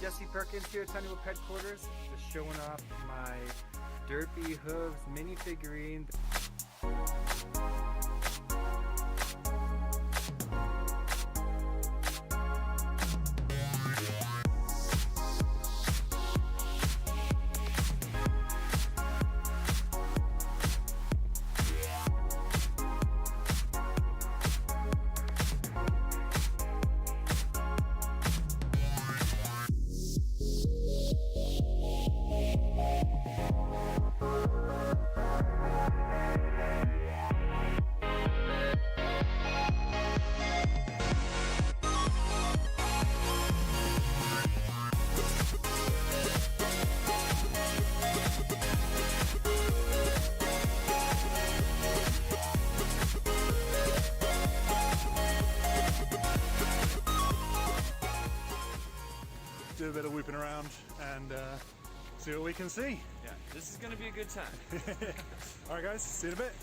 Jesse Perkins here at Sunnywood Headquarters, just showing off my Derpy Hooves mini figurine. Do a bit of whooping around and see what we can see. Yeah, this is going to be a good time. All right, guys, see you in a bit.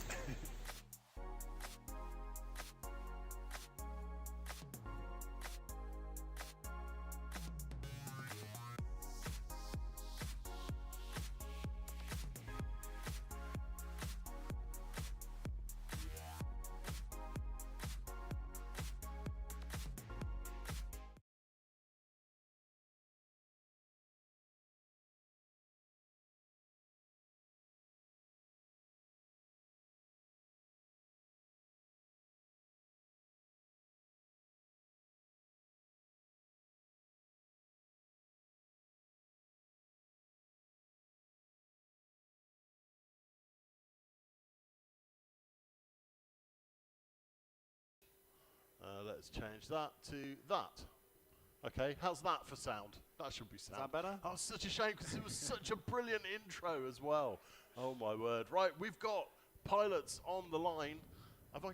Let's change that to that. Okay, how's that for sound? That should be sound. Is that better? Oh, such a shame because it was such a brilliant intro as well. Oh my word! Right, we've got pilots on the line. Have I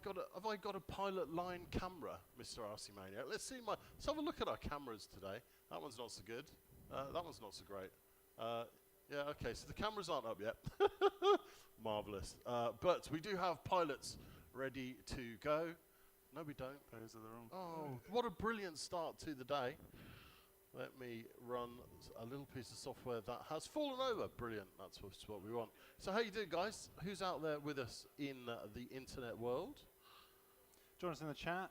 got a pilot line camera, Mr. RC Maniac? Let's see let's have a look at our cameras today. That one's not so good. That one's not so great. Yeah, okay, so the cameras aren't up yet. Marvelous. But we do have pilots ready to go. No, we don't. Those are the wrong. Oh, what a brilliant start to the day. Let me run a little piece of software that has fallen over. Brilliant. That's what we want. So how you doing, guys? Who's out there with us in the internet world? Join us in the chat.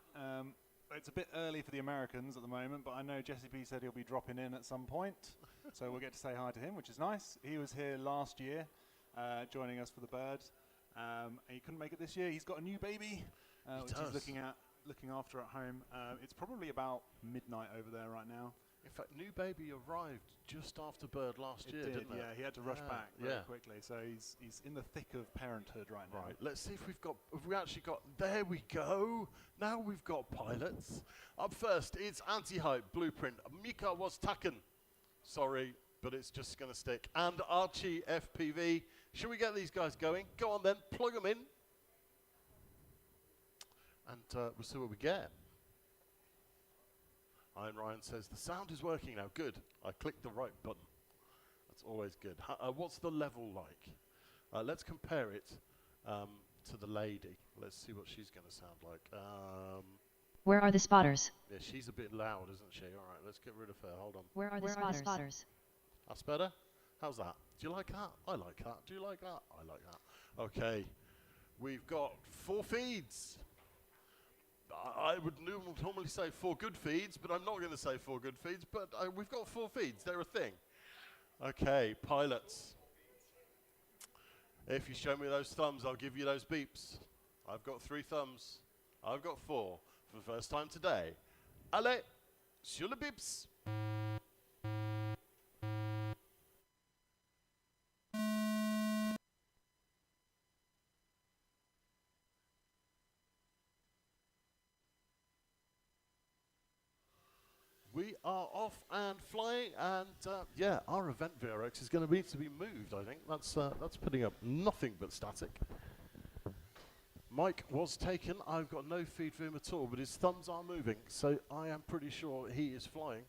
It's a bit early for the Americans at the moment, but I know Jesse P said he'll be dropping in at some point. So we'll get to say hi to him, which is nice. He was here last year, joining us for the bird. He couldn't make it this year. He's got a new baby. Which he's looking after at home. It's probably about midnight over there right now. In fact, new baby arrived just after bird last year, didn't it? Yeah, he had to rush back very quickly. So he's in the thick of parenthood right now. Right, let's see if we actually got, there we go. Now we've got pilots. Up first, it's Anti-Hype Blueprint. Mika was taken. Sorry, but it's just going to stick. And Archie FPV. Should we get these guys going? Go on then, plug them in. And we'll see what we get. Iron Ryan says, the sound is working now. Good. I clicked the right button. That's always good. What's the level like? Let's compare it to the lady. Let's see what she's going to sound like. Where are the spotters? Yeah, she's a bit loud, isn't she? All right, let's get rid of her. Hold on. Where are the spotters? That's better? How's that? Do you like that? I like that. Do you like that? I like that. Okay. We've got 4 feeds. I would normally say 4 good feeds, but I'm not going to say 4 good feeds, but we've got 4 feeds. They're a thing. Okay, pilots. If you show me those thumbs, I'll give you those beeps. I've got 3 thumbs. I've got 4 for the first time today. Allez, sur le beeps. We are off and flying, and yeah, our event VRX is going to need to be moved. I think that's putting up nothing but static. Mike was taken. I've got no feed for him at all, but his thumbs are moving, so I am pretty sure he is flying.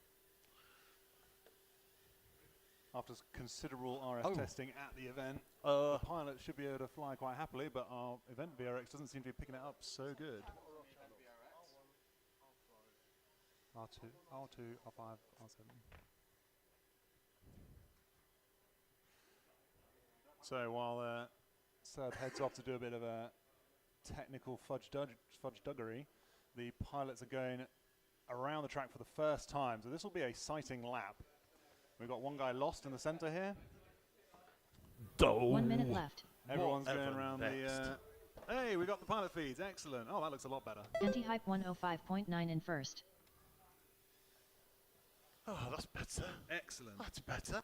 After considerable RF testing at the event, the pilot should be able to fly quite happily, but our event VRX doesn't seem to be picking it up so good. R2, R5, R7. So while Seb heads off to do a bit of a technical fudge-duggery, the pilots are going around the track for the first time. So this will be a sighting lap. We've got one guy lost in the center here. 1 minute left. Everyone's Whatever going around next. the... hey, we got the pilot feeds. Excellent. Oh, that looks a lot better. Anti-hype 105.9 in first. Oh, that's better. Excellent. That's better.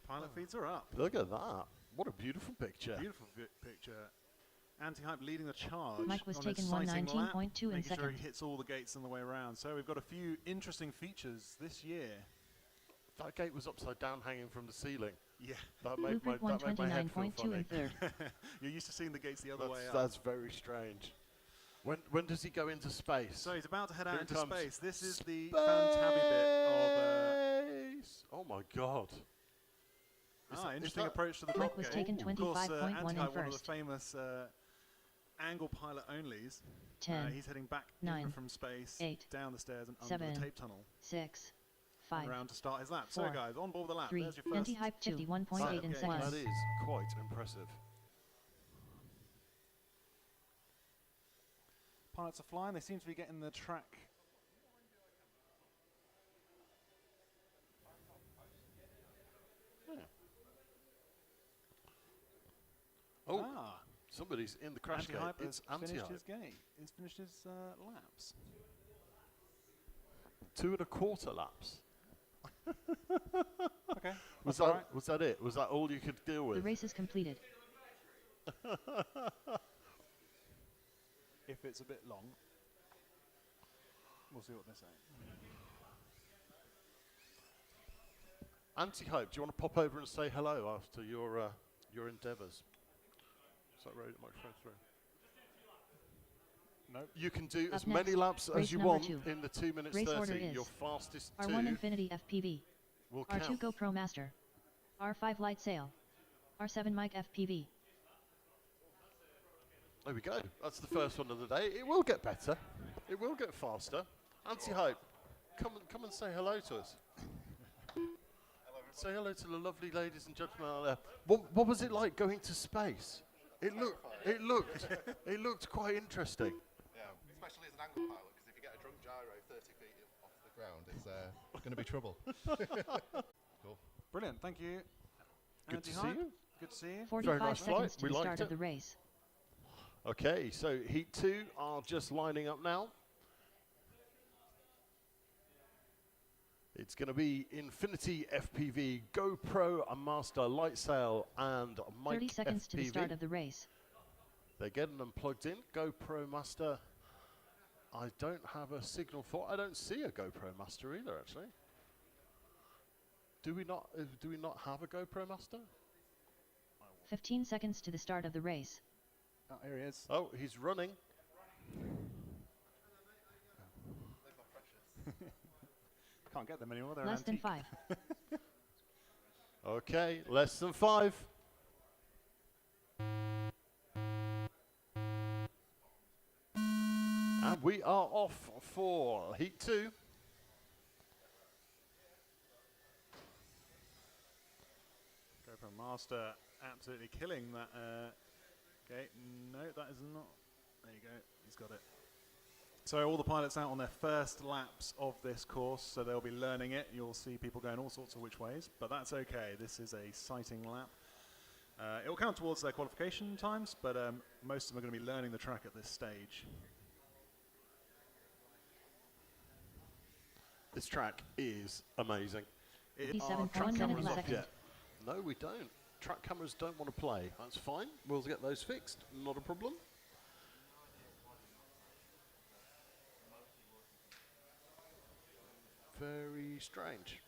Pilot feeds are up. Look at that. What a beautiful picture. Beautiful picture. Anti-hype leading the charge. Mike was on taken his sighting 119.2 lap, in making sure second. he hits all the gates on the way around. So we've got a few interesting features this year. That gate was upside down hanging from the ceiling. Yeah. That made my head feel 129.2 funny. in third. You're used to seeing the gates the other way up. That's very strange. When does he go into space? So he's about to head Here out it into comes. space. This is the fantabby bit of... Space! Oh my god. interesting that- approach to the Mike drop was gate. taken Of course, 25.1 in Anti-hype, one of the first. famous angle pilot onlys. 10, He's heading back 9, from space, 8, down the stairs and under 7, the tape tunnel. 6, And 5, around to start his lap. So 4, guys, on board with the lap. 3, There's your first. anti-hype 51.8 in Okay. second. That is quite impressive. Pilots are flying. They seem to be getting the track. Oh, somebody's in the crash gate. Anti-hype It's has finished anti-hype. his gate. He's finished his laps. 2 1/4 laps. Okay. Was that's all that right. was that it? Was that all you could deal The with? race is completed. If it's a bit long, we'll see what they say. Anti-hype, do you want to pop over and say hello after your endeavours? Is that right? Microphone through. No. You can do Up as many next, laps as race you number want 2. in the 2 minutes Race order 30. is Your fastest R1 2 Infinity FPV, will R2 count. GoPro Master, R5 Light Sail, R7 Mic FPV. There we go. That's the first one of the day. It will get better. It will get faster. Anti-hype, come and say hello to us. Say hello to the lovely ladies and gentlemen out there. What was it like going to space? It looked quite interesting. Yeah, especially as an angle pilot, because if you get a drunk gyro 30 feet off the ground, it's going to be trouble. Cool. Brilliant. Thank you. Good to see Anti-hype. you. Good to see you. 45 nice flight. seconds to We the liked start it. of the race. Okay, so heat 2 are just lining up now. It's going to be Infinity FPV, GoPro, a Master Light Sail, and Mic 30 seconds FPV. to the start of the race. They're getting them plugged in. GoPro Master. I don't have a signal for. I don't see a GoPro Master either, actually. Do we not have a GoPro Master? 15 seconds to the start of the race. Oh, here he is. Oh, he's running. Can't get them anymore. They're Less than antique. 5. Okay, less than 5. And we are off for heat 2. GoPro Master absolutely killing that gate. No, that is not. There you go. He's got it. So all the pilots out on their first laps of this course, so they'll be learning it. You'll see people going all sorts of which ways, but that's okay. This is a sighting lap. It will count towards their qualification times, but most of them are going to be learning the track at this stage. This track is amazing. It- 57.1 track minutes cameras in off second. yet? No, we don't. Track cameras don't want to play. That's fine. We'll get those fixed. Not a problem. Very strange.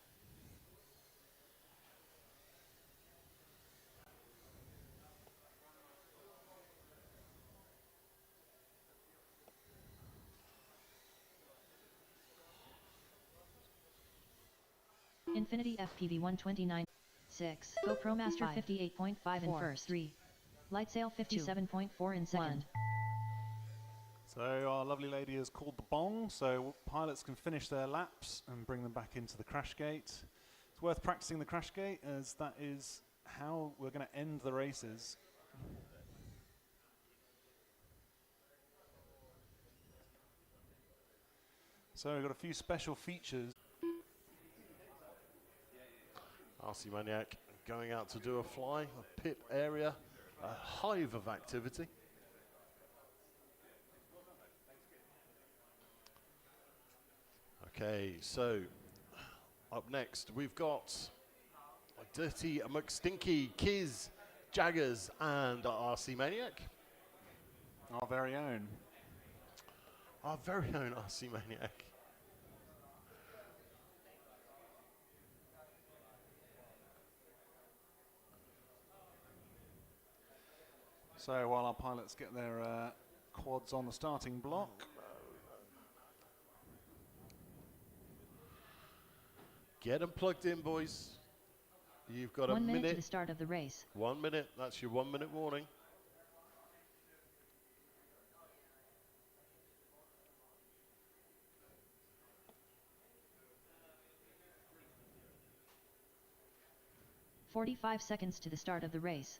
Infinity FPV 129. 6. GoPro Master 58.5 in first. 3. Light Sail 57.4 in second. So our lovely lady has called the bong, so pilots can finish their laps and bring them back into the crash gate. It's worth practicing the crash gate, as that is how we're going to end the races. So we've got a few special features. RC Maniac going out to do a fly, a pit area, a hive of activity. Okay, so up next we've got Dirty McStinky, Kiz, Jaggers, and RC Maniac. Our very own. Our very own RC Maniac. So while our pilots get their quads on the starting block. Get them plugged in, boys. You've got 1 a minute to the start of the race. 1 minute, that's your 1 minute warning. "45 seconds to the start of the race.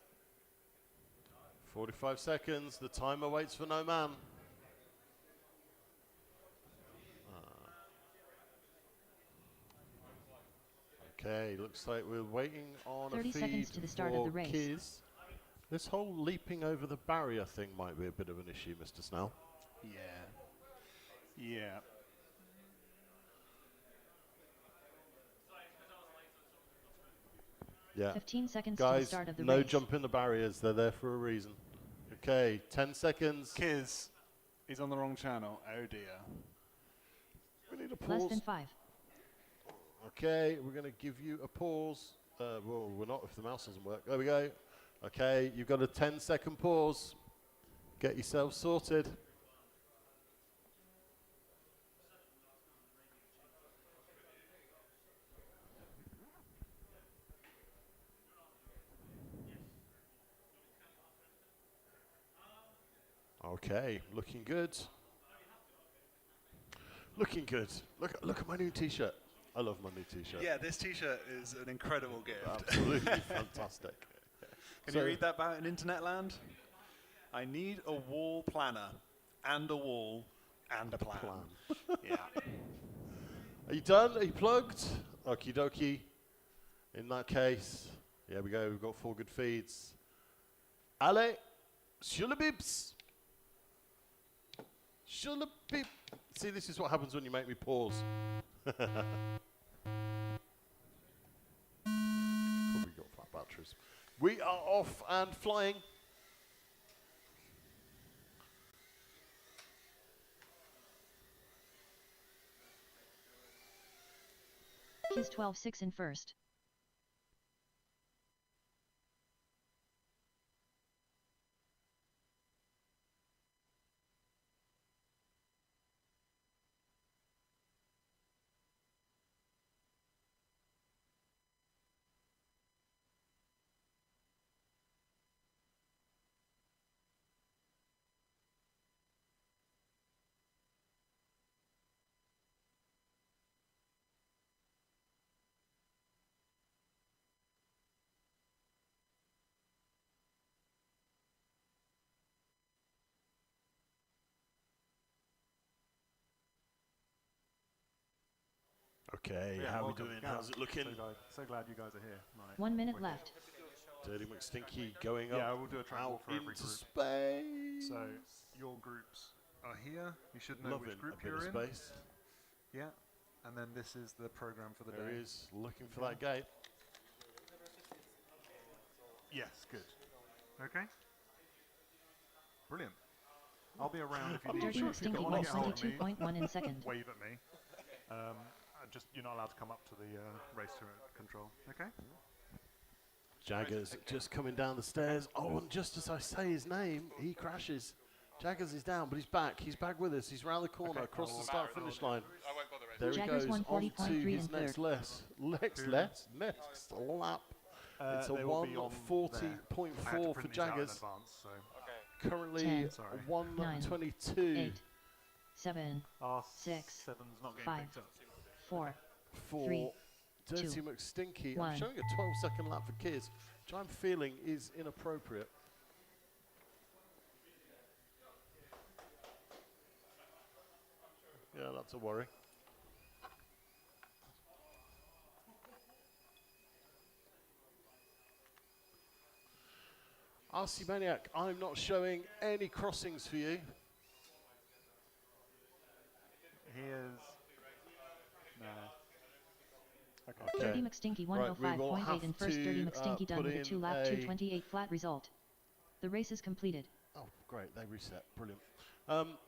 45 seconds, the timer waits for no man. Okay, looks like we're waiting on 30 a feed seconds to the start of the race. Kiz. This whole leaping over the barrier thing might be a bit of an issue, Mr. Snell. Yeah. Yeah. Yeah. 15 seconds to the Guys, start of the no race. jumping the barriers. They're there for a reason. Okay, 10 seconds. Kiz, he's on the wrong channel. Oh dear. We need a Less pause. than 5. Okay, we're going to give you a pause. Well, we're not if the mouse doesn't work. There we go. Okay, you've got a 10-second pause. Get yourself sorted. Okay, looking good. Looking good. Look at my new T-shirt. I love my new T-shirt. Yeah, this T-shirt is an incredible gift. Absolutely fantastic. Can So- you read that about in internet land? I need a wall planner and a wall and a plan. Yeah. Are you done? Are you plugged? Okie dokie. In that case, here we go. We've got 4 good feeds. Allez, sur le bips. Sur le bip. See, this is what happens when you make me pause. Probably got flat batteries. We are off and flying. Kiz 12-6 in first. Okay, Yeah, how we welcome. doing? Yeah. How's it looking? So glad you guys are here. Right. 1 minute Wicked. left. Dirty McStinky going up. Yeah, we'll do a track walk out for every into group. space. So your groups are here. You should know Loving which group a bit you're of in. space. Yeah. And then this is the program for the There day. he is, looking for that gate. Yes, good. Okay. Brilliant. I'll be around if you need Dirty to. If you McStinky want to get hold of me, 122.1 in second. wave at me. Just you're not allowed to come up to the race to control. Okay. Jaggers just coming down the stairs. Oh, and just as I say his name, he crashes. Jaggers is down, but he's back. He's back with us. He's round the corner, Okay. across the start-finish line. I won't bother There Jaggers he goes, on 140.3 to in his next third. next lap. It's a They will be on 1:40.4 I had to for print these out in Jaggers. advance, so. Currently 10, 1:22 8, 7, R 6, seven's not getting 5, picked up. 4, for 3, Dirty 2, McStinky. 1. I'm showing a 12-second lap for Kiz. which I'm feeling is inappropriate. Yeah, that's a worry. RC Maniac, I'm not showing any crossings for you. He is. No. Okay. Okay. Dirty McStinky Right, we will 105.8 have in first. Dirty to, McStinky done put with a in 2-lap a- 2:28 flat result. The race is completed. Oh, great, they reset. Brilliant.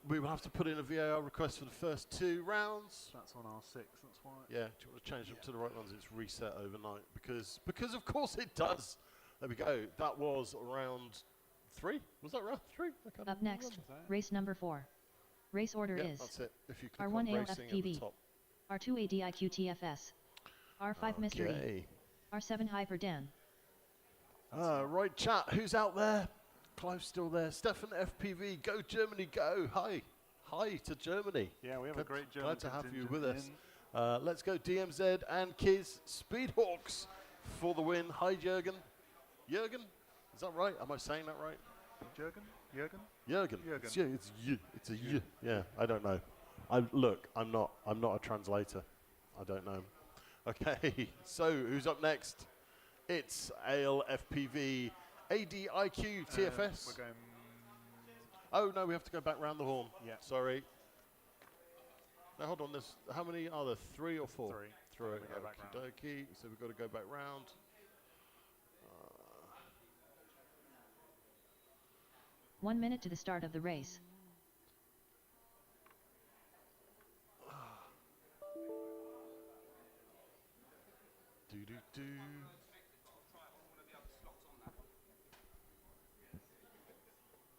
We will have to put in a VAR request for the first 2 rounds. That's on R6, that's why. Yeah, do you want to change them to the right ones? It's reset overnight because of course it does. There we go. That was round 3. Was that round 3? I can't Up remember. next, race number 4. Race order Yeah, is that's it. If you click R1 on racing at the ALFPV, top. R2 ADIQTFS, R5 Mystery, Okay. R7 Hyper Dan. Right, chat. Who's out there? Clive's still there. Stefan FPV. Go Germany, go. Hi. Hi to Germany. Yeah, we have a great German Glad to have you with contingent us. Let's go DMZ and Kiz Speedhawks for the win. Hi, Jürgen. Jürgen? Is that right? Am I saying that right? Jürgen? Jürgen? Jürgen. Jürgen. It's, it's y. It's a y. Yeah, I don't know. Look, I'm not a translator. I don't know. Okay, so who's up next? It's AL FPV ADIQ TFS. We're going. Oh no, we have to go back round the horn. Yeah. Sorry. Now hold on. This. How many are there? 3 or 4? 3. 3. We go back round. Okey-dokey. So we've got to go back round. 1 minute to the start of the race. Do do do.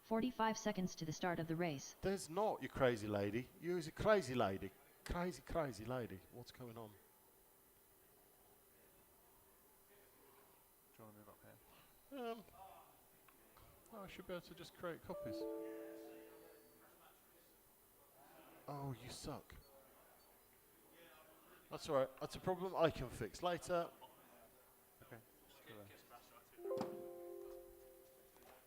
45 seconds to the start of the race. There's not, you crazy lady. You're a crazy lady. Crazy, crazy lady. What's going on? Do you want to move up here? I should be able to just create copies. Oh, you suck. That's all right. That's a problem I can fix later. Okay. Just go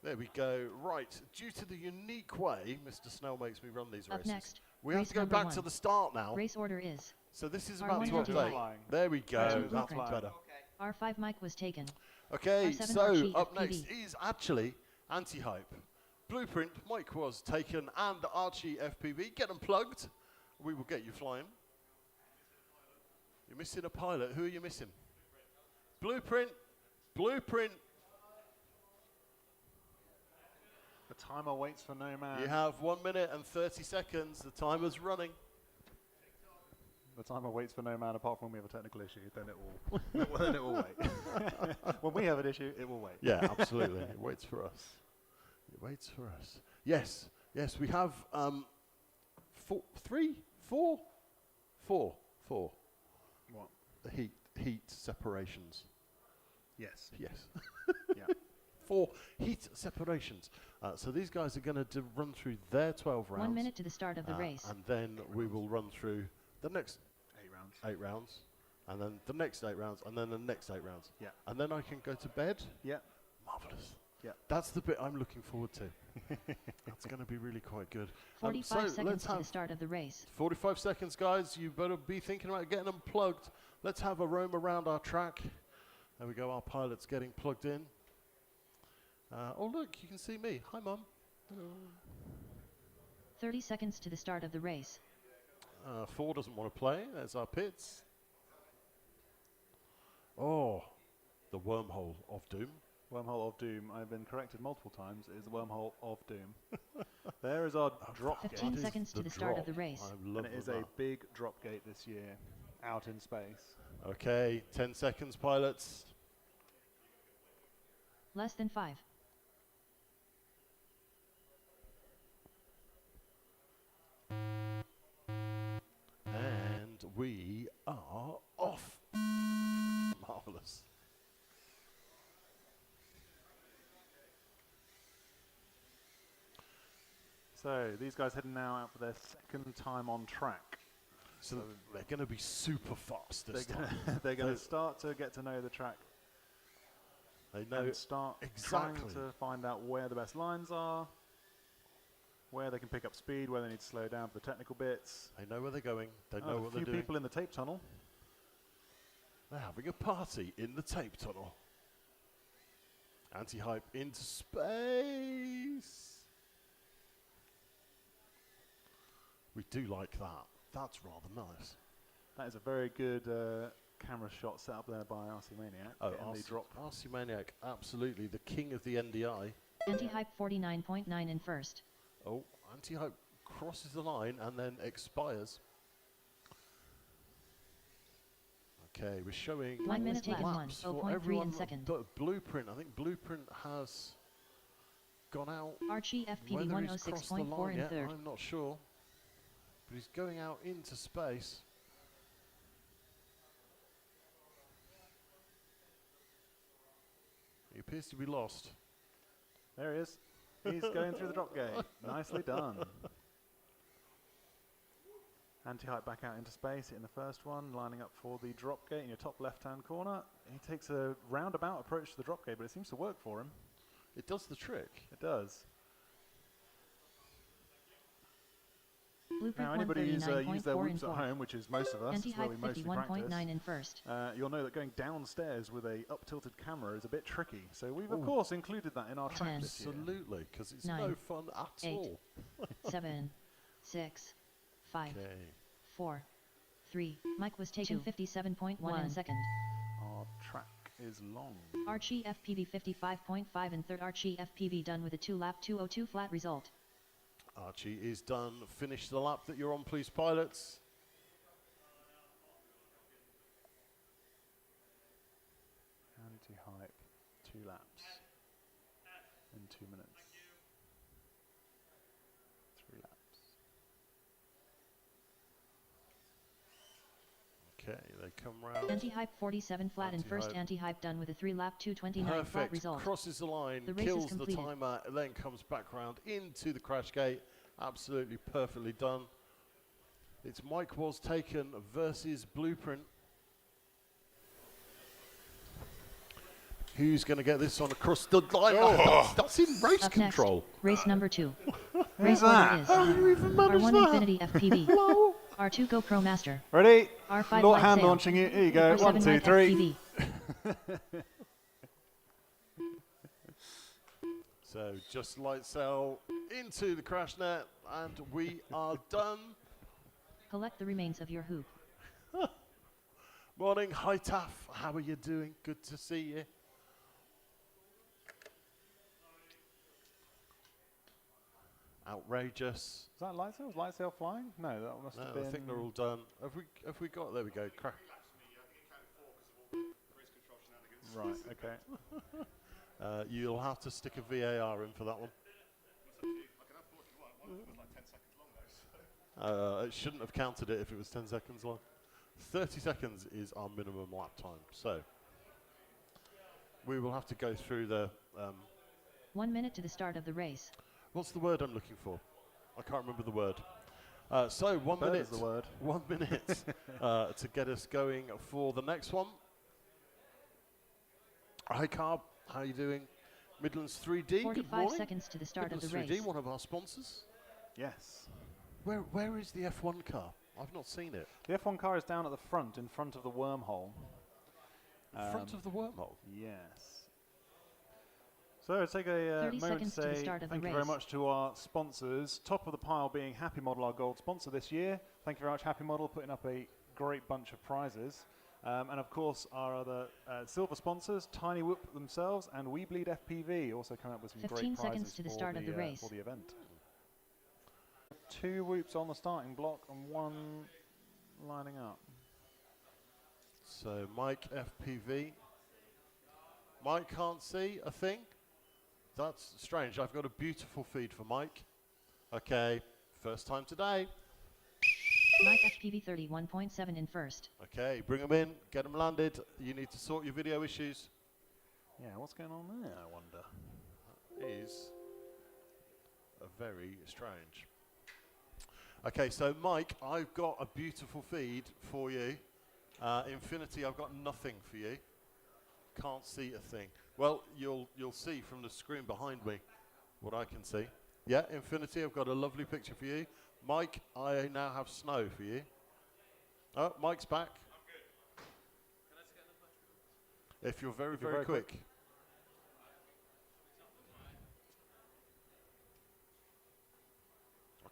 There we go. Right. Due to the unique way Mr. Snell makes me run these Up races, next, we have race to go number back 1. to the start now. Race order is So this is R1 about to anti-hype. update. Flying. There we go. R2 That's blueprint. better. R5 mic was taken. Okay, R7 so Archie up FPV. next is actually anti-hype. Blueprint, Mike was taken, and Archie FPV. Get them plugged. We will get you flying. You're missing a pilot. Who are you missing? Blueprint. Blueprint. The timer waits for no man. You have 1 minute and 30 seconds. The timer's running. The timer waits for no man, apart from when we have a technical issue, then it will, then it will wait. When we have an issue, it will wait. Yeah, absolutely. It waits for us. It waits for us. Yes, yes, we have 4. What? The heat separations. Yes. Yes. Yeah. 4 heat separations. So these guys are going to run through their 12 rounds. 1 minute to the start of the race. And then we will run through the next 8 rounds. 8 rounds. And then the next 8 rounds. And then the next 8 rounds. Yeah. And then I can go to bed. Yeah. Marvellous. Yeah. That's the bit I'm looking forward to. That's going to be really quite good. 45 so seconds let's to the have start of the race. 45 seconds, guys. You better be thinking about getting them plugged. Let's have a roam around our track. There we go. Our pilot's getting plugged in. Oh, look. You can see me. Hi, Mum. 30 seconds to the start of the race. 4 doesn't want to play. There's our pits. Oh, the wormhole of doom. Wormhole of Doom. I've been corrected multiple times. It is the wormhole of Doom. There is our drop gate. 15 seconds to the start of the race. I'm loving And it is that. a big drop gate this year, out in space. Okay, 10 seconds, pilots. Less than 5. And we are off. Marvellous. So these guys heading now out for their second time on track. So they're going to be super fast this time. They're going to start to get to know the track. They know and start exactly. trying to find out where the best lines are, where they can pick up speed, where they need to slow down for the technical bits. They know where they're going. They know what a they're few doing. people in the tape tunnel. They're having a party in the tape tunnel. Anti-hype into space. We do like that. That's rather nice. That is a very good camera shot set up there by RC Maniac. Oh, getting the drop. RC Maniac, absolutely the king of the NDI. Anti-hype 49.9 in first. Oh, Anti-hype crosses the line and then expires. Okay, we're showing 1 minute taken laps 1, for 0.3 everyone. in second. Blueprint, I think Blueprint has gone out. Archie FPV Whether he's crossed the 106.4 line in yet, third. I'm not sure. But he's going out into space. He appears to be lost. There he is. He's going through the drop gate. Nicely done. Anti-hype back out into space, hitting the first one, lining up for the drop gate in your top left-hand corner. He takes a roundabout approach to the drop gate, but it seems to work for him. It does the trick. It does. Blueprint Now, anybody who's used their 139.4 in whoops at fourth. home, which is most of us, it's where Anti-hype we mostly practice, 51.9 in first. you'll know that going downstairs with a up-tilted camera is a bit tricky. So we've, of course, included that in our track 10. this year. Absolutely, because it's 9, no fun at 8. all. 7, 6, 5, Okay. 4, 3. Mike was taken 57.1 in second. Our track is long. Archie FPV 55.5 in third. Archie FPV done with a 2-lap 202 flat result. Archie is done. Finish the lap that you're on, please, pilots. Anti-hype, 2 laps in 2 minutes. 3 laps. Okay, they come round. Anti-hype 47 flat in first. Anti-hype. Anti-hype done with a 3-lap 229 flat Perfect. result. Crosses the line, The race is kills the completed. timer, and then comes back round into the crash gate. Absolutely perfectly done. It's Mike was taken versus Blueprint. Who's going to get this one across the line? That's in race Up control. next, race number 2. Who's Race order that? is Who even managed R1 that? Infinity FPV, R2 GoPro Master, Ready? R5 Lot light hand sail, launching it. Here you go. R7 1, 2, light 3. FPV. So just light sail into the crash net, and we are done. Collect the remains of your hoop. Morning, hi Taff. How are you doing? Good to see you. Outrageous. Is that light sail? Was light sail flying? No, that must No, have been. I think they're all done. Have we got? There we go. Right. Okay. You'll have to stick a VAR in for that one. It shouldn't have counted it if it was 10 seconds long. 30 seconds is our minimum lap time. So we will have to go through the. 1 minute to the start of the race. What's the word I'm looking for? I can't remember the word. So 1 Bird minute. is the word. 1 minute to get us going for the next one. Hi Carb, how are you doing? Midlands 3D. Good 45 morning. seconds to the start of Midlands the 3D, race. one of our sponsors. Yes. Where is the F1 car? I've not seen it. The F1 car is down at the front, in front of the wormhole. In front of the wormhole. Yes. So take a 30 moment seconds to to the say start of the thank you very race. much to our sponsors. Top of the pile being Happy Model, our gold sponsor this year. Thank you very much, Happy Model, putting up a great bunch of prizes. And of course, our other silver sponsors, Tiny Whoop themselves and We Bleed FPV, also coming up with some 15 great prizes seconds to the start of the race. for the event. 2 whoops on the starting block and 1 lining up. So Mike FPV. Mike can't see a thing. That's strange. I've got a beautiful feed for Mike. Okay, first time today. Mike FPV 31.7 in first. Okay, bring them in, get them landed. You need to sort your video issues. Yeah, what's going on there, I wonder? Is very strange. Okay, so Mike, I've got a beautiful feed for you. Infinity, I've got nothing for you. Can't see a thing. Well, you'll see from the screen behind me what I can see. Yeah, Infinity, I've got a lovely picture for you. Mike, I now have snow for you. Oh, Mike's back. If you're very, very quick.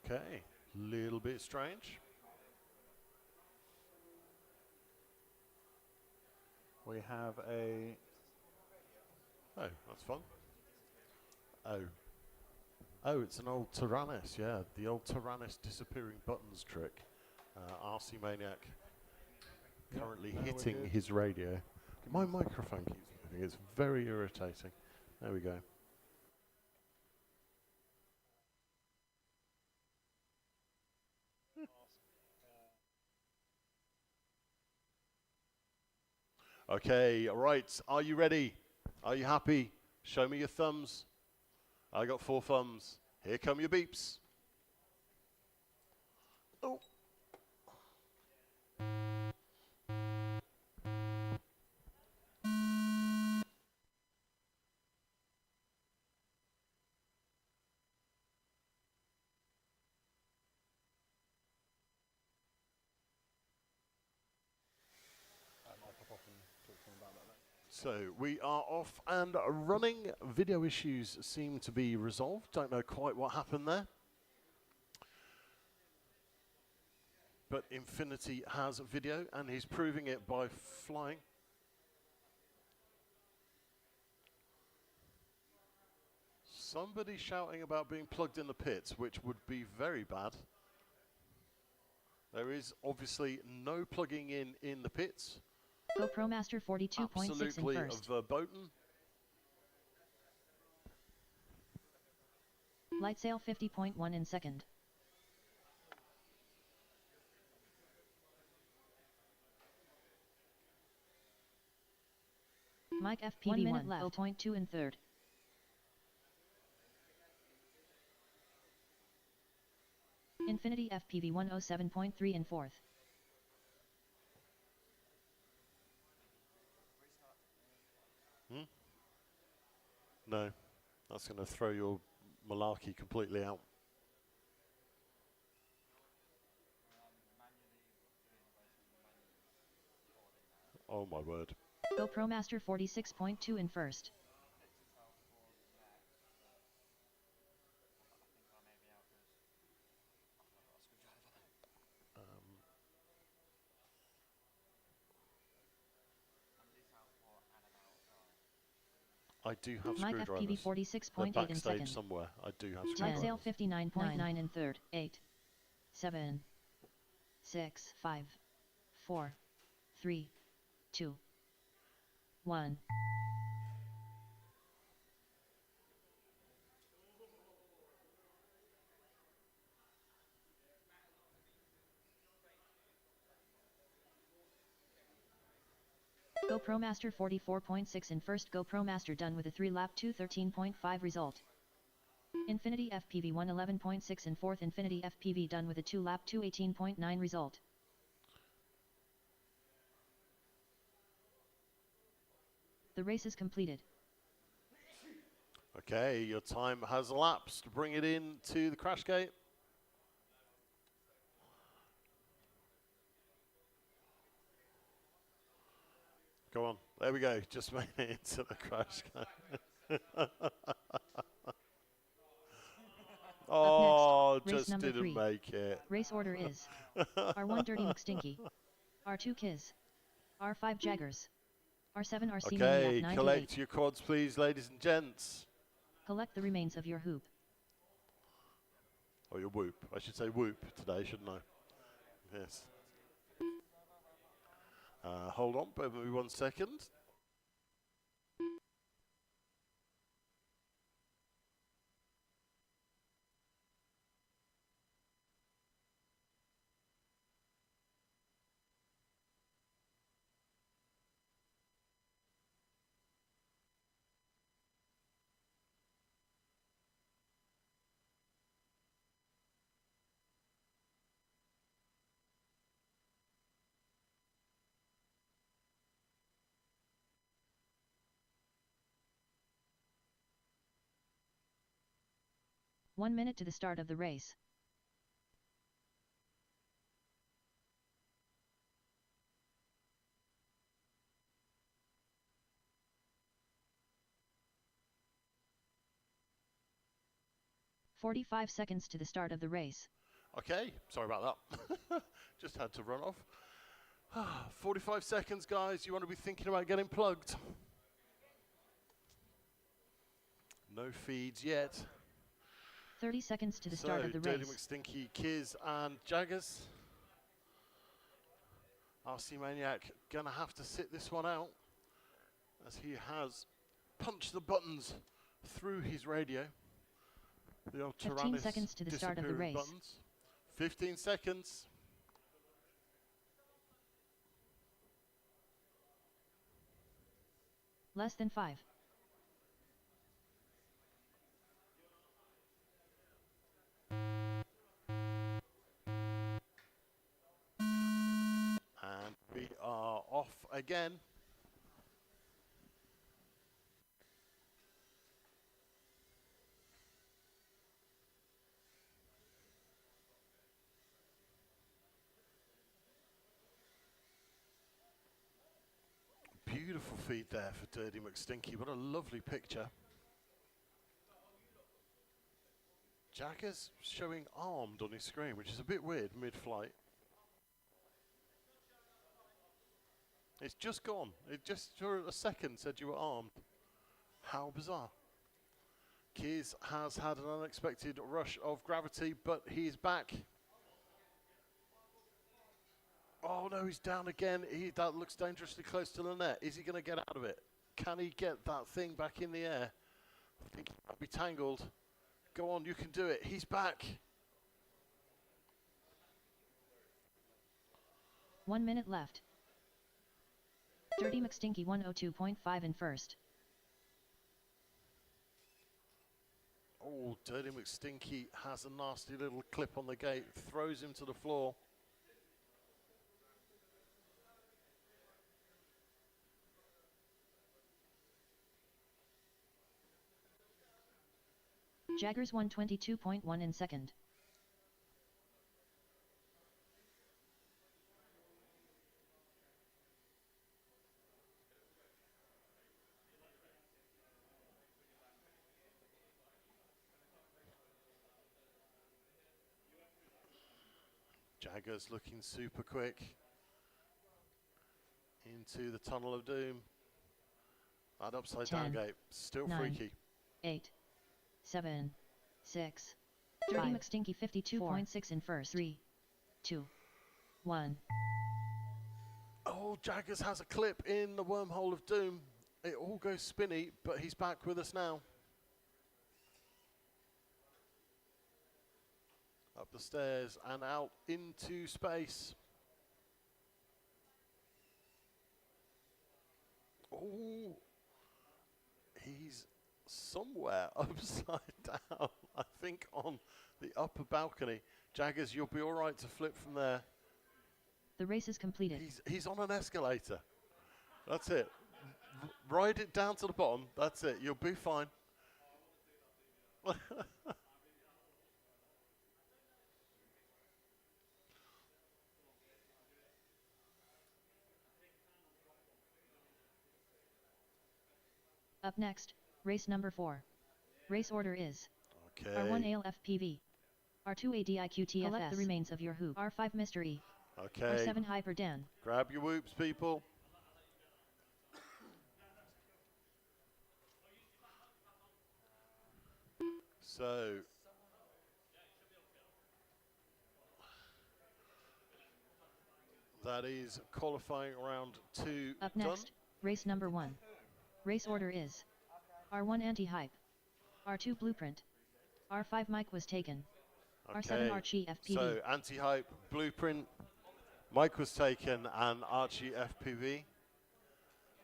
Okay, little bit strange. We have a... Oh, that's fun. Oh. Oh, it's an old Tyrannus, yeah. The old Tyrannus disappearing buttons trick. RC Maniac currently hitting his radio. My microphone keeps moving. It's very irritating. There we go. Okay, all right. Are you ready? Are you happy? Show me your thumbs. I got 4 thumbs. Here come your beeps. Oh. So we are off and running. Video issues seem to be resolved. Don't know quite what happened there. But Infinity has video and he's proving it by flying. Somebody shouting about being plugged in the pits, which would be very bad. There is obviously no plugging in the pits. GoPro Master 42.6 in Absolutely first. verboten. Light sail 50.1 in second. Mike FPV 1 minute left. 0.2 in third. Infinity FPV 107.3 in fourth. No, that's going to throw your malarkey completely out. Oh my word. GoPro Master 46.2 in first. I do have Mike FPV screwdrivers. 46.8 in Backstage second. somewhere. I do have Light screwdrivers. sail 59.9 in third. 8, 7, 6, 5, 4, 3, 2, 1. GoPro Master 44.6 in first. GoPro Master done with a 3-lap 2:13.5 result. Infinity FPV 111.6 in fourth. Infinity FPV done with a 2-lap 2:18.9 result. The race is completed. Okay, your time has elapsed. Bring it in to the crash gate. Go on. There we go. Just made it into the crash gate. Oh, race just number didn't 3. make it. Race order is R1 Dirty McStinky, R2 Kiz, R5 Jaggers, R7 RC Okay, Maniac 98. collect your quads, please, ladies and gents. Collect the remains of your hoop. Or your whoop. I should say whoop today, shouldn't I? Yes. Hold on, bear with me 1 second. 1 minute to the start of the race. "45 seconds to the start of the race. Okay, sorry about that. Just had to run off. 45 seconds, guys. You want to be thinking about getting plugged. No feeds yet. 30 seconds to the start of the Dirty race. McStinky, Kiz and Jaggers. RC Maniac gonna have to sit this one out as he has punched the buttons through his radio. The old 15 Tyrannus seconds to the start of the disappearing race. buttons. 15 seconds. Less than 5. And we are off again. Beautiful feed there for Dirty McStinky. What a lovely picture. Jaggers showing armed on his screen, which is a bit weird mid-flight. It's just gone. It just for a second said you were armed. How bizarre. Kiz has had an unexpected rush of gravity, but he's back. Oh no, he's down again. That looks dangerously close to the net. Is he going to get out of it? Can he get that thing back in the air? I think he might be tangled. Go on, you can do it. He's back. 1 minute left. Dirty McStinky 102.5 in first. Oh, Dirty McStinky has a nasty little clip on the gate. Throws him to the floor. Jaggers 122.1 in second. Jaggers looking super quick into the tunnel of doom. That upside down 10, gate, still 9, freaky. 8, 7, 6. Dirty McStinky 52.6 in first. 3, 2, 1. Oh, Jaggers has a clip in the wormhole of doom. It all goes spinny, but he's back with us now. Up the stairs and out into space. Oh, he's somewhere upside down, I think on the upper balcony. Jaggers, you'll be all right to flip from there. The race is completed. He's on an escalator. That's it. Ride it down to the bottom. That's it. You'll be fine. Up next, race number 4. Race order is Okay. R1 ALFPV, R2 ADIQTFS. Collect the remains of your hoop. R5 Mr. E. Okay. R7 Hyper Dan. Grab your whoops, people. So, that is qualifying round 2 Up done. next, race number 1. Race order is R1 Anti-Hype, R2 Blueprint, R5 Mike was taken, R7 Archie FPV. So, Anti-Hype, Blueprint, Mike was taken, and Archie FPV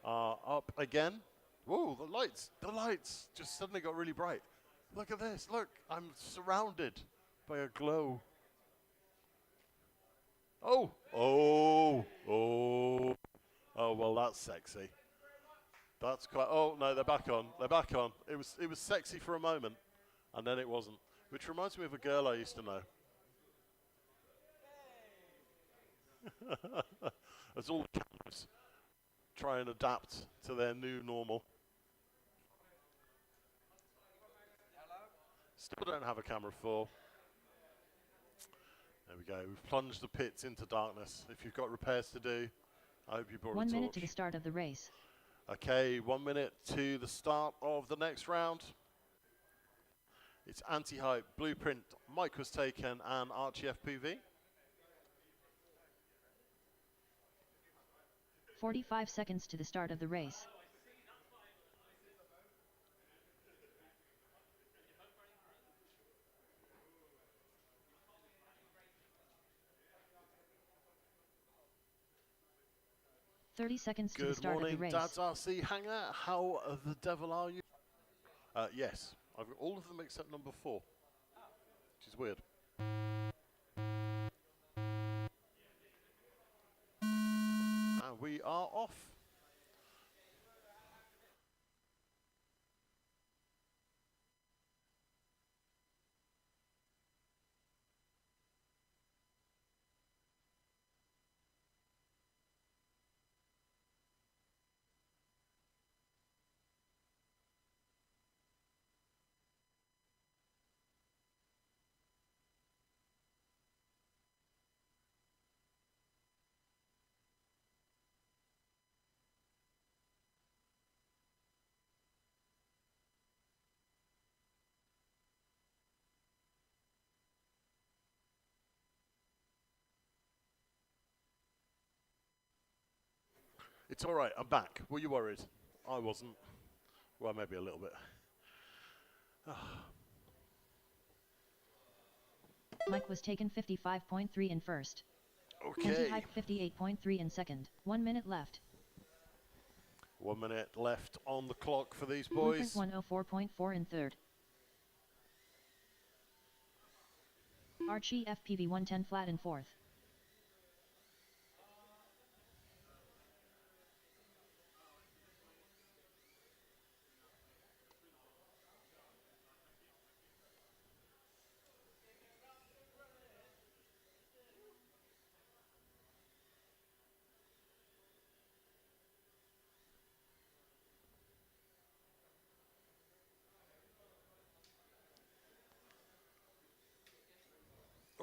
are up again. Whoa, the lights just suddenly got really bright. Look at this, look, I'm surrounded by a glow. Oh, well, that's sexy. That's quite, oh no, they're back on. It was sexy for a moment. And then it wasn't. Which reminds me of a girl I used to know. As all the cameras try and adapt to their new normal. Still don't have a camera 4. There we go. We've plunged the pits into darkness. If you've got repairs to do, I hope you brought a torch. 1 minute to the start of the race. Okay, 1 minute to the start of the next round. It's anti-hype, blueprint, Mike was taken, and Archie FPV. 45 seconds to the start of the race. Thirty seconds to the Good start morning, of the race. Dad's RC Hangar. How the devil are you? Yes, I've got all of them except number 4, which is weird. And we are off. It's all right, I'm back. Were you worried? I wasn't. Well, maybe a little bit. Mike was taken 55.3 in first. Okay. Anti-hype 58.3 in second. 1 minute left. 1 minute left on the clock for these Blueprint boys. 104.4 in third. Archie FPV 110 flat in fourth.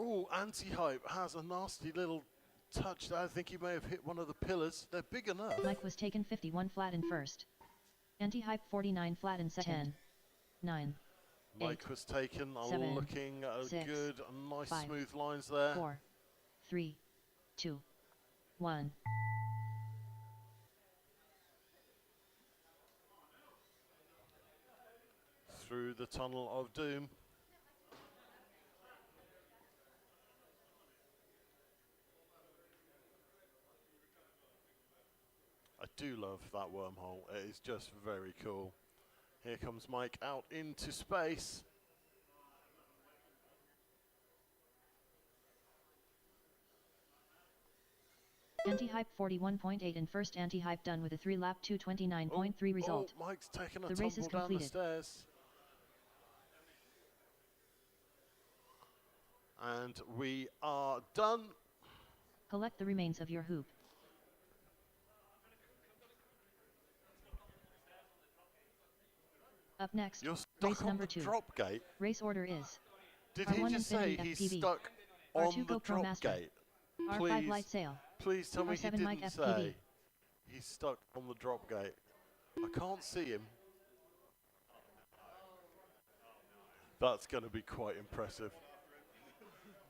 Oh, anti-hype has a nasty little touch there. I think he may have hit one of the pillars. They're big enough. Mike was taken 51 flat in first. Anti-hype 49 flat in second. 10, 9, Mike 8, was taken. I'm 7, looking at 6, good, nice 5, smooth lines there. 4, 3, 2, 1. Through the tunnel of doom. I do love that wormhole. It is just very cool. Here comes Mike out into space. Anti-hype 41.8 in first. Anti-hype done with a 3-lap 229.3 result. Oh, Mike's taken a The race is tumble down the completed. stairs. And we are done. Collect the remains of your hoop. Up next, You're race stuck on number the 2. drop gate. Race order is Did R1 he just say Infinity he's FPV, stuck R2 on the GoPro drop Master, gate? R5 Please, light sail, please tell me he R7 Mike didn't FPV. say he's stuck on the drop gate. I can't see him. That's going to be quite impressive.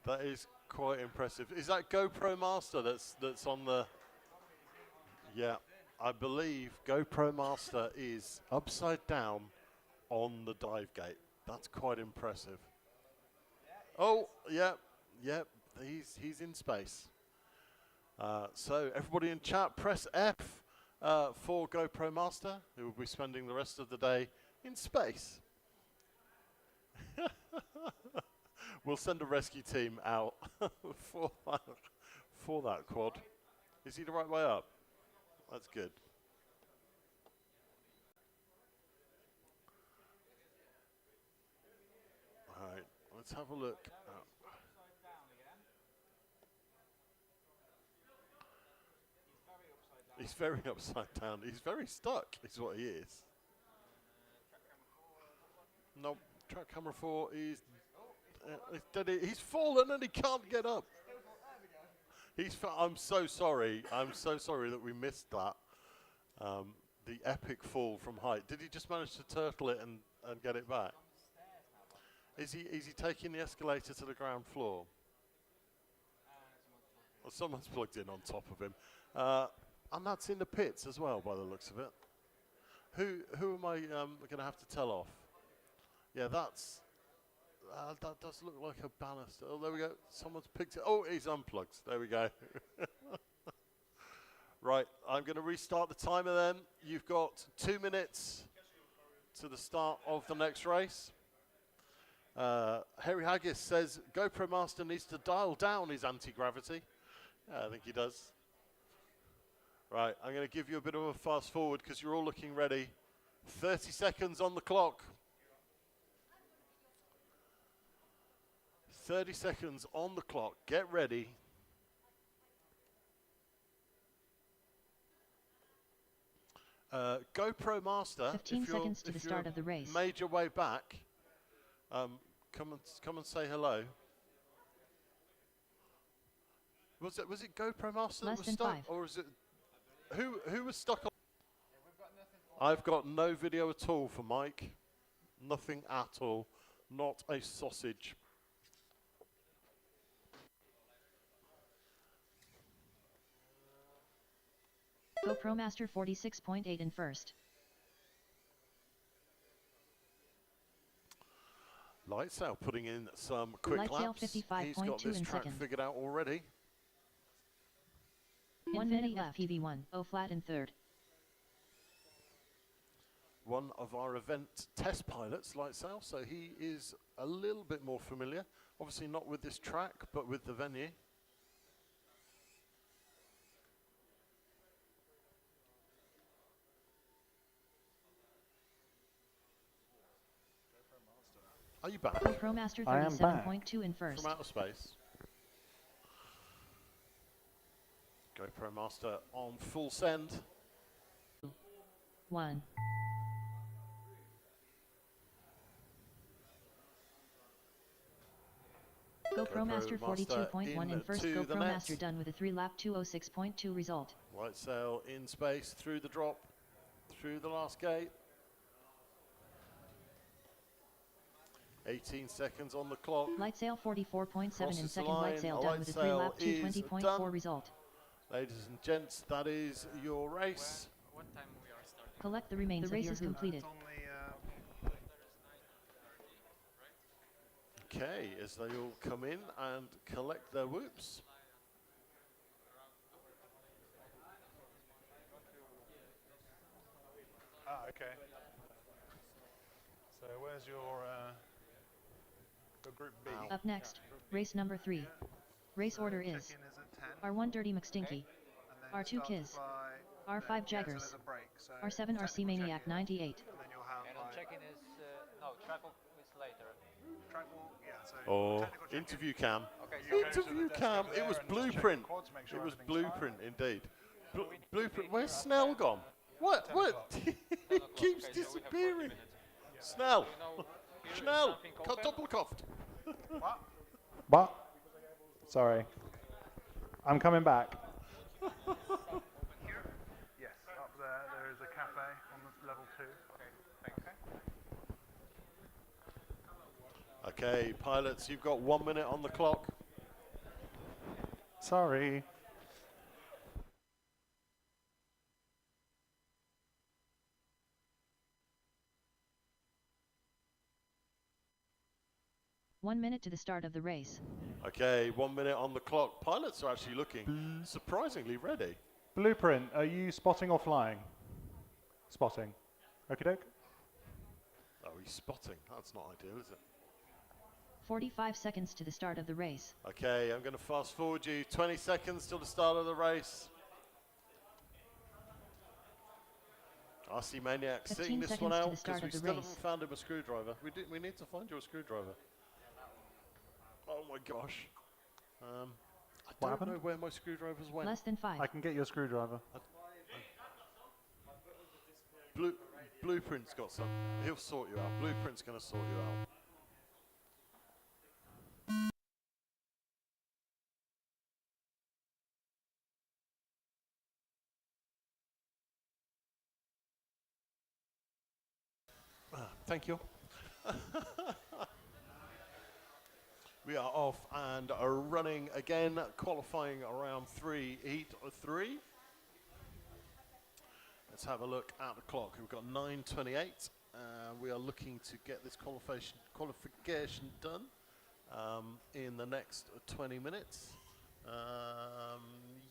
That is quite impressive. Is that GoPro Master that's on the... Yeah, I believe GoPro Master is upside down on the dive gate. That's quite impressive. Oh, yeah, he's in space. So everybody in chat, press F for GoPro Master, who will be spending the rest of the day in space. We'll send a rescue team out for that quad. Is he the right way up? That's good. let's have a look. He's very upside down. He's very stuck, is what he is. No, track camera 4 is he's fallen and he can't get up. I'm so sorry. I'm so sorry that we missed that. The epic fall from height. Did he just manage to turtle it and get it back? Is he taking the escalator to the ground floor? Well, someone's plugged in on top of him. And that's in the pits as well, by the looks of it. Who am I going to have to tell off? Yeah, that does look like a ballast. Oh, there we go. Someone's picked it. Oh, he's unplugged. There we go. Right, I'm going to restart the timer then. You've got 2 minutes to the start of the next race. Harry Haggis says GoPro Master needs to dial down his anti-gravity. Yeah, I think he does. Right, I'm going to give you a bit of a fast forward because you're all looking ready. 30 seconds on the clock. 30 seconds on the clock. Get ready. GoPro Master, 15 seconds to the start of the race. Made your way back. Come and say hello. Was it GoPro Master Less that was than stuck, 5. or is it who was stuck on? I've got no video at all for Mike. Nothing at all. Not a sausage. GoPro Master 46.8 in first. Lightsail putting in some quick Lightsail laps. 55.2 He's got this in track second. figured out already. 1 minute left. FPV1, O flat in third. One of our event test pilots, Lightsail, so he is a little bit more familiar. Obviously not with this track, but with the venue. Are you back? GoPro Master I am back. 37.2 in first. From outer space. GoPro Master on full send. 1. GoPro Master 42.1 in first. into the GoPro net. Master done with a 3-lap 206.2 result. Lightsail in space, through the drop, through the last gate. 18 seconds on the clock. Lightsail 44.7 in Crosses the second. line. Lightsail done with a Lightsail 3-lap is 220.4 done. result. Ladies and gents, that is your race. What time we are starting? Collect the remains. The race is completed. Okay, as they all come in and collect their whoops. Ah, okay. So where's your group B? Up next, race number 3. Race order is Check-in is at 10. R1 Dirty McStinky, And then R2 starts Kiz, by- R5 yeah, so Jaggers, there's a break, so R7 RC technical Maniac check-in, 98. and then you'll have And on like check-in is no track walk is later. track walk, yeah, so Or technical check-in. interview cam. Okay, You go to the Interview desk cam. over It there was and just check the blueprint. quads, make sure It was everything's fine. blueprint indeed. Blueprint. Where's Snell gone? What? 10 What? o'clock. He keeps disappearing. Snell. Snell. Cut double cuffed. What? Sorry. I'm coming back. Yes, up there is a cafe on the level 2. Okay, pilots, you've got 1 minute on the clock. Sorry. One minute to the start of the race. Okay, 1 minute on the clock. Pilots are actually looking surprisingly ready. Blueprint, are you spotting or flying? Spotting. Okie doke. Oh, he's spotting. That's not ideal, is it? 45 seconds to the start of the race. Okay, I'm going to fast forward you. 20 seconds till the start of the race. RC Maniac 15 sitting this seconds one to out the start because we of the still race. haven't found him a screwdriver. We need to find you a screwdriver. Oh my gosh. I What don't happened? know where my screwdrivers went. Less than 5. I can get you a screwdriver. Blueprint's got some. He'll sort you out. Blueprint's going to sort you out. Thank you. We are off and are running again, qualifying around 3 heat 3. Let's have a look at the clock. We've got 9:28. We are looking to get this qualification done in the next 20 minutes.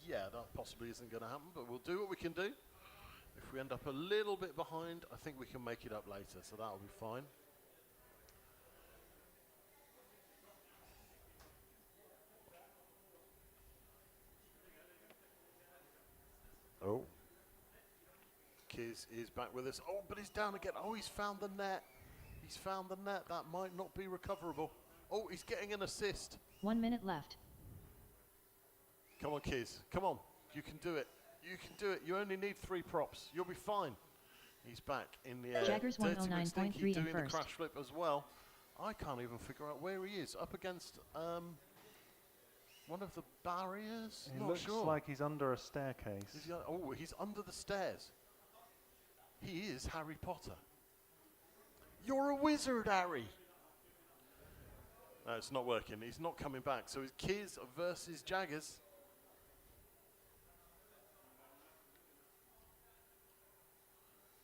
Yeah, that possibly isn't going to happen, but we'll do what we can do. If we end up a little bit behind, I think we can make it up later, so that'll be fine. Oh. Kiz is back with us. Oh, but he's down again. Oh, he's found the net. He's found the net. That might not be recoverable. Oh, he's getting an assist. 1 minute left. Come on, Kiz. Come on. You can do it. You can do it. You only need 3 props. You'll be fine. He's back in the air. Jaggers Dirty 109.3 McStinky in doing the first. crash flip as well. I can't even figure out where he is. Up against one of the barriers? He Not looks sure. like he's under a staircase. Is he oh, he's under the stairs. He is Harry Potter. You're a wizard, Harry. No, it's not working. He's not coming back. So it's Kiz versus Jaggers.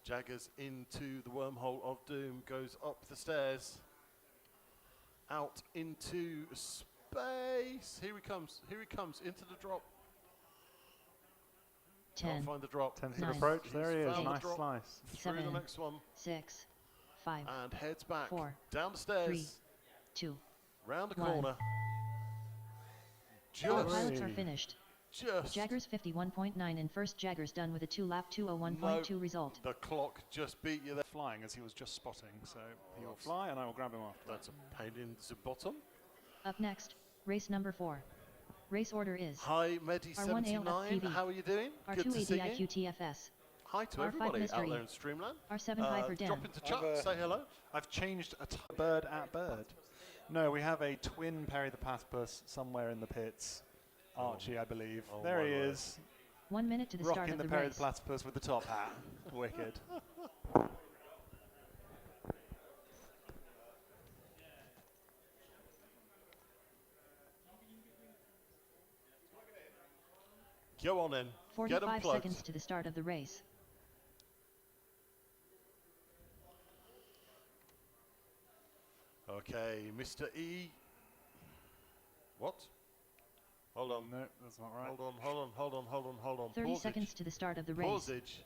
Jaggers into the wormhole of doom, goes up the stairs, out into space. Here he comes. Here he comes into the drop. 10, Can't find the drop. Tentative Nine. approach. He's There he is. found the Nice drop. slice. Through the 7, next one 6, 5, and heads back 4, down the stairs, 2. round the 1. corner. All Just, pilots are finished. just. Jaggers 51.9 in first. Jaggers done with a 2-lap 201.2 result. The clock just beat you there. Flying as he was just spotting, so he will fly and I will grab him after. That's a pain in the bottom. Up next, race number 4. Race order is Hi, Medi79. R1ALFTV. How are you doing? Good to see you. R280IQTFS, Hi to R5 everybody out Mystery. there in Streamland. R7 Hyper Dan. Drop into chat, I've, say hello. I've changed a bird at bird. No, we have a twin Perry the Platypus somewhere in the pits. Archie, I believe. Oh There my he word. is, 1 minute to the start rocking of the the Perry race. the Platypus with the top hat. Wicked. Go on in. Get 'em 45 plugged. seconds to the start of the race. Okay, Mr. E. What? Hold on. No, that's not right. Hold on, hold on, hold on, hold on, hold on. 30 Pausage. seconds to the start of the race. Pausage.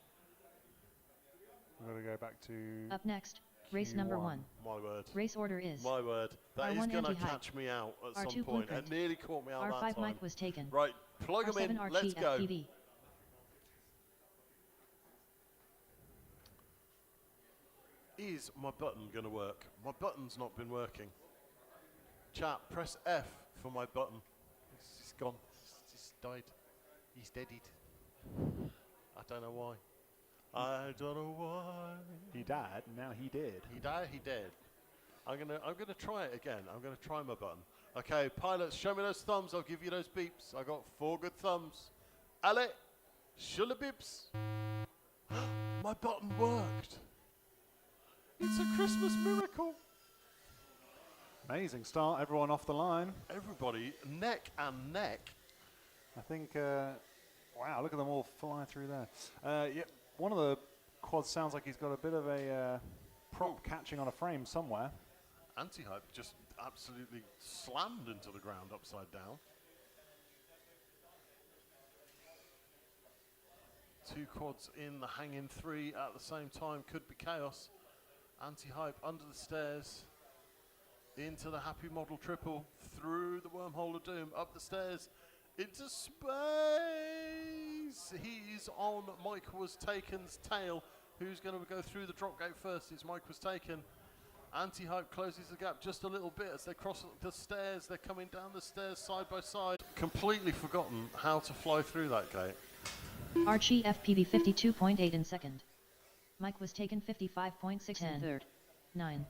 We've got to go back to Up next, race number Q1. 1. My word. Race order is My word. That is R1 going to anti-hype. catch me out at R2 some point. blueprint. It nearly caught me out R5 that time. mic was taken. Right, plug them R7 in. RT Let's go. FPV. Is my button going to work? My button's not been working. Chat, press F for my button. It's gone. It's died. He's deaded. I don't know why. I don't know why. He died, now he did. He died, he did. I'm gonna try it again. I'm gonna try my button. Okay, pilots, show me those thumbs. I'll give you those beeps. I got 4 good thumbs. Ale, shula beeps. My button worked. It's a Christmas miracle. Amazing start, everyone off the line. Everybody, neck and neck. I think, wow, look at them all fly through there. Yeah, one of the quads sounds like he's got a bit of a prop catching on a frame somewhere. Anti-hype just absolutely slammed into the ground upside down. 2 quads in the hanging 3 at the same time could be chaos. Anti-hype under the stairs, into the happy model triple, through the wormhole of doom, up the stairs, into space. He's on Mike Was Taken's tail. Who's going to go through the drop gate first? It's Mike Was Taken. Anti-hype closes the gap just a little bit as they cross the stairs. They're coming down the stairs side by side. Completely forgotten how to fly through that gate. Archie FPV 52.8 in second. Mike was taken 55.6 in third. 9.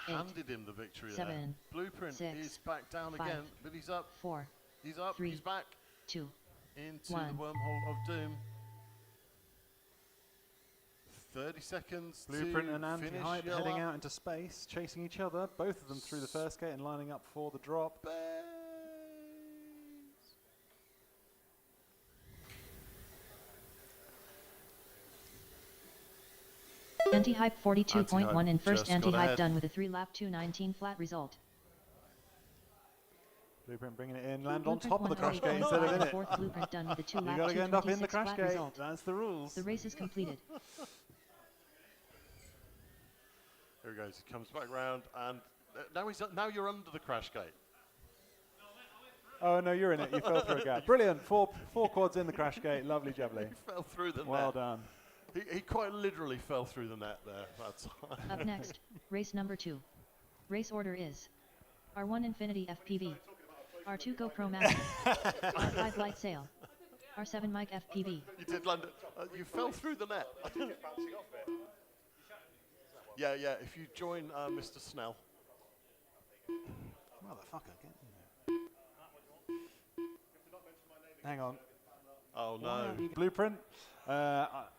8. Handed him the victory 7. there. Blueprint 6, is back down 5, again, but he's up. 4. He's up. 3, He's back 2. into 1. the wormhole of doom. 30 seconds. Blueprint to and finish anti-hype your heading lap. out into space, chasing each other, both of them through the first gate and lining up for the drop. Anti-hype 42.1 in first. just got Anti-hype ahead. done with a 3 lap 2:19 flat result. Blueprint bringing it in, land on Blueprint top of the crash gate 108.5 instead of in in it. fourth. Blueprint done with a 2 You lap gotta end up in the 2:26 crash flat gate. result. That's the rules. The race is completed. Here he goes. He comes back round, and now you're under the crash gate. Oh no, you're in it. You fell through a gap. Brilliant. Four quads in the crash gate. Lovely jubbly. He fell through the Well net. done. He quite literally fell through the net there. That's Up next, race number 2. Race order is R1 Infinity FPV, R2 GoPro Master, R5 Light Sail, R7 Mike FPV. You did land it. You fell through the net. Yeah. If you join Mr. Snell. Motherfucker, get in there. Hang on. Oh no. Blueprint.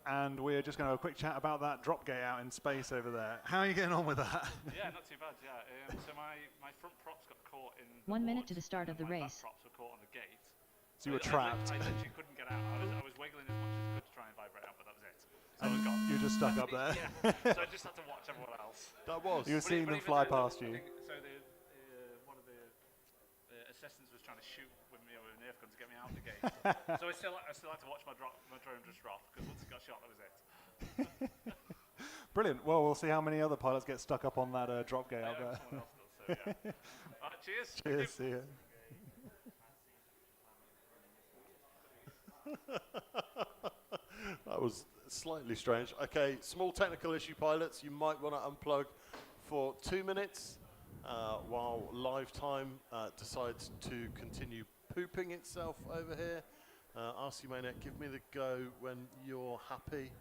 And we're just going to have a quick chat about that drop gate out in space over there. How are you getting on with that? Yeah, not too bad, yeah. So my front props got caught in the 1 minute board, to the start of the my back race. props were caught on the gate. So you were I trapped. literally couldn't get out. I was wiggling as much as I could to try and vibrate out, but that was it. So I was gone. You're just stuck up there. Yeah. So I just had to watch everyone else. That was. You were But seeing but them even fly though past you. So one of the assistants was trying to shoot with me with a Nerf gun to get me out the gate. So I still had to watch my drone just drop, because once it got shot, that was it. Brilliant. Well, we'll see how many other pilots get stuck up on that drop gate out there. Someone else does, so yeah. Alright, cheers. Cheers. See ya. That was slightly strange. Okay, small technical issue, pilots. You might want to unplug for 2 minutes while live time decides to continue pooping itself over here. RC Maniac, give me the go when you're happy.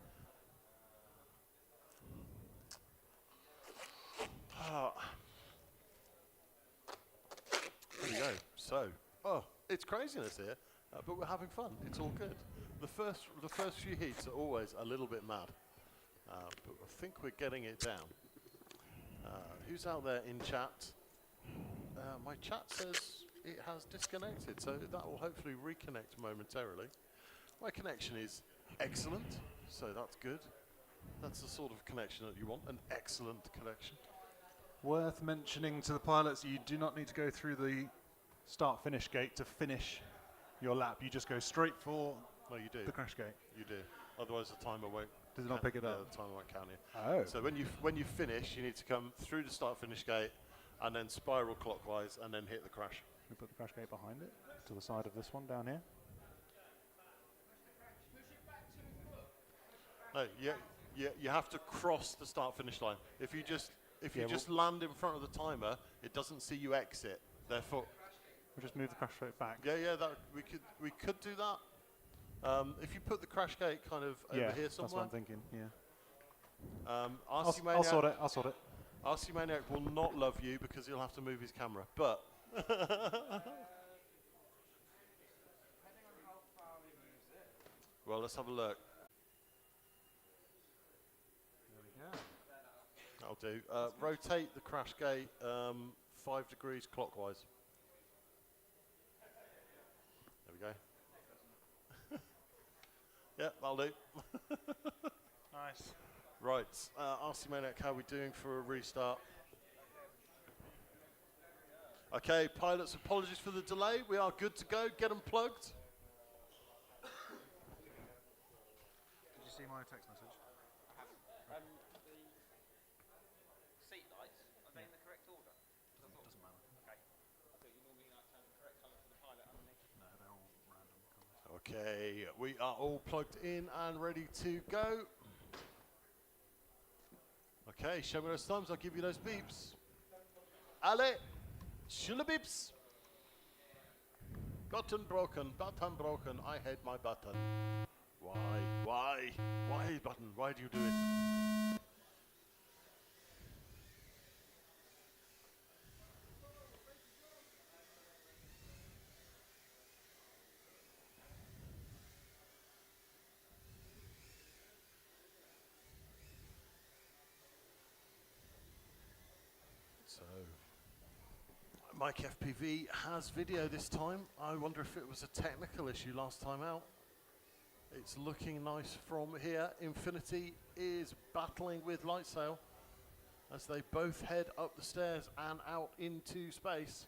There we go. So, it's craziness here, but we're having fun. It's all good. The first few heats are always a little bit mad, but I think we're getting it down. Who's out there in chat? My chat says it has disconnected, so that will hopefully reconnect momentarily. My connection is excellent, so that's good. That's the sort of connection that you want, an excellent connection. Worth mentioning to the pilots, you do not need to go through the start-finish gate to finish your lap. You just go straight for No, you do. the crash gate. You do. Otherwise, the timer won't. Does it not pick it up? The timer won't count you. Oh. So when you finish, you need to come through the start-finish gate, and then spiral clockwise, and then hit the crash. We put the crash gate behind it, to the side of this one down here. No, you have to cross the start-finish line. If you just Yeah, just land in front of the timer, it doesn't see you exit. Therefore, We'll just move the crash gate back. yeah, that we could do that. If you put the crash gate kind of over here that's what somewhere. I'm thinking, yeah. RC I'll sort it, I'll sort it. RC Maniac will not love you because he'll have to move his camera, but well, let's have a look. That'll do. Rotate the crash gate 5 degrees clockwise. There we go. Yeah, that'll do. Nice. Right, RC Maniac, how are we doing for a restart? Okay, pilots, apologies for the delay. We are good to go. Get them plugged. Did you see my text message? The seat lights, are they in the correct order? Doesn't matter. Okay. I thought you normally like to have the correct colour for the pilot underneath. No, they're all random colours. Okay, we are all plugged in and ready to go. Okay, show me those thumbs, I'll give you those beeps. Allez, shula beeps. Button broken, I hate my button. Why? Why, button? Why do you do it? So, Mike FPV has video this time. I wonder if it was a technical issue last time out. It's looking nice from here. Infinity is battling with Lightsail as they both head up the stairs and out into space.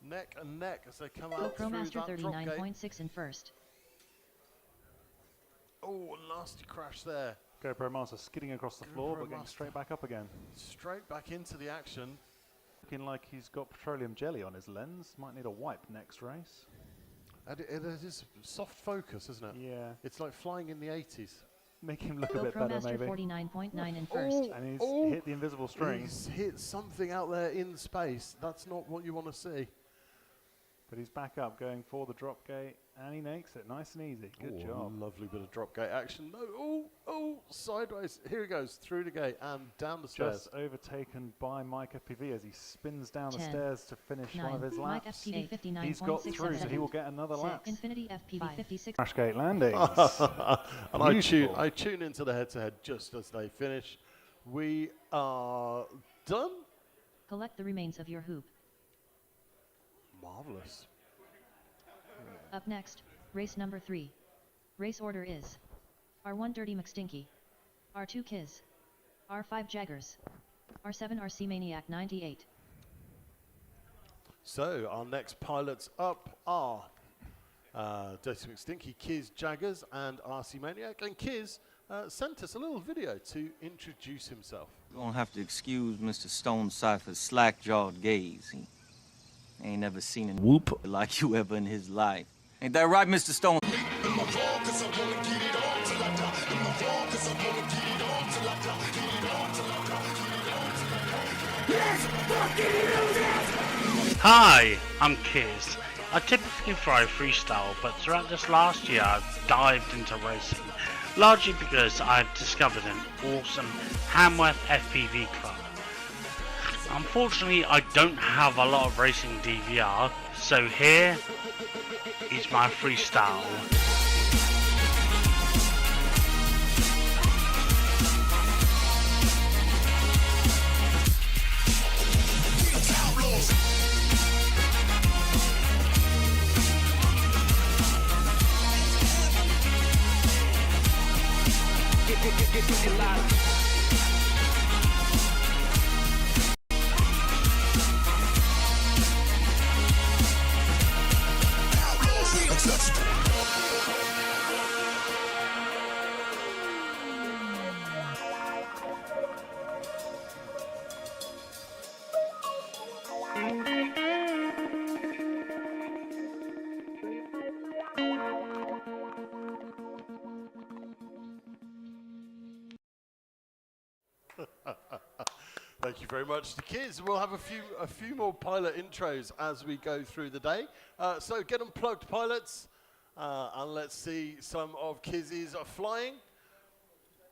Neck and neck as they come out through GoPro that drop gate. 39.6 in first. Oh, a nasty crash there. GoPro Master skidding across the floor, GoPro but getting Master. straight back up again. Straight back into the action. Looking like he's got petroleum jelly on his lens. Might need a wipe next race. And it is soft focus, isn't it? Yeah. It's like flying in the 80s. Make him look a bit GoPro better, Master maybe. 49.9 in first. And he's hit the invisible string. He's hit something out there in space. That's not what you want to see. But he's back up, going for the drop gate, and he makes it nice and easy. Good job. Lovely bit of drop gate action. No, sideways. Here he goes, through the gate and down the stairs. Just overtaken by Mike FPV as he spins down the 10, stairs to finish one of his Mike laps. FPV 59.67. He's got through, so he will get another lap. Infinity FPV 56. Crash gate landings. And I Beautiful. tune into the head-to-head just as they finish. We are done. Collect the remains of your hoop. Marvelous. Up next, race number 3. Race order is R1 Dirty McStinky, R2 Kiz, R5 Jaggers, R7 RC Maniac 98. So our next pilots up are Dirty McStinky, Kiz, Jaggers, and RC Maniac. And Kiz sent us a little video to introduce himself. You're gonna have to excuse Mr. Stone Cypher's slack-jawed gaze. He ain't never seen a whoop like you ever in his life. Ain't that right, Mr. Stone? Hi, I'm Kiz. I typically throw freestyle, but throughout this last year I've dived into racing, largely because I've discovered an awesome Hamworth FPV club. Unfortunately, I don't have a lot of racing DVR, so here is my freestyle. Thank you very much to Kiz. We'll have a few more pilot intros as we go through the day. So get them plugged, pilots, and let's see some of Kiz's flying.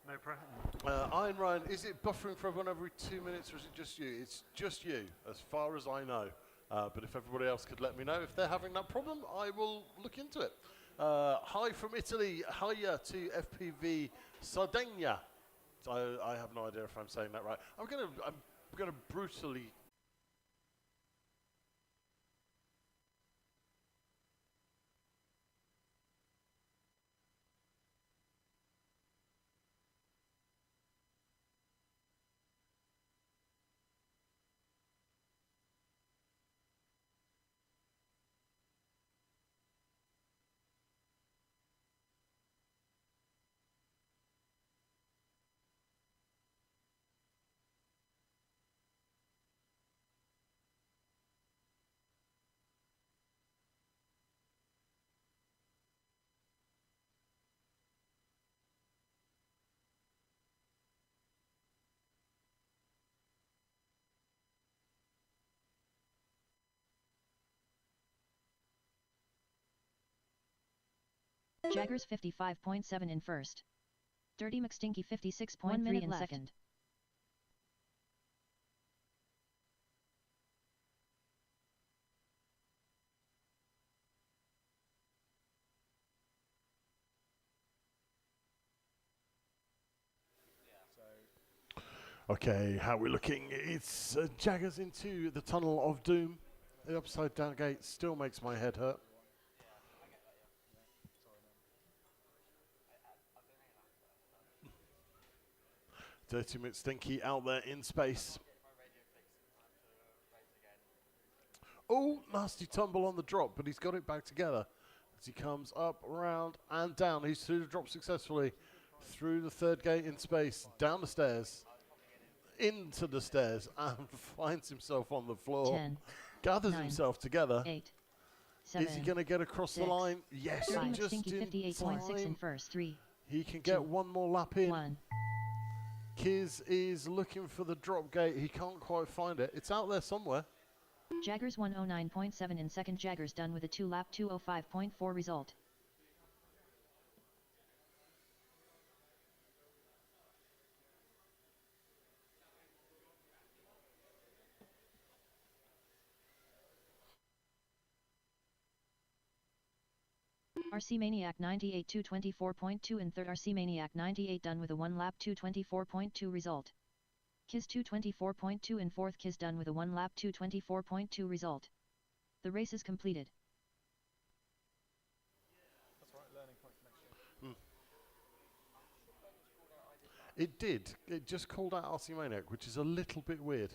No problem. Iron Ryan, is it buffering for everyone every 2 minutes, or is it just you? It's just you, as far as I know. But if everybody else could let me know if they're having that problem, I will look into it. Hi from Italy, hiya to FPV Sardinia. I have no idea if I'm saying that right. I'm gonna brutally Jaggers 55.7 in first. Dirty McStinky 56.3 in second. Okay, how are we looking? It's Jaggers into the tunnel of doom. The upside down gate still makes my head hurt. Dirty McStinky out there in space. Oh, nasty tumble on the drop, but he's got it back together as he comes up, around, and down. He's through the drop successfully, through the third gate in space, down the stairs, into the stairs, and finds himself on the floor. 10, gathers 9, himself together. 8, 7, Is he going to get across 6, the line? Yes, Dirty just McStinky in 58.6 in time. first. 3, He can get 2, one more lap in. 1. Kiz is looking for the drop gate. He can't quite find it. It's out there somewhere. Jaggers 109.7 in second. Jaggers done with a 2-lap 205.4 result. RC Maniac 98 224.2 in third. RC Maniac 98 done with a 1-lap 224.2 result. Kiz 224.2 in fourth. Kiz done with a 1-lap 224.2 result. The race is completed. It did. It just called out RC Maniac, which is a little bit weird.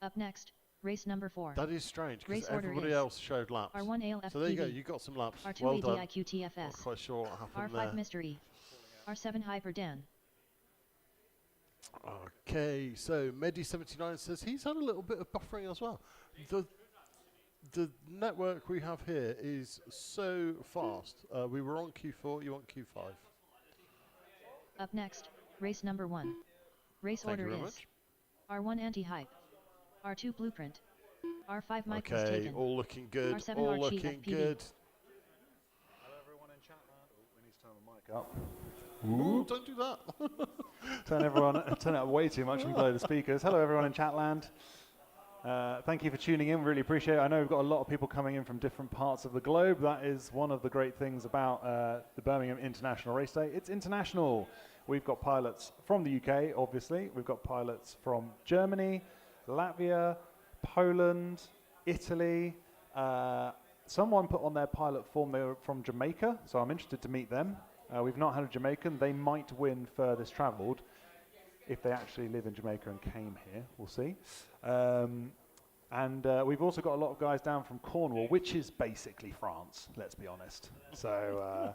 Up next, race number 4. That is strange Race because order everybody is else showed laps. R1 ALFPV, So there you go. You got some laps. R2 Well done. ADIQ Not TFS, quite sure what happened R5 there. Mr. E, R7 Hyper Dan. Okay, so Medi79 says he's had a little bit of buffering as well. The network we have here is so fast. We were on Q4, you on Q5. Up next, race number 1. Race Thank you order very is much. R1 Anti-Hype, R2 Blueprint, R5 Mike was Okay, taken, all looking good. R7 All Archie looking FPV. good. Hello everyone in chat land. Oh, we need to turn the mic up. Ooh, don't do that. Turn it up way too much and blow the speakers. Hello everyone in Chatland. Thank you for tuning in, really appreciate it. I know we've got a lot of people coming in from different parts of the globe. That is one of the great things about the Birmingham International Race Day. It's international. We've got pilots from the UK, obviously. We've got pilots from Germany, Latvia, Poland, Italy. Someone put on their pilot form they were from Jamaica, so I'm interested to meet them. We've not had a Jamaican. They might win furthest travelled if they actually live in Jamaica and came here. We'll see. And we've also got a lot of guys down from Cornwall, which is basically France, let's be honest. So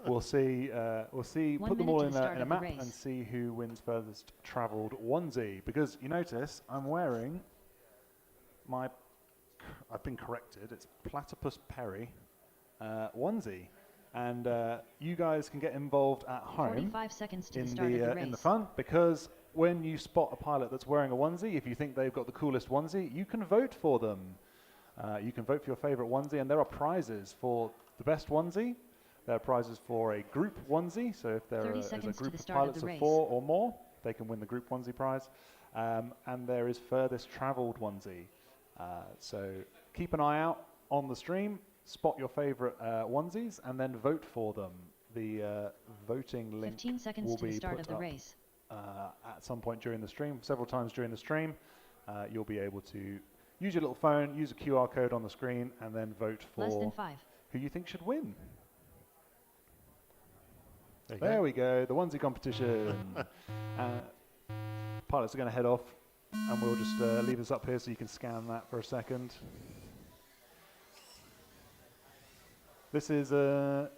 we'll see. Put them all in a map and see who wins furthest travelled onesie. Because you notice I'm wearing my, I've been corrected, it's Platypus Perry onesie. And you guys can get involved at home 45 seconds to the start of the race. in the front, because when you spot a pilot that's wearing a onesie, if you think they've got the coolest onesie, you can vote for them. You can vote for your favourite onesie, and there are prizes for the best onesie. There are prizes for a group onesie, so if there is a group of pilots of 4 or more, they can win the group onesie prize. And there is furthest travelled onesie. So keep an eye out on the stream. Spot your favourite onesies and then vote for them. The voting link 15 seconds will to be the start put of the up, race. at some point during the stream, several times during the stream. You'll be able to use your little phone, use a QR code on the screen, and then vote for Less than 5. who you think should win. There we go, the onesie competition. Pilots are going to head off, and we'll just leave this up here so you can scan that for a second. This is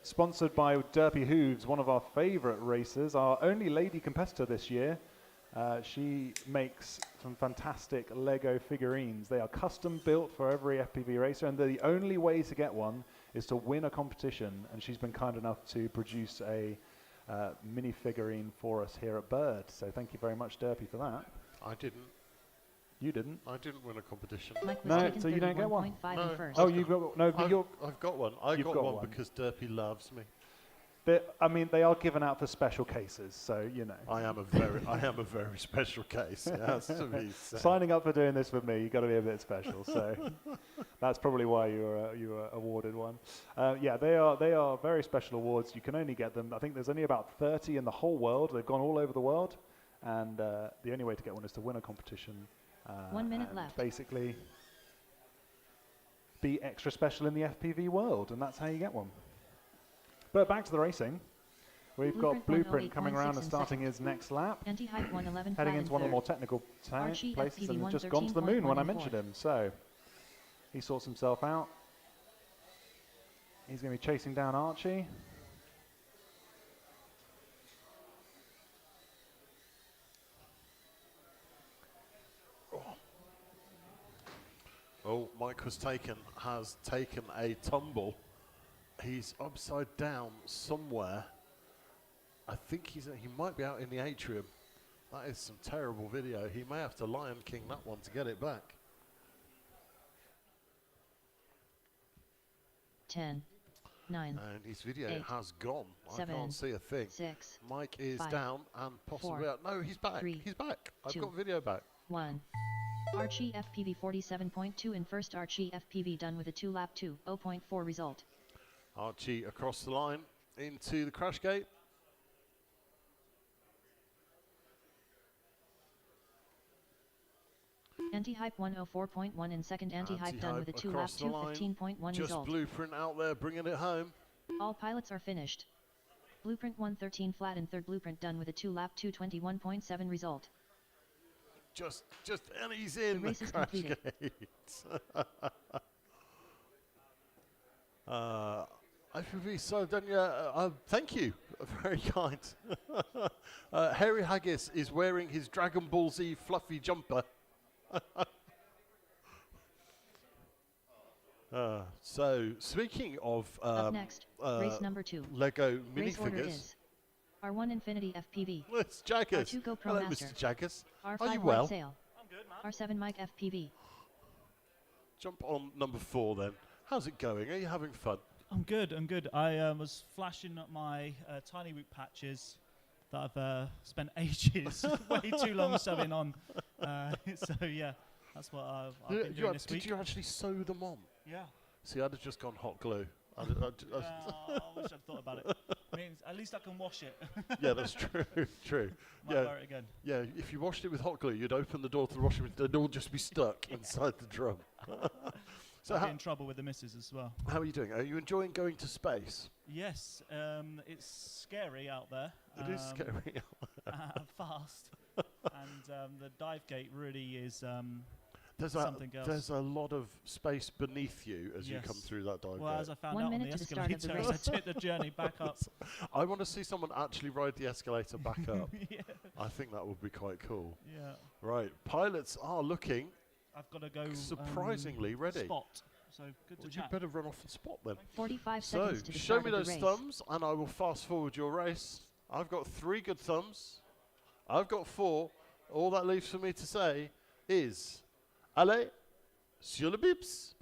sponsored by Derpy Hooves, one of our favourite racers, our only lady competitor this year. She makes some fantastic Lego figurines. They are custom built for every FPV racer, and the only way to get one is to win a competition. And she's been kind enough to produce a mini figurine for us here at Bird. So thank you very much, Derpy, for that. I didn't. You didn't. I didn't win a competition. Mike was No, taken so you don't get one. 31.5 No. in first. Oh, you've got no. But I've got one. I You've got got one one. because Derpy loves me. I mean, they are given out for special cases, so you know. I am a very special case. It has to be said. Signing up for doing this with me, you've got to be a bit special. So that's probably why you were awarded one. Yeah, they are very special awards. You can only get them. I think there's only about 30 in the whole world. They've gone all over the world, and the only way to get one is to win a competition. 1 minute and left. Basically, be extra special in the FPV world, and that's how you get one. But back to the racing. We've got Blueprint coming around and starting his next lap. Anti-hype 111 Heading into one of the more technical Archie places FPV and just gone to the moon when I 113.1 mentioned him. So he sorts himself out. He's going to be chasing down Archie. Oh, Mike has taken a tumble. He's upside down somewhere. I think he might be out in the atrium. That is some terrible video. He may have to Lion King that one to get it back. 10, 9, And his video 8, has gone. 7, I can't see a thing. 6, Mike is 5, down and possibly 4, out. No, he's back. 3, He's back. I've 2, got video back. 1. Archie FPV 47.2 in first. Archie FPV done with a 2-lap 2.0.4 result. Archie across the line into the crash gate. Anti-hype 104.1 in second. Anti-hype done with a 2-lap across the line. 2.15.1 Just result. Blueprint out there bringing it home. All pilots are finished. Blueprint 113 flat in third. Blueprint done with a 2-lap 221.7 result. And he's in The race the is crash completed. gate. IPV Sardinia, thank you, very kind. Harry Haggis is wearing his Dragon Ball Z fluffy jumper. So, speaking of Up next, race number 2. Lego Race order minifigures, is R1 Infinity FPV, well, it's Jaggers. R2 GoPro Hello, Master. Mr. Jaggers. R5 Are you White well? Sail, I'm good, man. R7 Mike FPV. Jump on number 4 then. How's it going? Are you having fun? I'm good, I'm good. I was flashing up my tiny root patches that I've spent ages, way too long sewing on. So yeah, that's what I've been doing this week. Did you actually sew them on? Yeah. See, I'd have just gone hot glue. I wish I'd thought about it. I mean, at least I can wash it. Yeah, that's true. True. Might Yeah, wear it again. yeah. If you washed it with hot glue, you'd open the door to the washing machine. They'd all just be stuck inside the drum. So I'll how, be in trouble with the missus as well. how are you doing? Are you enjoying going to space? Yes, it's scary out there. It is scary. Fast. And the dive gate really is There's something else. There's a lot of space beneath you as you come Yes. through that dive Well, gate. as I found 1 out on minute the to the start of the escalator, as I race. took the journey back up. I want to see someone actually ride the escalator back up. Yeah. I think that would be quite cool. Yeah. Right, pilots are looking I've got to go surprisingly ready. spot. So good to Well, you chat. better run off and spot then. 45 So, seconds to the show start me of those the race. thumbs and I will fast forward your race. I've got 3 good thumbs. I've got 4. All that leaves for me to say is, allez, sur le bips.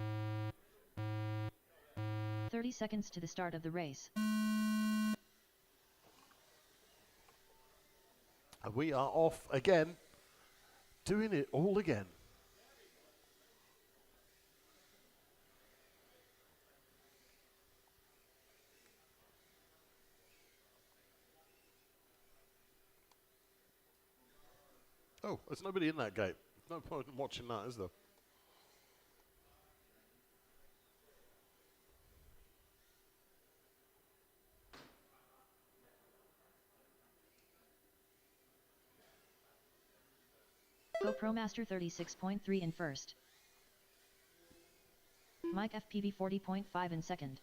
30 seconds to the start of the race. And we are off again, doing it all again. Oh, there's nobody in that gate. No point in watching that, is there? GoPro Master 36.3 in first. Mike FPV 40.5 in second.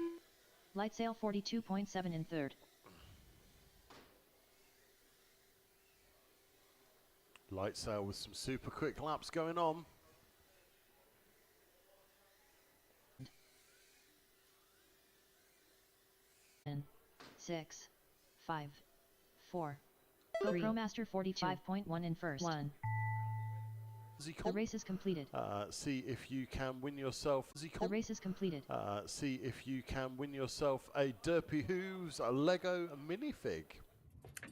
Lightsail 42.7 in third. Light sail with some super quick laps going on. And 6, 5, 4. GoPro Master 45.1 in first. 1. The race is completed. See if you can win yourself. The race is completed. See if you can win yourself a Derpy Hooves, a Lego minifig.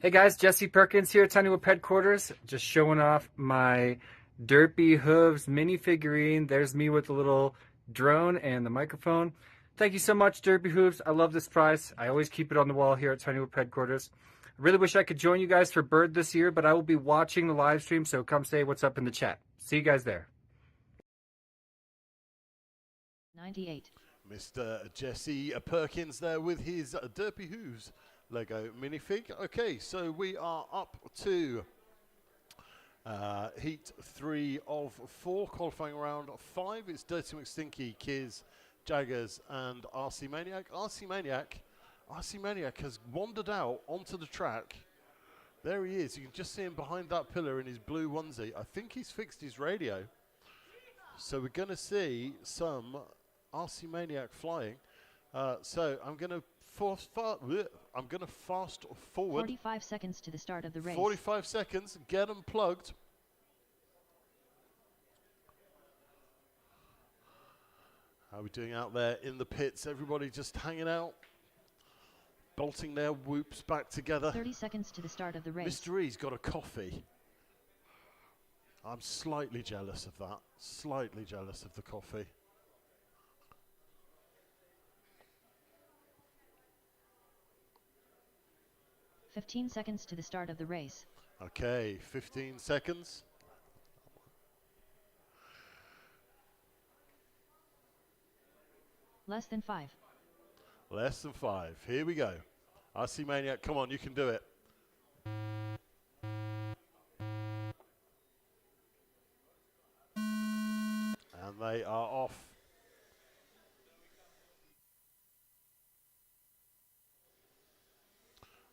Hey guys, Jesse Perkins here at Tiny Whip headquarters, just showing off my Derpy Hooves mini figurine. There's me with the little drone and the microphone. Thank you so much, Derpy Hooves. I love this prize. I always keep it on the wall here at Tiny Whip headquarters. I really wish I could join you guys for Bird this year, but I will be watching the live stream, so come say what's up in the chat. See you guys there. 98. Mr. Jesse Perkins there with his Derpy Hooves Lego minifig. Okay, so we are up to heat 3 of 4, qualifying round 5. It's Dirty McStinky, Kiz, Jaggers, and RC Maniac. RC Maniac has wandered out onto the track. There he is. You can just see him behind that pillar in his blue onesie. I think he's fixed his radio. So we're going to see some RC Maniac flying. So I'm going to fast forward. 45 seconds to the start of the race. 45 seconds. Get them plugged. How are we doing out there in the pits? Everybody just hanging out, bolting their whoops back together. 30 seconds to the start of the race. Mr. E's got a coffee. I'm slightly jealous of that. Slightly jealous of the coffee. $15 seconds to the start of the race. Okay, 15 seconds. Less than 5. Less than 5. Here we go. RC Maniac, come on, you can do it. And they are off.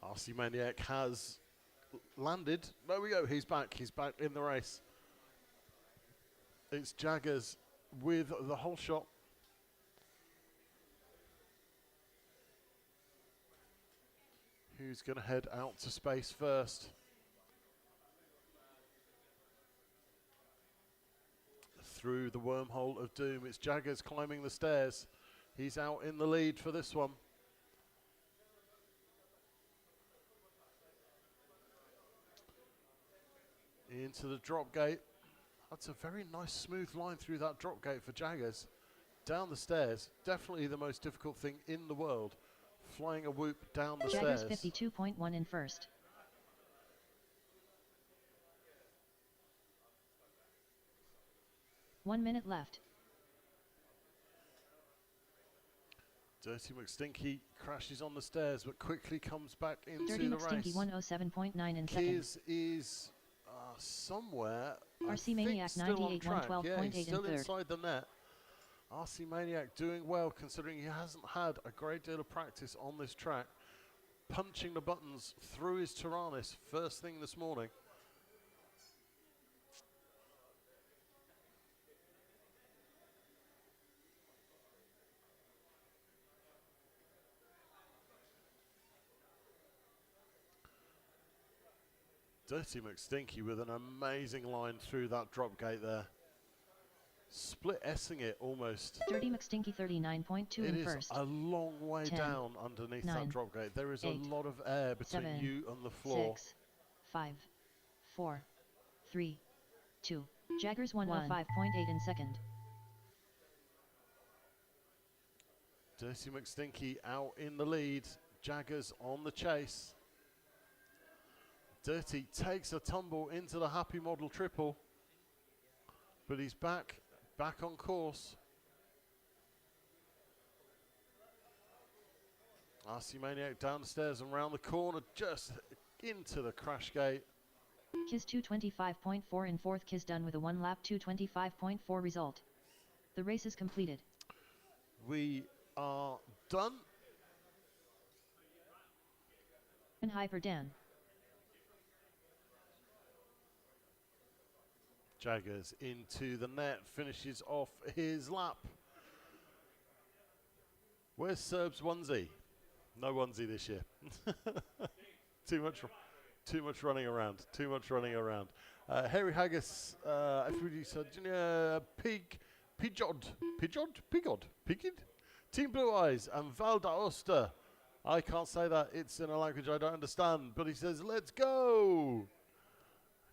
RC Maniac has landed. There we go. He's back. He's back in the race. It's Jaggers with the whole shot. Who's going to head out to space first? Through the wormhole of doom. It's Jaggers climbing the stairs. He's out in the lead for this one. Into the drop gate. That's a very nice smooth line through that drop gate for Jaggers. Down the stairs. Definitely the most difficult thing in the world. Flying a whoop down the Jaggers stairs. 52.1 in first. One minute left. Dirty McStinky crashes on the stairs but quickly comes back into Dirty the McStinky race. 107.9 in second. Kiz is somewhere. RC Maniac 98 112.8 yeah, he's in still third. inside the net. RC Maniac doing well considering he hasn't had a great deal of practice on this track. Punching the buttons through his Tyrannus first thing this morning. Dirty McStinky with an amazing line through that drop gate there. Split S-ing it almost. Dirty McStinky 39.2 in first. It is a long way 10, down underneath 9, that drop gate. There is 8, a lot of air between 7, you and the floor. 6, 5, 4, 3, 2. Jaggers 105.8 in second. Dirty McStinky out in the lead. Jaggers on the chase. Dirty takes a tumble into the happy model triple. But he's back on course. RC Maniac down the stairs and round the corner, just into the crash gate. Kiz 225.4 in fourth. Kiz done with a 1 lap 225.4 result. The race is completed. We are done. And Hyper Dan. Jaggers into the net, finishes off his lap. Where's Serb's onesie? No onesie this year. Too much running around. Too much running around. Harry Haggis, FBD Junior, Pigod, Team Blue Eyes, and Valda Oster. I can't say that, it's in a language I don't understand, but he says, let's go!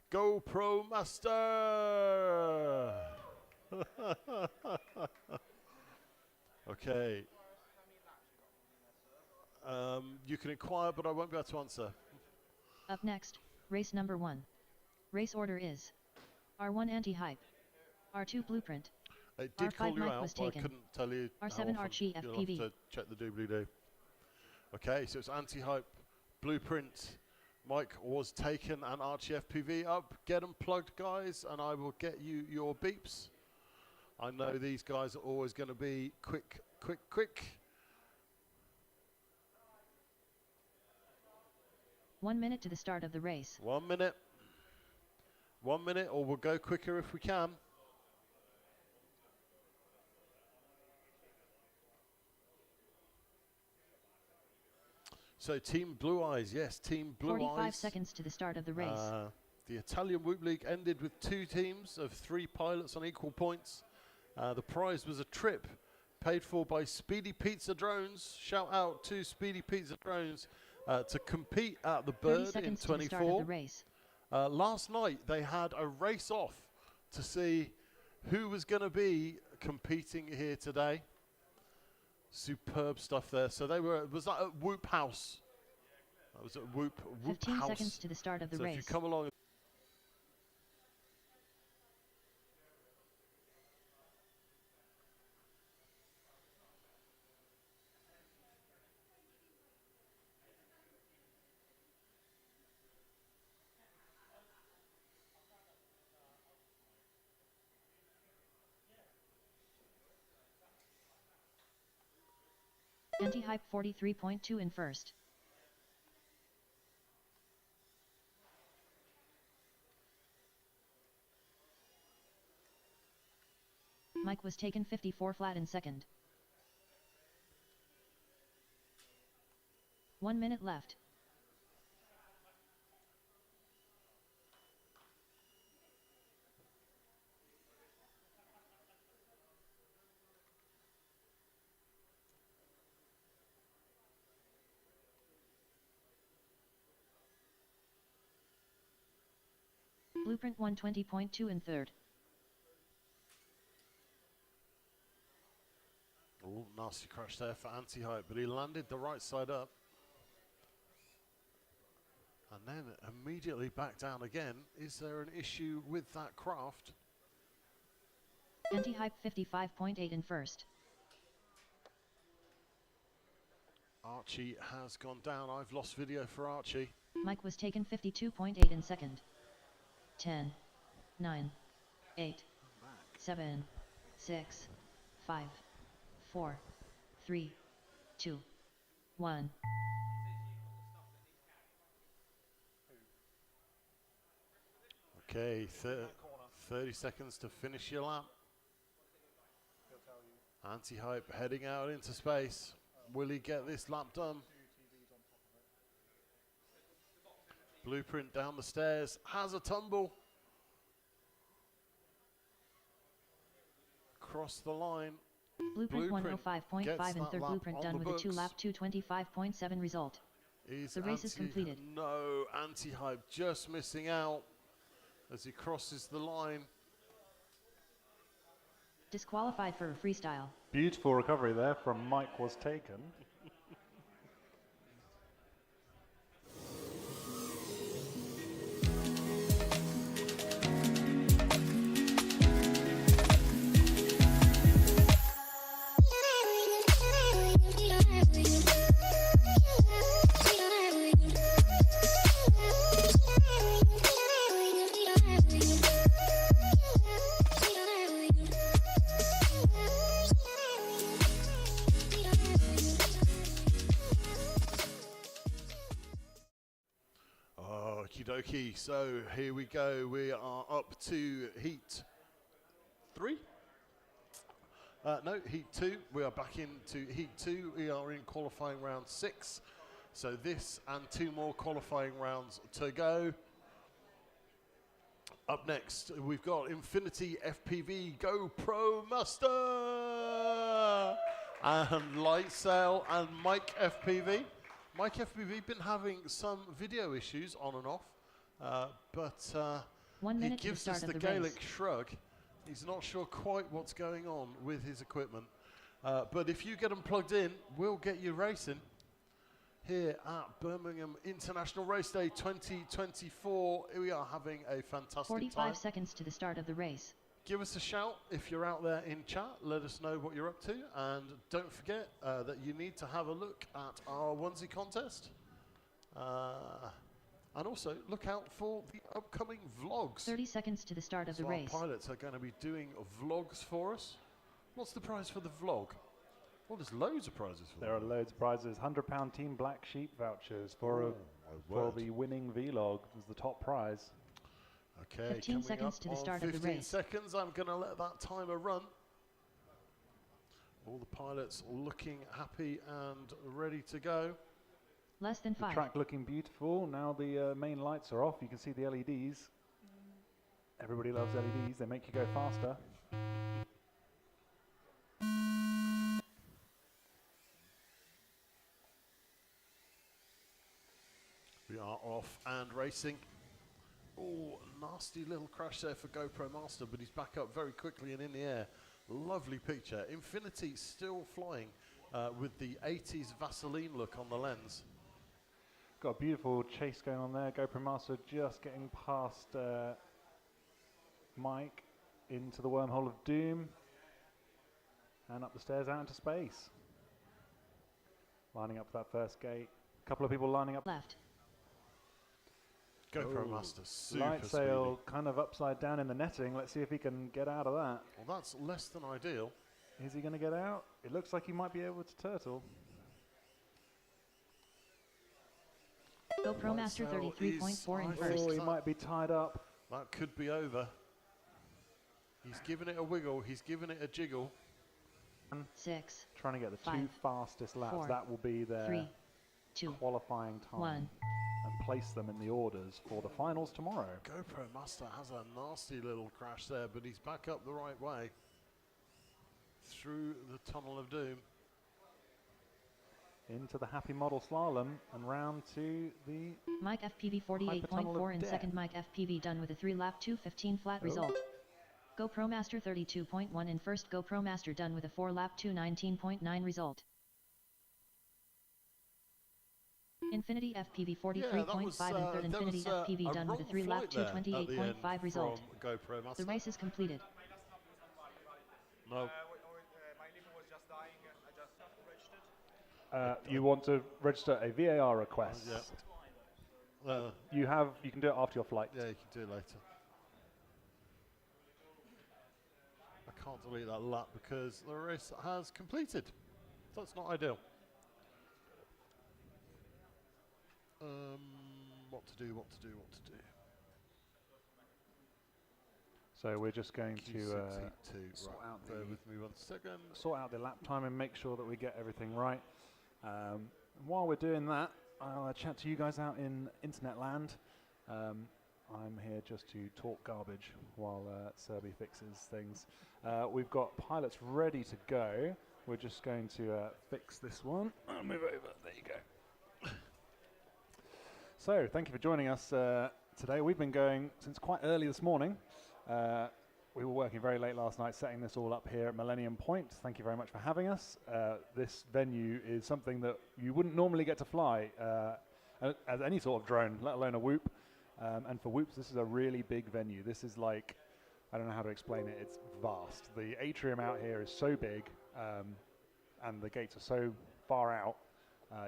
Go Pro Master! Okay. You can inquire, but I won't be able to answer. Up next, race number 1. Race order is R1 Anti-Hype, R2 Blueprint, It did R5 call you Mike out, was but I taken, couldn't tell you. R7 Archie You'll FPV. have to check the doobly-doo. Okay, so it's Anti-Hype, Blueprint, Mike was taken, and Archie FPV up. Get them plugged, guys, and I will get you your beeps. I know these guys are always going to be quick. 1 minute to the start of the race. 1 minute. 1 minute, or we'll go quicker if we can. So Team Blue Eyes, yes, Team Blue 45 Eyes. seconds to the start of the race. The Italian Whoop League ended with 2 teams of 3 pilots on equal points. The prize was a trip paid for by Speedy Pizza Drones. Shout out to Speedy Pizza Drones to compete at the 30 Bird in seconds to the start of 24. the race. Last night they had a race off to see who was going to be competing here today. Superb stuff there. So they were, was that at Whoop House? That was at Whoop 15 House. seconds to the start of the So race. if you come along. Anti-Hype 43.2 in first. Mike was taken 54 flat in second. 1 minute left. Blueprint 120.2 in third. Oh, nasty crash there for Anti-Hype, but he landed the right side up. And then immediately back down again. Is there an issue with that craft? Anti-Hype 55.8 in first. Archie has gone down. I've lost video for Archie. Mike was taken 52.8 in second. 10, 9, 8, 7, 6, 5, 4, 3, 2, 1. Okay, 30 seconds to finish your lap. Anti-Hype heading out into space. Will he get this lap done? Blueprint down the stairs, has a tumble. Across the line. Blueprint 105.5 in third. Blueprint done with a 2-lap 225.7 result. The race is completed. No, Anti-Hype just missing out as he crosses the line. Disqualified for a freestyle. Beautiful recovery there from Mike was taken. Okie dokie, so here we go. We are up to heat 3. No, heat 2. We are back into heat 2. We are in qualifying round 6. So this and 2 more qualifying rounds to go. Up next, we've got Infinity FPV GoPro Master and Light Sail and Mike FPV. Mike FPV been having some video issues on and off, but 1 he minute to the gives start us of the the Gaelic race. shrug. He's not sure quite what's going on with his equipment, but if you get them plugged in, we'll get you racing here at Birmingham International Race Day 2024. We are having a fantastic 45 time. seconds to the start of the race. Give us a shout if you're out there in chat. Let us know what you're up to. And don't forget that you need to have a look at our onesie contest. And also look out for the upcoming vlogs. 30 seconds to the start of the So race. our pilots are going to be doing vlogs for us. What's the prize for the vlog? Well, there's loads of prizes for There are loads of prizes. £100 Team Black Sheep vouchers for the winning vlog was the top prize. Okay, 15 seconds to the start of the 15 race. seconds, I'm going to let that timer run. All the pilots looking happy and ready to go. Less than The 5. track looking beautiful. Now the main lights are off. You can see the LEDs. Everybody loves LEDs. They make you go faster. We are off and racing. Oh, nasty little crash there for GoPro Master, but he's back up very quickly and in the air. Lovely picture. Infinity still flying with the 80s Vaseline look on the lens. Got a beautiful chase going on there. GoPro Master just getting past Mike into the wormhole of doom and up the stairs out into space. Lining up for that first gate. A couple of people lining up. Left. GoPro Master, super Light sail speedy. kind of upside down in the netting. Let's see if he can get out of that. Well, that's less than ideal. Is he going to get out? It looks like he might be able to turtle. GoPro Light Master sail 33.4 in is- first. Oh, he might be tied up. That could be over. He's giving it a wiggle. He's giving it a jiggle. 6. Trying to get the 5, 2 fastest laps. 4, That will be their 3, 2, qualifying time. 1. And place them in the orders for the finals tomorrow. GoPro Master has a nasty little crash there, but he's back up the right way through the tunnel of doom. Into the happy model slalom and round to the Mike FPV Hypertunnel 48.4 of in death. second. Mike FPV done with a 3-lap 2:15 flat result. GoPro Master 32.1 in first. GoPro Master done with a 4-lap 2:19.9 result. Infinity FPV 43.5 in third. Infinity FPV done with a 3-lap 2:28.5 result. GoPro Master. The race is completed. No. you want to register a VAR request. You can do it after your flight. Yeah, you can do it later. I can't delete that lap because the race has completed. That's not ideal. What to do, what to do, what to do. So we're just going to Q62, sort right, out bear with me 1 second. sort out the lap time and make sure that we get everything right. While we're doing that, I'll chat to you guys out in internet land. I'm here just to talk garbage while Serby fixes things. We've got pilots ready to go. We're just going to fix this one. I'll move over. There you go. So, thank you for joining us today. We've been going since quite early this morning. We were working very late last night setting this all up here at Millennium Point. Thank you very much for having us. This venue is something that you wouldn't normally get to fly as any sort of drone, let alone a Whoop. And for Whoops, this is a really big venue. This is like, I don't know how to explain it, it's vast. The atrium out here is so big and the gates are so far out.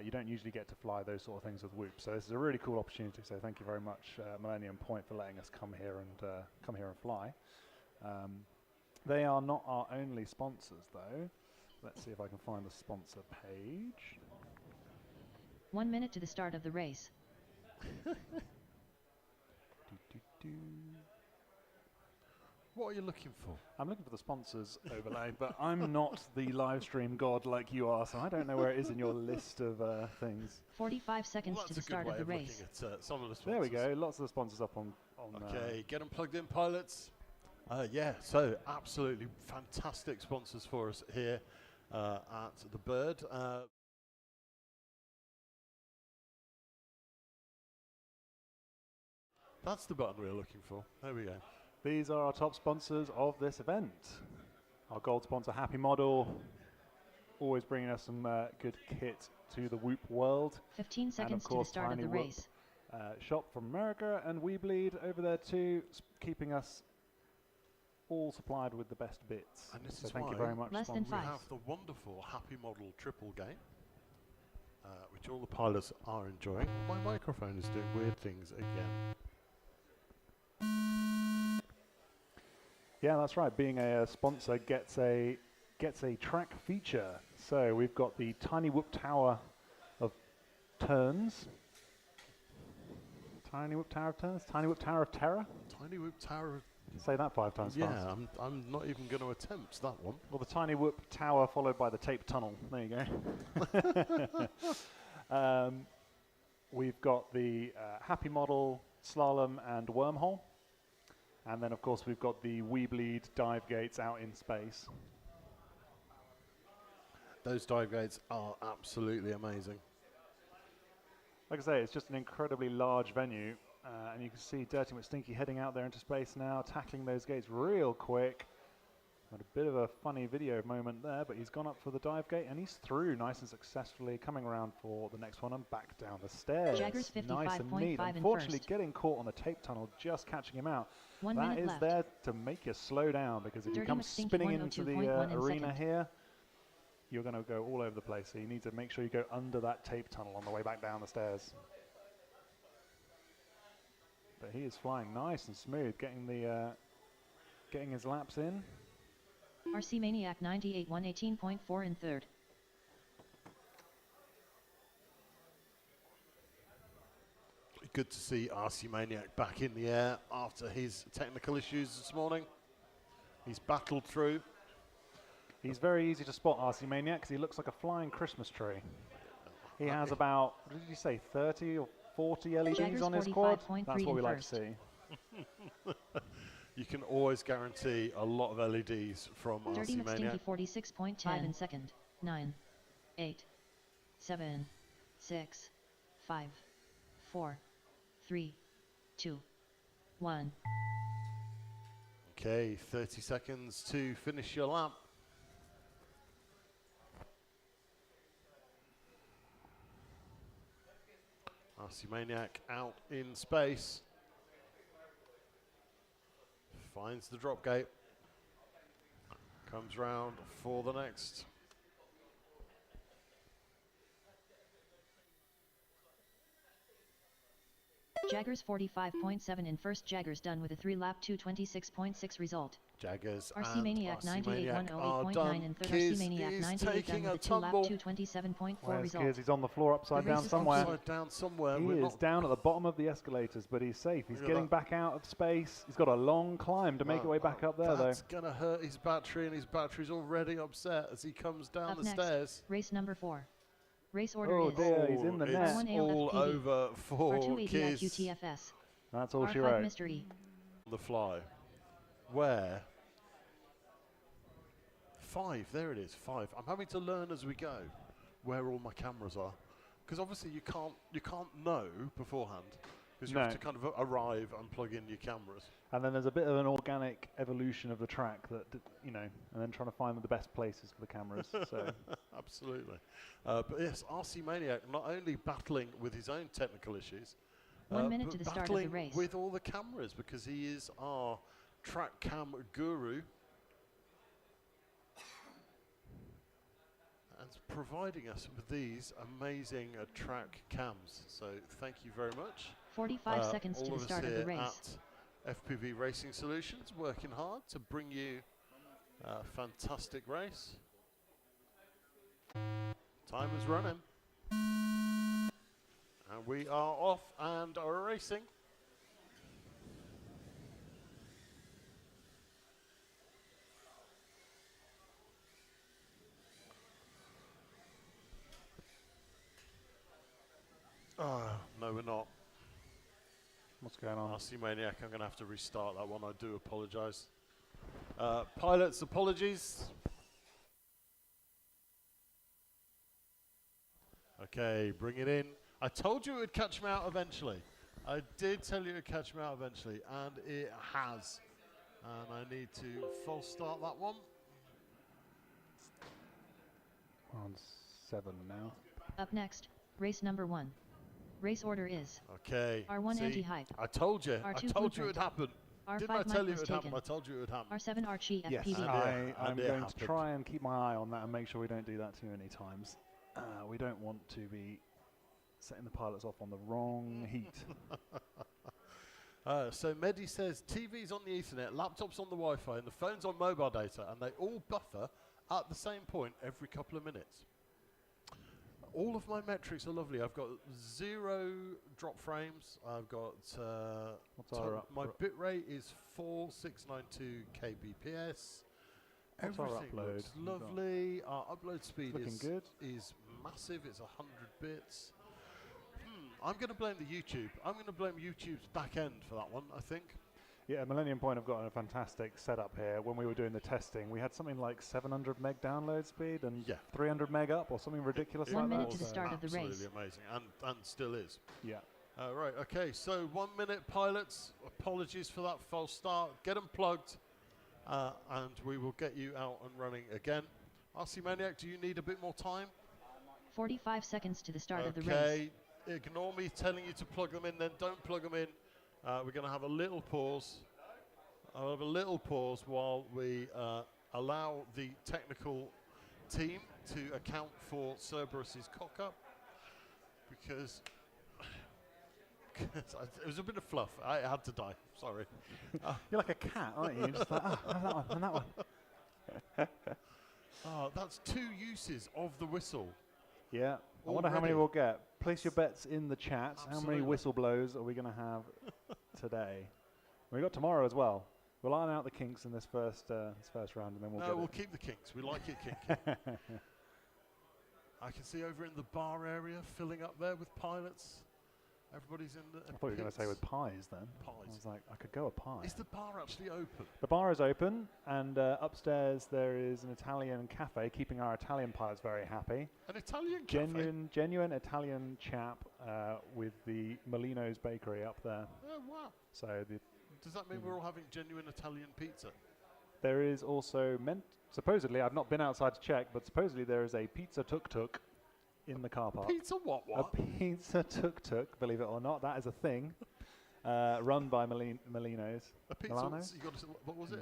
You don't usually get to fly those sort of things with Whoop. So this is a really cool opportunity. So thank you very much, Millennium Point, for letting us come here and fly. They are not our only sponsors, though. Let's see if I can find the sponsor page. 1 minute to the start of the race. What are you looking for? I'm looking for the sponsors overlay, but I'm not the live stream god like you are, so I don't know where it is in your list of things. 45 seconds to the start of the race. Some of the There we go. Lots of the sponsors up on on. Okay, get them plugged in, pilots. Yeah, so absolutely fantastic sponsors for us here at the Bird. That's the button we were looking for. There we go. These are our top sponsors of this event. Our gold sponsor, Happy Model, always bringing us some good kit to the Whoop world. 15 seconds and of course, to the start of the Whoop, race. Shop from America, and We Bleed over there too, keeping us all supplied with the best bits. And this so is thank why you very much. Less than we 5. have the wonderful Happy Model triple game, which all the pilots are enjoying. My microphone is doing weird things again. Yeah, that's right. Being a sponsor gets a track feature. So we've got the Tiny Whoop Tower of Turns. Tiny Whoop Tower of Turns? Tiny Whoop Tower of Terror? Tiny Whoop Tower of... Say that 5 times fast. Yeah, I'm not even going to attempt that one. Well, the Tiny Whoop Tower followed by the Tape Tunnel. There you go. We've got the Happy Model, Slalom and Wormhole. And then, of course, we've got the We Bleed dive gates out in space. Those dive gates are absolutely amazing. Like I say, it's just an incredibly large venue. And you can see Dirty McStinky heading out there into space now, tackling those gates real quick. Had a bit of a funny video moment there, but he's gone up for the dive gate and he's through nice and successfully, coming around for the next one and back down the stairs. Jaggers Nice and neat. 55.5 in Unfortunately, first. getting caught on the tape tunnel, just catching him out. 1 That minute is left. there to make you slow down, because if you Dirty come McStinky spinning into the 102.1 in arena second. here, you're going to go all over the place. So you need to make sure you go under that tape tunnel on the way back down the stairs. But he is flying nice and smooth, getting his laps in. RC Maniac 98 118.4 in third. Good to see RC Maniac back in the air after his technical issues this morning. He's battled through. He's very easy to spot, RC Maniac, because he looks like a flying Christmas tree. He has about, what did you say, 30 or 40 LEDs Jaggers on his quad? 45.3 That's what we in like to first. see. You can always guarantee a lot of LEDs from Dirty RC Maniac. McStinky 46.5 in second. 9, 8, 7, 6, 5, 4, 3, 2, 1. Okay, 30 seconds to finish your lap. RC Maniac out in space. Finds the drop gate. Comes round for the next. Jaggers 45.7 in first. Jaggers done with a 3-lap 226.6 result. Jaggers RC and Maniac RC 98 Maniac are 108.9 done. in third. Kiz RC Maniac is 98 done taking with a a 2-lap tumble. 227.4 Where's result. Gears? He's on the floor upside The down race is somewhere. Upside down somewhere. He We're is not down at the bottom of the escalators, but he's safe. He's Look at getting that. back out of space. He's got a long climb to make his way back up there, though. That's going to hurt his battery, and his battery's already upset as he comes down Up the next, stairs. race number 4. Race order Oh is dear, he's in the it's net. R1 all ALFPV, over for R2 Kiz. ADIQTFS, That's all she R5 wrote. Mr. E. The fly. Where? 5, there it is, 5. I'm having to learn as we go where all my cameras are, because obviously you can't know beforehand, because you have to kind of arrive and plug in your cameras. And then there's a bit of an organic evolution of the track that, you know, and then trying to find the best places for the cameras. So Absolutely. But yes, RC Maniac not only battling with his own technical issues, 1 minute but to the start of the battling race. with all the cameras, because he is our track cam guru. And providing us with these amazing track cams. So thank you very much. 45 seconds to all the of us start of the here race. at FPV Racing Solutions, working hard to bring you a fantastic race. Time is running. And we are off and are racing. Oh, no, we're not. What's going on? RC Maniac, I'm going to have to restart that one. I do apologise. Pilots, apologies. Okay, bring it in. I told you it would catch me out eventually. I did tell you it would catch me out eventually, and it has. And I need to false start that one. On 7 now. Up next, race number 1. Race order is Okay. R1 See, anti-hype. I told you. I R2 told you it would blueprint. happen. R5 Didn't I tell you mic it would was happen? I taken. told you it would happen. R7 Archie Yes, FPV. I'm it going happened. to try and keep my eye on that and make sure we don't do that too many times. We don't want to be setting the pilots off on the wrong heat. So Mehdi says TV's on the Ethernet, laptops on the Wi-Fi, and the phone's on mobile data, and they all buffer at the same point every couple of minutes. All of my metrics are lovely. I've got 0 drop frames. I've got my bit rate is 4692 kbps. Everything looks lovely. Our upload speed is massive. It's 100 bits. I'm going to blame the YouTube. I'm going to blame YouTube's back end for that one, I think. Yeah, Millennium Point have got a fantastic setup here. When we were doing the testing, we had something like 700 meg download speed and 300 meg up or something ridiculous like that. 1 minute to the start of the race. Absolutely amazing, and still is. Yeah. Right, okay, so 1 minute pilots. Apologies for that false start. Get them plugged, and we will get you out and running again. RC Maniac, do you need a bit more time? 45 seconds to the start of the race. Okay, ignore me telling you to plug them in, then don't plug them in. We're going to have a little pause. I'll have a little pause while we allow the technical team to account for Cerberus's cock-up, because it was a bit of fluff. I had to die. Sorry. You're like a cat, aren't you? You're just like, have that one, and that one. That's 2 uses of the whistle. Yeah. I wonder how many we'll get. Place your bets in the chat. Absolutely. How many whistle blows are we going to have today? We got tomorrow as well. We'll iron out the kinks in this first round, and then we'll keep the kinks. We like it kinky. I can see over in the bar area filling up there with pilots. Everybody's in the. I thought you were going to say with pies then. Pies. I was like, I could go a pie. Is the bar actually open? The bar is open, and upstairs there is an Italian cafe, keeping our Italian pilots very happy. An Italian cafe? Genuine Italian chap with the Molino's bakery up there. Oh, wow. So does that mean we're all having genuine Italian pizza? There is also supposedly, I've not been outside to check, but supposedly there is a pizza tuk-tuk in the car park. Pizza what? A pizza tuk-tuk, believe it or not, that is a thing, run by Molino's. A pizza, what was it?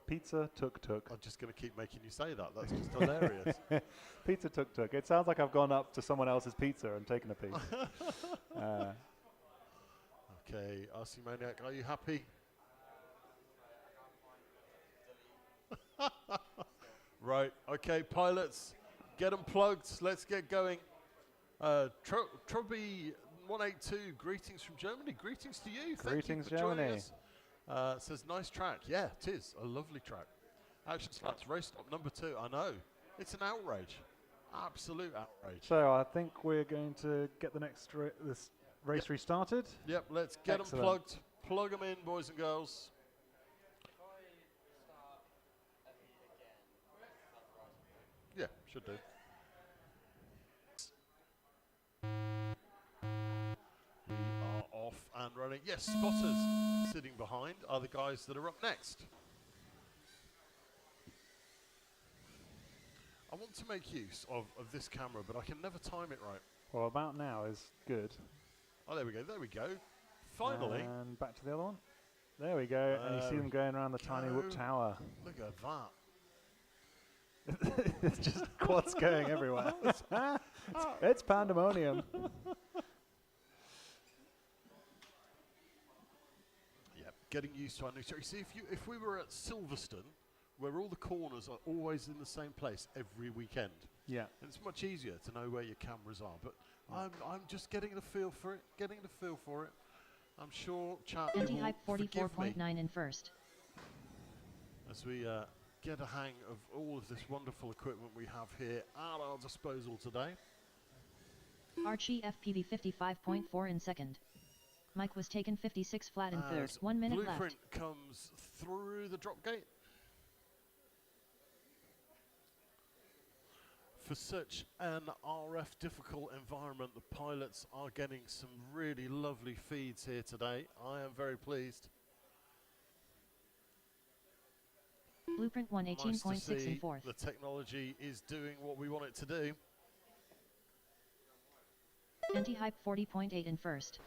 Pizza tuk-tuk. I'm just going to keep making you say that. That's just hilarious. Pizza tuk-tuk. It sounds like I've gone up to someone else's pizza and taken a piece. Okay, RC Maniac, are you happy? Right, okay, pilots, get them plugged. Let's get going. Trubby 182, greetings from Germany. Greetings to you. Greetings, Thank you for Germany. Joining us. Says nice track. Yeah, it is a lovely track. Action Slaps race stop number 2. I know. It's an outrage. Absolute outrage. So I think we're going to get the next this race restarted. Yep, let's get them plugged. Plug them in, boys and girls. Yeah, should do. We are off and running. Yes, spotters sitting behind are the guys that are up next. I want to make use of this camera, but I can never time it right. Well, about now is good. Oh, there we go, there we go. Finally. And back to the other one. There we go. And you see them going around the tiny whoop tower. Look at that. It's just quads going everywhere. It's pandemonium. Yeah, getting used to our new territory. See, if we were at Silverstone, where all the corners are always in the same place every weekend, yeah, and it's much easier to know where your cameras are. But I'm just getting the feel for it. I'm sure chat will Anti-hype forgive me 44.9 in first. as we get a hang of all of this wonderful equipment we have here at our disposal today. Archie FPV 55.4 in second. Mike was taken 56 flat in third. As 1 minute Blueprint left. comes through the drop gate. For such an RF difficult environment, the pilots are getting some really lovely feeds here today. I am very pleased. Blueprint 118.6 in fourth. The technology is doing what we want it to do. Anti-hype 40.8 in first.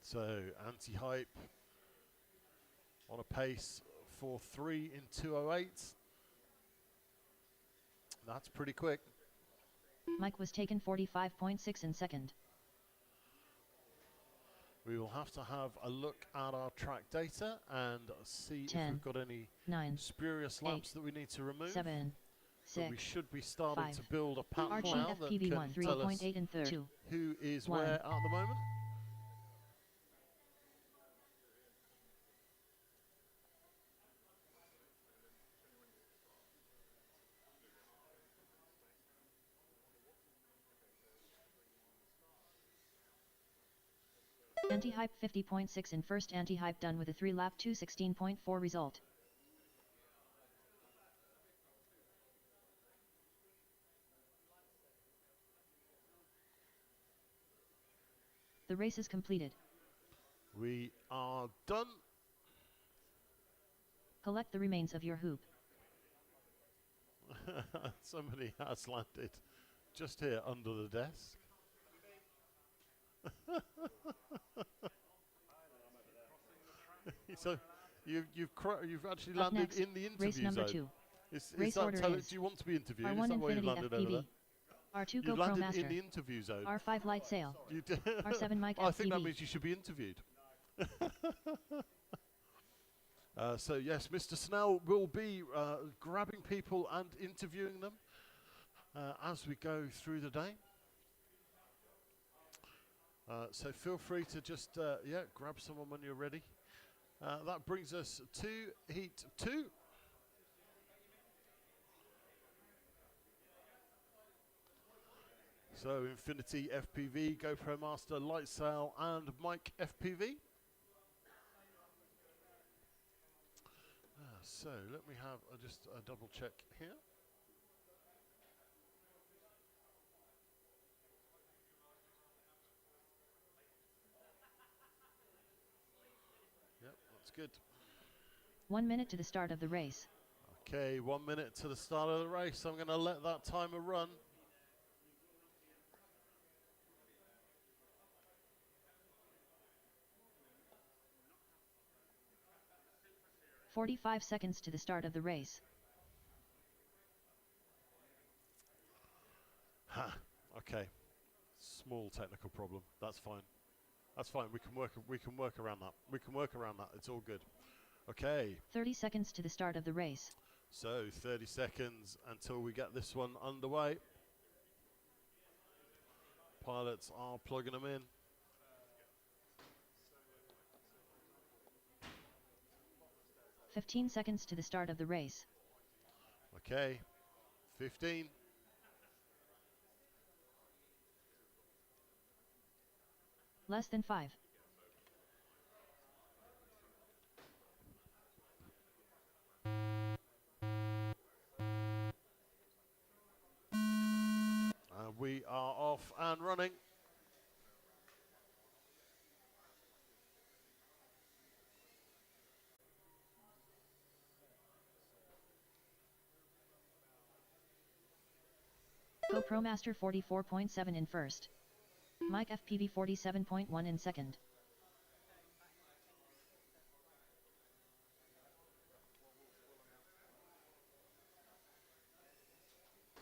So anti-hype on a pace for 3 in 2:08. That's pretty quick. Mike was taken 45.6 in second. We will have to have a look at our track data and see 10, if we've got any 9, spurious laps that we need to remove. 7, But 6, we should be starting 5, to build a pattern Archie now that FPV can 1 tell us 3.8 in third. 2, who is 1. where at the moment. Anti-hype 50.6 in first. Anti-hype done with a 3-lap 2:16.4 result. The race is completed. We are done. Collect the remains of your hoop. Somebody has landed just here under the desk. So you've actually Up landed next, in the interview race number zone. 2. Is Race that order is do you want to be interviewed? R1 Is that why you've Infinity landed over there? FPV. R2 You've GoPro landed Master. in the interview zone. R5 Light Sail. You did. R7 Mike I think that FPV. means you should be interviewed. So yes, Mr. Snell will be grabbing people and interviewing them as we go through the day. So feel free to just grab someone when you're ready. That brings us to heat 2. So Infinity FPV, GoPro Master, Light Sail and Mike FPV. So let me have just a double check here. Yep, that's good. 1 minute to the start of the race. Okay, 1 minute to the start of the race. I'm going to let that timer run. "45 seconds to the start of the race. Ha. Okay. Small technical problem. That's fine. That's fine. We can work around that. We can work around that. It's all good. Okay. 30 seconds to the start of the race. So 30 seconds until we get this one underway. Pilots are plugging them in. "15 seconds to the start of the race. Okay. 15. Less than 5. We are off and running. GoPro Master 44.7 in first. Mike FPV 47.1 in second.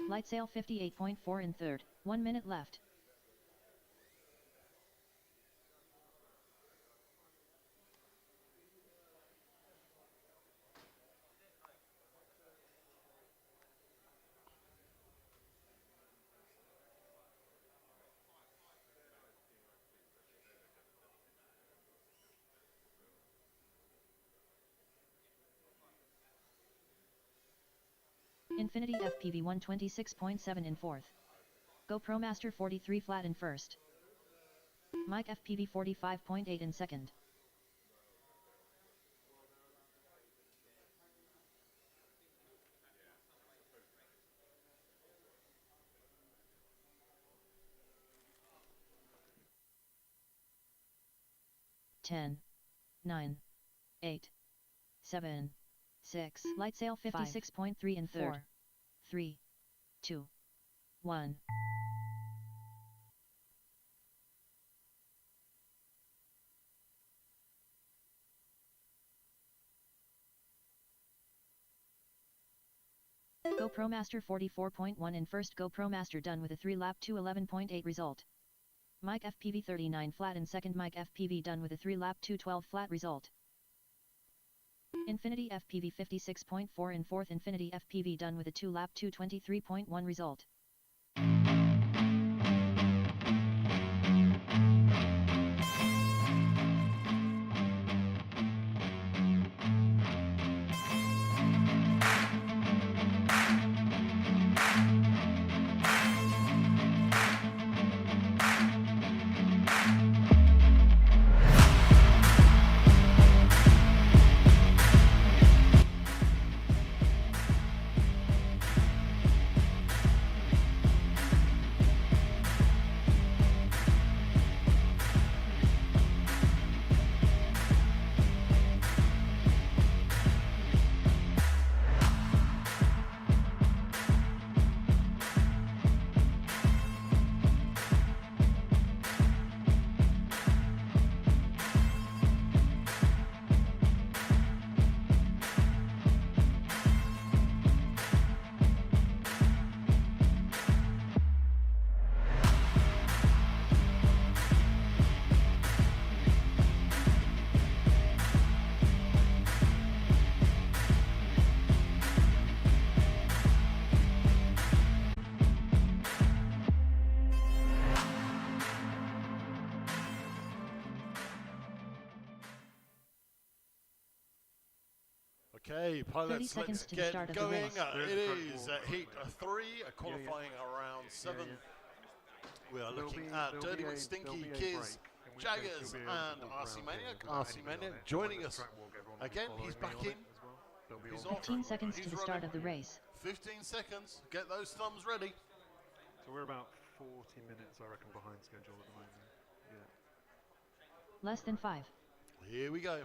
Light Sail 58.4 in third. 1 minute left. Infinity FPV 126.7 in fourth. GoPro Master 43 flat in first. Mike FPV 45.8 in second. Ten, 9, 8, 7, 6. Light sail 56.3 in third. 4, 3, 2, 1. GoPro Master 44.1 in first. GoPro Master done with a 3-lap 211.8 result. Mike FPV 39 flat in second. Mike FPV done with a 3-lap 212 flat result. Infinity FPV 56.4 in fourth. Infinity FPV done with a 2-lap 223.1 result. Okay, pilots, let's get going. It is heat 3, qualifying around 7. We are looking at Dirty McStinky, Kiz, Jaggers, and RC Maniac. RC Maniac joining us again. He's back in. He's off. 15 seconds to the start of the race. 15 seconds. Get those thumbs ready. So we're about 40 minutes, I reckon, behind schedule at the moment. Yeah. Less than 5. Here we go.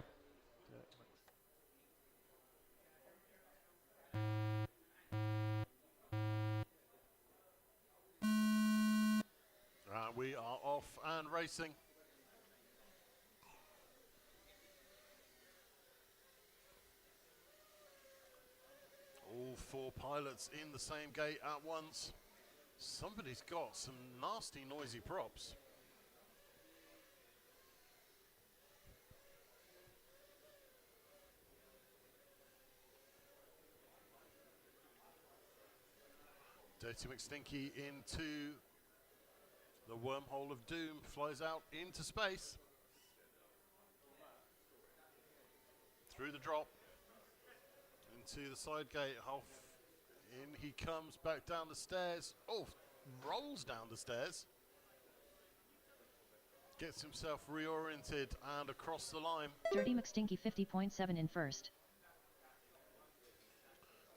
We are off and racing. All 4 pilots in the same gate at once. Somebody's got some nasty noisy props. Dirty McStinky into the wormhole of doom, flies out into space. Through the drop. Into the side gate, half in he comes, back down the stairs. Oh, rolls down the stairs. Gets himself reoriented and across the line. Dirty McStinky 50.7 in first.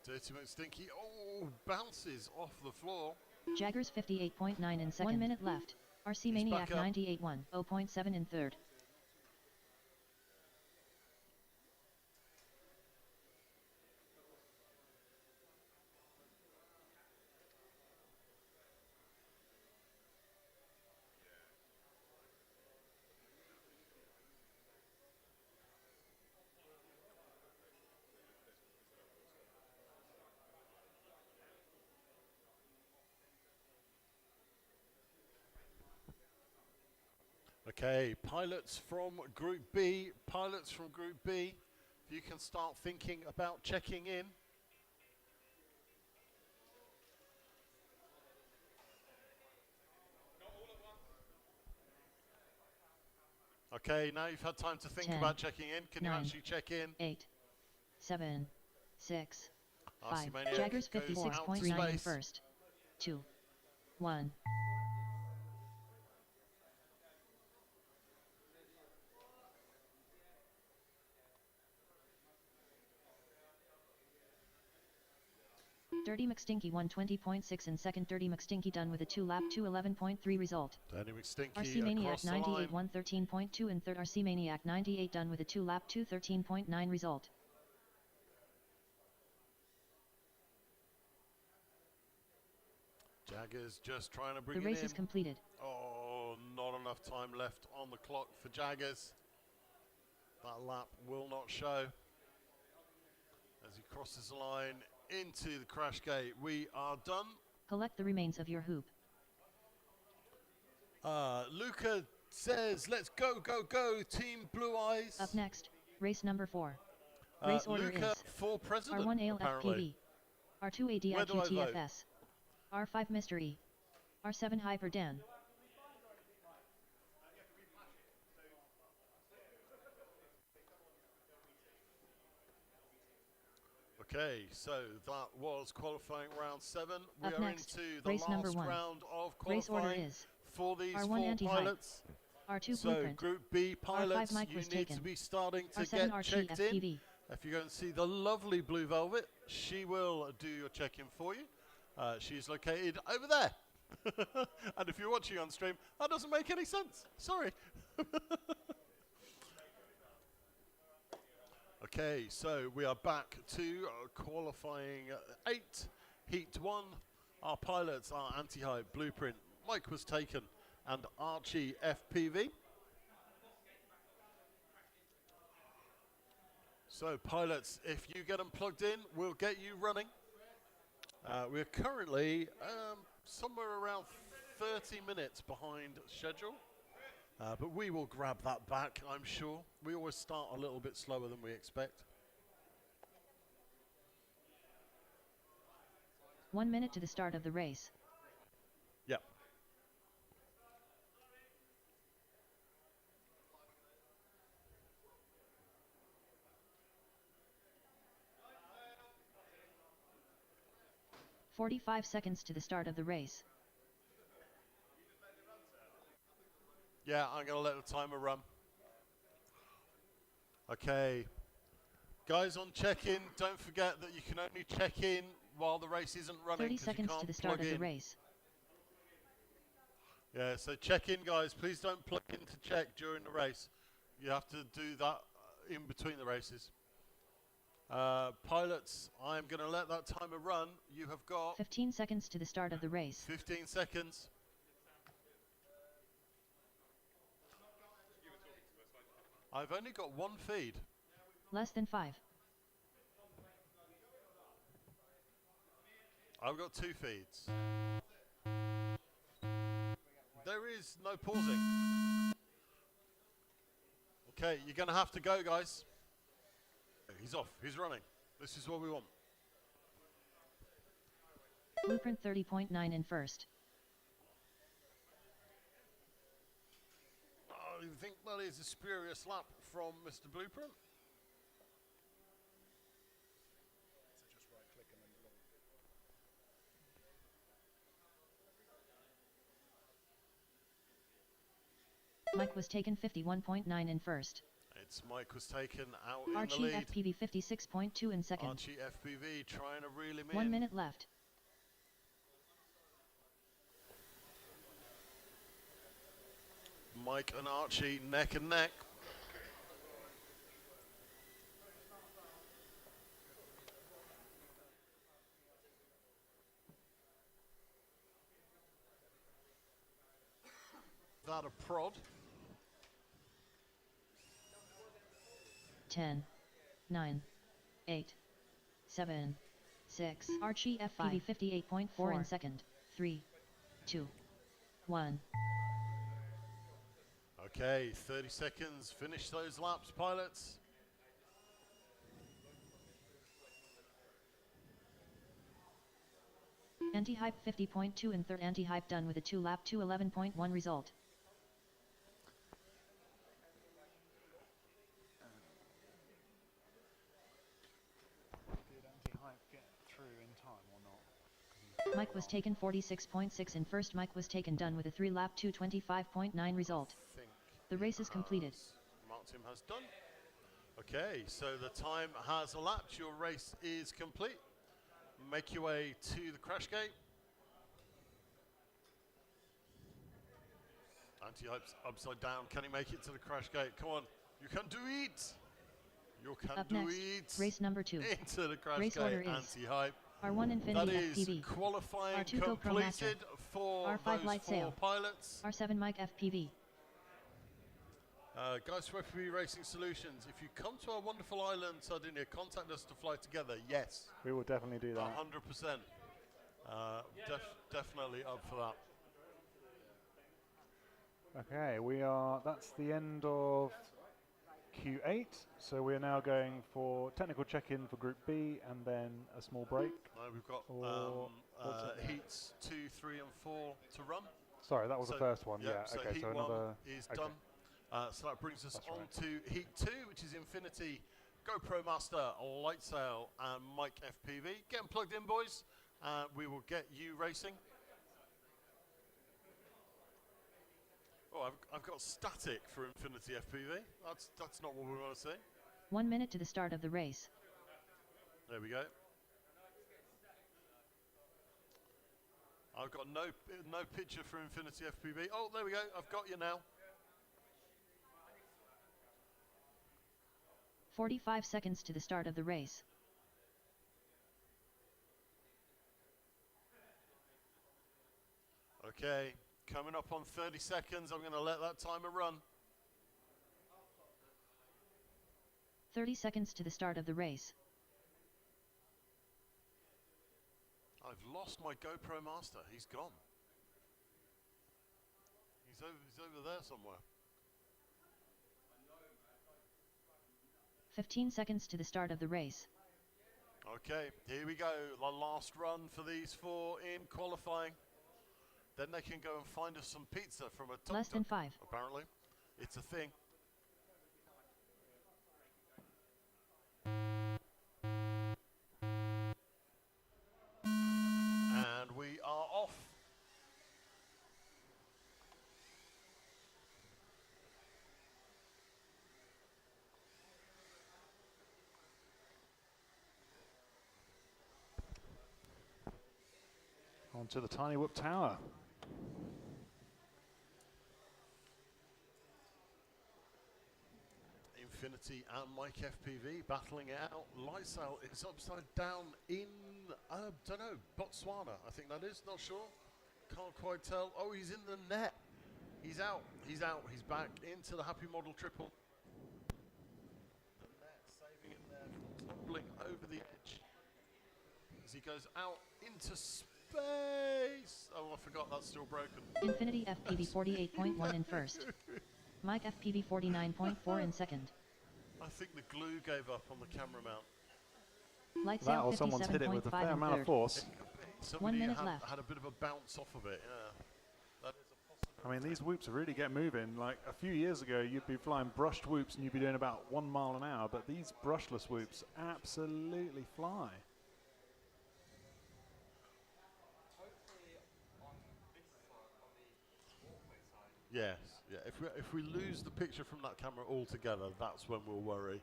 Dirty McStinky, oh, bounces off the floor. Jaggers 58.9 in second. 1 minute left. RC Maniac 98.1, 0.7 in third. Okay, pilots from Group B, if you can start thinking about checking in. Okay, now you've had time to think 10, about checking in. Can 9, you actually check in? 8, 7, 6, RC 5. Maniac Jaggers goes out to 56.9 in space. first. 2, 1. Dirty McStinky won 20.6 in second. Dirty McStinky done with a 2-lap 2:11.3 result. Dirty McStinky RC Maniac across the 98 line. won 13.2 in third. RC Maniac 98 done with a 2-lap 2:13.9 result. Jaggers just trying to bring The it race in. is completed. Oh, not enough time left on the clock for Jaggers. That lap will not show. As he crosses the line into the crash gate, we are done. Collect the remains of your hoop. Luca says, let's go, go, go, Team Blue Eyes. Up next, race number 4. Race order Luca is for president, R1 AL apparently. FPV, R2 Where do I vote? ADIQTFS, R5 Mr. E, R7 Hyper Dan. Okay, so that was qualifying round 7. We Up are next, into the race last number 1. round of Race order qualifying is for these R1 4 anti-hype, pilots. R2 So Blueprint, Group B pilots, R5 mic you was need taken, to be starting to R7 get Archie checked in. FPV. If you go and see the lovely Blue Velvet, she will do your check-in for you. She's located over there. And if you're watching on stream, that doesn't make any sense. Sorry. Okay, so we are back to qualifying 8, Heat 1. Our pilots are Anti-Hype, Blueprint, Mike was taken, and Archie FPV. So pilots, if you get them plugged in, we'll get you running. We're currently somewhere around 30 minutes behind schedule. But we will grab that back, I'm sure. We always start a little bit slower than we expect. 1 minute to the start of the race. Yep. "45 seconds to the start of the race. Yeah, I'm going to let the timer run. Okay. Guys on check-in, don't forget that you can only check in while the race isn't running. 30 seconds to the start of the race. Yeah, so check in, guys. Please don't plug in to check during the race. You have to do that in between the races. Pilots, I'm going to let that timer run. You have got 15 seconds to the start of the race. 15 seconds. I've only got one feed. Less than 5. I've got 2 feeds. There is no pausing. Okay, you're going to have to go, guys. He's off. He's running. This is what we want. Blueprint 30.9 in first. I think that is a spurious lap from Mr. Blueprint. Mike was taken 51.9 in first. It's Mike was taken out in the Archie lead. FPV 56.2 in second. Archie FPV trying to reel him in. 1 minute left. Mike and Archie neck and neck. That a prod. 10, 9, 8, 7, 6. Archie FPV 58.4 in second. 3, 2, 1. Okay, 30 seconds. Finish those laps, pilots. Anti-Hype 50.2 in third. Anti-Hype done with a 2-lap 2:11.1 result. Did Anti-Hype get through in time or not? Mike was taken 46.6 in first. Mike was taken done with a 3-lap 2:25.9 result. The race is completed. Martin has done. Okay, so the time has elapsed. Your race is complete. Make your way to the crash gate. Anti-hype's upside down. Can he make it to the crash gate? Come on, you can do it. You can Up do next, it. race number 2. Into the crash Race order gate. is Anti-hype. R1 Infinity That is FPV, qualifying R2 GoPro Master, completed for R5 those Light 4 Sail, pilots. R7 Mike FPV. Guys from FPV Racing Solutions, if you come to our wonderful island, Sardinia, contact us to fly together. Yes. We will definitely do that. 100%. Definitely up for that. Okay, that's the end of Q8. So we are now going for technical check-in for Group B and then a small break. We've got heats 2, 3 and 4 to run. Sorry, that was the first one. Yeah, so okay, heat so 1 another is done. So that brings us on to heat 2, which is Infinity, GoPro Master, Light Sail and Mike FPV. Get them plugged in, boys. We will get you racing. Oh, I've got static for Infinity FPV. That's not what we want to see. 1 minute to the start of the race. There we go. I've got no picture for Infinity FPV. Oh, there we go. I've got you now. 45 seconds to the start of the race. Okay, coming up on 30 seconds. I'm going to let that timer run. 30 seconds to the start of the race. I've lost my GoPro Master. He's gone. He's over there somewhere. 15 seconds to the start of the race. Okay, here we go. The last run for these 4 in qualifying. Then they can go and find us some pizza from a tuk-tuk. Less than 5. Apparently, it's a thing. And we are off. Onto the Tiny Whoop Tower. Infinity and Mike FPV battling it out. Light Sail is upside down in, don't know, Botswana, I think that is, not sure. Can't quite tell. Oh, he's in the net. He's out, he's back into the Happy Model triple. The net saving him there from tumbling over the edge. As he goes out into space. Oh, I forgot that's still broken. Infinity FPV 48.1 in first. Mike FPV 49.4 in second. I think the glue gave up on the camera mount. Light Sail 57.5 in third. Force. 1 minute left. Had a bit of a bounce off of it, yeah. That is a possibility. I mean, these whoops really get moving. Like a few years ago, you'd be flying brushed whoops and you'd be doing about 1 mile an hour, but these brushless whoops absolutely fly. Yes, yeah. If we lose the picture from that camera altogether, that's when we'll worry.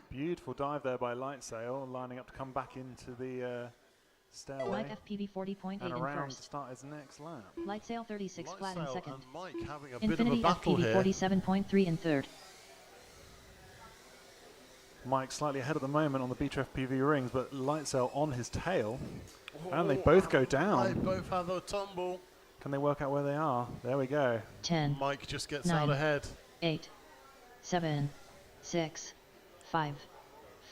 Beautiful dive there by Light Sail, lining up to come back into the stairway. Mike FPV 40.8 and in around first. to start his next lap. Light Sail 36 flat in second. And Mike having a Infinity bit of a battle FPV here. 47.3 in third. Mike slightly ahead at the moment on the Beach FPV rings, but Light Sail on his tail. And they both go down. They both have a tumble. Can they work out where they are? There we go. 10. Mike just gets 9, out ahead. 8, 7, 6, 5,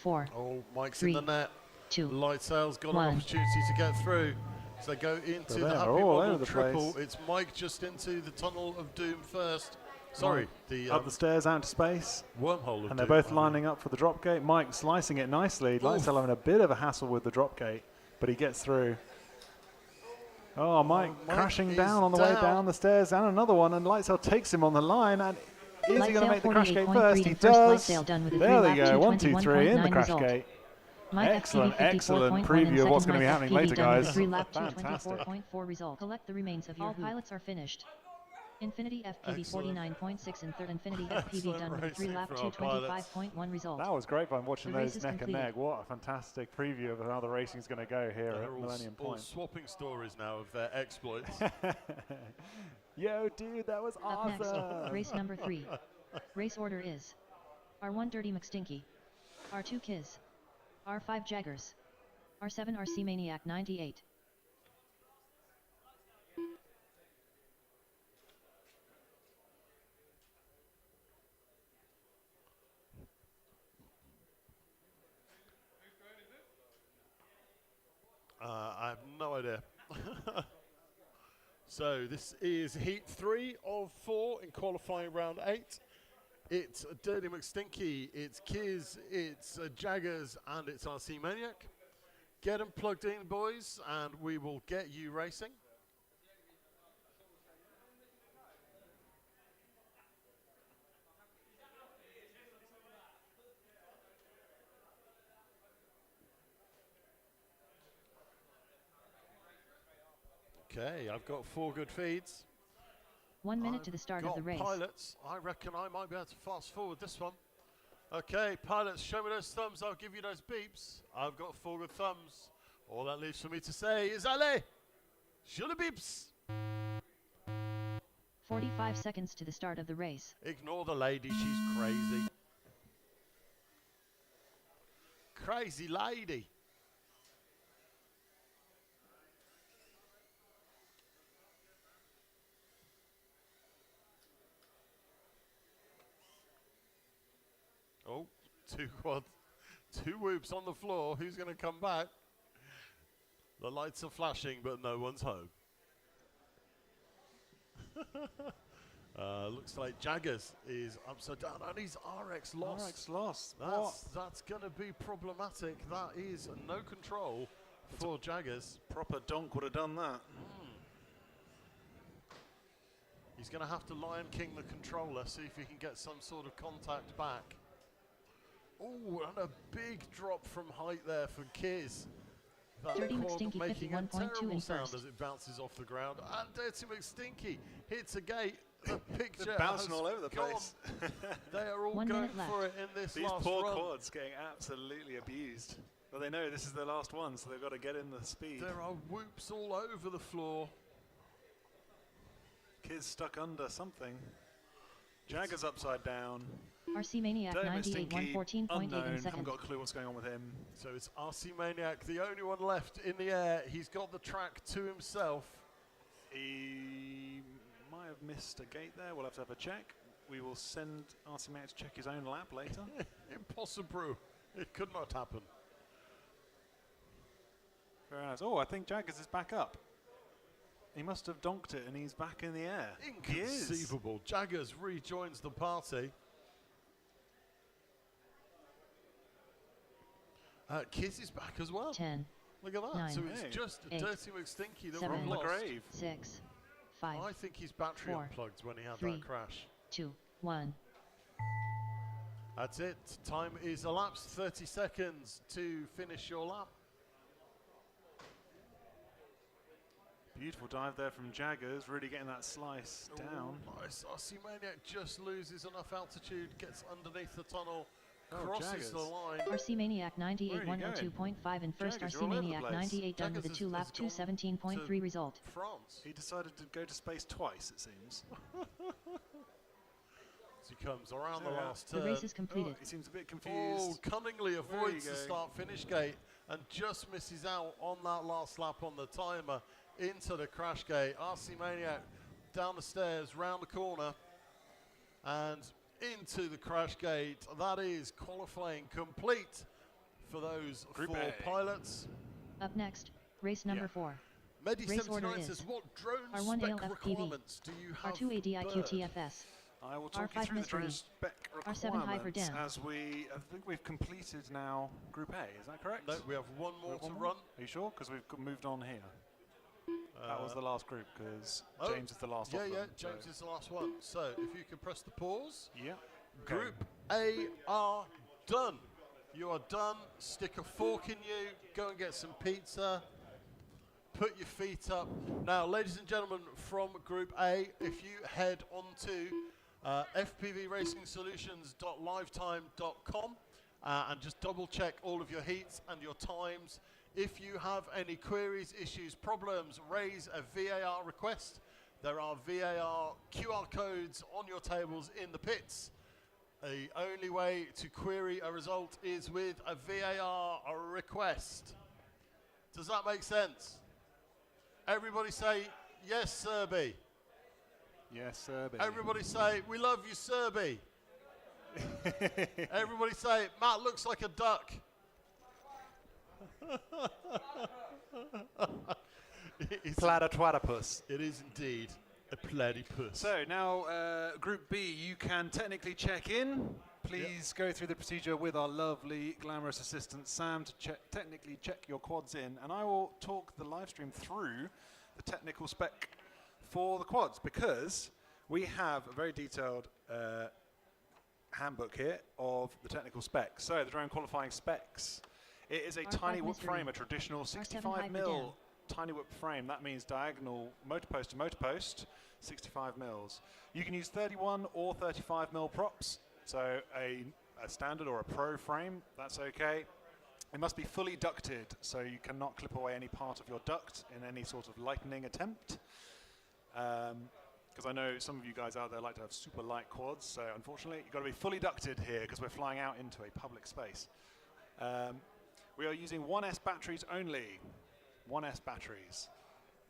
4. Oh, Mike's 3, in the net. 2. Light Sail's got 1. an opportunity to get through. So they go into So the they're Happy all Model over the triple. place. It's Mike just into the Tunnel of Doom first. Sorry, the up the stairs, out into space. Wormhole of And they're Doom, both lining up for the drop gate. Mike slicing it nicely. Light Sail having a bit of a hassle with the drop gate, but he gets through. Oh, Mike crashing down on the way down the stairs, and another one, and Light Sail takes him on the line, and is he going to make the crash gate first? He does. There they go, 1, 2, 3 in the crash gate. Excellent preview of what's going to be happening later, guys. Fantastic. 24.4 result. Collect the remains of your hoop. All pilots are finished. Infinity FPV 49.6 and third Infinity FPV done with a 3-lap 225.1 result. That was great fun watching those neck and neck. What a fantastic preview of how the racing is going to go here at Millennium Point. All swapping stories now of their exploits. Yo, dude, that was awesome. Up next, race number 3. Race order is R1 Dirty McStinky, R2 Kiz, R5 Jaggers, R7 RC Maniac 98. I have no idea. So this is heat 3 of 4 in qualifying round 8. It's Dirty McStinky, it's Kiz, it's Jaggers, and it's RC Maniac. Get them plugged in, boys, and we will get you racing. Okay, I've got 4 good feeds. 1 minute to the start of the race. Pilots, I reckon I might be able to fast forward this one. Okay, pilots, show me those thumbs, I'll give you those beeps. I've got 4 good thumbs. All that leaves for me to say is allez, show the beeps. 45 seconds to the start of the race. Ignore the lady, she's crazy. Crazy lady. Oh, 2 quads, 2 whoops on the floor. Who's going to come back? The lights are flashing, but no one's home. Looks like Jaggers is upside down, and he's RX lost. RX lost. That's going to be problematic. That is no control for Jaggers. Proper donk would have done that. He's going to have to Lion King the controller, see if he can get some sort of contact back. Oh, and a big drop from height there for Kiz. Dirty McStinky making a 51.2 in sound first. as it bounces off the ground. And Dirty McStinky hits a gate. The picture They're bouncing has all over the gone. place. They are all 1 going minute for left. it in this These last poor run. quads getting absolutely abused. But they know this is their last one, so they've got to get in the speed. There are whoops all over the floor. Kids stuck under something. Jaggers upside down. RC Maniac Dirty 98 McStinky, 114.8 in unknown, haven't second. got a clue what's going on with him. So it's RC Maniac, the only one left in the air. He's got the track to himself. He might have missed a gate there. We'll have to have a check. We will send RC Maniac to check his own lap later. Impossible. It could not happen. Very nice. Oh, I think Jaggers is back up. He must have donked it and he's back in the air. Inconceivable. Jaggers rejoins the party. Kiz is back as well. 10. Look at that. 9, So it's just 8, Dirty McStinky that 7, we've lost. 6, 5. I think his battery 4, unplugged when he had 3, that crash. 2, 1. That's it. Time is elapsed. 30 seconds to finish your lap. Beautiful dive there from Jaggers, really getting that slice down. Nice. RC Maniac just loses enough altitude, gets underneath the tunnel, crosses the line. RC Maniac 98 102.5 in first. Jaggers, RC Maniac 98 done with a 2-lap 217.3 result. France. He decided to go to space twice, it seems. As he comes around the last turn. The race is completed. He seems a bit Oh, confused. cunningly avoids the start-finish gate and just misses out on that last lap on the timer into the crash gate. RC Maniac down the stairs, round the corner, and into the crash gate. That is qualifying complete for those Group 4 A. pilots. Up next, race number 4. Medi79 order says, is what drone R1 spec ALFPV, requirements do you have R2 ADIQTFS, I will talk you R5 through the drone mystery, spec R7 high for requirements Dan. as I think we've completed now Group A, is that correct? No, we have one more We have to one run. Are you sure? Because we've moved on here. That was the last group because Oh, James is the last Yeah, of them. James is the last one. So if you could press the pause. Yeah. Group A are done. you are done. Stick a fork in you. Go and get some pizza. Put your feet up. Now, ladies and gentlemen, from Group A, if you head on to fpvracingsolutions.lifetime.com and just double check all of your heats and your times. If you have any queries, issues, problems, raise a VAR request. There are VAR QR codes on your tables in the pits. The only way to query a result is with a VAR request. Does that make sense? Everybody say, yes, Serby. Yes, Serby. Everybody say, we love you, Serby. Everybody say, Matt looks like a duck. Platypus. It is indeed a platypus. So now, Group B, you can technically check in. Please go through the procedure with our lovely, glamorous assistant Sam to technically check your quads in, and I will talk the live stream through the technical spec for the quads, because we have a very detailed handbook here of the technical specs. So the drone qualifying specs. It is a tiny whoop frame, a traditional 65mm tiny whoop frame. That means diagonal motor post to motor post, 65 mils. You can use 31 or 35mm props. So a standard or a pro frame, that's okay. It must be fully ducted, so you cannot clip away any part of your duct in any sort of lightning attempt. Because I know some of you guys out there like to have super light quads, so unfortunately you've got to be fully ducted here because we're flying out into a public space. We are using 1S batteries only. 1S batteries.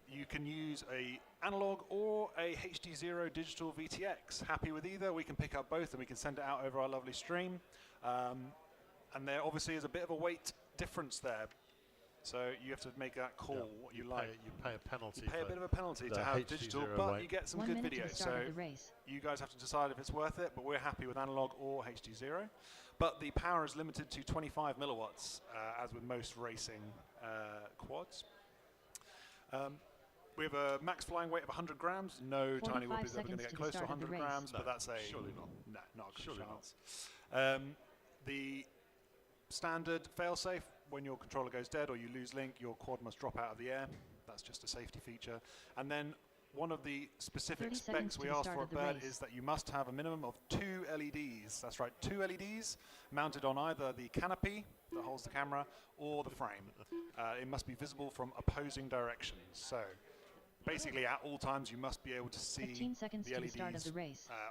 You can use a analog or a HD0 digital VTX. Happy with either? We can pick up both and we can send it out over our lovely stream. And there obviously is a bit of a weight difference there. So you have to make that call what you like. You pay a penalty. You pay a bit of a penalty to have digital, but you get some good video. So you guys have to decide if it's worth it, but we're happy with analog or HD0. But the power is limited to 25 milliwatts, as with most racing quads. We have a max flying weight of 100 grams. No tiny whoop is ever going to get close to 100 grams, but that's a... Surely not. No, not a good Surely chance. The standard failsafe, when your controller goes dead or you lose link, your quad must drop out of the air. That's just a safety feature. And then one of the specific specs we ask for at Bird is that you must have a minimum of 2 LEDs. That's right, 2 LEDs mounted on either the canopy that holds the camera or the frame. It must be visible from opposing directions. So basically at all times you must be able to see the LEDs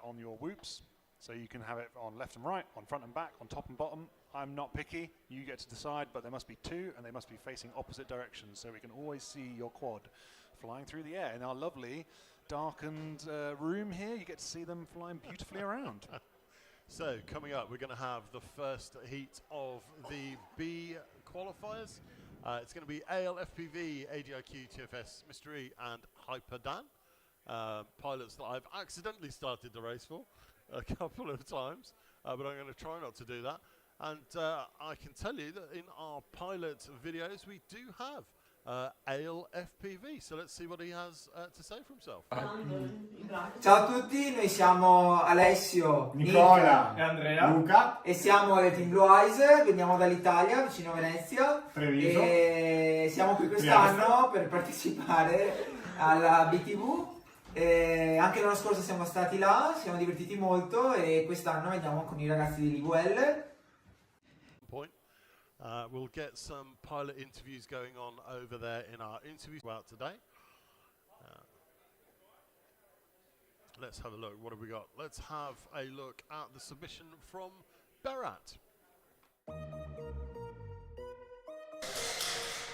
on your whoops. So you can have it on left and right, on front and back, on top and bottom. I'm not picky, you get to decide, but there must be 2 and they must be facing opposite directions so we can always see your quad flying through the air. In our lovely darkened room here, you get to see them flying beautifully around. So coming up, we're going to have the first heat of the B qualifiers. It's going to be AL, FPV, ADIQ, TFS, Mr. E and Hyperdan. Pilots that I've accidentally started the race for a couple of times, but I'm going to try not to do that. And I can tell you that in our pilot videos, we do have AL FPV. So let's see what he has to say for himself. Ciao a tutti, noi siamo Alessio, Nicola e Andrea, Luca, e siamo del Team Blue Eyes, veniamo dall'Italia, vicino a Venezia, Treviso, e siamo qui quest'anno per partecipare alla BTV. Anche l'anno scorso siamo stati là, siamo divertiti molto e quest'anno veniamo con i ragazzi di LVL. We'll get some pilot interviews going on over there in our interview about today. Let's have a look. What have we got? Let's have a look at the submission from Berat.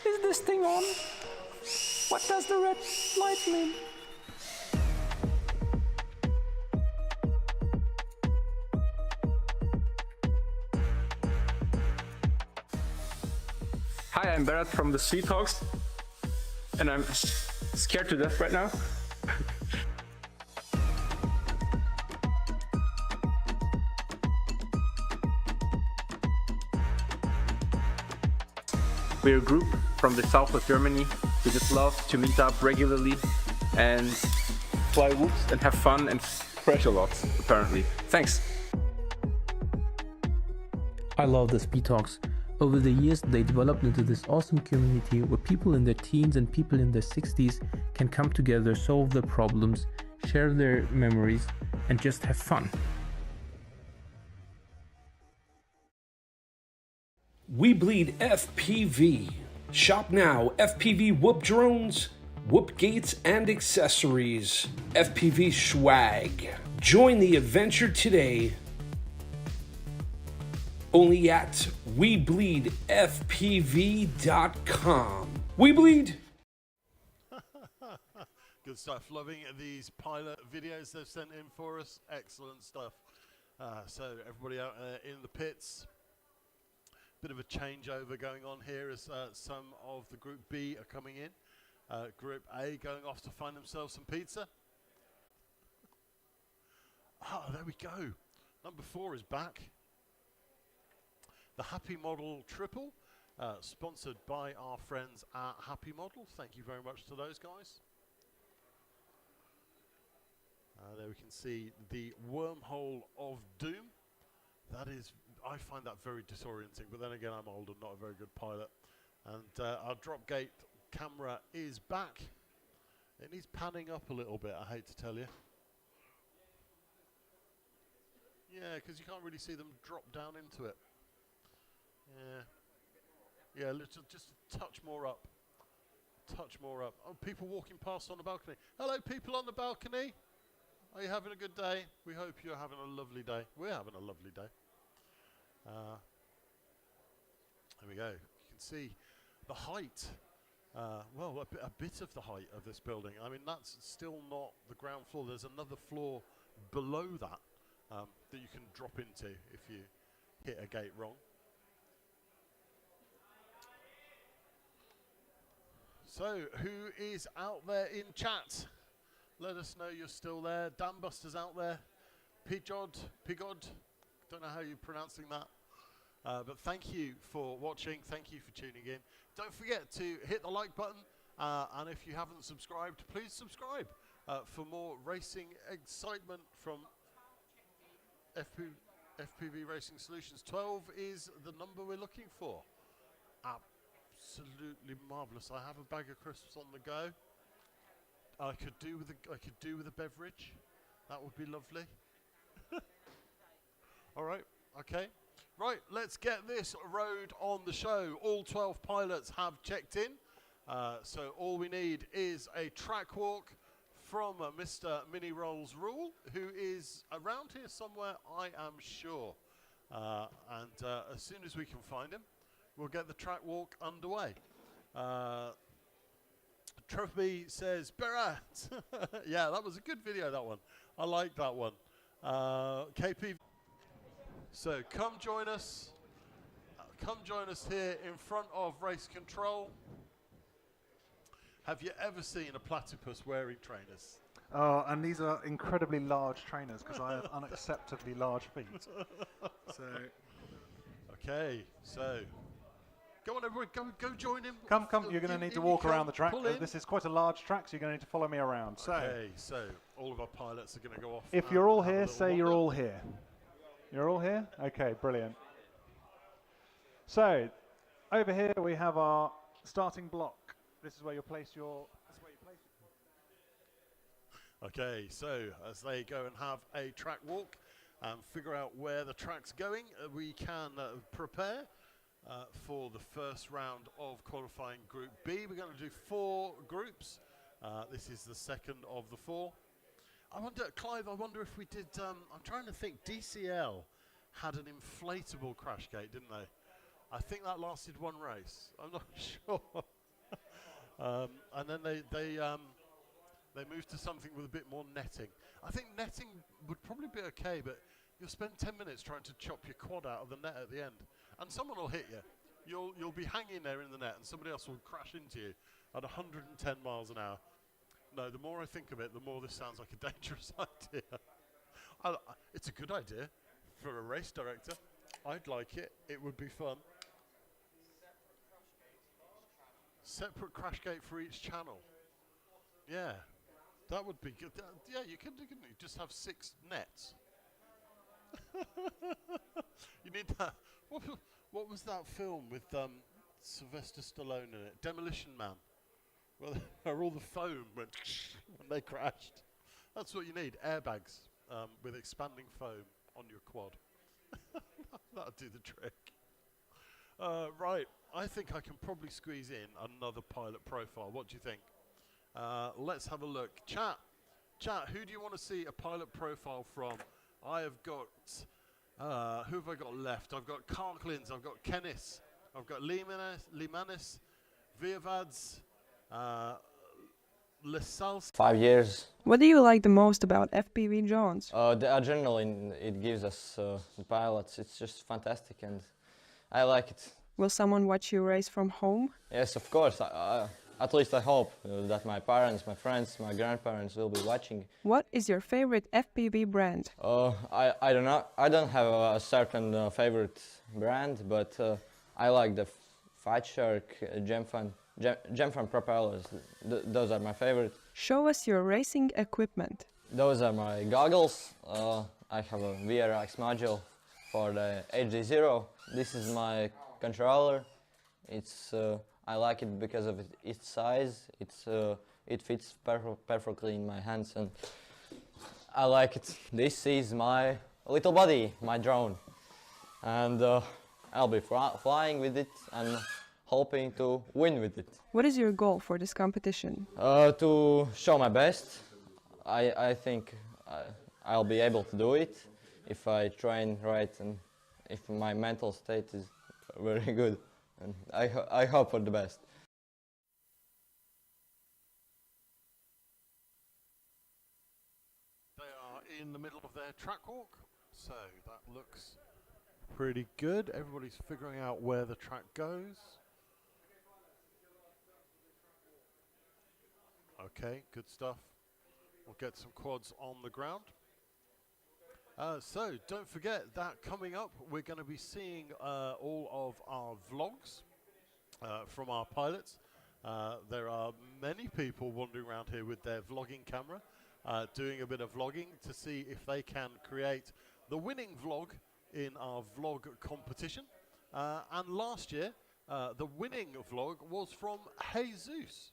Is this thing on? What does the red light mean? Hi, I'm Berat from the Sweet Hawks, and I'm scared to death right now. We're a group from the south of Germany. We just love to meet up regularly and fly whoops and have fun and crash a lot, apparently. Thanks. I love the Speed Talks. Over the years, they developed into this awesome community where people in their teens and people in their 60s can come together, solve their problems, share their memories, and just have fun. We bleed FPV. Shop now, FPV whoop drones, whoop gates, and accessories. FPV swag. Join the adventure today. Only at WeBleedFPV.com. We bleed. Good stuff. Loving these pilot videos they've sent in for us. Excellent stuff. So everybody out in the pits. Bit of a changeover going on here as some of the Group B are coming in. Group A going off to find themselves some pizza. Ah, there we go. Number 4 is back. The Happy Model Triple, sponsored by our friends at Happy Model. Thank you very much to those guys. There we can see the Wormhole of Doom. That is, I find that very disorienting, but then again, I'm old and not a very good pilot. And our drop gate camera is back. It needs panning up a little bit, I hate to tell you. Yeah, because you can't really see them drop down into it. Yeah, let's just a touch more up. Touch more up. Oh, people walking past on the balcony. Hello, people on the balcony. Are you having a good day? We hope you're having a lovely day. We're having a lovely day. There we go. You can see the height. Well, a bit of the height of this building. I mean, that's still not the ground floor. There's another floor below that that you can drop into if you hit a gate wrong. So, who is out there in chat? Let us know you're still there. Dan Buster's out there. Pigod, don't know how you're pronouncing that. But thank you for watching. Thank you for tuning in. Don't forget to hit the like button. And if you haven't subscribed, please subscribe for more racing excitement from FPV Racing Solutions. 12 is the number we're looking for. Absolutely marvelous. I have a bag of crisps on the go. I could do with a beverage. That would be lovely. All right. Okay. Right. Let's get this road on the show. All 12 pilots have checked in. So all we need is a track walk from Mr. Mini Rolls Rule, who is around here somewhere, I am sure. And as soon as we can find him, we'll get the track walk underway. Derpy says, Berat. Yeah, that was a good video, that one. I like that one. KP. So come join us. Come join us here in front of Race Control. Have you ever seen a platypus wearing trainers? Oh, and these are incredibly large trainers because I have unacceptably large feet. So. Okay, so. Go on, everyone, go join him. Come, you're going to need to walk around the track. This is quite a large track, so you're going to need to follow me around. Okay, so all of our pilots are going to go off. If you're all here, say you're all here. You're all here? Okay, brilliant. So, over here we have our starting block. This is where you'll place your... Okay, so as they go and have a track walk and figure out where the track's going, we can prepare for the first round of qualifying Group B. We're going to do 4 groups. This is the second of the 4. I wonder, Clive, I wonder if we did, I'm trying to think, DCL had an inflatable crash gate, didn't they? I think that lasted 1 race. I'm not sure. And then they moved to something with a bit more netting. I think netting would probably be okay, but you'll spend 10 minutes trying to chop your quad out of the net at the end. And someone will hit you. You'll be hanging there in the net and somebody else will crash into you at 110 miles an hour. No, the more I think of it, the more this sounds like a dangerous idea. It's a good idea for a race director. I'd like it. It would be fun. Separate crash gate for each channel. Yeah, that would be good. Yeah, you can just have 6 nets. You need that. What was that film with Sylvester Stallone in it? Demolition Man. Well, where all the foam went when they crashed. That's what you need. Airbags with expanding foam on your quad. That'll do the trick. Right. I think I can probably squeeze in another pilot profile. What do you think? Let's have a look. Chat, who do you want to see a pilot profile from? I have got, who have I got left? I've got Karklins, I've got Kennis, I've got Limanis, Viervads, Lesalski. 5 years. What do you like the most about FPV drones? The adrenaline it gives us, the pilots, it's just fantastic and I like it. Will someone watch you race from home? Yes, of course. At least I hope that my parents, my friends, my grandparents will be watching. What is your favorite FPV brand? I don't know. I don't have a certain favorite brand, but I like the Fight Shark, Gemfan propellers. Those are my favorite. Show us your racing equipment. Those are my goggles. I have a VRX module for the HD0. This is my controller. It's I like it because of its size. It fits perfectly in my hands and I like it. This is my little buddy, my drone, and I'll be flying with it and hoping to win with it. What is your goal for this competition? To show my best. I think I'll be able to do it if I train right and if my mental state is very good. And I hope for the best. They are in the middle of their track walk, so that looks pretty good. Everybody's figuring out where the track goes. Okay, good stuff. We'll get some quads on the ground. So don't forget that coming up we're going to be seeing all of our vlogs from our pilots. There are many people wandering around here with their vlogging camera doing a bit of vlogging to see if they can create the winning vlog in our vlog competition. And last year the winning vlog was from Jesus.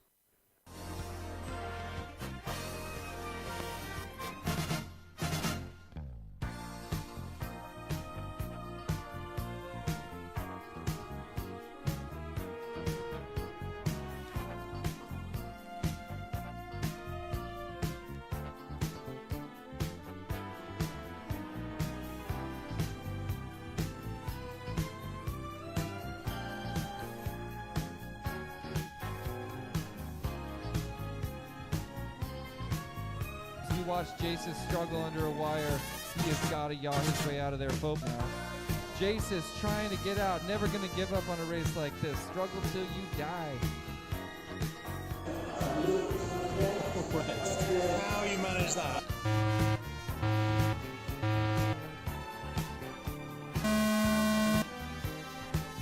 Watch Jason struggle under a wire. He has got to yaw his way out of there, folks. Now, Jason trying to get out, never going to give up on a race like this. Struggle till you die. How you manage that?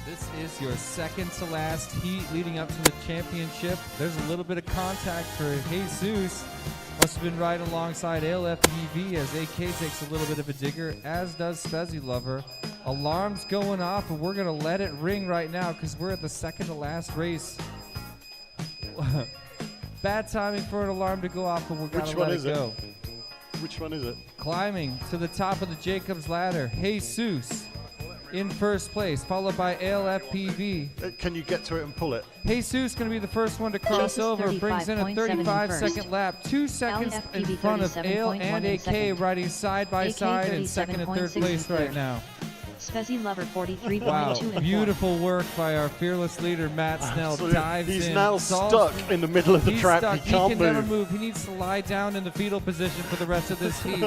This is your second to last heat leading up to the championship. There's a little bit of contact for Jesus. Must have been right alongside ALFPV as AK takes a little bit of a digger, as does Spezzy Lover. Alarm's going off, and we're going to let it ring right now because we're at the second to last race. Bad timing for an alarm to go off, but we're going to let it go. Which one is it? Climbing to the top of the Jacobs ladder, Jesus in first place, followed by ALFPV. Can you get to it and pull it? Jesus going to be the first one to cross over, brings in a 35-second lap, 2 seconds in front of Ale and AK riding side by side in second and third place right now. Spezzy Lover 43.2 Wow, and beautiful work by our fearless leader Matt Snell. Absolutely. Dives He's in, now stuck in the middle of the track. Stuck. He can't can move. never move. He needs to lie down in the fetal position for the rest of this heat.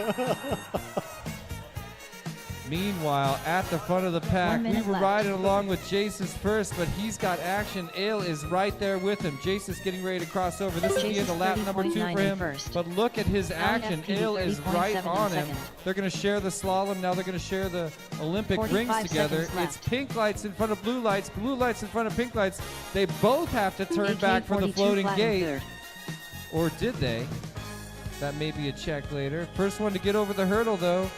Meanwhile, at the front of the pack, we were riding along with Jace's first, but he's got action. Ale is right there with him. Jace is getting ready to cross over. This is the end of lap number 2 for him. But look at his action. Ale is right on him. They're going to share the slalom. Now they're going to share the Olympic rings together. It's pink lights in front of blue lights in front of pink lights. They both have to turn back for the floating gate. Or did they? That may be a check later. First one to get over the hurdle, though.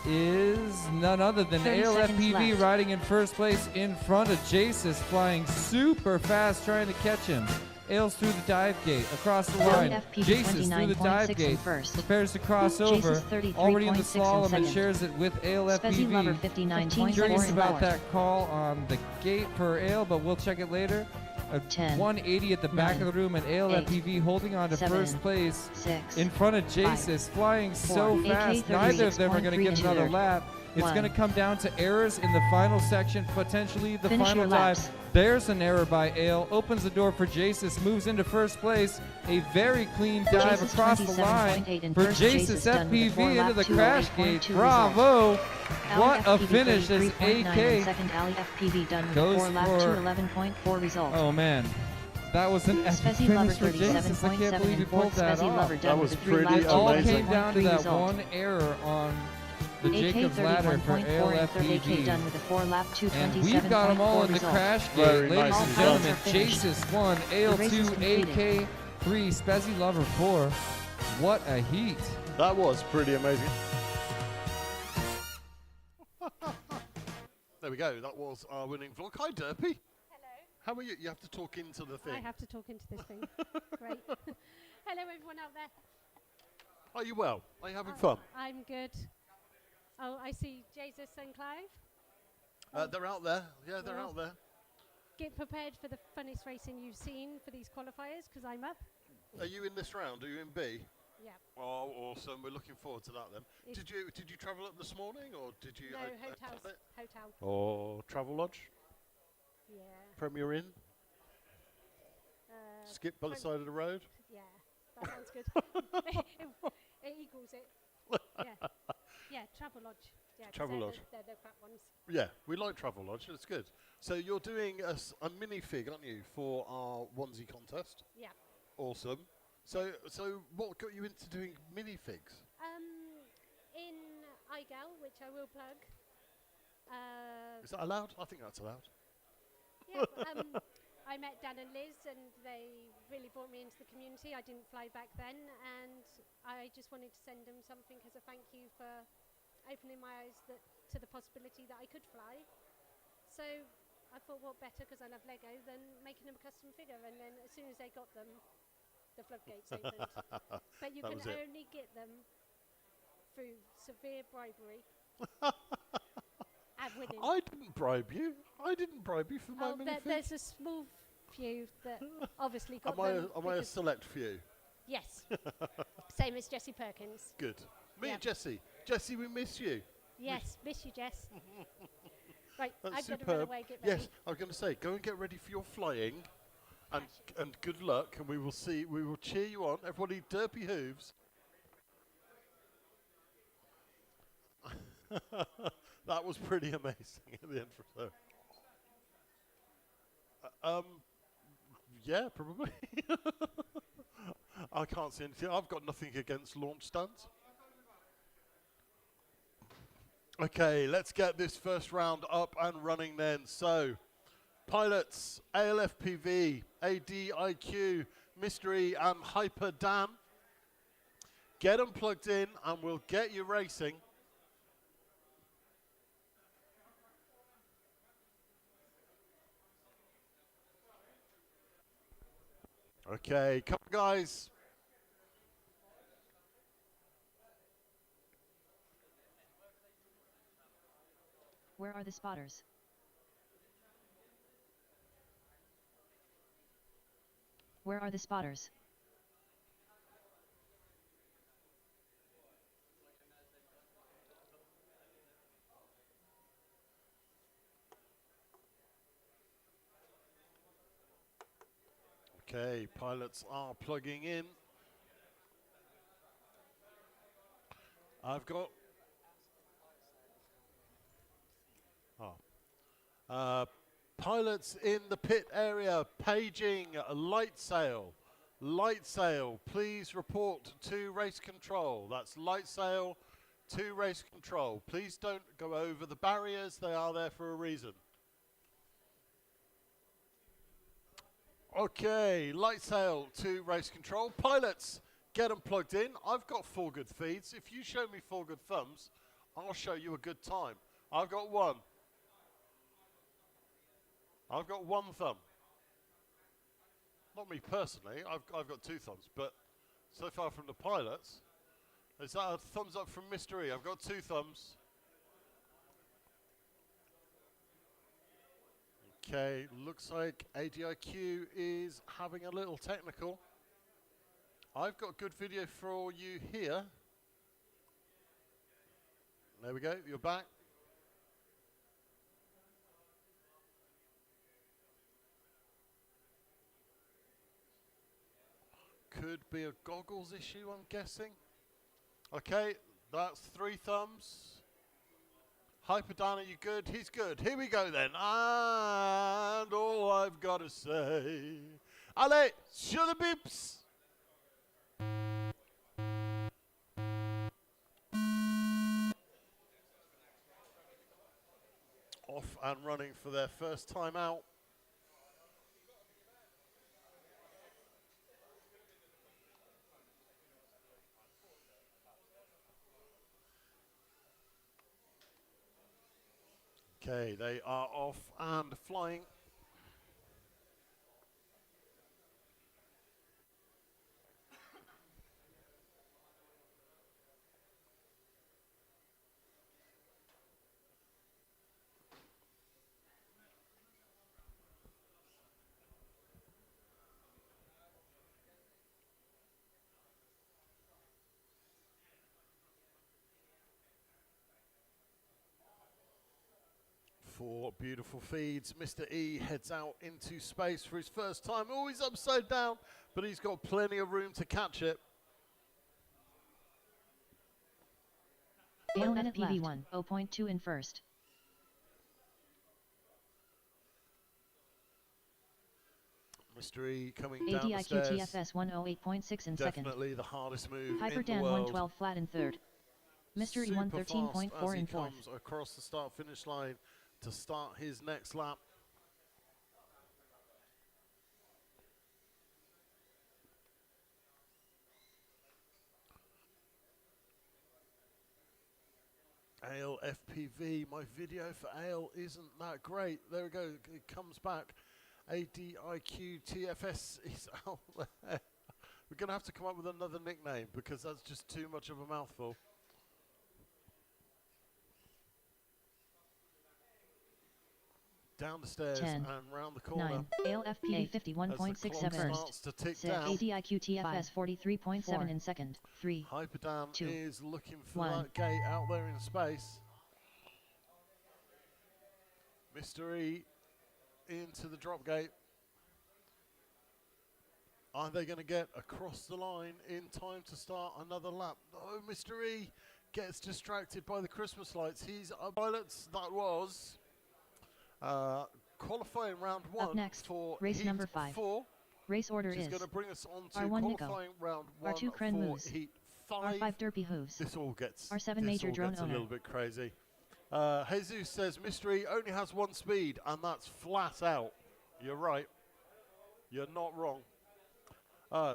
is none other than 30 seconds ALFPV left. riding in first place in front of Jasus, flying super fast, trying to catch him. Ales through the dive gate, across the line. ALFPV Jasus through the dive 29.6 gate, in first. prepares to cross over. Jasus Already in the 33.6 in slalom and second. shares it with Spezzy Lover ALFPV. 59.4 Curious in about fourth. that call on the gate for Ale, but we'll check it later. A 10, 180 at the back 9, of the room, and ALFPV holding on to 7, first place 6, in front of Jasus, flying so fast. Neither of them are going to get another lap. It's going to come down to errors in the final section, potentially the Finish final your dive. laps. There's an error by Ale, opens the door for Jasus, moves into first place. A very clean dive Jasus across the line 27.8 in for first, Jasus Jasus done with a FPV 4 into lap the crash 208.2 gate. result. Bravo! What a FPV finish as 33.9 in AK second. Ali FPV done with goes a 4 lap for- 211.4 result. Oh man, that was an epic Spezzy Lover finish for Jasus. I can't 37.7 believe he in pulled fourth. that Spezzy off. Lover done with a 3 lap It all 211.3 came down to that result. one error on the AK Jacob's ladder for 31.4 in third. AK ALFPV. done with a 4 lap And we've got them all 227.4 in the result. crash gate. Very Ladies nice and and gentlemen, done. Finished. Jasus 1, The race is AL2, completed. AK 3, Spezzy Lover 4. What a heat. That was pretty amazing. There we go. That was our winning vlog. Hi, Derpy. Hello. How are you? You have to talk into the thing. I have to talk into this thing. Great. Hello, everyone out there. Are you well? Are you having fun? I'm good. Oh, I see Jesus and Clive. They're out there. Yeah, they're out there. Get prepared for the funnest racing you've seen for these qualifiers, because I'm up. Are you in this round? Are you in B? Yeah. Oh, awesome. We're looking forward to that then. If Did you travel up this morning or did you? No, hotels. Hotel. Or Travel Lodge? Yeah. Premier Inn? Skip by the side of the road? Yeah, that sounds good. it equals it. Yeah. Yeah, Travel Lodge. Yeah, 'cause Travel Lodge. They're the crap ones. Yeah, we like Travel Lodge. It's good. So you're doing a minifig, aren't you, for our onesie contest? Yeah. Awesome. So what got you into doing minifigs? In iGal, which I will plug. Is that allowed? I think that's allowed. Yeah, I met Dan and Liz, and they really brought me into the community. I didn't fly back then, and I just wanted to send them something as a thank you for opening my eyes to the possibility that I could fly. So I thought, what better, because I love Lego, than making them a custom figure. And then as soon as they got them, the floodgates opened. But you can only get them through severe bribery. And winning. I didn't bribe you. I didn't bribe you for my minifig. There's a small few that obviously got Am them. I a select few? Yes. Same as Jessie Perkins. Good. Me and Jessie. Jessie, we miss you. Yes, miss you, Jess. Right, That's I'm superb. going to run away, get ready. Yes, I was going to say, go and get ready for your flying, and good luck, and we will cheer you on. Everybody, Derpy Hooves. That was pretty amazing at the end for so. Yeah, probably. I can't see anything. I've got nothing against launch stands. Okay, let's get this first round up and running then. So, pilots, ALFPV, ADIQ, Mystery and Hyper Dan. Get them plugged in and we'll get you racing. Okay, come on guys. Where are the spotters? Where are the spotters? Okay, pilots are plugging in. I've got... pilots in the pit area, paging light sail. Light sail, please report to race control. That's light sail to race control. Please don't go over the barriers, they are there for a reason. Okay, light sail to race control. Pilots, get them plugged in. I've got 4 good feeds. If you show me 4 good thumbs, I'll show you a good time. I've got one. I've got one thumb. Not me personally, I've got two thumbs, but so far from the pilots, is that a thumbs up from Mr. E? I've got two thumbs. Okay, looks like ADIQ is having a little technical. I've got good video for you here. There we go, you're back. Could be a goggles issue, I'm guessing. Okay, that's three thumbs. Hyperdan, are you good? He's good. Here we go then. And all I've got to say, allez, sur the bips. Off and running for their first time out. Okay, they are off and flying. Four beautiful feeds. Mr. E heads out into space for his first time. Oh, he's upside down, but he's got plenty of room to catch it. ALFPV1, 0.2 in first. Mr. E coming down the ADIQ stairs. TFS 108.6 in second. Definitely the hardest move Hyper in the Dan world. 112 flat in third. Mr. E Super 113.4 fast as he in fourth. comes across the start-finish line to start his next lap. Ale FPV, my video for Ale isn't that great. There we go, it comes back. ADIQ TFS is out there. We're going to have to come up with another nickname because that's just too much of a mouthful. Down the stairs 10, and round the corner. 9, ALFPV 51.67 first. 6, ADIQ TFS 43.7 in second. 3, Hyperdan 2, is looking for 1. that gate out there in space. Mr. E into the drop gate. Are they going to get across the line in time to start another lap? Oh, Mr. E gets distracted by the Christmas lights. He's a pilots. That was qualifying round 1 Up next, for race heat number 5. 4. Race order Which is is going to bring us on to R1 Nico, qualifying round 1 R2 Kren for Moose, heat 5. R5 Derpy Hooves, This all gets R7 Major Drone a Owner. little bit crazy. Jesus says Mystery only has one speed, and that's flat out. You're right. You're not wrong.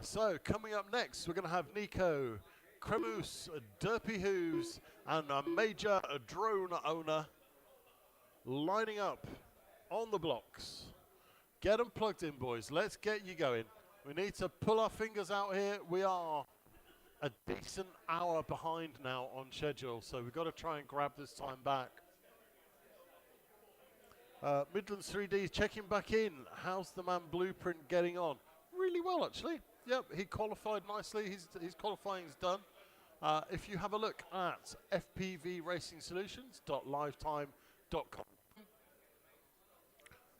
So coming up next, we're going to have Nico, Cremus, Derpy Hooves, and a Major Drone Owner lining up on the blocks. Get them plugged in, boys. Let's get you going. We need to pull our fingers out here. We are a decent hour behind now on schedule, so we've got to try and grab this time back. Midlands 3D checking back in. How's the man Blueprint getting on? Really well, actually. Yep, he qualified nicely. His qualifying's done. If you have a look at fpvracing-solutions.livetime.com.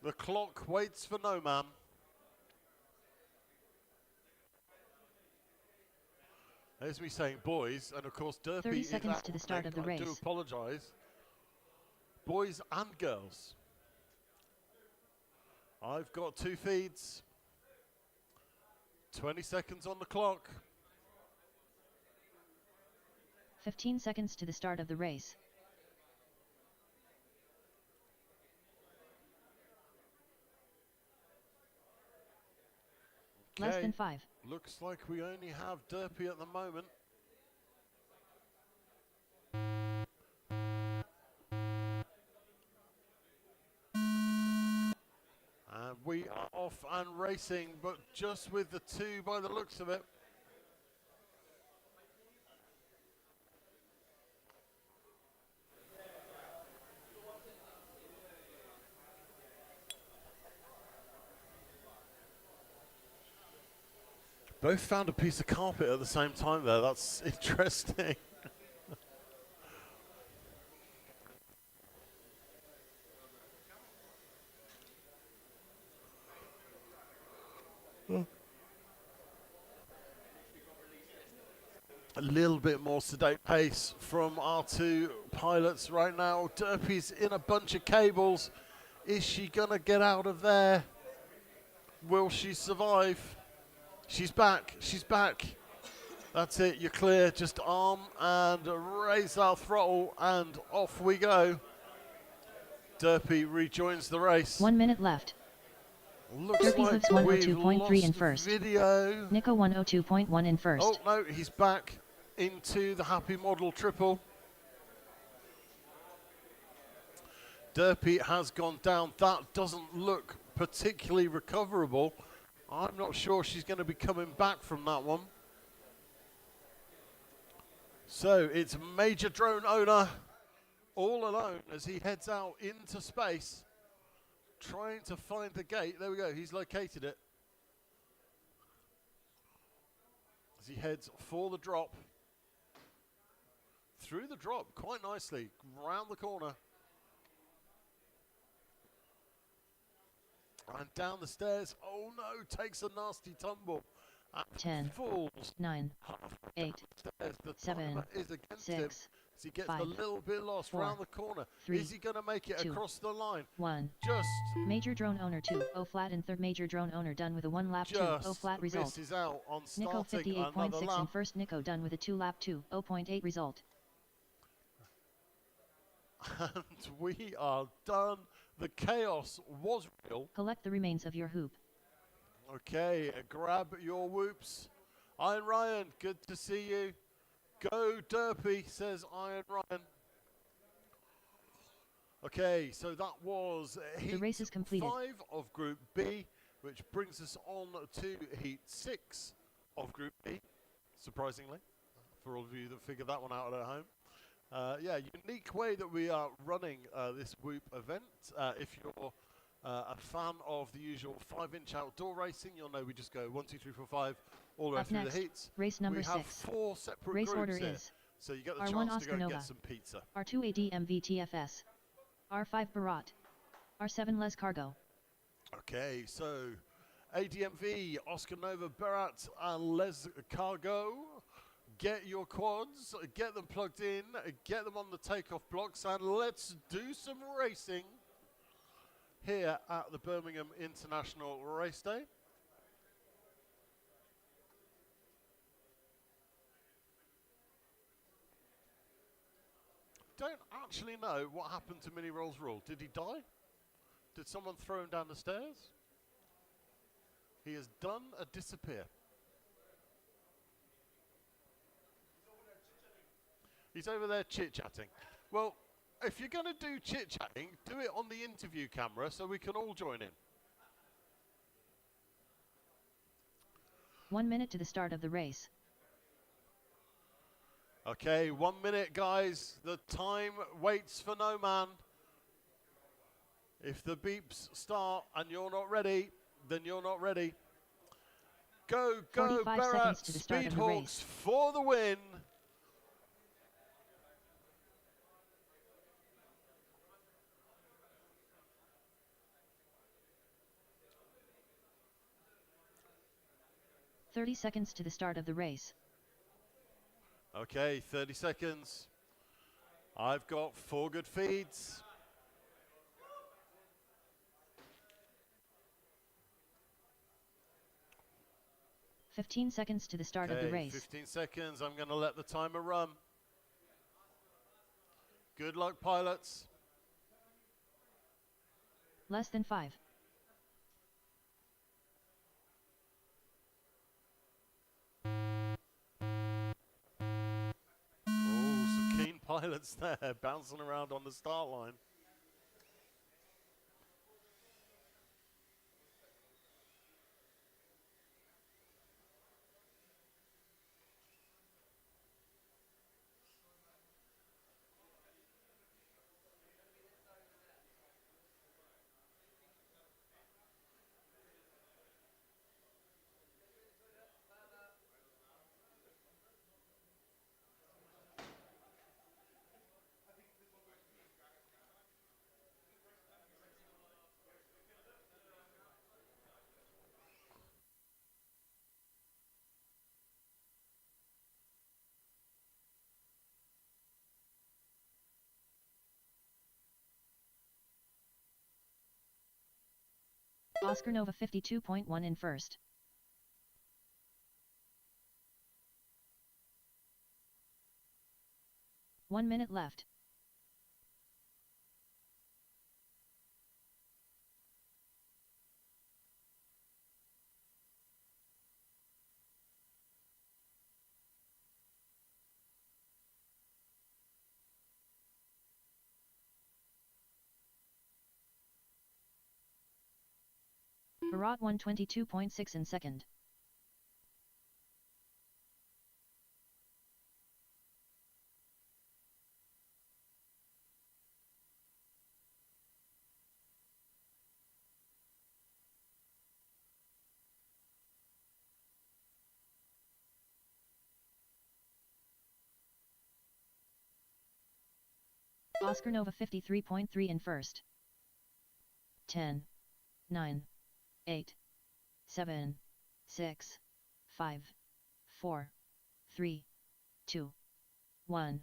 The clock waits for no man. There's me saying boys, and of course Derpy 30 is seconds out. to the start of the I do race. apologise. Boys and girls. I've got 2 feeds. 20 seconds on the clock. 15 seconds to the start of the race. Less than 5. Looks like we only have Derpy at the moment. off and racing, but just with the two by the looks of it. Both found a piece of carpet at the same time there. That's interesting. A little bit more sedate pace from our two pilots right now. Derpy's in a bunch of cables. Is she going to get out of there? Will she survive? She's back. She's back. That's it. You're clear. Just arm and raise our throttle and off we go. Derpy rejoins the race. 1 minute left. Looks Derpy like Hooves 102.3 in first. Video. Nico 102.1 in first. Oh no, he's back into the happy model triple. Derpy has gone down. That doesn't look particularly recoverable. I'm not sure she's going to be coming back from that one. So it's Major Drone Owner all alone as he heads out into space, trying to find the gate. There we go, he's located it. As he heads for the drop. Through the drop, quite nicely, round the corner. And down the stairs. Oh no, takes a nasty tumble. 10, falls 9, 8, the 7, is against 6, him. As he gets 5, a little bit lost 4, round the corner. 3, is he going to make it 2, across the line? 1. Just Major Drone Owner 2, 0 flat in third. Major Drone Owner done with a 1 lap 2, 0 flat result. misses out on Nico starting another 58.6 in lap. first. Nico done with a 2 lap 2, 0.8 result. And we are done. The chaos was real. Collect the remains of your hoop. Okay, grab your whoops. Iron Ryan, good to see you. Go Derpy, says Iron Ryan. Okay, so that was heat The race is completed. 5 of Group B, which brings us on to heat 6 of Group B, surprisingly, for all of you that figured that one out at home. Yeah, unique way that we are running this Whoop event. If you're a fan of the usual 5-inch outdoor racing, you'll know we just go 1, 2, 3, 4, 5, all the way Up through next, the heats. race number we have 6. 4 separate Race groups order here, is so you get the R1 chance to Oscar go and Nova, get some pizza. R2 ADM VTFS, R5 Barat, R7 Les Cargo. Okay, so ADMV, Oscar Nova, Berat, and Les Cargo. Get your quads, get them plugged in, get them on the takeoff blocks, and let's do some racing here at the Birmingham International Race Day. Don't actually know what happened to Mini Roll's rule. Did he die? Did someone throw him down the stairs? He has done a disappear. He's over there chit-chatting. Well, if you're going to do chit-chatting, do it on the interview camera so we can all join in. 1 minute to the start of the race. Okay, 1 minute, guys. The time waits for no man. If the beeps start and you're not ready, then you're not ready. Go, go, 45 Berat, seconds to the start of the Speedhawks race. for the win. .30 seconds to the start of the race. Okay, 30 seconds. I've got 4 good feeds. .15 seconds to the start of the race. 15 seconds. I'm going to let the timer run. Good luck, pilots. Less than 5. Oh, some keen pilots there, bouncing around on the start line. Oscar Nova 52.1 in first. One minute left. Barat 122.6 in second. Oscar Nova 53.3 in first. 10, 9, 8, 7, 6, 5, 4, 3, 2, 1.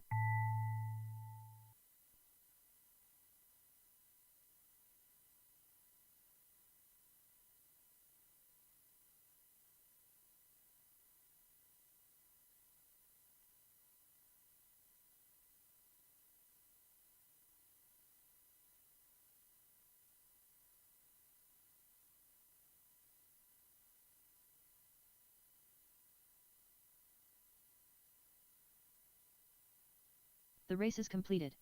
The race is completed.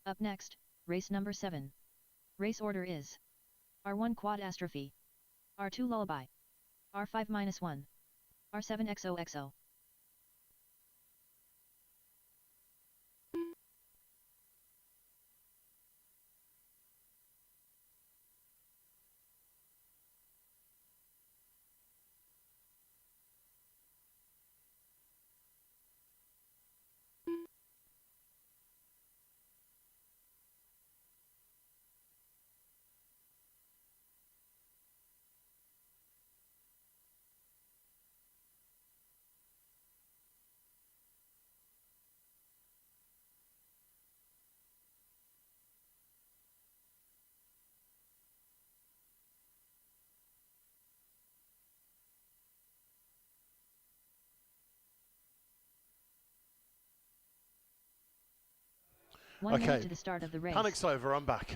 Up next, race number 7. Race order is R1 Quadastrophe, R2 Lullaby, R5-1, R7 XOXO. One minute to the start of the race. Panic's over, I'm back.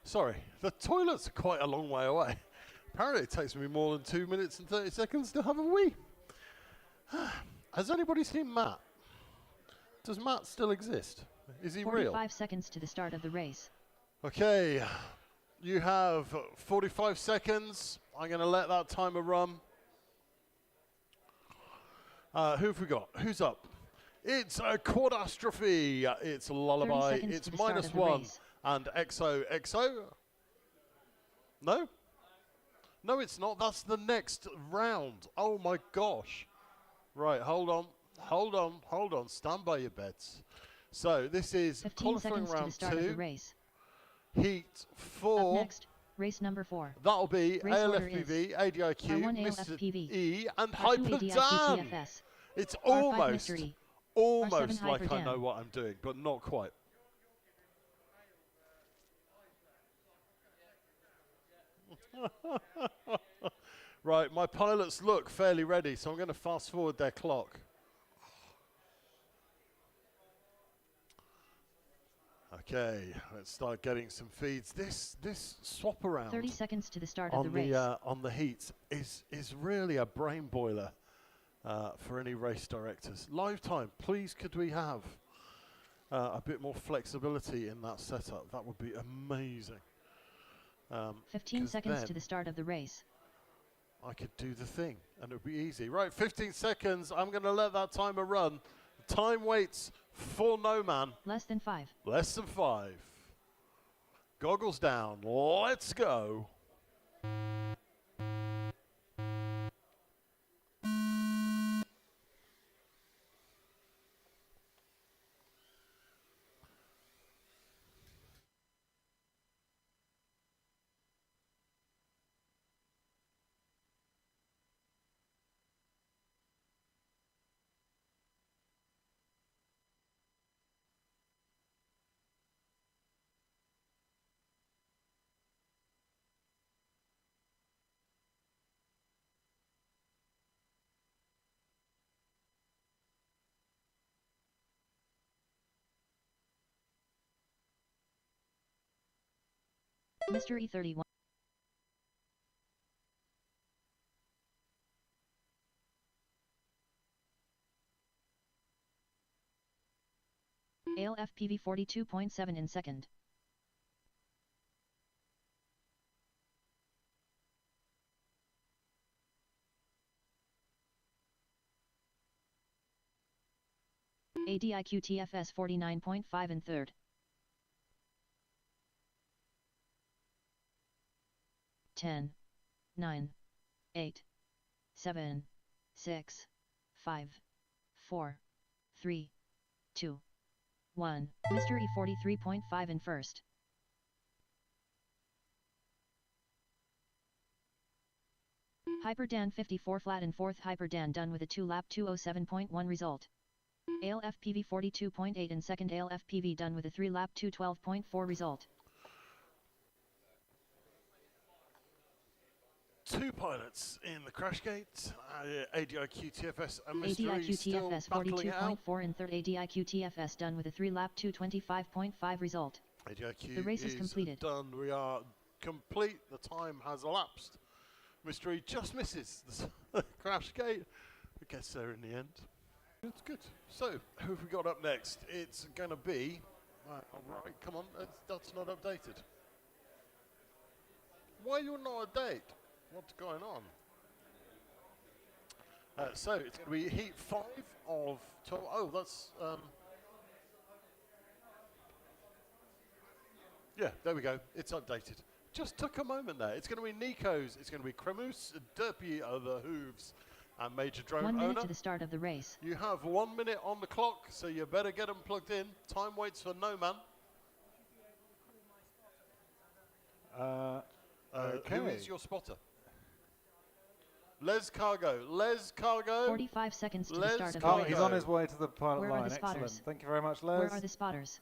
Sorry, the toilets are quite a long way away. Apparently it takes me more than 2 minutes and 30 seconds to have a wee. Has anybody seen Matt? Does Matt still exist? Is he 45 real? 45 seconds to the start of the race. Okay, you have 45 seconds. I'm going to let that timer run. Who have we got? Who's up? It's a Quadastrophe. It's a Lullaby. It's -1. And XOXO. No? No, it's not. That's the next round. Oh my gosh. Right, hold on. Stand by your beds. So this is qualifying round 2. Heat 4. Up next, race number 4. That'll be race ALFPV, ADIQ, R1 Mr. ALFPV, E, and R2 Hyper Dan. ADIQ It's R5 almost R7 like I Hyper know Dan. what I'm doing, but not quite. Right, my pilots look fairly ready, so I'm going to fast forward their clock. Okay, let's start getting some feeds. This swap around 30 seconds to the start of the race. On the heats is really a brain boiler for any race directors. Live time, please could we have a bit more flexibility in that setup? That would be amazing. 15 seconds to the start of the race. I could do the thing and it would be easy. Right, 15 seconds. I'm going to let that timer run. Time waits for no man. Less than 5. Less than 5. Goggles down. Let's go. Mr. E31. Ale FPV 42.7 in second. ADIQ TFS 49.5 in third. Ten, 9, 8, 7, 6, 5, 4, 3, 2, 1. Mr. E 43.5 in first. Hyperdan 54 flat in fourth. Hyperdan done with a 2-lap 207.1 result. Ale FPV 42.8 in second. Ale FPV done with a 3-lap 212.4 result. Two pilots in the crash gate, ADIQ TFS and Mr. ADIQ E still TFS battling it out. 42.4 in third. ADIQ TFS done with a 3-lap 225.5 result. ADIQ The race is completed. Done. We are complete. The time has elapsed. Mr. E just misses the crash gate, but gets there in the end. It's good. So, who have we got up next? It's going to be... Right, come on, that's not updated. Why are you not a date? What's going on? So, it's going to be heat 5 of 12. Oh, that's... yeah, there we go. It's updated. Just took a moment there. It's going to be Nico's. It's going to be Cremus, Derpy Hooves, and Major Drone 1 minute Owner. to the start of the race. You have 1 minute on the clock, so you better get them plugged in. Time waits for no man. Okay. Who is your spotter? Les Cargo. Les Cargo. 45 seconds to Les the start of the Oh, race. he's on his way to the pilot Where line. are the Excellent. spotters? Thank you very much, Les. Where are the spotters?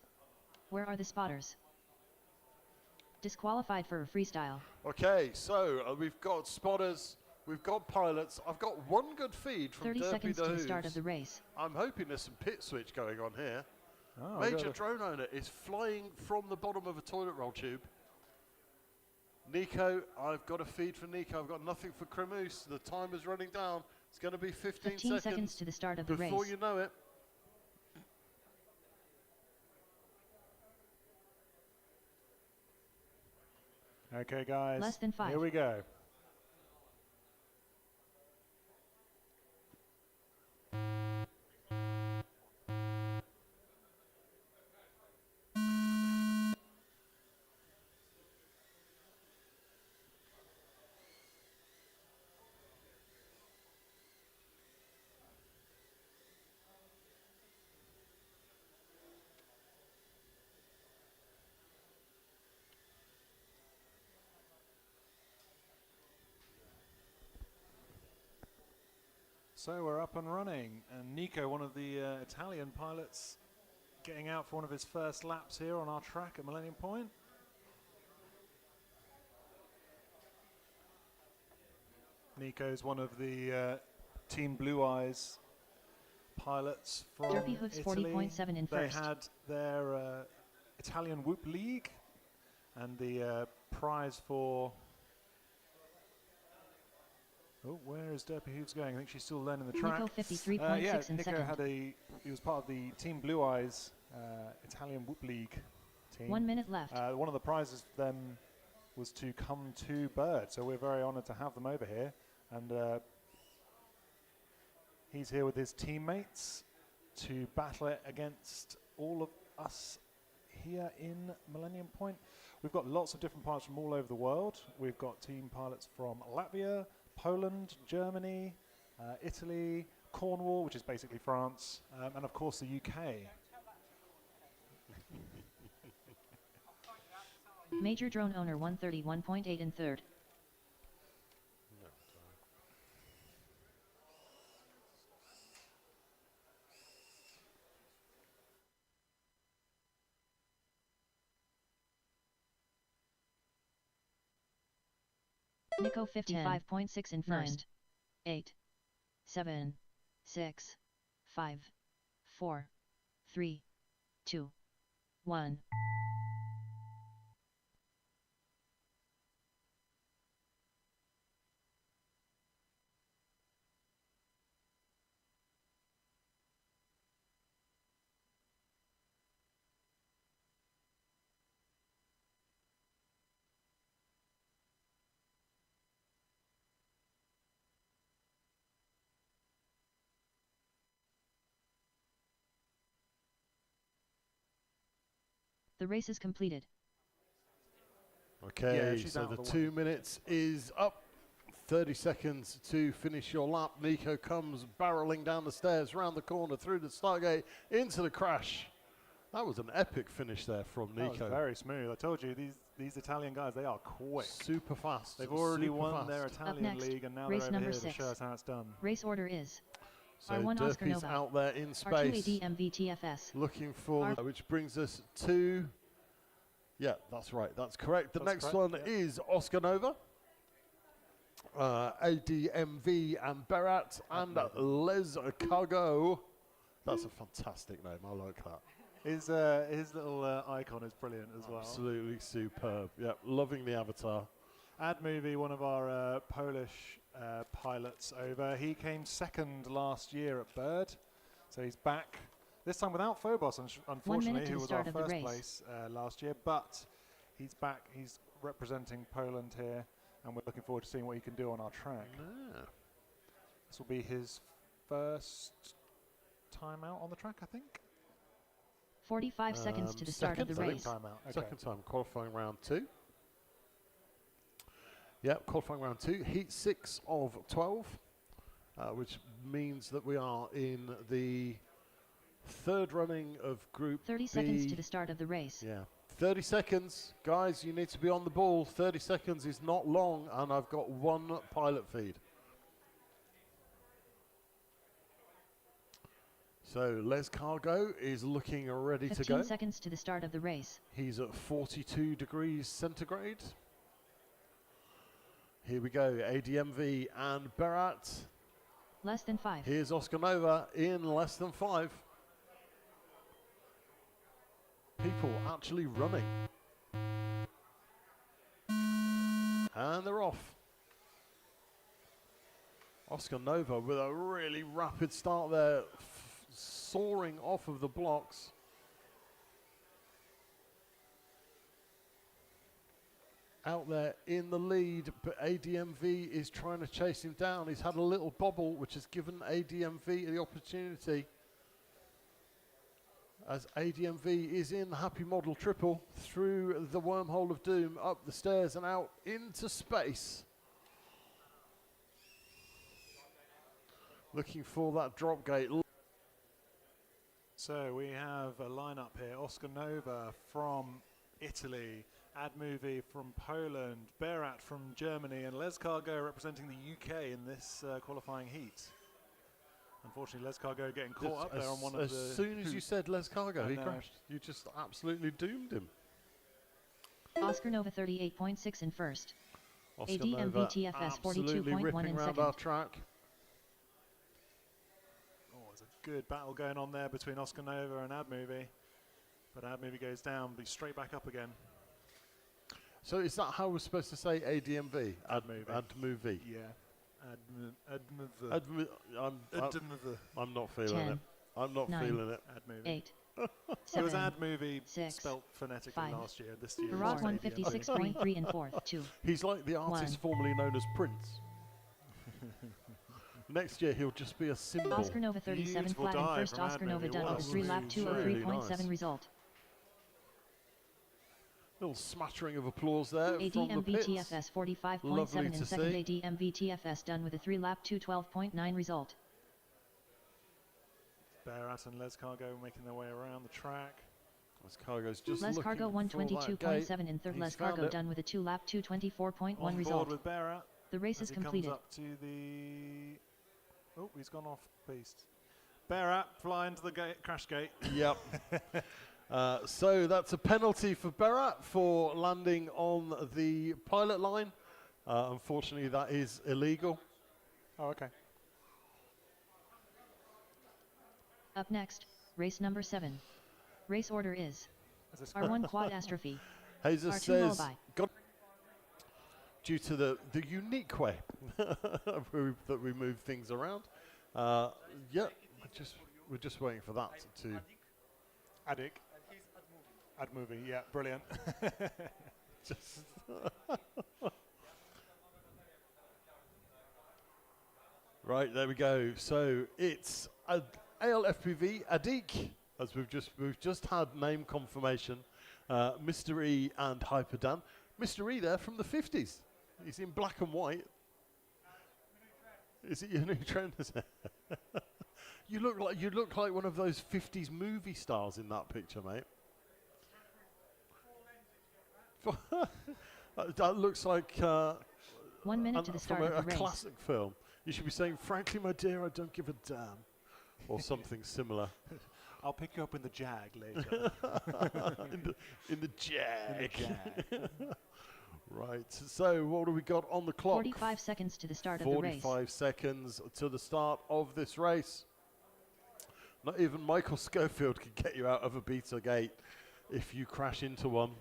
Where are the spotters? Disqualified for a freestyle. Okay, so we've got spotters, we've got pilots. I've got one good feed from 30 Derpy seconds to the Hooves. start of the race. I'm hoping there's some pit switch going on here. Oh, Major Drone Owner is flying from the bottom of a toilet roll tube. Nico, I've got a feed for Nico. I've got nothing for Cremus. The time is running down. It's going to be 15 seconds to the start of the race. before you know it. Okay, guys. Less than 5. Here we go. So we're up and running, and Nico, one of the Italian pilots, getting out for one of his first laps here on our track at Millennium Point. Nico's one of the Team Blue Eyes pilots from Derpy Hooves Italy. 40.7 in they first. had their Italian Whoop League, and the prize for... Oh, where is Derpy Hooves going? I think she's still learning the track. Nico 53.6 yeah, in Nico second. he was part of the Team Blue Eyes Italian Whoop League team. 1 minute left. One of the prizes for them was to come to Bird, so we're very honoured to have them over here. And he's here with his teammates to battle it against all of us here in Millennium Point. We've got lots of different pilots from all over the world. We've got team pilots from Latvia, Poland, Germany, Italy, Cornwall, which is basically France, and of course the UK. Major Drone Owner 131.8 in third. Nico 55.6 in first. 8, 7, 6, 5, 4, 3, 2, 1. The race is completed. Okay, she's so out the of the 2 minutes is up. 30 seconds to finish your lap. Nico comes barreling down the stairs, round the corner, through the start gate, into the crash. That was an epic finish there from Nico. That was very smooth. I told you, these Italian guys, they are quick. Super fast. They've already super won fast. their Up Italian next, league, and now race they're over number here to 6. show us how it's done. Race order is So R1 Oscar Derpy's Nova, out there in R2 space, ADM VTFS, looking for, which brings us to, yeah, that's right, that's correct. The That's next correct, one is Oscar Nova, ADMV and Berat, and Les Cargo. That's a fantastic name, I like that. His little icon is brilliant as well. Absolutely superb. Yep, loving the avatar. Admovie, one of our Polish pilots over. He came second last year at Bird, so he's back. This time without Phobos, unfortunately, who was our first place last year. But he's back. He's representing Poland here, and we're looking forward to seeing what he can do on our track. Yeah. This will be his first time out on the track, I think. 45 seconds to the start of the race. Second time, qualifying round 2. Yep, qualifying round 2, heat 6 of 12, which means that we are in the third running of Group 30 B. seconds to the start of the race. Yeah, 30 seconds. Guys, you need to be on the ball. 30 seconds is not long, and I've got one pilot feed. So Les Cargo is looking ready to go. 15 seconds to the start of the race. He's at 42 degrees centigrade. Here we go, ADMV and Berat. Less than 5. Here's Oscar Nova in less than 5. People actually running. And they're off. Oscar Nova with a really rapid start there, soaring off of the blocks. Out there in the lead, but ADMV is trying to chase him down. He's had a little bobble, which has given ADMV the opportunity. As ADMV is in the Happy Model Triple, through the wormhole of doom, up the stairs and out into space. Looking for that drop gate. So we have a lineup here. Oscar Nova from Italy, Admovie from Poland, Berat from Germany, and Les Cargo representing the UK in this qualifying heat. Unfortunately, Les Cargo getting caught up there on one of the... As soon as you said Les Cargo, he crashed. You just absolutely doomed him. Oscar Nova 38.6 in first. Oscar ADM Nova VTFS absolutely 42.1 ripping in around second. our track. Oh, there's a good battle going on there between Oscar Nova and Admovie. But Admovie goes down, but he's straight back up again. So is that how we're supposed to say ADMV? Admovie. Admovie. Yeah. I'm not feeling 10, it. I'm not 9, feeling it. Admovie. 8, It was 7, Admovie 6, spelt phonetically 5, last year. This year Barak it's 156.3 in fourth. 2. He's like the artist 1. formerly known as Prince. Next year he'll just be a symbol. Oscar Nova 37 Beautiful flat in dive first. from Oscar Nova Admovie. done Wow. with a 3-lap Really 203.7 nice. result. Little smattering of applause there from the ADM pits. VTFS 45.7 Lovely in to second. see. ADM VTFS done with a 3-lap 212.9 result. Berat and Les Cargo making their way around the track. Les Cargo's just Les looking Cargo for that 122.7 in gate. third. He's Les found Cargo it. done with a 2-lap 224.1 On result. board with Berat. The race as is he completed. comes up to the... Oh, he's gone off piste. Berat flying to the crash gate. Yep. So that's a penalty for Berat for landing on the pilot line. Unfortunately, that is illegal. Oh, okay. Up next, race number 7. Race order is R1 Quadastrophe, Jesus R2 says, Lullaby. due to the unique way that we move things around. Yeah, we're just waiting for that to... Addick. Admovie, yeah, brilliant. Just right, there we go. So it's ALFPV Adik, as we've just had name confirmation. Mr. E and Hyperdan. Mr. E there from the 50s. He's in black and white. Is it your new trend? You look like one of those 50s movie stars in that picture, mate. That looks like 1 minute to the start from of the a race. classic film. You should be saying, "Frankly, my dear, I don't give a damn," or something similar. I'll pick you up in the Jag later. in the Jag. Right. So what do we got on the clock? 45 seconds to the start of the race. 45 seconds to the start of this race. Not even Michael Schofield can get you out of a beta gate if you crash into one.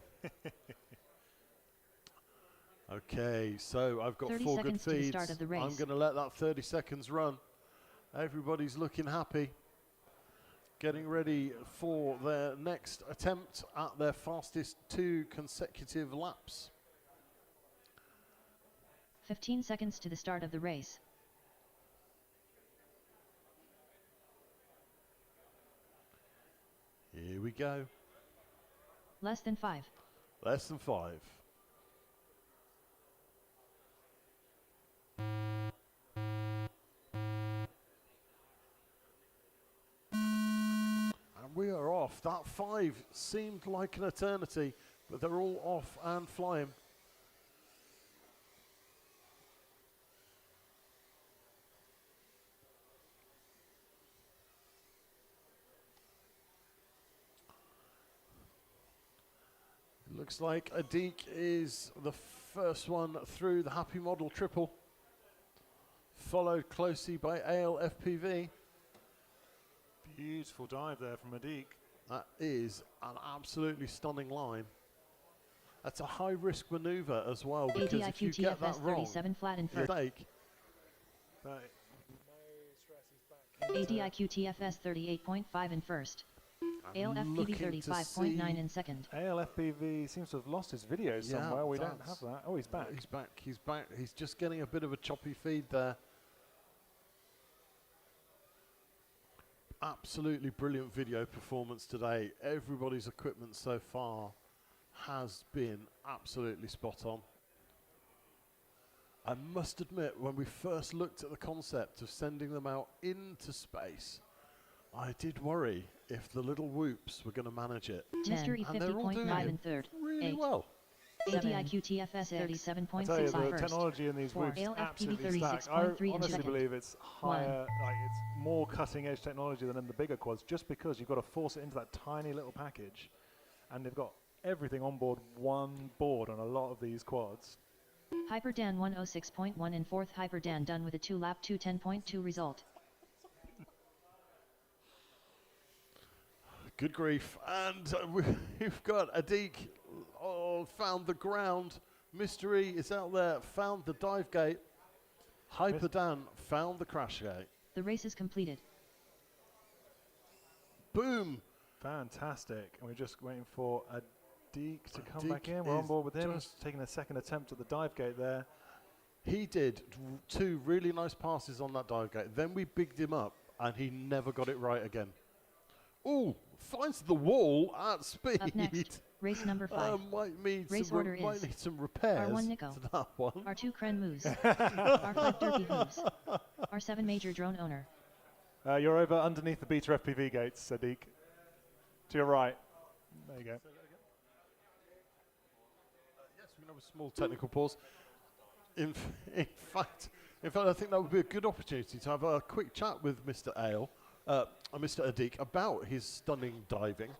Okay, so I've got 4 good feeds. I'm going to let that 30 seconds run. Everybody's looking happy. Getting ready for their next attempt at their fastest 2 consecutive laps. 15 seconds to the start of the race. Here we go. Less than 5. Less than 5. And we are off. That 5 seemed like an eternity, but they're all off and flying. Looks like Adik is the first one through the Happy Model Triple, followed closely by Ale FPV. Beautiful dive there from Adik. That is an absolutely stunning line. That's a high-risk maneuver as well, because if you get that wrong, 37 flat in first. mistake. ADIQ TFS 38.5 in first. Ale FPV 35.9 in second. Ale FPV seems to have lost his video somewhere. We don't have that. Oh, he's back. He's back. He's back. He's just getting a bit of a choppy feed there. Absolutely brilliant video performance today. Everybody's equipment so far has been absolutely spot on. I must admit, when we first looked at the concept of sending them out into space, I did worry if the little whoops were going to manage it. Mr. E 50.5 in third. Really well. ADIQ TFS 37.6 I tell you, the first. technology in these whoops Ale FPV absolutely stack. I 36.3 in honestly second. believe it's higher, like it's more cutting edge technology than in the bigger quads, just because you've got to force it into that tiny little package, and they've got everything on board one board on a lot of these quads. Hyperdan 106.1 in fourth. Hyperdan done with a 2-lap 2:10.2 result. Good grief. And we've got Adik found the ground. Mystery is out there, found the dive gate. Hyperdan found the crash gate. The race is completed. Boom. Fantastic. And we're just waiting for Adik to come back in. We're on board with him. Taking a second attempt at the dive gate there. He did 2 really nice passes on that dive gate. Then we bigged him up, and he never got it right again. Ooh, finds the wall at speed. Up next, race number 5. Might need race some order might is need some repairs R1 Nico, to that one. R2 Kren Moose, R5 Derpy Hooves, R7 Major Drone Owner. You're over underneath the beta FPV gates, Adik. To your right. There you go. Yes, we can have a small technical pause. In fact, I think that would be a good opportunity to have a quick chat with Mr. Mr. Adik about his stunning diving.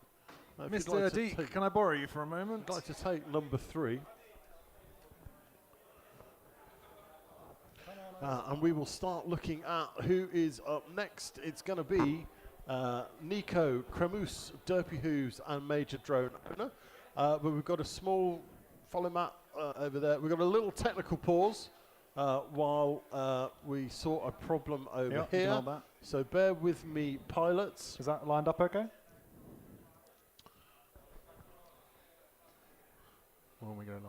Mr. Adik, can I borrow you for a moment? I'd like to take number 3. And we will start looking at who is up next. It's going to be Nico, Kremus, Derpy Hooves, and Major Drone Owner. But we've got a small follow mat over there. We've got a little technical pause while we sort a problem over here. So bear with me, pilots. Is that lined up okay? When we go live.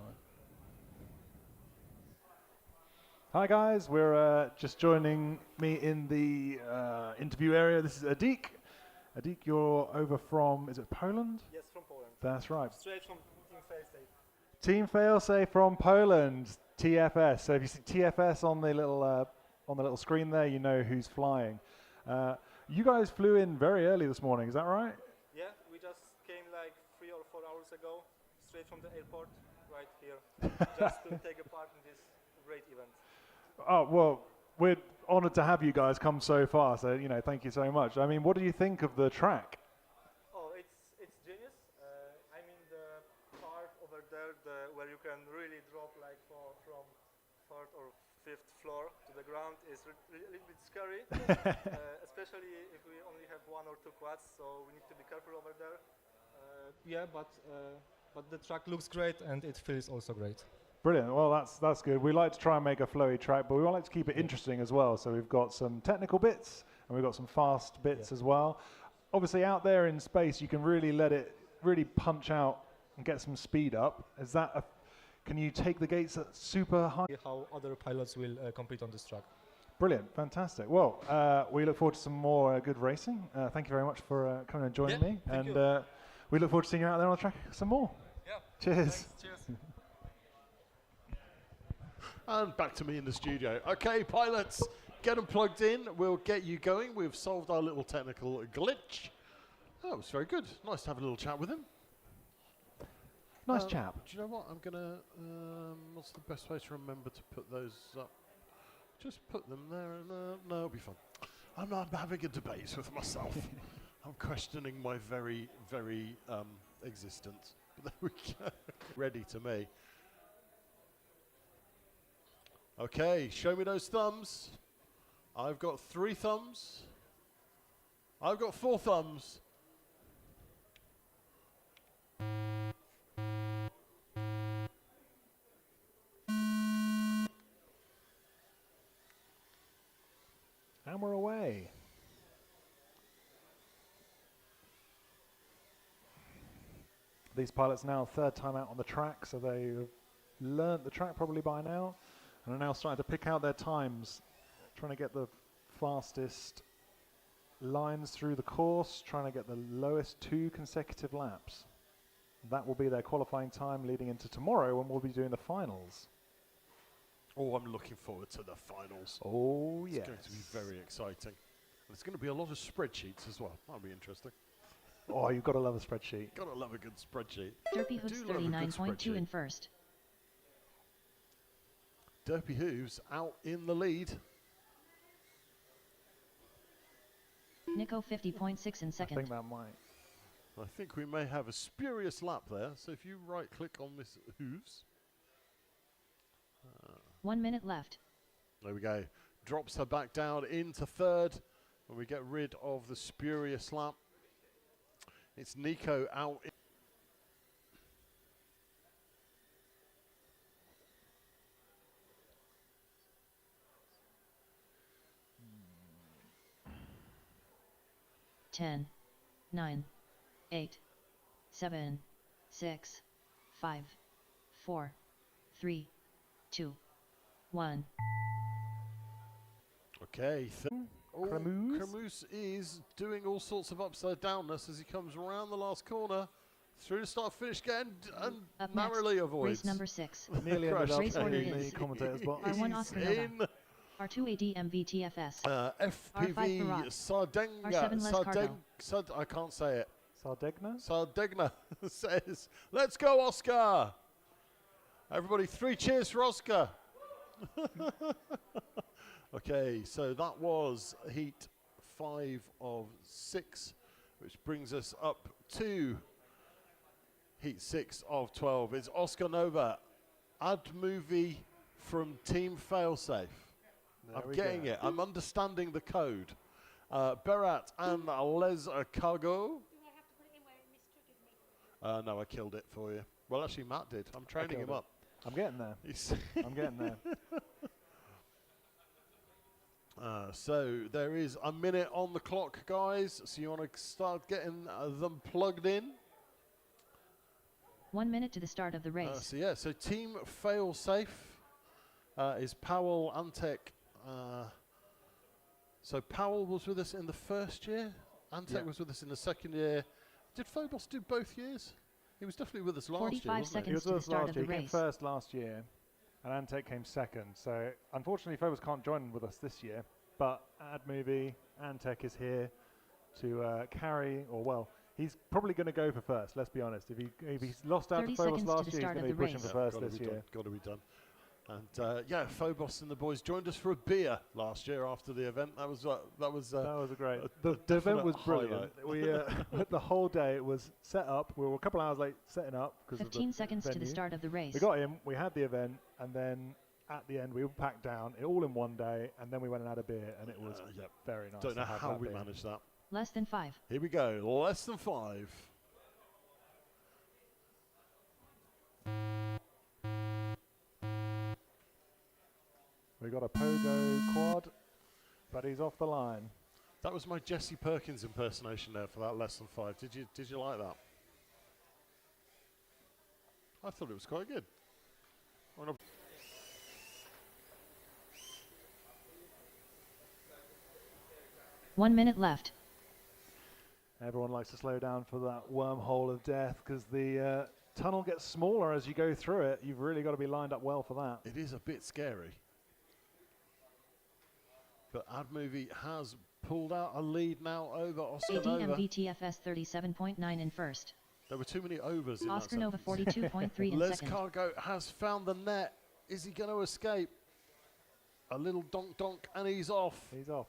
Hi guys, we're just joining me in the interview area. This is Adik. Adik, you're over from, is it Poland? Yes, from Poland. That's right. Straight from Team Failsafe. Team Failsafe from Poland, TFS. So if you see TFS on the little screen there, you know who's flying. You guys flew in very early this morning, is that right? Yeah, we just came like 3 or 4 hours ago, straight from the airport, right here, just to take a part in this great event. Oh, well, we're honoured to have you guys come so far, so, you know, thank you so much. I mean, what do you think of the track? Oh, it's genius. I mean, the part over there where you can really drop like from 4th or 5th floor to the ground is a little bit scary, especially if we only have 1 or 2 quads, so we need to be careful over there. Yeah, but the track looks great and it feels also great. Brilliant. Well, that's good. We like to try and make a flowy track, but we like to keep it interesting as well. So we've got some technical bits and we've got some fast bits as well. Obviously, out there in space, you can really let it really punch out and get some speed up. Is that can you take the gates at super high? How other pilots will compete on this track. Brilliant. Fantastic. Well, we look forward to some more good racing. Thank you very much for coming and joining me. And we look forward to seeing you out there on the track some more. Yeah. Cheers. Thanks. Cheers. And back to me in the studio. Okay, pilots, get them plugged in. We'll get you going. We've solved our little technical glitch. That was very good. Nice to have a little chat with him. Nice chap. Do you know what? I'm going to... what's the best way to remember to put those up? Just put them there and... no, it'll be fun. I'm having a debate with myself. I'm questioning my very, very existence. But there we go. Ready to me. Okay, show me those thumbs. I've got 3 thumbs. I've got 4 thumbs. And we're away. These pilots now 3rd time out on the track, so they've learnt the track probably by now. And are now starting to pick out their times, trying to get the fastest lines through the course, trying to get the lowest 2 consecutive laps. That will be their qualifying time leading into tomorrow when we'll be doing the finals. Oh, I'm looking forward to the finals. Oh, yes. It's going to be very exciting. There's going to be a lot of spreadsheets as well. That'll be interesting. Oh, you've got to love a spreadsheet. Got to love a good spreadsheet. Derpy Hooves 39.2 in first. Derpy Hooves out in the lead. Nico 50.6 in second. I think that might. I think we may have a spurious lap there. So if you right-click on Miss Hooves. 1 minute left. There we go. Drops her back down into 3rd. And we get rid of the spurious lap. It's Nico out. 10, 9, 8, 7, 6, 5, 4, 3, 2, 1. Okay. Cremus is doing all sorts of upside downness as he comes around the last corner. Through the start finish again and narrowly avoids. Race number 6. Nearly ended up race order in the is commentator's box. R1 Oscar Nova. R2 ADMVTFS. FPV Sardenga. I can't say it. Sardegna says, let's go, Oscar. Everybody, 3 cheers for Oscar. Okay, so that was heat 5 of 6, which brings us up to heat 6 of 12. It's Oscar Nova, Ad Movie from Team Failsafe. I'm getting it. I'm understanding the code. Berat and Les Cargo. No, I killed it for you. Well, actually, Matt did. I'm training him up. I'm getting there. I'm getting there. So there is a minute on the clock, guys. So you want to start getting them plugged in. 1 minute to the start of the race. So Team Failsafe is Powell, Antec. So Powell was with us in the first year. Antec was with us in the second year. Did Phobos do both years? He was definitely with us last 45 year, wasn't seconds He was to the with us start last of year. the He came race. first last year, and Antec came second. So unfortunately, Phobos can't join with us this year. But AdMovie, Antec is here to carry, or well, he's probably going to go for first. Let's be honest. If he's lost out to 30 Phobos seconds to last the year, he's start going of to be the pushing for race. first this year. Got to be done. And yeah, Phobos and the boys joined us for a beer last year after the event. That was a great. The event was brilliant. We the whole day it was set up. We were a couple hours late setting up because 15 seconds to the start of the race. We got him. We had the event, and then at the end we all packed down it all in one day, and then we went and had a beer, and it was very nice. Don't know to have how that we beer. managed that. Less than 5. Here we go. Less than 5. We got a pogo quad, but he's off the line. That was my Jesse Perkins impersonation there for that less than 5. Did you like that? I thought it was quite good. 1 minute left. Everyone likes to slow down for that wormhole of death because the tunnel gets smaller as you go through it. You've really got to be lined up well for that. It is a bit scary. But AdMovie has pulled out a lead now over Oscar Nova. ADM VTFS 37.9 in first. There were too many overs in Oscar that Nova sentence. 42.3 in Les second. Cargo has found the net. Is he going to escape? A little donk donk and he's off. He's off.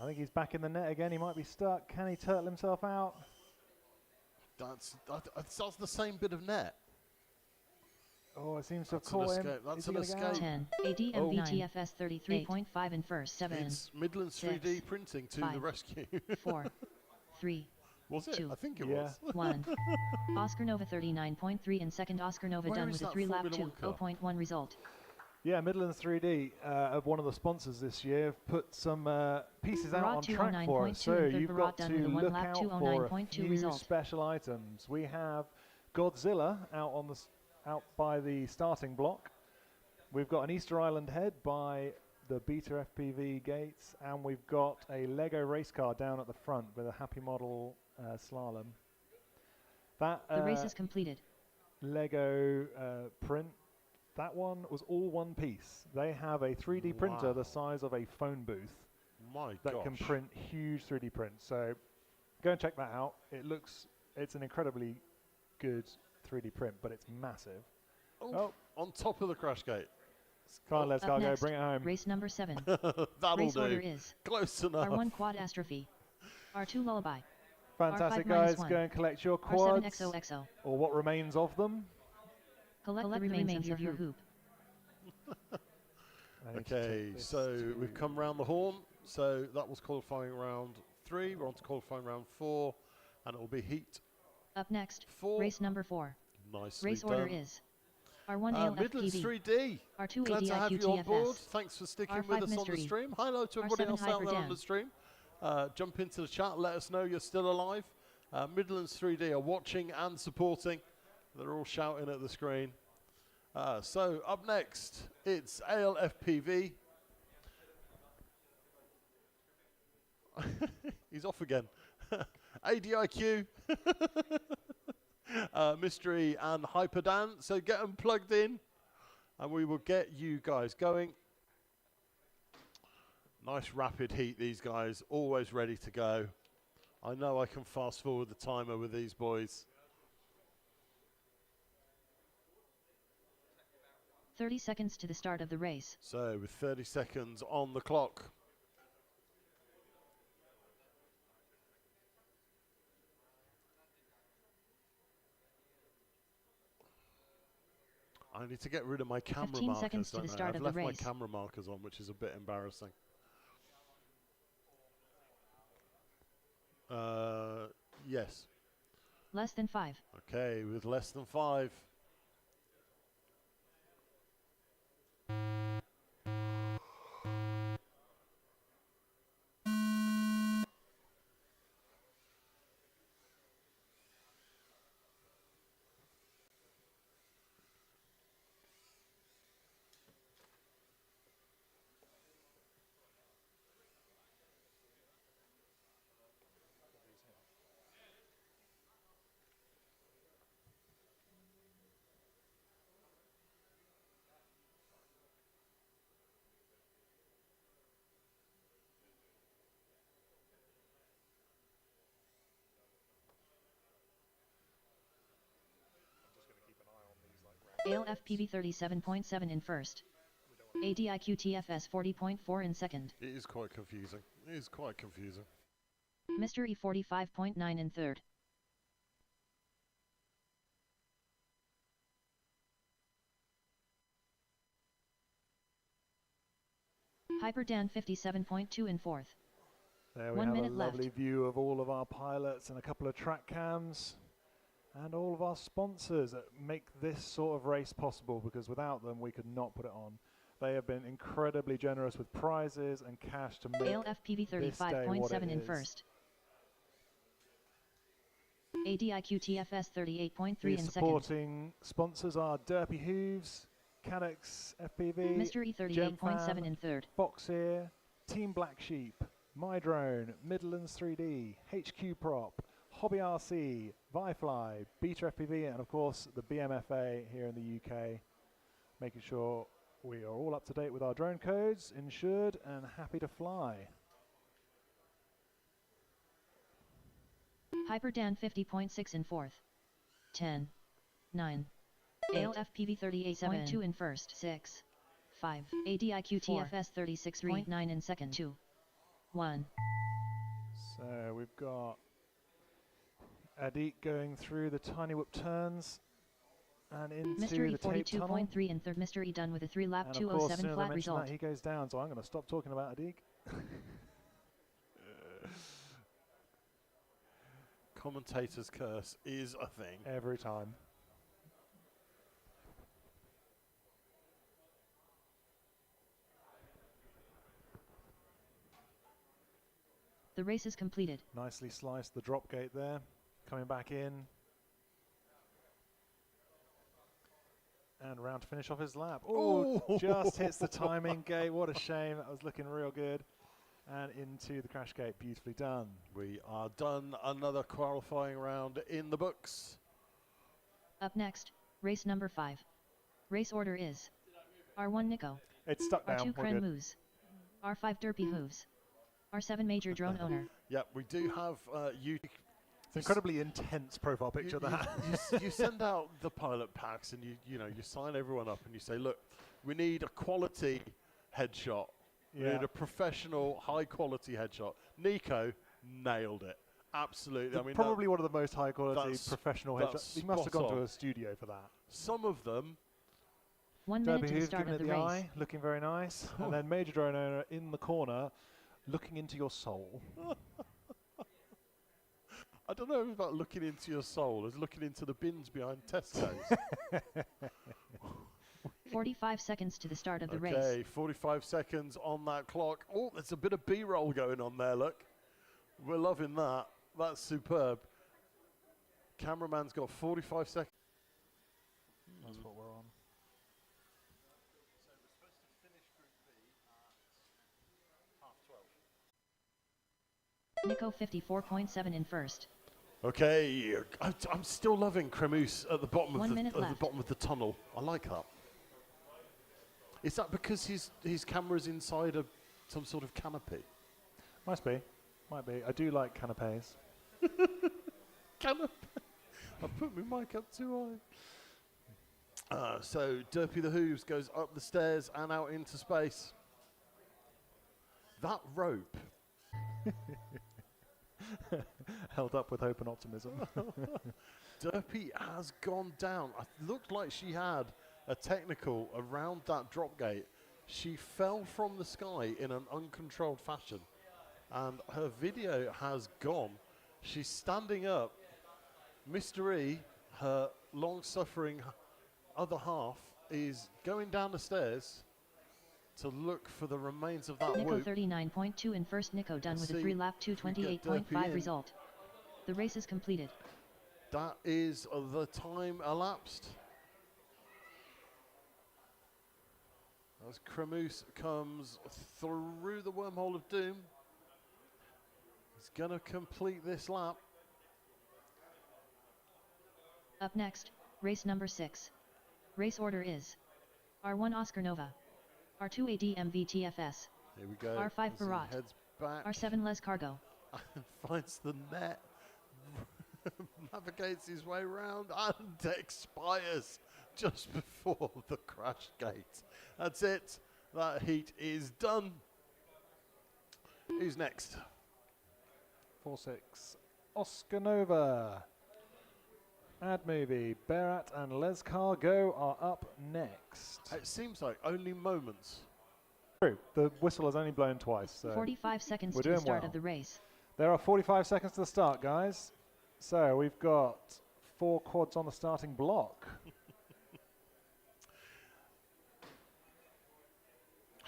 I think he's back in the net again. He might be stuck. Can he turtle himself out? That's the same bit of net. Oh, it seems to have That's an caught him. escape. That's Is he an gonna get escape. out? 10. ADM Oh. VTFS 33.5 in first. 7. It's Midlands 6, 3D printing to 5, the rescue. 4, 3, Was it? 2, I think it was. 1. Oscar Nova 39.3 in second. Oscar Nova Where done is with a that 3-lap Formula 2, One car? 0.1 result. Yeah, Midlands 3D, one of the sponsors this year, have put some pieces out on track for us. So you've got to look out for a few special items. We have Godzilla out by the starting block. We've got an Easter Island head by the Beta FPV gates, and we've got a Lego race car down at the front with a Happy Model slalom. That The race is completed. Lego print. That one was all one piece. They have a 3D printer the size of a phone booth that can print huge 3D prints. So go and check that out. It's an incredibly good 3D print, but it's massive. Oh, on top of the crash gate. Come on, let's Up go, next, bring it home. Race number 7. That'll Race do. order is Close enough. R1 Quad Astrophy, R2 Lullaby, Fantastic, R5 guys. -1, Go and collect your R7 quads, XOXO. or what remains of them. Collect the remains of your hoop. Okay, so we've come round the horn. So that was qualifying round 3. We're on to qualifying round 4, and it will be heat. Up next, 4. race number 4. Nicely Race done. order is R1 ALFPV, Midlands 3D. R2 Glad to have you on board. ADIQTFS, Thanks for sticking R5 with us on Mystery, the stream. Hello to everybody R7 else out there on Hyperdam. the stream. Jump into the chat. Let us know you're still alive. Midlands 3D are watching and supporting. They're all shouting at the screen. So up next, it's ALFPV. He's off again. ADIQ, Mystery and Hyperdan. So get them plugged in and we will get you guys going. Nice rapid heat, these guys, always ready to go. I know I can fast forward the timer with these boys. 30 seconds to the start of the race. So with 30 seconds on the clock. I need to get rid of my camera 15 markers. seconds to don't the I? start I've of the left my race. camera markers on, which is a bit embarrassing. Yes. Less than 5. Okay, with less than 5. ALE FPV 37.7 in first. ADIQ TFS 40.4 in second. It is quite confusing. It is quite confusing. Mr. E 45.9 in third. Hyperdan 57.2 in fourth. There we 1 have minute a lovely left. view of all of our pilots and a couple of track cams and all of our sponsors that make this sort of race possible, because without them we could not put it on. They have been incredibly generous with prizes and cash to make ALE FPV this day what 35.7 it in is. first. ADIQ TFS 38.3 in The second. supporting sponsors are Derpy Hooves, Canucks FPV, Mr. E 38.7 in third. Boxeer, Team Black Sheep, My Drone, Midlands 3D, HQ Prop, Hobby RC, Vifly, Beta FPV, and of course the BMFA here in the UK, making sure we are all up to date with our drone codes, insured and happy to fly. Hyperdan 50.6 in fourth. 10. 9. ALE FPV 38.2 in first. 6. 5. ADIQ TFS 36.9 in second. 2. 1. So we've got Adik going through the tiny whip turns and into Mr. E the tape tunnel. 42.3 in third. Mr. E done with a 3 lap And of course, 207 as soon as I flat mention result. that, he goes down, so I'm going to stop talking about Adik. Commentator's curse is a thing. Every time. The race is completed. Nicely sliced the drop gate there. Coming back in. And round to finish off his lap. Oh, just hits the timing gate. What a shame. That was looking real good. And into the crash gate. Beautifully done. We are done. Another qualifying round in the books. Up next, race number 5. Race order is R1 Nico. It's stuck down. R2 We're Kren good. Moose. R5 Derpy Hooves. R7 Major Drone Owner. Yep, we do have you. It's an incredibly intense profile picture. You send out the pilot packs and you sign everyone up and you say, look, we need a quality headshot. We need a professional, high quality headshot. Nico nailed it. Absolutely. I mean, probably one of the most high quality professional headshots. He must have gone to a studio for that. Some of them. 1 minute to the Hooves start giving of it the the race. eye, looking very nice. And then Major Drone Owner in the corner, looking into your soul. I don't know about looking into your soul, as looking into the bins behind Tesco's. 45 seconds to the start of the race. Okay, 45 seconds on that clock. Oh, there's a bit of B-roll going on there, look. We're loving that. That's superb. Cameraman's got 45 seconds. That's what we're on. Nico 54.7 in first. Okay, I'm still loving Cremus at the bottom of 1 minute the left. bottom of the tunnel. I like that. Is that because his camera's inside some sort of canopy? Must be. Might be. I do like canapes. Canopy. I put my mic up too high. So Derpy the Hooves goes up the stairs and out into space. That rope. Held up with hope and optimism. Derpy has gone down. It looked like she had a technical around that drop gate. She fell from the sky in an uncontrolled fashion, and her video has gone. She's standing up. Mr. E, her long-suffering other half, is going down the stairs to look for the remains of that Nico whoop. 39.2 in first. Nico done with a See 3 lap if we get Derpy 228.5 in. result. The race is completed. That is the time elapsed. As Cremus comes through the wormhole of doom, he's going to complete this lap. Up next, race number 6. Race order is R1 Oscar Nova. R2 ADMV TFS. Here we go. R5 As he Barat. heads back. R7 Les Cargo. Finds the net. Navigates his way around and expires. just before the crash gate. That's it. That heat is done. Who's next? 4-6. Oscar Nova. Ad Movie, Berat and Les Cargo are up next. It seems like only moments. True. The whistle has only blown twice. So 45 seconds we're to the doing start well. of the race. There are 45 seconds to the start, guys. So we've got 4 quads on the starting block.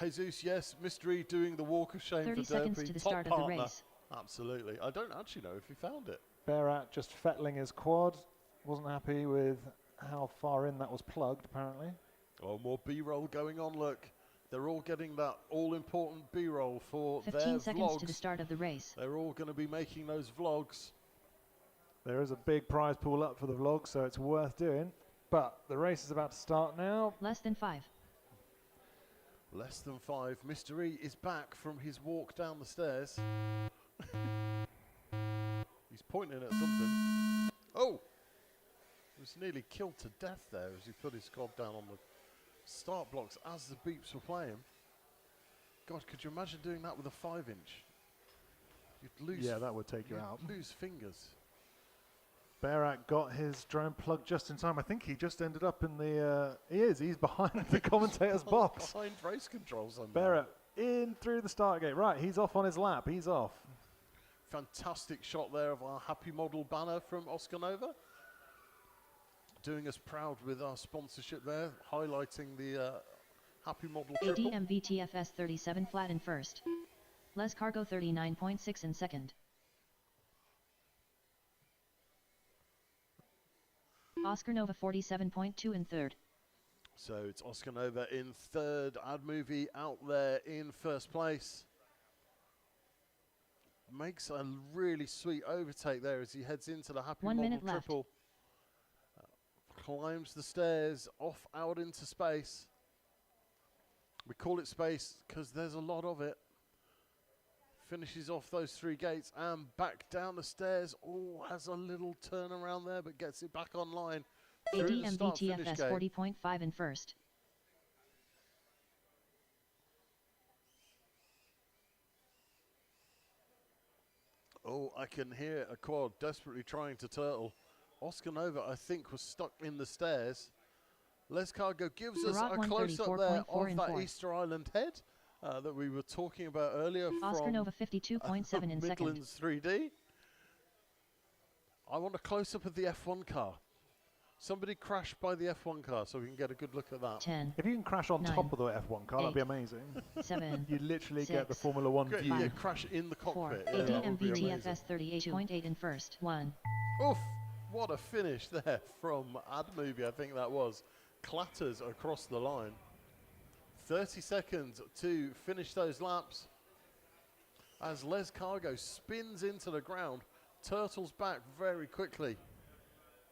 Jesus, yes, Mystery doing the walk of shame 30 for Derpy. seconds to the Top start of the partner. race. Absolutely. I don't actually know if he found it. Berat just fettling his quad. Wasn't happy with how far in that was plugged, apparently. Oh, more B-roll going on, look. They're all getting that all-important B-roll for 15 their seconds vlogs. to the start of the race. They're all going to be making those vlogs. There is a big prize pool up for the vlog, so it's worth doing. But the race is about to start now. Less than 5. Less than 5. Mystery is back from his walk down the stairs. He's pointing at something. Oh! He was nearly killed to death there as he put his squad down on the start blocks as the beeps were playing. God, could you imagine doing that with a 5-inch? You'd lose. Yeah, that would take you out. Lose fingers. Berat got his drone plugged just in time. I think he just ended up in the... He's behind the commentator's box. Behind race controls. Berat in through the start gate. Right, he's off on his lap. He's off. Fantastic shot there of our Happy Model banner from Oscar Nova. Doing us proud with our sponsorship there, highlighting the Happy Model triple. ADMVTFS 37 flat in first. Les Cargo 39.6 in second. Oscar Nova 47.2 in third. So it's Oscar Nova in third, Ad Movie out there in first place. Makes a really sweet overtake there as he heads into the Happy 1 Model minute left. triple. Climbs the stairs, off out into space. We call it space because there's a lot of it. Finishes off those 3 gates and back down the stairs. Oh, has a little turnaround there, but gets it back online. Through the start-finish ADMVTFS gate. 40.5 in first. Oh, I can hear a quad desperately trying to turtle. Oscar Nova, I think, was stuck in the stairs. Les Cargo gives us a close-up there of that Easter Island head that we were talking about earlier Oscar from Nova 52.7 in second. Midlands 3D. I want a close-up of the F1 car. Somebody crash by the F1 car so we can get a good look at that. 10. If you can crash on 9, top of the F1 car, that'd be amazing. 7. You literally 6, get the Formula 1 view. Yeah, crash in the 4. cockpit. Yeah, that would be amazing. ADMVTFS 38.8 in first. 1. Oof, what a finish there from Ad Movie, I think that was. Clatters across the line. 30 seconds to finish those laps. As Les Cargo spins into the ground, turtles back very quickly.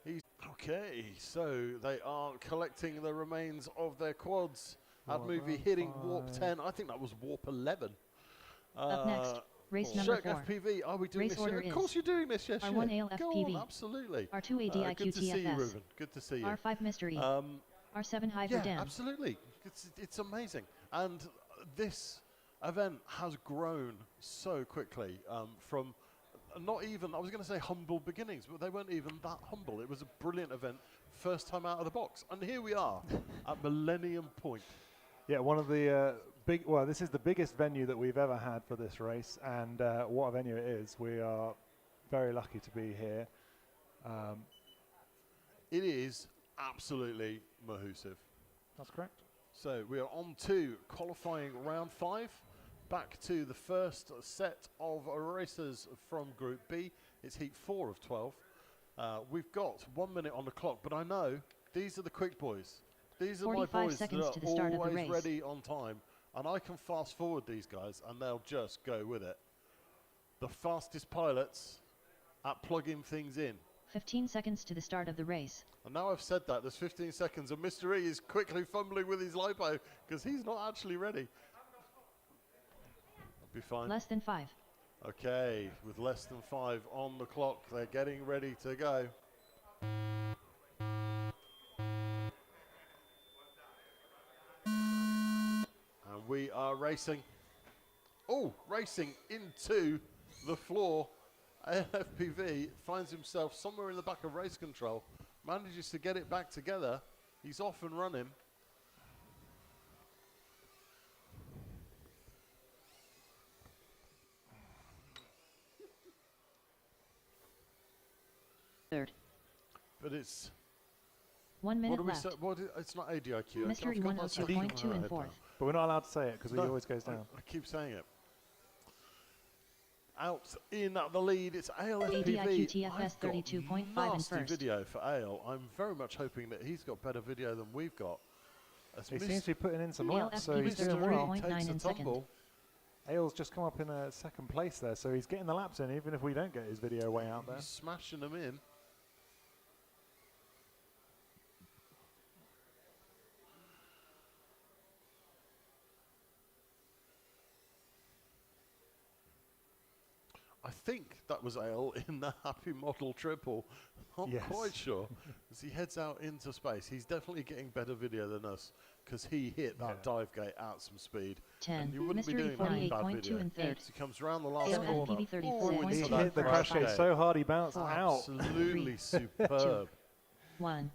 He's okay, so they are collecting the remains of their quads. Ad Movie hitting warp 10. I think that was warp 11. Up next, race number Shirk 4. FPV, are we doing Race this yet? order Of course you're doing this, yes. R1 yeah. AL Go FPV. on, absolutely. R2 ADIQ Good to see you, TFS. Ruben. Good to see you. R5 Mystery. R7 High Yeah, Dam. absolutely. It's amazing. And this event has grown so quickly from not even, I was going to say humble beginnings, but they weren't even that humble. It was a brilliant event, first time out of the box. And here we are at Millennium Point. Yeah, one of the this is the biggest venue that we've ever had for this race, and what a venue it is. We are very lucky to be here. It is absolutely mahoosive. That's correct. So we are on to qualifying round 5. Back to the first set of racers from Group B. It's heat 4 of 12. We've got 1 minute on the clock, but I know these are the quick boys. These are my boys that are always ready on time, and I can fast forward these guys, and they'll just go with it. The fastest pilots at plugging things in. 15 seconds to the start of the race. And now I've said that, there's 15 seconds, and Mr. E is quickly fumbling with his lipo because he's not actually ready. Be fine. Less than 5. Okay, with less than 5 on the clock, they're getting ready to go. are racing. Oh, racing into the floor. ALFPV finds himself somewhere in the back of race control, manages to get it back together. He's off and running. Third. But it's 1 minute left. It's not ADIQ. Mystery 102.2 in fourth. But we're not allowed to say it because he always goes down. I keep saying it. Out in the lead, it's ALFPV. ADIQ-TFS 32.5 in first. Video for Ale. I'm very much hoping that he's got better video than we've got. He seems to be putting in some laps, so he's doing well. Takes a tumble. Ale's just come up in a second place there, so he's getting the laps in, even if we don't get his video way out there. He's smashing them in. I think that was Ale in the Happy Model Triple. Not quite sure. As he heads out into space, he's definitely getting better video than us because he hit that dive gate at some speed. 10. And you wouldn't Mystery be doing that bad video. in third. He comes around the last corner. He hit the crash gate so hard he bounced out. Absolutely superb. 1.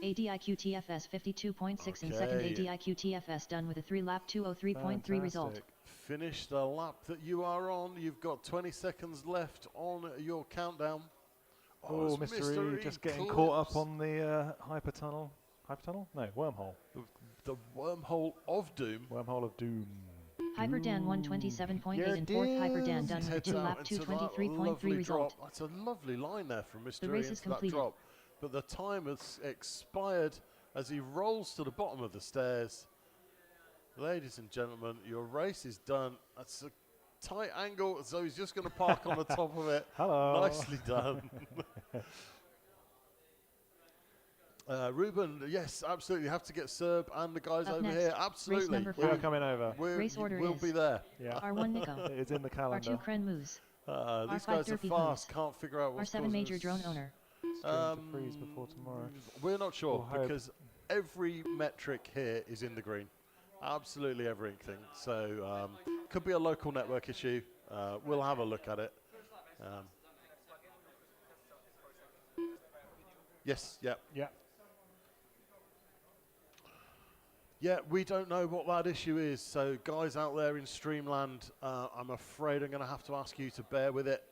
ADIQ-TFS 52.6 in second. ADIQ-TFS done with a 3-lap 203.3 result. Finish the lap that you are on. You've got 20 seconds left on your countdown. Oh, Mystery just getting caught up on the hyper tunnel. Hyper tunnel? No, wormhole. The wormhole of doom. Wormhole of doom. Hyperdan 127.8 in fourth. Hyperdan done with a 2-lap 223.3 result. That's a lovely line there from Mystery. The race is completed. That drop. But the time has expired as he rolls to the bottom of the stairs. Ladies and gentlemen, your race is done. That's a tight angle, so he's just going to park on the top of it. Hello. Nicely done. Ruben, yes, absolutely. You have to get Serb and the guys over here. Absolutely. We are coming over. Race order we'll is be there. Yeah. R1 Nico. It's in the calendar. R2 Kren Moose. These R5 guys are Derpy fast. Hooves. Can't figure out what's R7 Major Drone Owner. To freeze before tomorrow. We're not sure We'll because every metric here is in the green. Absolutely everything. So could be a local network issue. We'll have a look at it. Yes, yeah. Yeah. Yeah, we don't know what that issue is. So guys out there in Streamland, I'm afraid I'm going to have to ask you to bear with it.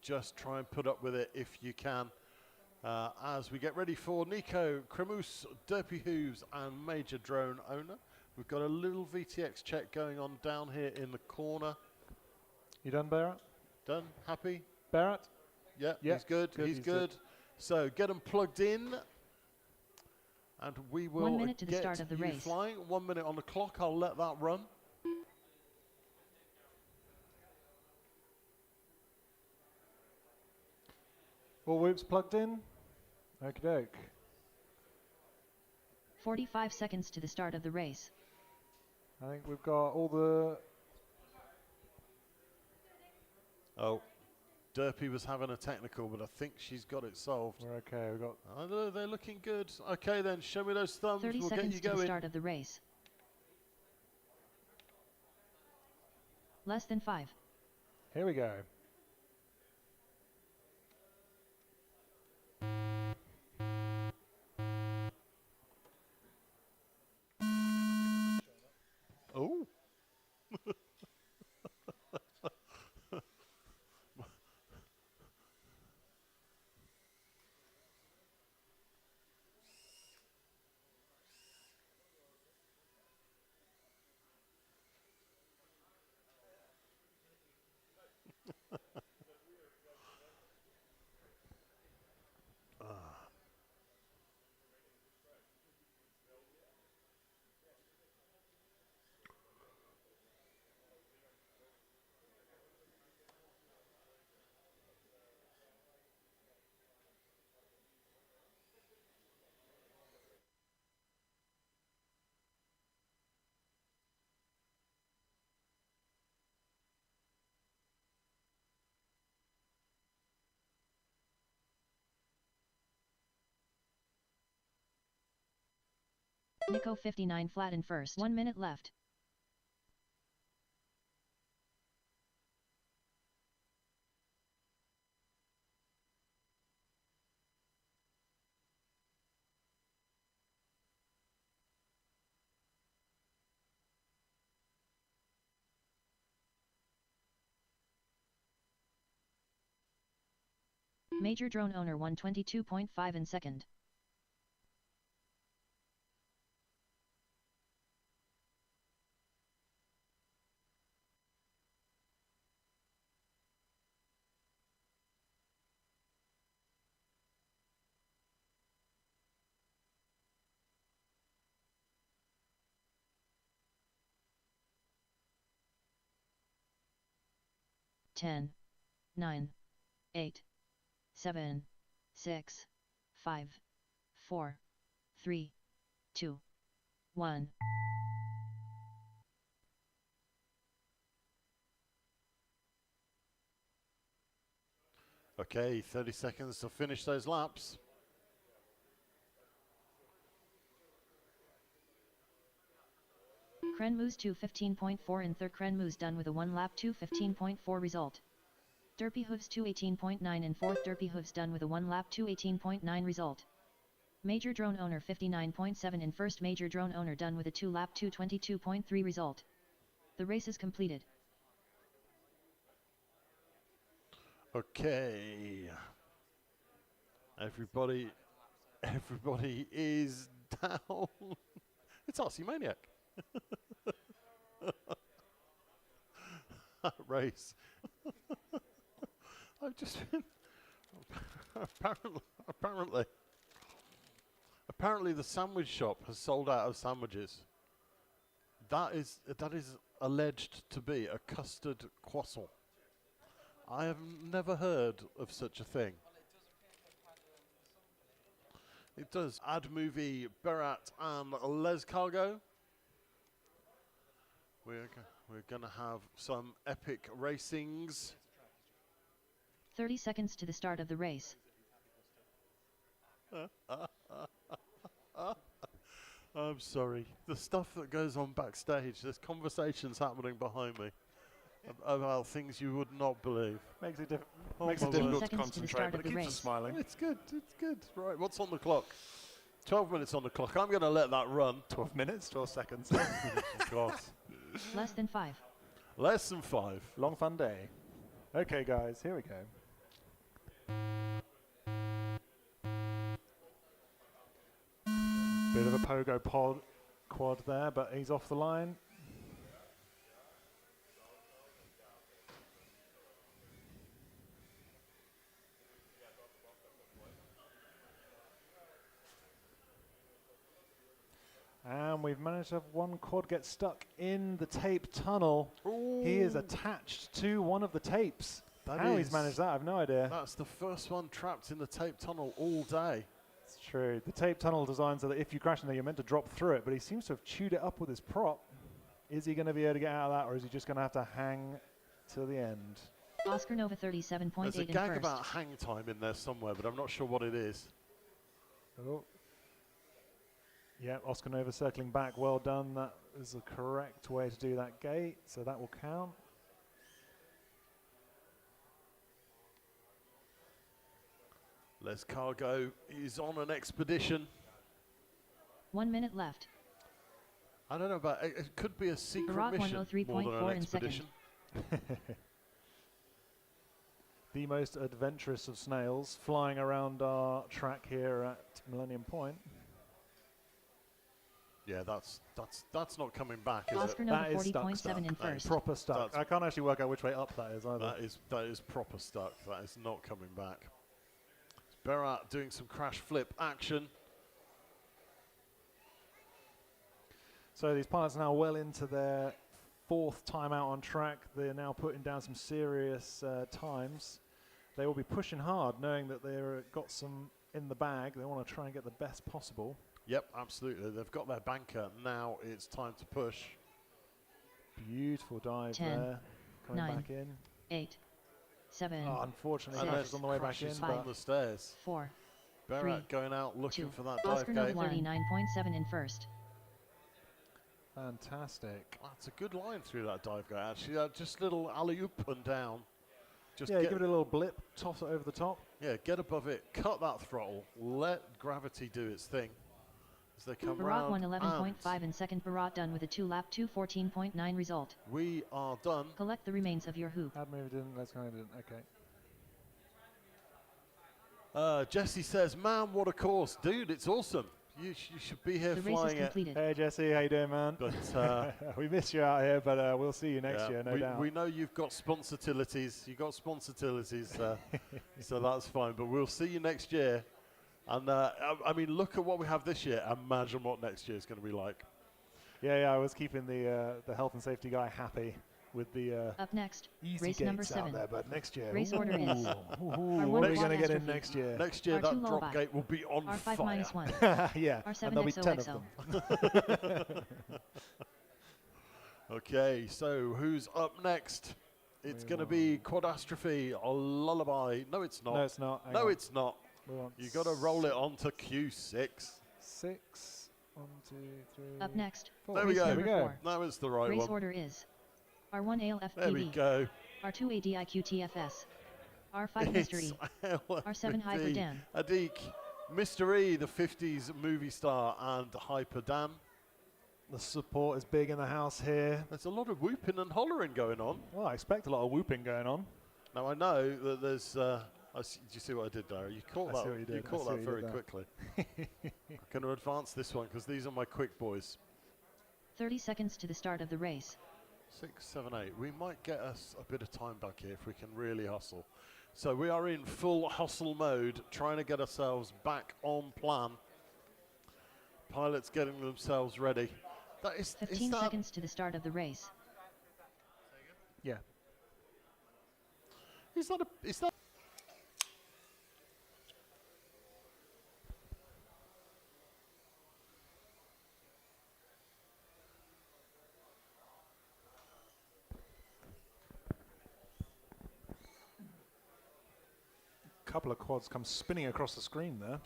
Just try and put up with it if you can. As we get ready for Nico, Kremus, Derpy Hooves, and Major Drone Owner. We've got a little VTX check going on down here in the corner. You done, Barrett? Done? Happy? Barrett? Yeah, he's good. He's good. So get them plugged in. And we will 1 minute to the start of the race. Flying. 1 minute on the clock. I'll let that run. All whoops plugged in? Okie doke. 45 seconds to the start of the race. I think we've got all the... Oh, Derpy was having a technical, but I think she's got it solved. We're okay. We've got... Oh, they're looking good. Okay, then, show me those thumbs. 30 we'll seconds get you to going. the start of the race. Less than 5. Here we go. Oh. Nico 59 flat in first. 1 minute left. Major drone owner 122.5 in second. Ten, 9, 8, 7, 6, 5, 4, 3, 2, 1. Okay, 30 seconds to finish those laps. Krenmoos 215.4 in third. Krenmoos done with a 1 lap 215.4 result. Derpy Hooves 218.9 in fourth. Derpy Hooves done with a 1 lap 218.9 result. Major drone owner 59.7 in first. Major drone owner done with a 2 lap 222.3 result. The race is completed. Okay. Everybody is down. It's RC Maniac. That race. I've just been apparently the sandwich shop has sold out of sandwiches. That is alleged to be a custard croissant. I have never heard of such a thing. It does. Ad movie, Berat and Les Cargo. We're going to have some epic racings. 30 seconds to the start of the race. I'm sorry. The stuff that goes on backstage, there's conversations happening behind me about things you would not believe. Makes it difficult. Oh, Makes it difficult to concentrate, but it keeps us smiling. It's good. It's good. Right, what's on the clock? 12 minutes on the clock. I'm going to let that run. 12 minutes, 12 seconds. God. Less than 5. Less than 5. Long fun day. Okay, guys, here we go. Bit of a pogo quad there, but he's off the line. And we've managed to have one quad get stuck in the tape tunnel. Ooh. He is attached to one of the tapes. How he's managed that, I have no idea. That's the first one trapped in the tape tunnel all day. It's true. The tape tunnel designed so that if you crash in there, you're meant to drop through it, but he seems to have chewed it up with his prop. Is he going to be able to get out of that, or is he just going to have to hang to the end? Oscar Nova 37.8 in first. There's a gag about hang time in there somewhere, but I'm not sure what it is. Oh. Yeah, Oscar Nova circling back. Well done. That is the correct way to do that gate, so that will count. Les Cargo is on an expedition. 1 minute left. I don't know about it. Could be a secret mission more than an expedition. The most adventurous of snails flying around our track here at Millennium Point. Yeah, that's not coming back, is Oscar it? Nova 40.7 in first. Proper stuck. I can't actually work out which way up that is either. That is proper stuck. That is not coming back. Berat doing some crash flip action. So these pilots are now well into their 4th time out on track. They're now putting down some serious times. They will be pushing hard, knowing that they've got some in the bag. They want to try and get the best possible. Yep, absolutely. They've got their banker. Now it's time to push. Beautiful dive 10, there. Coming 9, back in. 8, 7. Oh, unfortunately, crashes on the way back in. On the stairs. 4. Berat 3, going out looking 2. for that dive Oscar Nova gate. 39.7 in first. Fantastic. That's a good line through that dive guy, actually. Just little alley-oop and down. Just yeah, give it a little blip, toss it over the top. Yeah, get above it, cut that throttle, let gravity do its thing. As they come Barat round. 111.5 in second. Barat done with a 2-lap 2:14.9 result. We are done. Collect the remains of your hoop. Ad moved in, let's go in. Okay. Jesse says, man, what a course. Dude, it's awesome. You should be here flying it. Hey Jesse, how you doing, man? But we miss you out here, but we'll see you next year, no doubt. We know you've got sponsor-tilities. You've got sponsor-tilities, so that's fine. But we'll see you next year. And I mean, look at what we have this year. Imagine what next year is going to be like. Yeah, I was keeping the health and safety guy happy with the up next easy race gates number 7 out there, but next year, race order is what are we going to get in next year? Next year, that drop gate will be on R5 fire. -1. Yeah, R7 and there'll be 10 of them. Okay, so who's up next? It's going to be Quadastrophe, a lullaby. No, it's not. No, it's not. Hang No, on. it's not. You got to roll it onto Q6. 6. 1, 2, 3. Up next. There we race go. number 4. That was the right Race one. order is R1 AL FPV. There we go. R2 ADIQ TFS. R5 Mr. E. R7 Hyper Dan. Adik, Mr. E, the 50s movie star, and Hyper Dan. The support is big in the house here. There's a lot of whooping and hollering going on. Well, I expect a lot of whooping going on. Now, I know that there's... did you see what I did there? You caught that, what you did. You caught that very quickly. I'm going to advance this one because these are my quick boys. 30 seconds to the start of the race. 6, 7, 8. We might get us a bit of time back here if we can really hustle. So we are in full hustle mode, trying to get ourselves back on plan. Pilots getting themselves ready. That is 15 seconds to the start of the race. Yeah. Is that couple of quads come spinning across the screen there.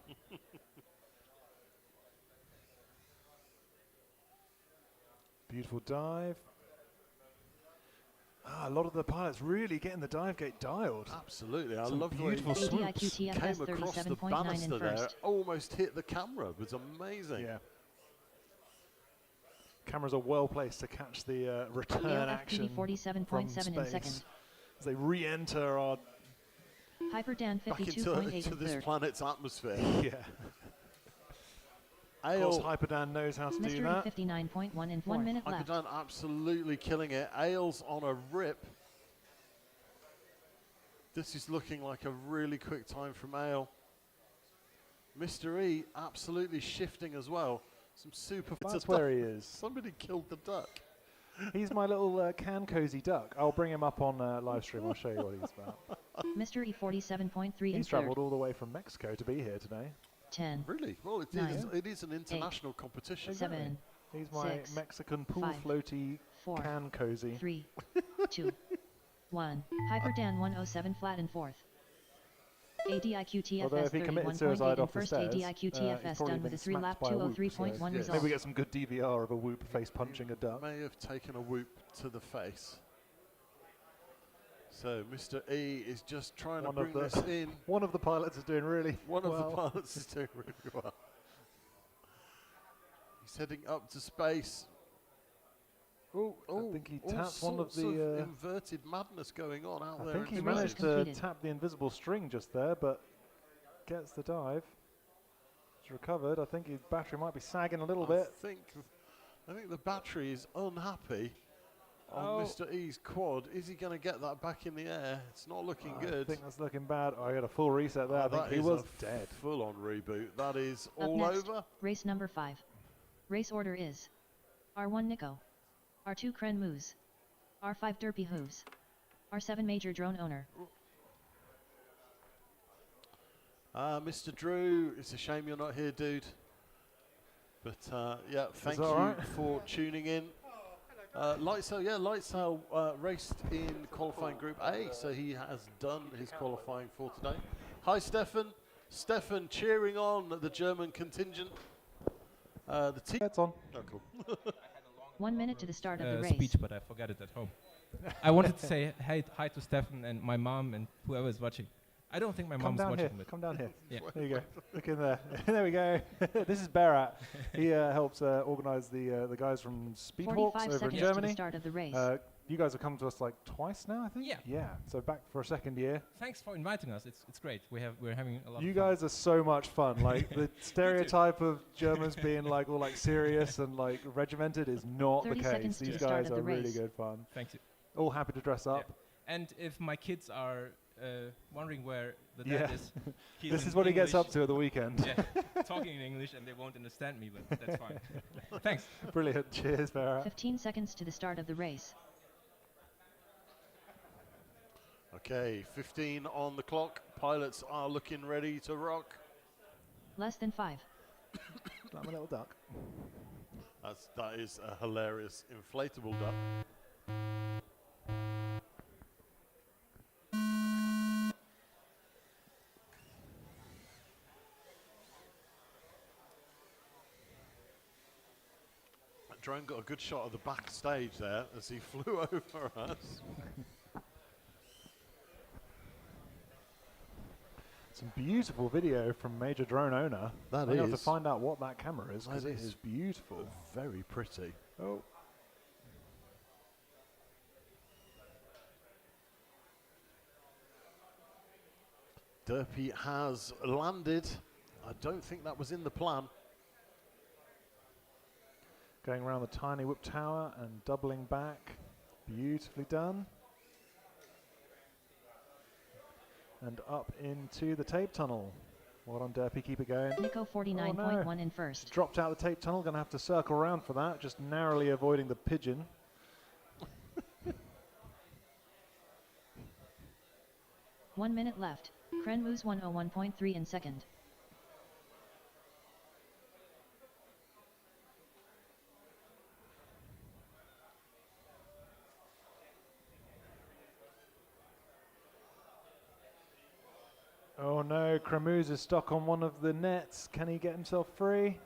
Beautiful dive. A lot of the pilots really getting the dive gate dialed. Absolutely, I Some love the beautiful swoops. came across the banister there, almost hit the camera. It was amazing. Yeah. Cameras are well placed to catch the return action 47.7 in second. As they re-enter our Hyper Dan back 52.8 into in this third. planet's atmosphere. Yeah. Of course, Hyperdan knows how to do that. Mr. 59.1 in 1 minute left. Hyperdan absolutely killing it. Ailes on a rip. This is looking like a really quick time from Ale. Mr. E absolutely shifting as well. Some super. That's where he is. Somebody killed the duck. He's my little can cozy duck. I'll bring him up on live stream. I'll show you what he's about. Mr. E 47.3 in He's third. travelled all the way from Mexico to be here today. 10. Really? Well, it is an international competition. 7. He's my 6, Mexican pool 5, floaty 4, can cozy. 3, 2, 1. Hyper Dan 107 flat in fourth. ADIQ Although TFS if he committed suicide 31.8 in off the first. stairs, ADIQ he's TFS probably done with been a 3-lap smacked by a whoop, 203.1 so result. maybe we get some good DVR of a whoop face punching a duck. May have taken a whoop to the face. So Mr. E is just trying to bring this in. One of the pilots is doing really well. One of the pilots is doing really well. He's heading up to space. I think he tapped one of the inverted madness going on out there. I think he managed to tap the invisible string just there, but gets the dive. It's recovered. I think his battery might be sagging a little bit. I think the battery is unhappy on Mr. E's quad. Is he going to get that back in the air? It's not looking good. I think that's looking bad. I got a full reset there. I think he was dead. Full-on reboot. That is Up all next, over. Race number 5. Race order is R1 Nico, R2 Kren Moose, R5 Derpy Hooves, R7 Major Drone Owner. Mr. Drew, it's a shame you're not here, dude. But yeah, thank you right? for tuning in. Lightsail raced in qualifying Group A, so he has done his qualifying for today. Hi, Stefan. Stefan cheering on the German contingent. The team. That's on. Oh, cool. 1 minute to the start of the race. speech, but I forgot it at home. I wanted to say hi to Stefan and my mom and whoever is watching. I don't think my mom's watching. Come down here. Yeah. There you go. Look in there. There we go. This is Berat. He helps organise the guys from Speedhawks over in Germany. To the start of the race. You guys have come to us like twice now, I think. Yeah. Yeah. So back for a second year. Thanks for inviting us. It's great. We're having a lot. You of fun. guys are so much fun. Like the stereotype of Germans being like all like serious and like regimented is not the case. These guys are really good fun. Thank you. All happy to dress up. Yeah. And if my kids are wondering where the dad is, this is what he gets up to at the weekend. Yeah. Talking in English and they won't understand me, but that's fine. Thanks. Brilliant. Cheers, Berat. 15 seconds to the start of the race. Okay, 15 on the clock. Pilots are looking ready to rock. Less than 5. I'm a little duck. That is a hilarious inflatable duck. That drone got a good shot of the backstage there as he flew over us. Some beautiful video from Major Drone Owner. That I have to is. find out what that camera is because it is beautiful. Very pretty. Oh. Derpy has landed. I don't think that was in the plan. Going around the tiny whip tower and doubling back. Beautifully done. And up into the tape tunnel. Well done, Derpy. Keep it going. Nico 49.1 in first. Just dropped out the tape tunnel. Going to have to circle around for that. Just narrowly avoiding the pigeon. One minute left. Kren moves 101.3 in second. Oh no, Kremuz is stuck on one of the nets. Can he get himself free?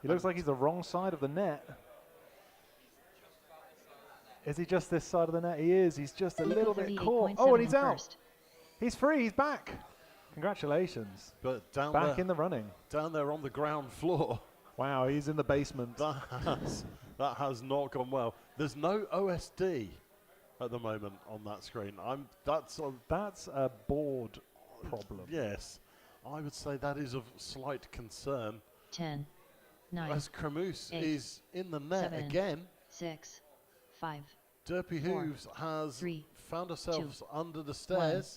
He looks like he's the wrong side of the net. Is he just this side of the net? He is. He's just a little bit caught. Oh, and he's out. He's free. He's back. Congratulations. But down back there, in the running. Down there on the ground floor. Wow, he's in the basement. That has not gone well. There's no OSD at the moment on that screen. That's a board problem. Yes, I would say that is of slight concern. 10, 9, as Kremuz 8, is in the net 7, again. 6, 5. Derpy 4, Hooves has 3, found ourselves 2, under the stairs.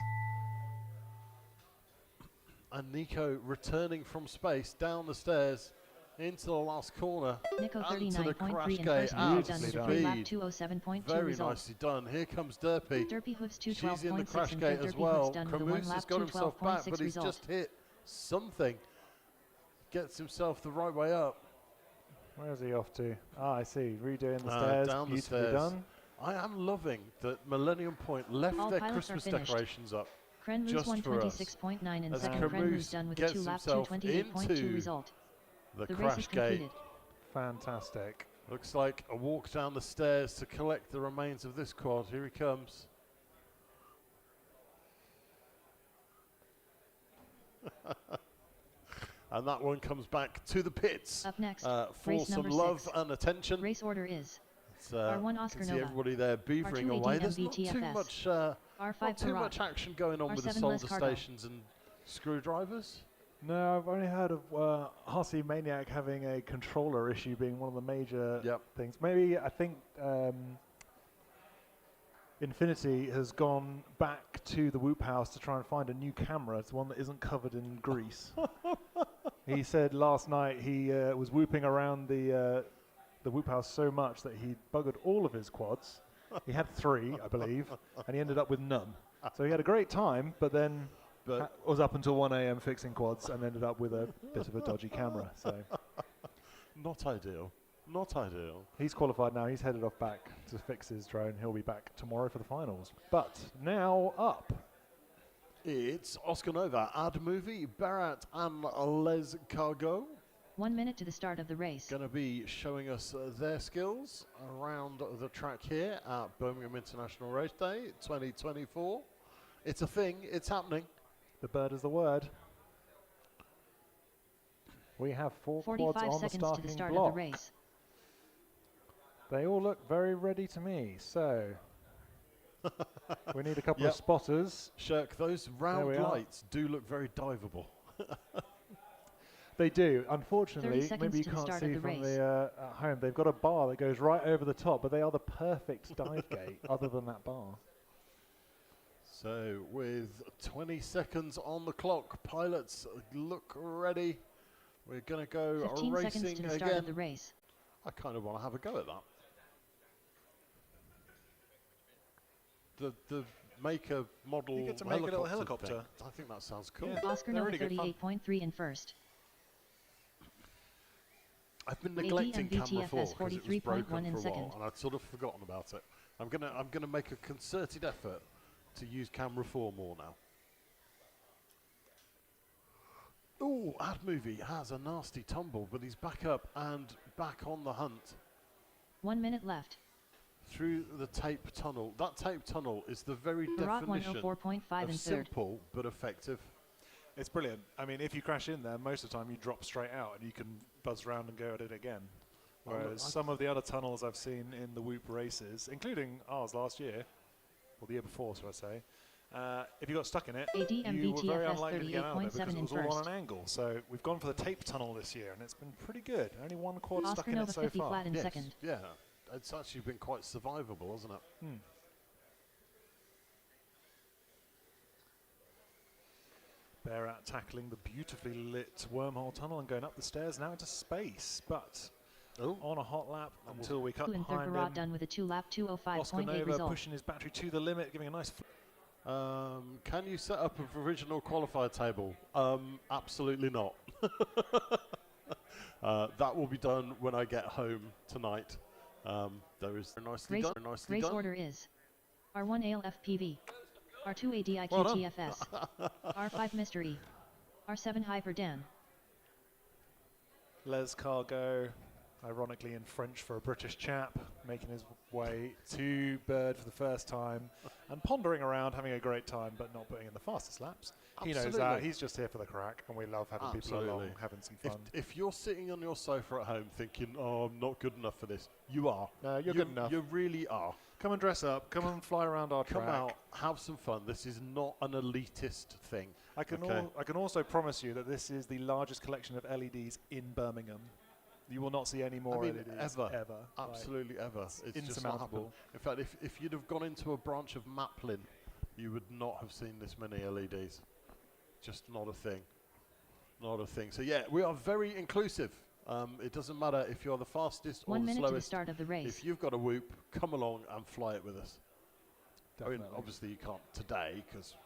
And Nico returning from space down the stairs into the last corner. Nico and to the crash 39.3 in gate first at done speed. lap 207.2 Very result. nicely done. Here comes Derpy. Derpy Hooves She's in the 212.6 crash and gate Derpy as well. Hooves done with a 1 Kremuz lap has got himself back, but 212.6 he's result. just hit something. Gets himself the right way up. Where is he off to? Ah, I see. Redoing the stairs. Down the Beautifully stairs. done. I am loving that Millennium Point left All their pilots are Christmas finished. decorations up Kren moves just for us. 126.9 in As second. Kren Kremuz moves done with a gets 2 lap himself 228.2 into result. the race is crash gate. completed. Fantastic. Looks like a walk down the stairs to collect the remains of this quad. Here he comes. And that one comes back to the pits. Up next, for race some number love 6. and attention. Race order is can R1 Oscar see Nova, everybody there beavering R2 away. AD There's not too MVTFS, much, R5 not too Parag, much action going on with the R7 solder Les Cargo. stations and screwdrivers. No, I've only heard of Horsey Maniac having a controller issue being one of the major things. Maybe I think Infinity has gone back to the Whoop House to try and find a new camera. It's one that isn't covered in grease. He said last night he was whooping around the Whoop House so much that he buggered all of his quads. He had 3, I believe, and he ended up with none. So he had a great time, but then was up until 1 a.m. fixing quads and ended up with a bit of a dodgy camera. So not ideal. Not ideal. He's qualified now. He's headed off back to fix his drone. He'll be back tomorrow for the finals. But now up. It's Oscar Nova, Ad Movie, Barat and Les Cargo. 1 minute to the start of the race. Going to be showing us their skills around the track here at Birmingham International Race Day 2024. It's a thing, it's happening. The bird is the word. We have 4 quads 45 on the seconds to the starting start block. of the race. They all look very ready to me, so we need a couple Yep. of spotters. Shirk, those round we are. lights do look very diveable. They do. Unfortunately, 30 seconds maybe you to the can't start see of the from race. the at home. They've got a bar that goes right over the top, but they are the perfect dive gate other than that bar. So with 20 seconds on the clock, pilots look ready. We're going to go 15 racing seconds to the start again. of the race. I kind of want to have a go at that. The make a model You get to make a little helicopter. thing. I think that sounds cool. Yeah. Oscar They're Nova really good fun. 38.3 in first. I've been AD neglecting and camera VTFS 4 because it was 43.1 broken in for a second. while, and I'd sort of forgotten about it. I'm gonna make a concerted effort to use camera 4 more now. Oh, Ad Movie has a nasty tumble, but he's back up and back on the hunt 1 minute left. through the tape tunnel. That tape tunnel is the very Barat definition 104.5 of in third. simple but effective. It's brilliant. I mean, if you crash in there, most of the time you drop straight out and you can buzz around and go at it again. Whereas some of the other tunnels I've seen in the Whoop races, including ours last year, or the year before, so I say, if you got stuck in it, AD and you were very VTFS unlikely to get out of it because 38.7 it in was all on first. an angle. So we've gone for the tape tunnel this year, and it's been pretty good. Only 1 quad stuck Oscar in it Nova so 50 far. flat in Yes, second. yeah, it's actually been quite survivable, hasn't it? Hmm. They're out tackling the beautifully lit wormhole tunnel and going up the stairs now into space, but on a hot lap until we cut Two in third, behind Barat him. done with a 2 lap Oscar 205.8 Nova result. pushing his battery to the limit, giving a nice. Can you set up a provisional qualifier table? Absolutely not. That will be done when I get home tonight. There is nicely done. Nicely Race done. order is R1 AL FPV, R2 ADIQ Well done. TFS, R5 Mr. E, R7 Hyper Dan. Les Cargo, ironically in French for a British chap, making his way to Bird for the first time and pondering around, having a great time, but not putting in the fastest laps. He knows that. Absolutely. He's just here for the crack, and we love having people along, having some fun. If you're sitting on your sofa at home thinking, "Oh, I'm not good enough for this," you are. No, you're good enough. You really are. Come and dress up. Come and fly around our track. Come out, have some fun. This is not an elitist thing. I can also promise you that this is the largest collection of LEDs in Birmingham. You will not see any more LEDs ever. Absolutely ever. It's just not insurmountable. happened. In fact, if you'd have gone into a branch of Maplin, you would not have seen this many LEDs. Just not a thing. Not a thing. So yeah, we are very inclusive. It doesn't matter if you're the fastest or 1 the minute slowest. to the start of the race. If you've got a whoop, come along and fly it with us. I mean, Definitely. obviously you can't today because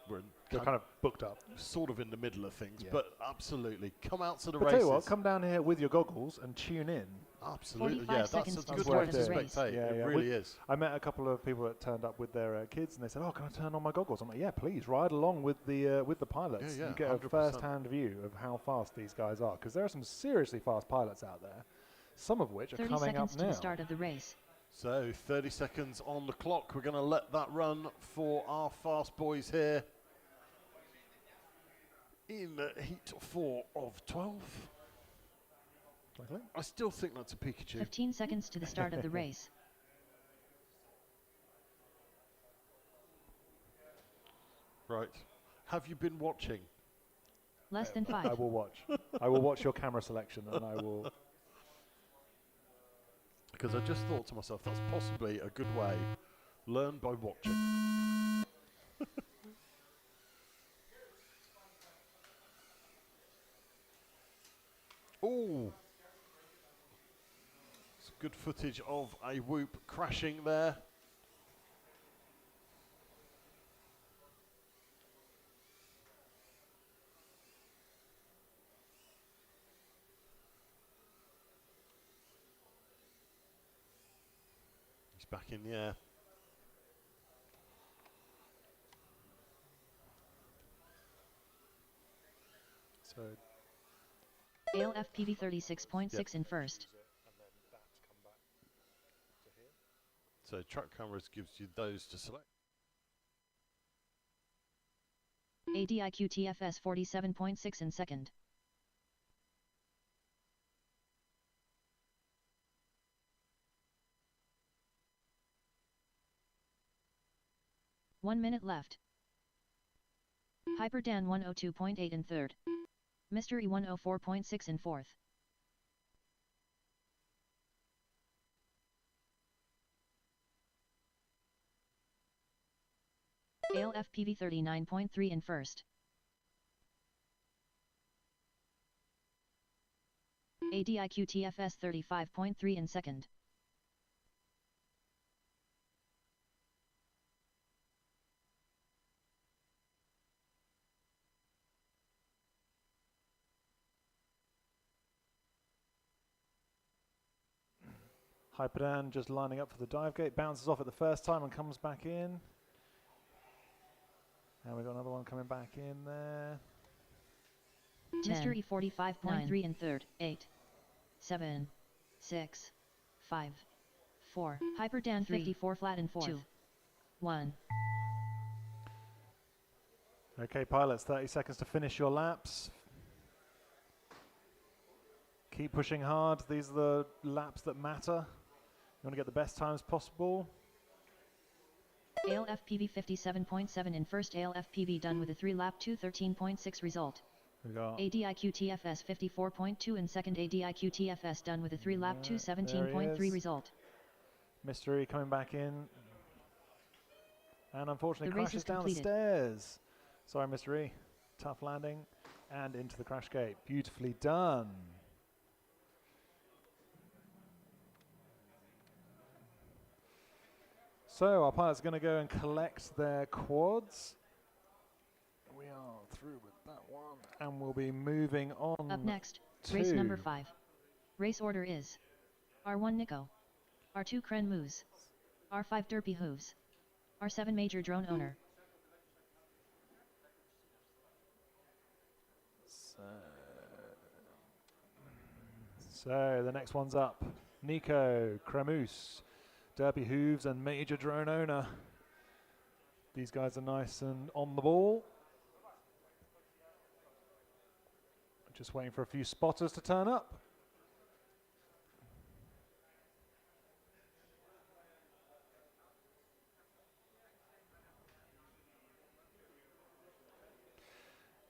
we're kind of booked up, sort of in the middle of things. Yeah. But absolutely, come out to the But races. tell you what, come down here with your goggles and tune in. Absolutely, 45 yeah, that's seconds a to good start way of to the race. spectate. It really is. I met a couple of people that turned up with their kids, and they said, "Oh, can I turn on my goggles?" I'm like, "Yeah, please, ride along with the pilots. Yeah, you get 100%. a first-hand view of how fast these guys are, because there are some seriously fast pilots out there, some of which are 30 coming up seconds to now." the start of the race. So 30 seconds on the clock. We're going to let that run for our fast boys here in heat 4 of 12. I still think that's a Pikachu. 15 seconds to the start of the race. Right. Have you been watching? Less than 5. I will watch. I will watch your camera selection, and I will. Because I just thought to myself, that's possibly a good way. Learn by watching. Oh, it's good footage of a whoop crashing there. He's back in the air. So ALFPV 36.6 in first. So track cameras gives you those to select. ADIQ TFS 47.6 in second. One minute left. Hyperdan 102.8 in third. Mystery 104.6 in fourth. ALFPV 39.3 in first. ADIQ TFS 35.3 in second. Hyperdan just lining up for the dive gate, bounces off at the first time and comes back in. And we've got another one coming back in there. Mystery 45.3 in third. 8, 7, 6, 5, 4. Hyperdan 54 flat in fourth. 2, 1. Okay, pilots, 30 seconds to finish your laps. Keep pushing hard. These are the laps that matter. You want to get the best times possible. ALFPV 57.7 in first. ALFPV done with a 3-lap 2:13.6 result. ADIQ TFS 54.2 in second. ADIQ TFS done with a 3-lap 2:17.3 result. Mystery coming back in. And unfortunately The race crashes is down the completed. stairs. Sorry, Mystery. Tough landing. And into the crash gate. Beautifully done. So our pilots are going to go and collect their quads. We are through with that one. And we'll be moving on. Up next, race number 5. Race order is R1 Nico, R2 Kren Moose, R5 Derpy Hooves, R7 Major Drone Owner. So the next one's up. Nico, Cremus, Derpy Hooves and Major Drone Owner. These guys are nice and on the ball. Just waiting for a few spotters to turn up.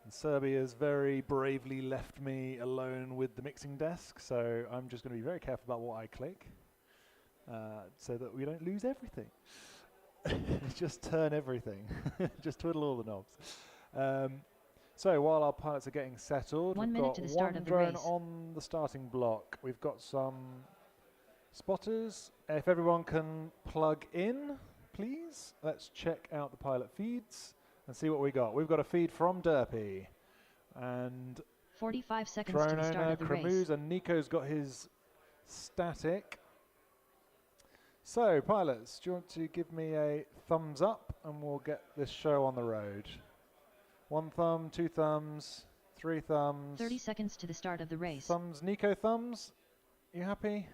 And Serbia's very bravely left me alone with the mixing desk, so I'm just going to be very careful about what I click. So that we don't lose everything. Just turn everything. Just twiddle all the knobs. So while our pilots are getting settled, 1 we've minute got to the start one of the drone race. on the starting block. We've got some spotters. If everyone can plug in, please. Let's check out the pilot feeds and see what we got. We've got a feed from Derpy. And 45 seconds Drone to the start Owner, of the Cremus, race. and Nico's got his static. So, pilots, do you want to give me a thumbs up and we'll get this show on the road? 1 thumb, 2 thumbs, 3 thumbs. 30 seconds to the start of the race. Thumbs, Nico thumbs. You happy?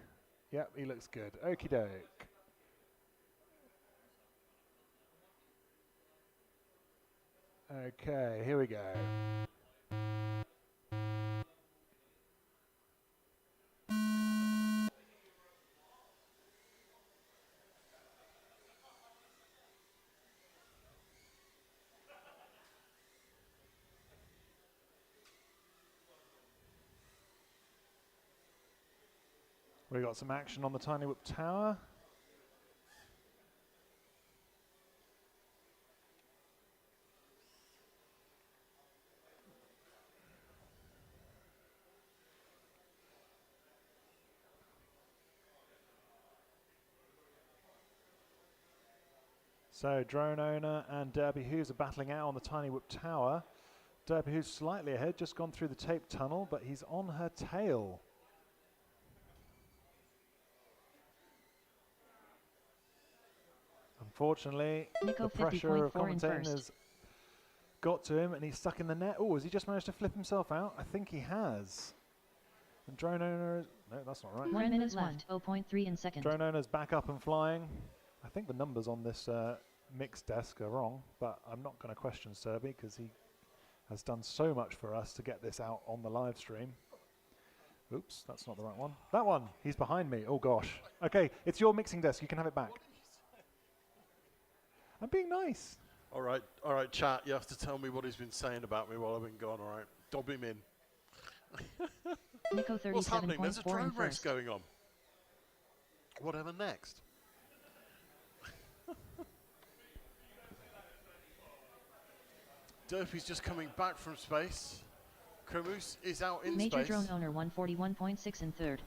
Yep, he looks good. Okie doke. Okay, here we go. We got some action on the Tiny Whip Tower. So Drone Owner and Derpy Hooves are battling out on the Tiny Whip Tower. Derpy Hooves slightly ahead, just gone through the tape tunnel, but he's on her tail. Unfortunately, Nico the pressure of 50.4 in commentating first. has got to him and he's stuck in the net. Oh, has he just managed to flip himself out? I think he has. And drone owner, no, that's not right. 1 minute left, 0.3 in second. Drone owner's back up and flying. I think the numbers on this mixed desk are wrong, but I'm not going to question Serby because he has done so much for us to get this out on the live stream. Oops, that's not the right one. That one, he's behind me. Oh gosh. Okay, it's your mixing desk. You can have it back. I'm being nice. All right, chat. You have to tell me what he's been saying about me while I've been gone. All right, dob him in. Nico 37.4 What's happening? There's a drone race first. going on. Whatever next? Derpy's just coming back from space. Cremus is out in Major space. drone owner 141.6 in third.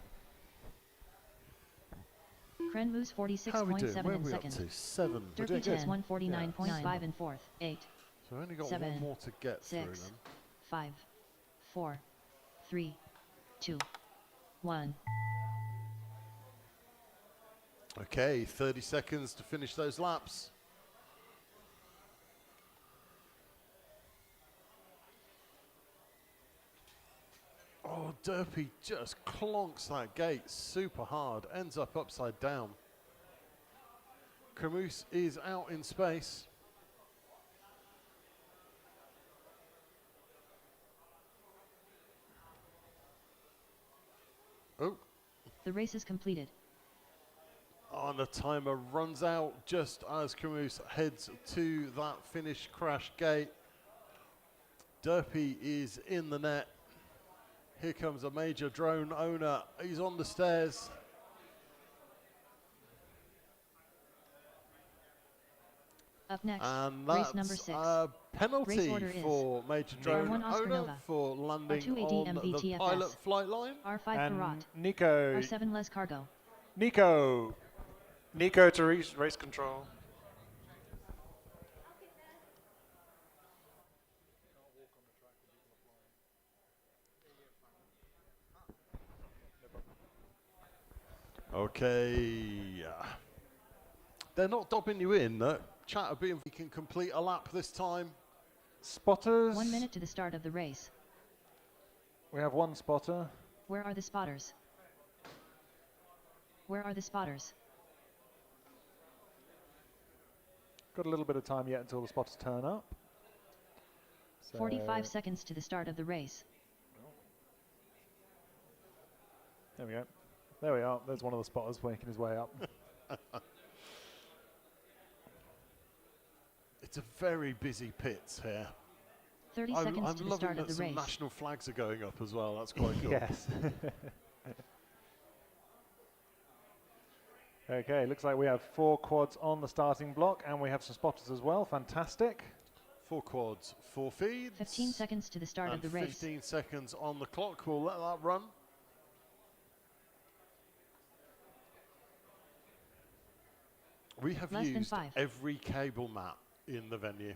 Krenmus How are we doing? 46.7 Where are in we up second. to? 7. We're doing Derpy good. 10 149.5 in fourth. 8. So we've only got 7, one more to get 6, through then. 5, 4, 3, 2, 1. Okay, 30 seconds to finish those laps. Oh, Derpy just clonks that gate super hard, ends up upside down. Cremus is out in space. Oh. The race is completed. Oh, and the timer runs out just as Cremus heads to that finish crash gate. Derpy is in the net. Here comes a major drone owner. He's on the stairs. Up next, And race that's number 6. a penalty Race order for major drone R1 Oscar owner Nova. for landing R2 on AD the MVTFS. pilot flight line. R5 And Karat. Nico. R7 Les Cargo. Nico. Nico to race control. Okay. They're not dobbing you in. Chat of being, we can complete a lap this time. Spotters. 1 minute to the start of the race. We have one spotter. Where are the spotters? Where are the spotters? Got a little bit of time yet until the spotters turn up. So 45 seconds to the start of the race. There we go. There we are. There's one of the spotters making his way up. It's a very busy pits here. 30 I'm seconds to the loving start that of the some race. national flags are going up as well. That's quite cool. Yes. Okay, looks like we have 4 quads on the starting block, and we have some spotters as well. Fantastic. 4 quads, 4 feeds. 15 seconds to the start of the race. 15 seconds on the clock. We'll let that run. We have Less than used 5. every cable mat in the venue.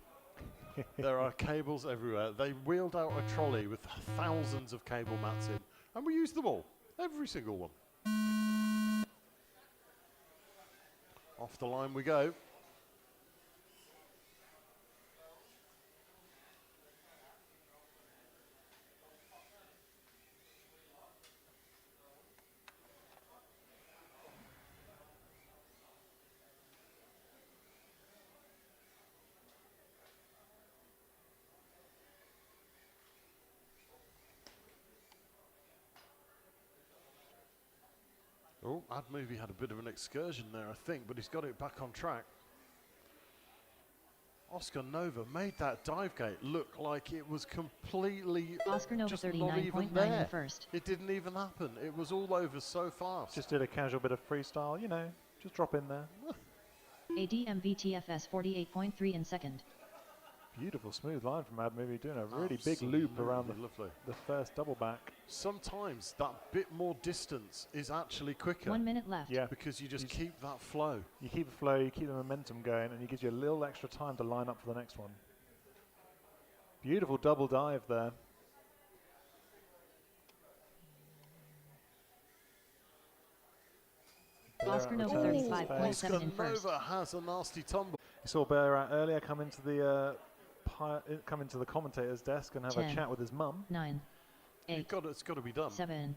There are cables everywhere. They wheeled out a trolley with thousands of cable mats in, and we used them all. Every single one. Off the line we go. Oh, Ad Movie had a bit of an excursion there, I think, but he's got it back on track. Oscar Nova made that dive gate look like it was completely Oscar Nova just not 39.9 even in there. first. It didn't even happen. It was all over so fast. Just did a casual bit of freestyle, you know, just drop in there. ADMVTFS 48.3 in second. Beautiful smooth line from Ad Movie, doing a really big loop around the first double back. Sometimes that bit more distance is actually quicker. 1 minute left. Yeah. Because you just keep that flow. You keep the flow, you keep the momentum going, and it gives you a little extra time to line up for the next one. Beautiful double dive there. Oscar Nova 35.7 in first. Nova has a nasty tumble. You saw Bear out earlier come into the commentator's desk and have 10, a chat with his mum. 9, 8. It's got to be done. 7,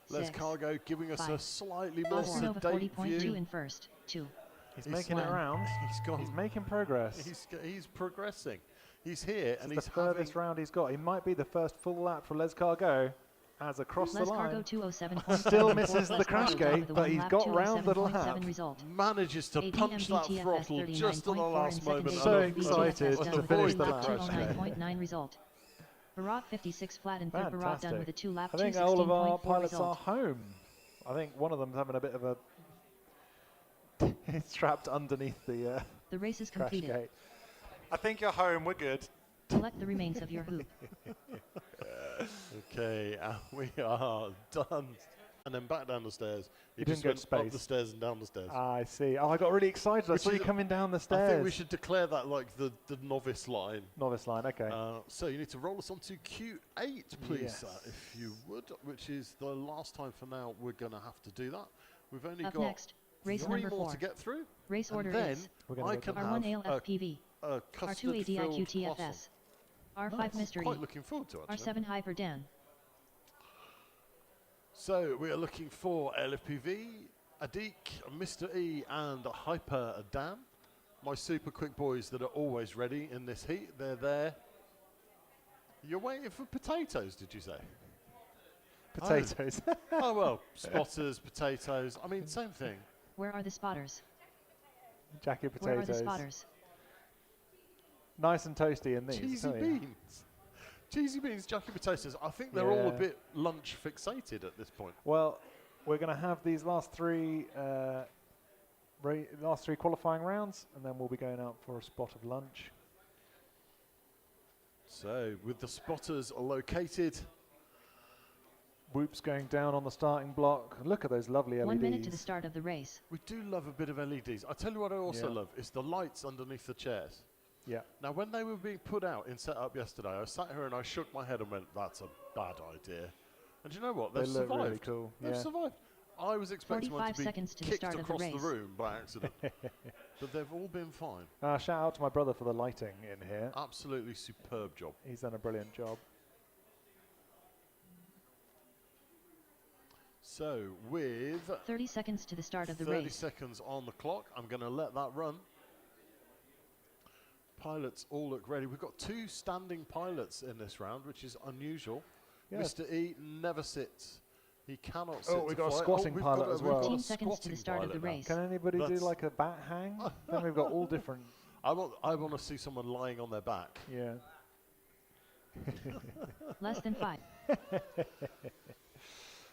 Les Cargo giving us a slightly more Nova sedate 40.2 view. in first. 2. He's making it around. He's making progress. He's progressing. He's here, and he's he's the furthest round he's got. He might be the first full lap for Les Cargo. As across the line, still misses the crash gate, but he's got round the lap. Manages to punch that throttle just at the last moment. So excited to finish the lap. 209.9 result. Barat 56 flat and third. Barat done with a 2-lap. I think all of our pilots are home. I think one of them's having a bit of a. He's trapped underneath the race is crash completed. gate. I think you're home. We're good. Select the remains of your hoop. Okay, we are done. And then back down the stairs. You just didn't get went space. up the stairs and down the stairs. I see. Oh, I got really excited. I saw you coming down the stairs. I think we should declare that like the novice line. Novice line, okay. So you need to roll us onto Q8, please, Yes. if you would, which is the last time for now we're going to have to do that. We've only Up got next, race 3 number more 4. to get through. Race order then is I can R1 have ALFPV, a R2 ADIQTFS, R5 Nice. Mystery, Quite looking forward to it, actually. R7 Hyper Dan. So we are looking for LFPV, Adik, Mr. E, and Hyper Dan. My super quick boys that are always ready in this heat. They're there. You're waiting for potatoes, did you say? Potatoes. Oh, well, spotters, potatoes. I mean, same thing. Where are the spotters? Jacket potatoes. Where are the spotters? Nice and toasty in these. Cheesy tell you. beans. Cheesy beans, jacket potatoes. I think they're all a Yeah. bit lunch fixated at this point. Well, we're going to have these last three qualifying rounds, and then we'll be going out for a spot of lunch. So, with the spotters located. Whoops going down on the starting block. Look at those lovely LEDs. 1 minute to the start of the race. We do love a bit of LEDs. I tell you what I also love is the lights underneath the chairs. Yeah. Now, when they were being put out in setup yesterday, I sat here and I shook my head and went, "That's a bad idea." And you know what? They've They look survived. really cool. They've Yeah. survived. I was expecting one 45 to be seconds to the kicked start of the across the race. room by accident, but they've all been fine. Shout out to my brother for the lighting in here. Absolutely superb job. He's done a brilliant job. So, with 30 seconds to the start of the 30 race. seconds on the clock, I'm going to let that run. Pilots all look ready. We've got 2 standing pilots in this round, which is unusual. Yes. Mr. E never sits. He cannot sit. Oh, we've to got a fly. squatting we've pilot got a- as we've well. got a 15 seconds to the squatting start of the pilot now. race. Can anybody do like a bat hang? Then we've got all different. I want to see someone lying on their back. Yeah. Less than 5.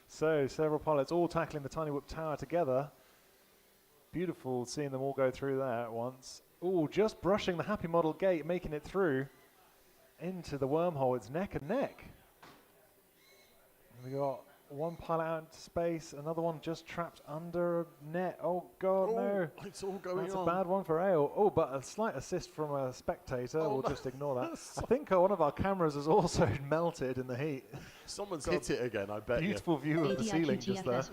So, several pilots all tackling the Tiny Whoop Tower together. Beautiful seeing them all go through there at once. Oh, just brushing the Happy Model gate, making it through into the wormhole. It's neck and neck. We got one pilot out into space, another one just trapped under a net. Oh, God, no. It's all going That's on. a bad one for Ale. Oh, but a slight assist from a spectator. Oh, we'll no. just ignore that. I think one of our cameras has also melted in the heat. Someone's Got hit it again, I bet you. Beautiful view of the ceiling just there. ADIQTFS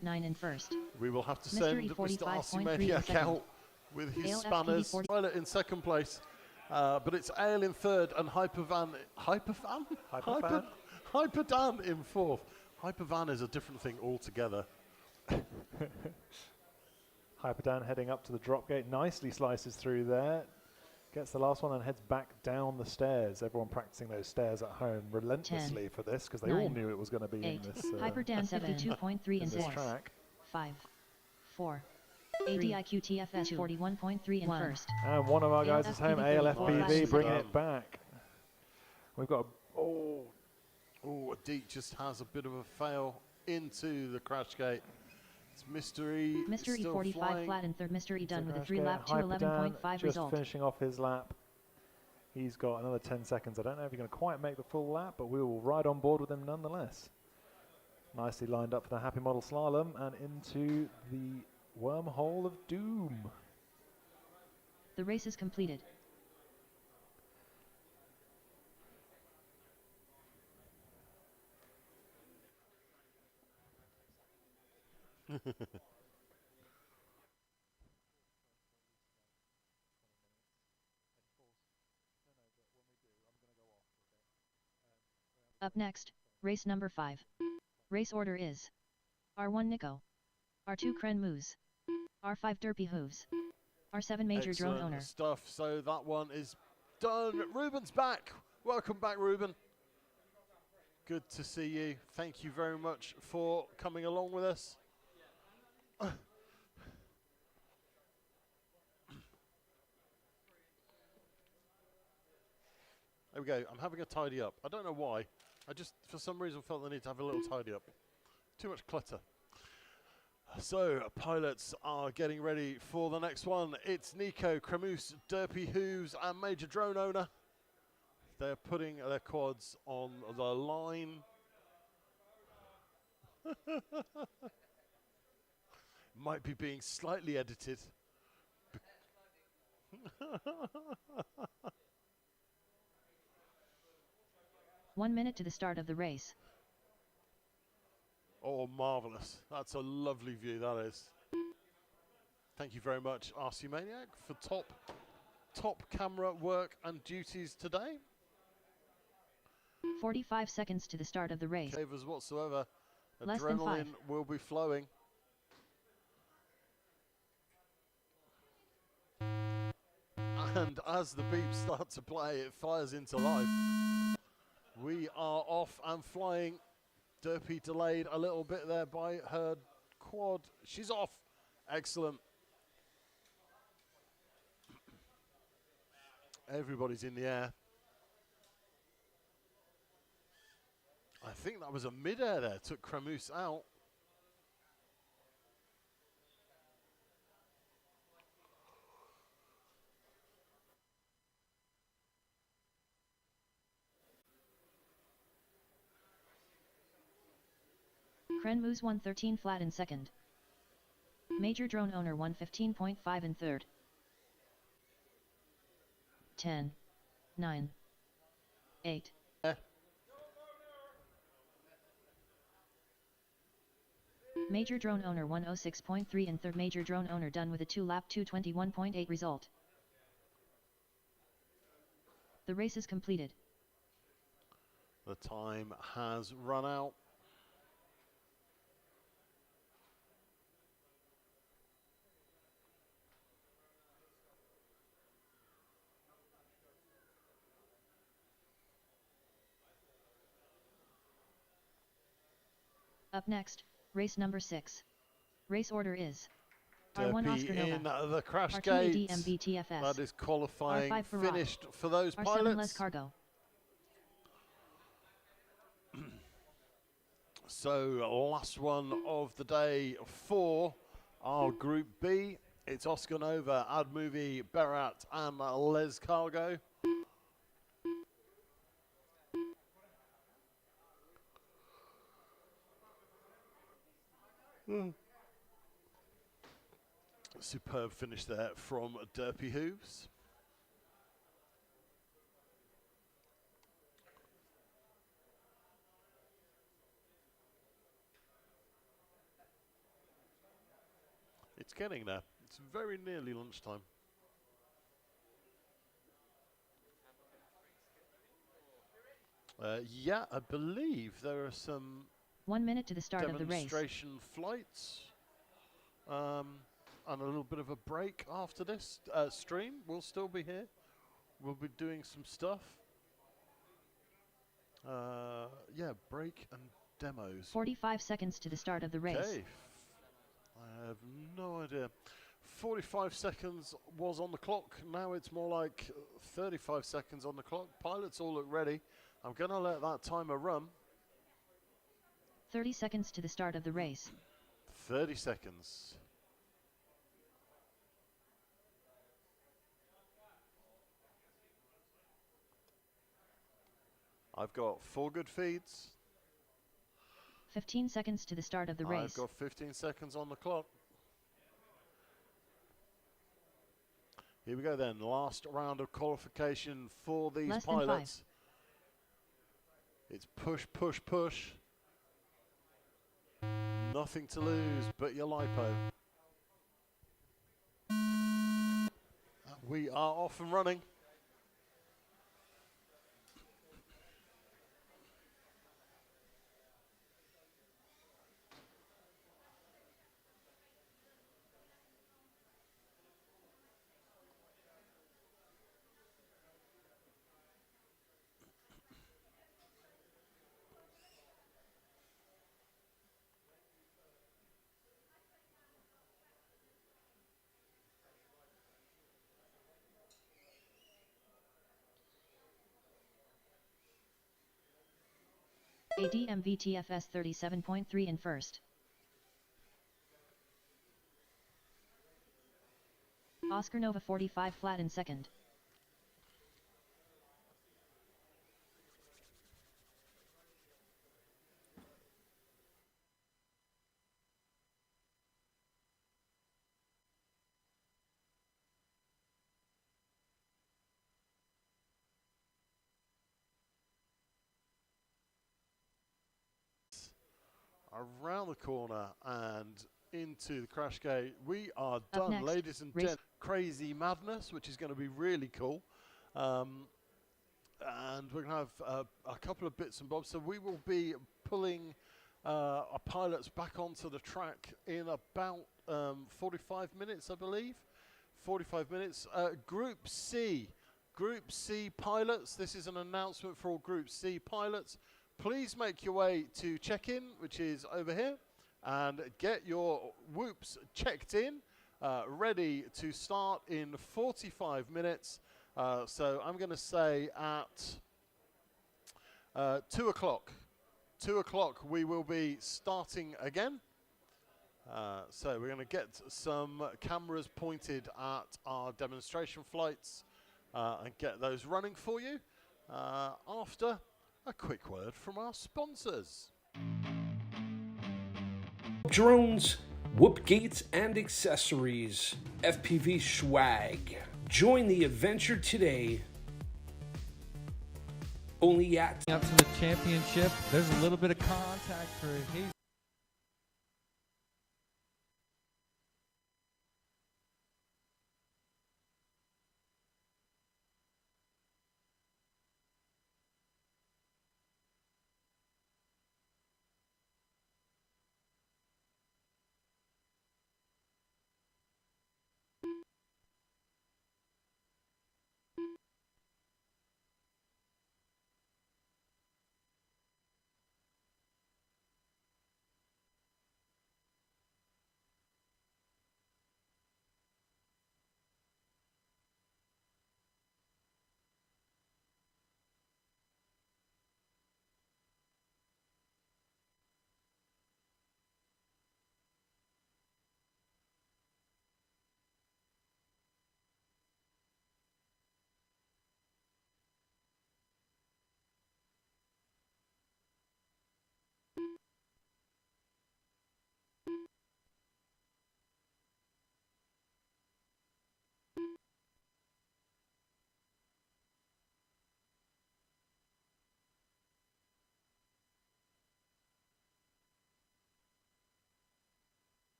42.9 in first. We will have to Mr. send E Mr. 45.3 in Arsimaniac second. out with his Ale spanners. FPV 40. Pilot in second place. But it's Ale in third and Hypervan Hyperdan in fourth. Hypervan is a different thing altogether. Hyperdan heading up to the drop gate. Nicely slices through there. Gets the last one and heads back down the stairs. Everyone practicing those stairs at home relentlessly 10, for this because they all 9, knew it was going to be 8, in this, Hyperdan 72.3 in in this fourth. track. 5, 4, ADIQTFS 41.3 in first. And one of our guys is home, ALFPV, Nicely bringing done. it back. We've got Adik just has a bit of a fail into the crash gate. It's Mr. E. Mr. E still 45 flying. flat and third. Mr. E done with a Crash 3-lap gate. Hyperdan 211.5 just result. finishing off his lap. He's got another 10 seconds. I don't know if he's going to quite make the full lap, but we will ride on board with him nonetheless. Nicely lined up for the Happy Model Slalom and into the wormhole of doom. The race is completed. Up next, race number 5. Race order is R1 Nico, R2 Kren Moose, R5 Derpy Hooves, R7 Major Drone Owner. Stuff. So that one is done. Ruben's back. Welcome back, Ruben. Good to see you. Thank you very much for coming along with us. There we go. I'm having a tidy up. I don't know why. I just, for some reason, felt the need to have a little tidy up. Too much clutter. So, pilots are getting ready for the next one. It's Nico, Cremus, Derpy Hooves, and Major Drone Owner. They're putting their quads on the line. Might be being slightly edited. 1 minute to the start of the race. Oh, marvellous. That's a lovely view, that is. Thank you very much, RC Maniac, for top camera work and duties today. 45 seconds to the start of the race. Favors whatsoever. Less than 5. Adrenaline will be flowing. And as the beeps start to play, it fires into life. We are off and flying. Derpy delayed a little bit there by her quad. She's off. Excellent. Everybody's in the air. I think that was a mid-air there. Took Cremus out. Kren Moose 113 flat in second. Major Drone Owner 115.5 in third. 10, 9, 8. Major Drone Owner 106.3 in third. Major Drone Owner done with a 2-lap 221.8 result. The race is completed. The time has run out. Up next, race number 6. Race order is R1 Derpy Oscar Nova, in the crash R2 gate. ADMB TFS, That is qualifying R5 for finished Rock, for those R7 pilots. less cargo. So last one of the day for our Group B. It's Oscar Nova, Ad Movie, Berat, and Les Cargo. Superb finish there from Derpy Hooves. It's getting there. It's very nearly lunchtime. Yeah, I believe there are some 1 minute to the start of the race. demonstration flights. And a little bit of a break after this stream. We'll still be here. We'll be doing some stuff. Yeah, break and demos. 45 seconds to the start of the race. Okay. I have no idea. 45 seconds was on the clock. Now it's more like 35 seconds on the clock. Pilots all look ready. I'm going to let that timer run. 30 seconds to the start of the race. 30 seconds. I've got 4 good feeds. 15 seconds to the start of the race. I've got 15 seconds on the clock. Here we go then. Last round of qualification for these Less than 5. pilots. It's push, push, push. Nothing to lose but your lipo. We are off and running. ADMVTFS 37.3 in first. Oscar Nova 45 flat in second. Around the corner and into the crash gate. We are done, next, ladies and gents. Crazy madness, which is going to be really cool. And we're going to have a couple of bits and bobs. So we will be pulling our pilots back onto the track in about 45 minutes, I believe. 45 minutes. Group C pilots. This is an announcement for all Group C pilots. Please make your way to check-in, which is over here, and get your whoops checked in, ready to start in 45 minutes. So I'm going to say at 2 o'clock. 2 o'clock we will be starting again. So we're going to get some cameras pointed at our demonstration flights and get those running for you after a quick word from our sponsors. Drones, whoop gates and accessories, FPV swag. Join the adventure today. Only at up to the championship. There's a little bit of contact for Hayes.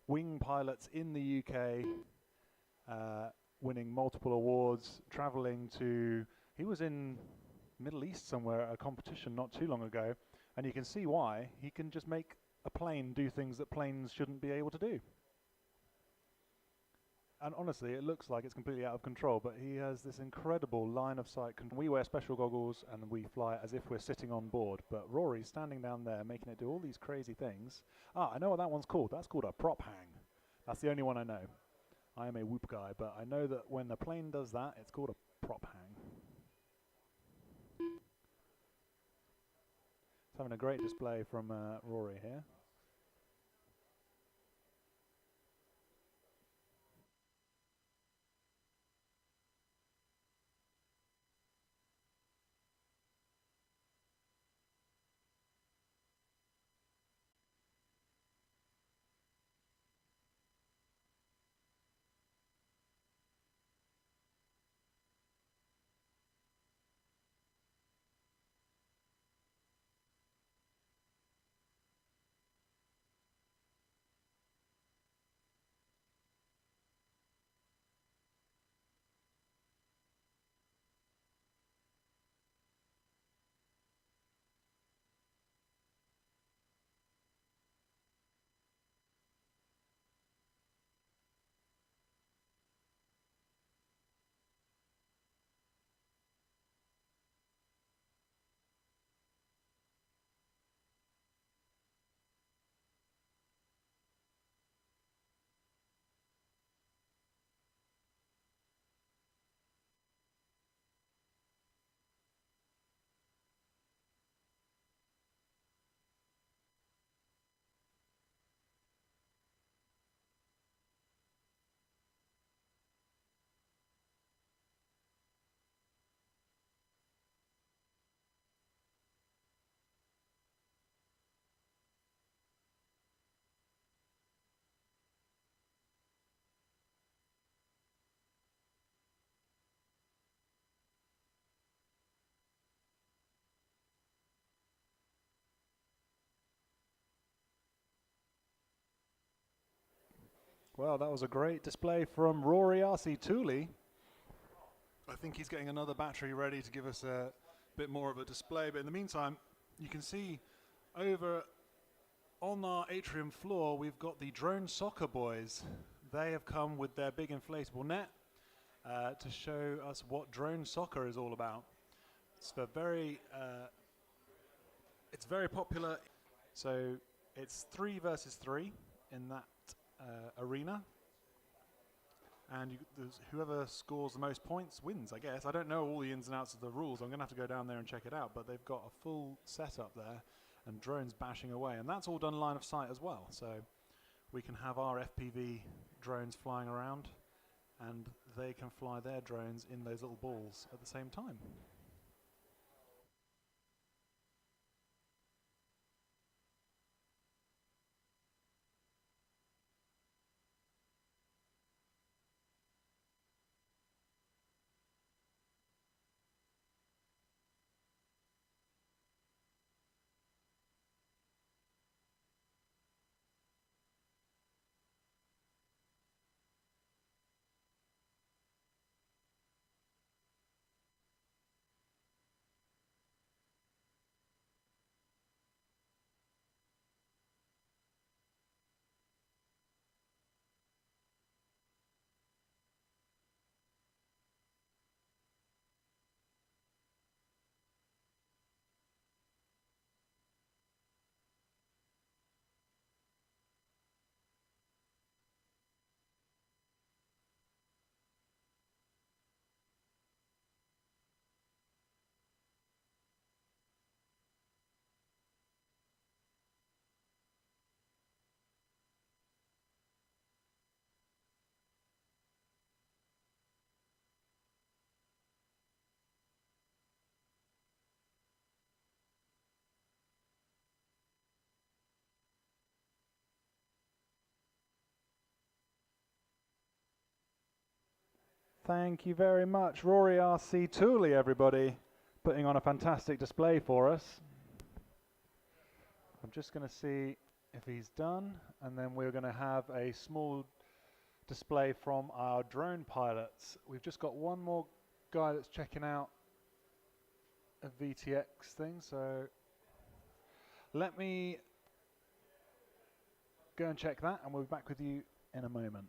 Wing pilots in the UK, winning multiple awards, traveling to, he was in Middle East somewhere at a competition not too long ago, and you can see why. He can just make a plane do things that planes shouldn't be able to do. And honestly, it looks like it's completely out of control, but he has this incredible line of sight. We wear special goggles and we fly as if we're sitting on board, but Rory's standing down there making it do all these crazy things. Ah, I know what that one's called. That's called a prop hang. That's the only one I know. I am a whoop guy, but I know that when the plane does that, it's called a prop hang. Having a great display from Rory here. Well, that was a great display from Rory R.C. Tooley. I think he's getting another battery ready to give us a bit more of a display. But in the meantime, you can see over on our atrium floor, we've got the drone soccer boys. They have come with their big inflatable net to show us what drone soccer is all about. It's very popular. So it's 3 versus 3 in that arena. And whoever scores the most points wins, I guess. I don't know all the ins and outs of the rules. I'm going to have to go down there and check it out. But they've got a full setup there and drones bashing away. And that's all done line of sight as well. So we can have our FPV drones flying around and they can fly their drones in those little balls at the same time. Thank you very much, Rory R.C. Tooley, everybody, putting on a fantastic display for us. I'm just going to see if he's done, and then we're going to have a small display from our drone pilots. We've just got one more guy that's checking out a VTX thing, so let me go and check that, and we'll be back with you in a moment.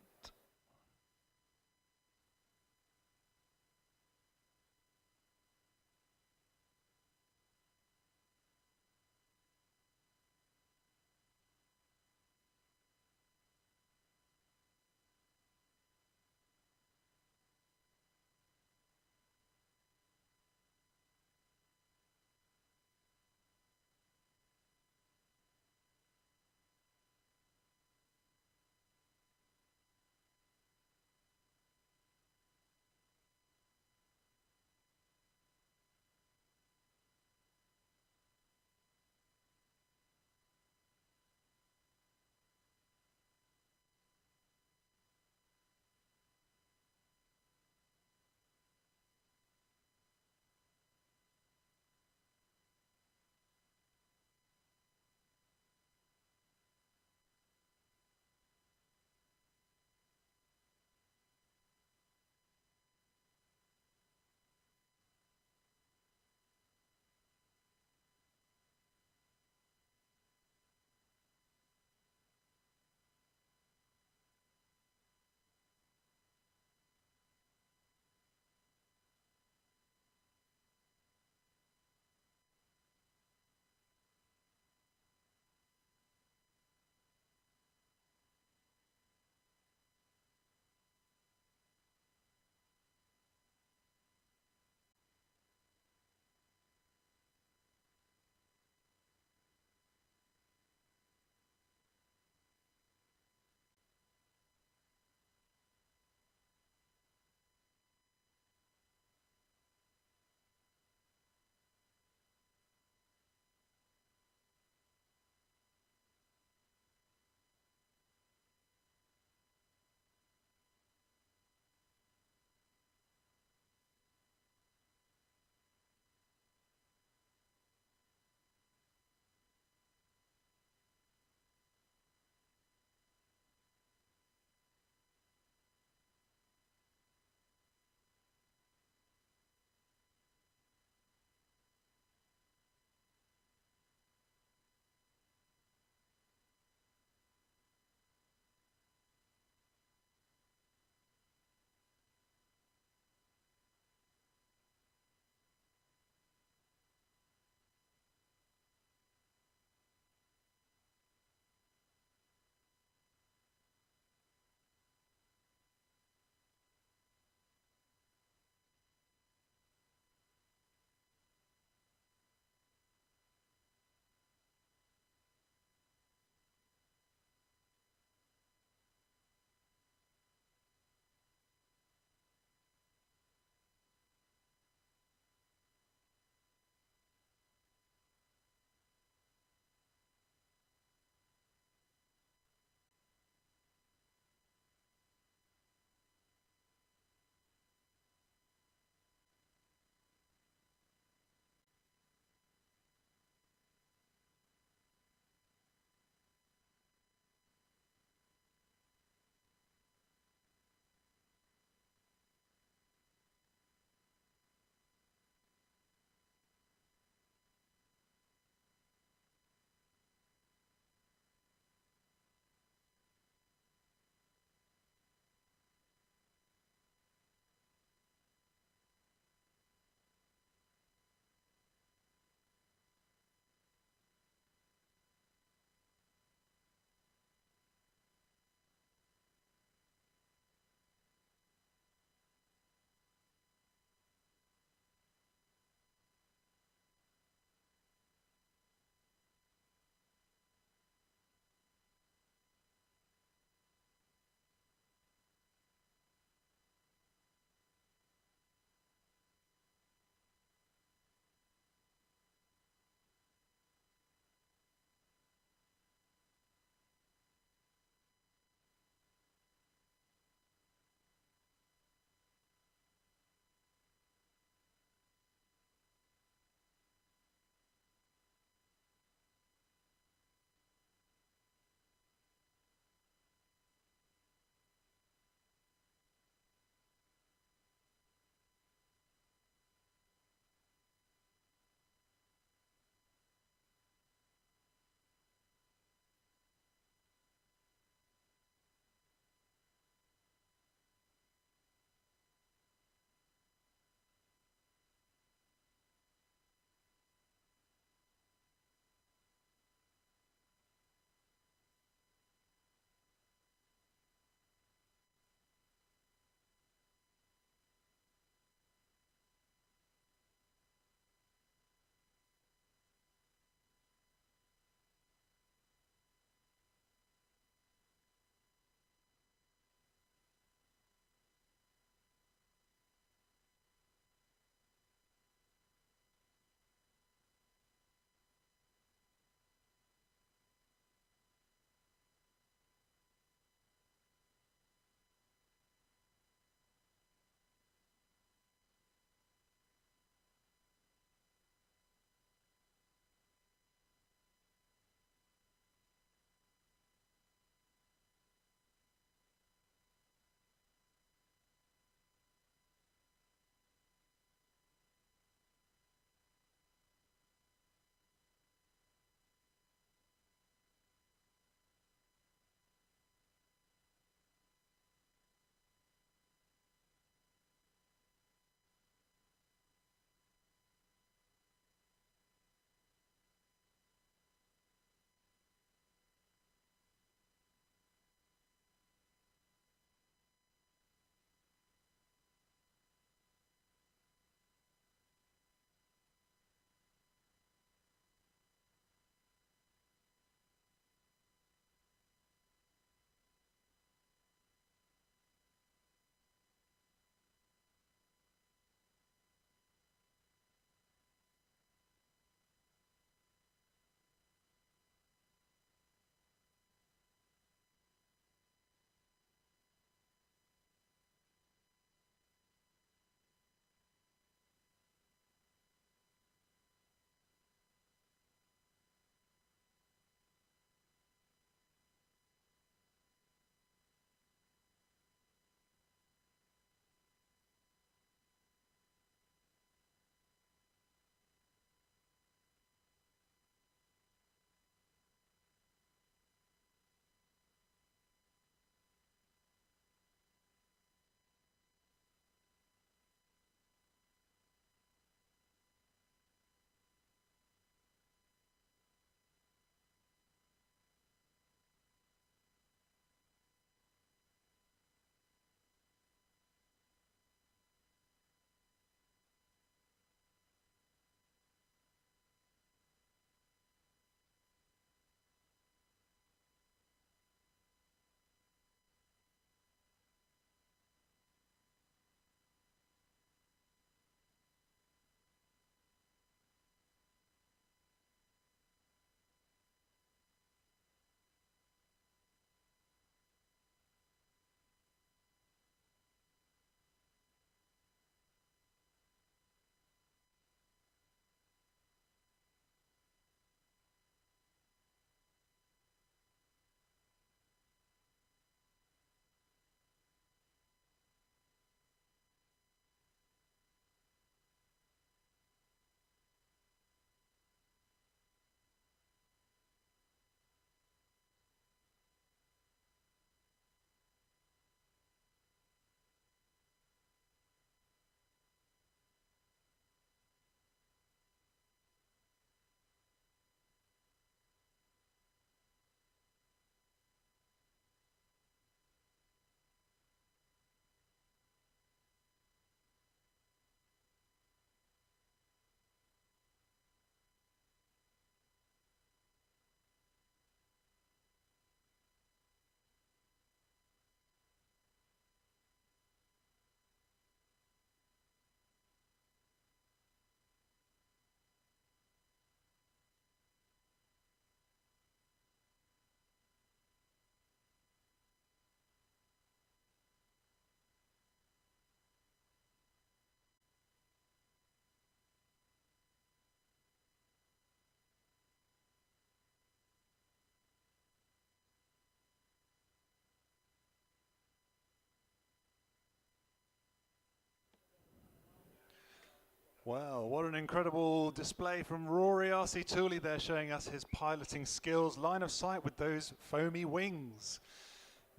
Well, what an incredible display from Rory R.C. Tooley there, showing us his piloting skills, line of sight with those foamy wings.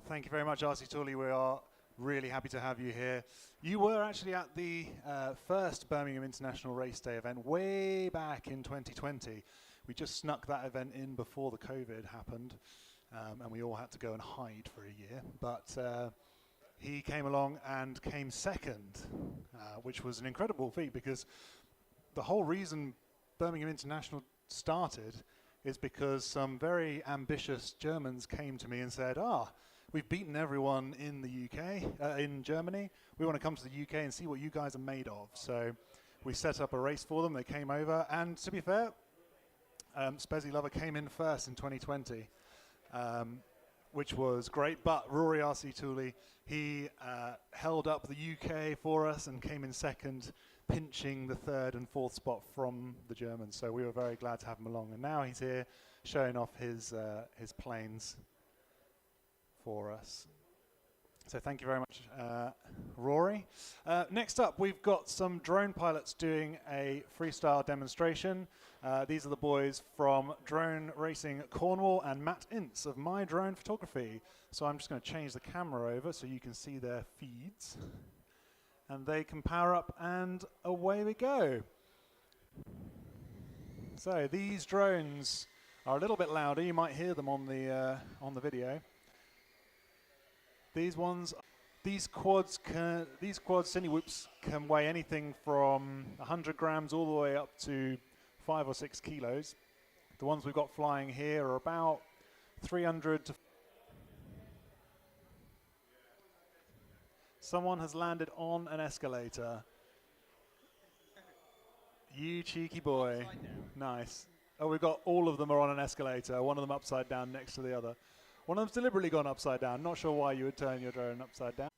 Thank you very much, R.C. Tooley. We are really happy to have you here. You were actually at the first Birmingham International Race Day event way back in 2020. We just snuck that event in before the COVID happened, and we all had to go and hide for a year. But he came along and came second, which was an incredible feat, because the whole reason Birmingham International started is because some very ambitious Germans came to me and said, we've beaten everyone in the UK, in Germany. We want to come to the UK and see what you guys are made of. So we set up a race for them. They came over, and to be fair, Spezzy Lover came in first in 2020. Which was great, but Rory R.C. Tooley, he held up the UK for us and came in second, pinching the third and fourth spot from the Germans. So we were very glad to have him along, and now he's here showing off his planes for us. So thank you very much, Rory. Next up, we've got some drone pilots doing a freestyle demonstration. These are the boys from Drone Racing Cornwall and Matt Ince of My Drone Photography. So I'm just going to change the camera over so you can see their feeds. And they can power up, and away we go. So these drones are a little bit louder. You might hear them on the video. These quads Cine Whoops can weigh anything from 100 grams all the way up to 5 or 6 kilos. The ones we've got flying here are about 300 to... Someone has landed on an escalator. You cheeky boy. Nice. Oh, we've got all of them are on an escalator, one of them upside down next to the other. One of them's deliberately gone upside down. Not sure why you would turn your drone upside down.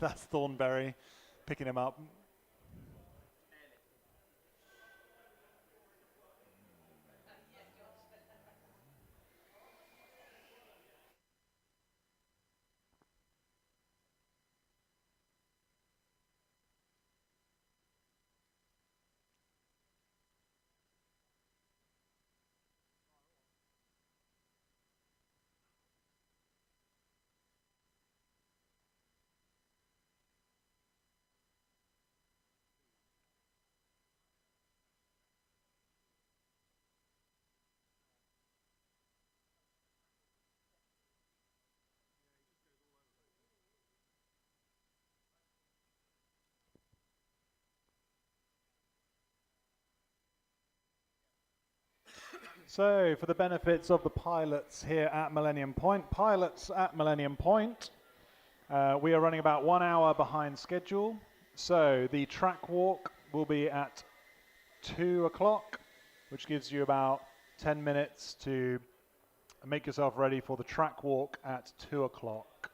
That's Thornberry picking him up. So, for the benefits of the pilots here at Millennium Point, we are running about 1 hour behind schedule. So, the track walk will be at 2 o'clock, which gives you about 10 minutes to make yourself ready for the track walk at 2 o'clock.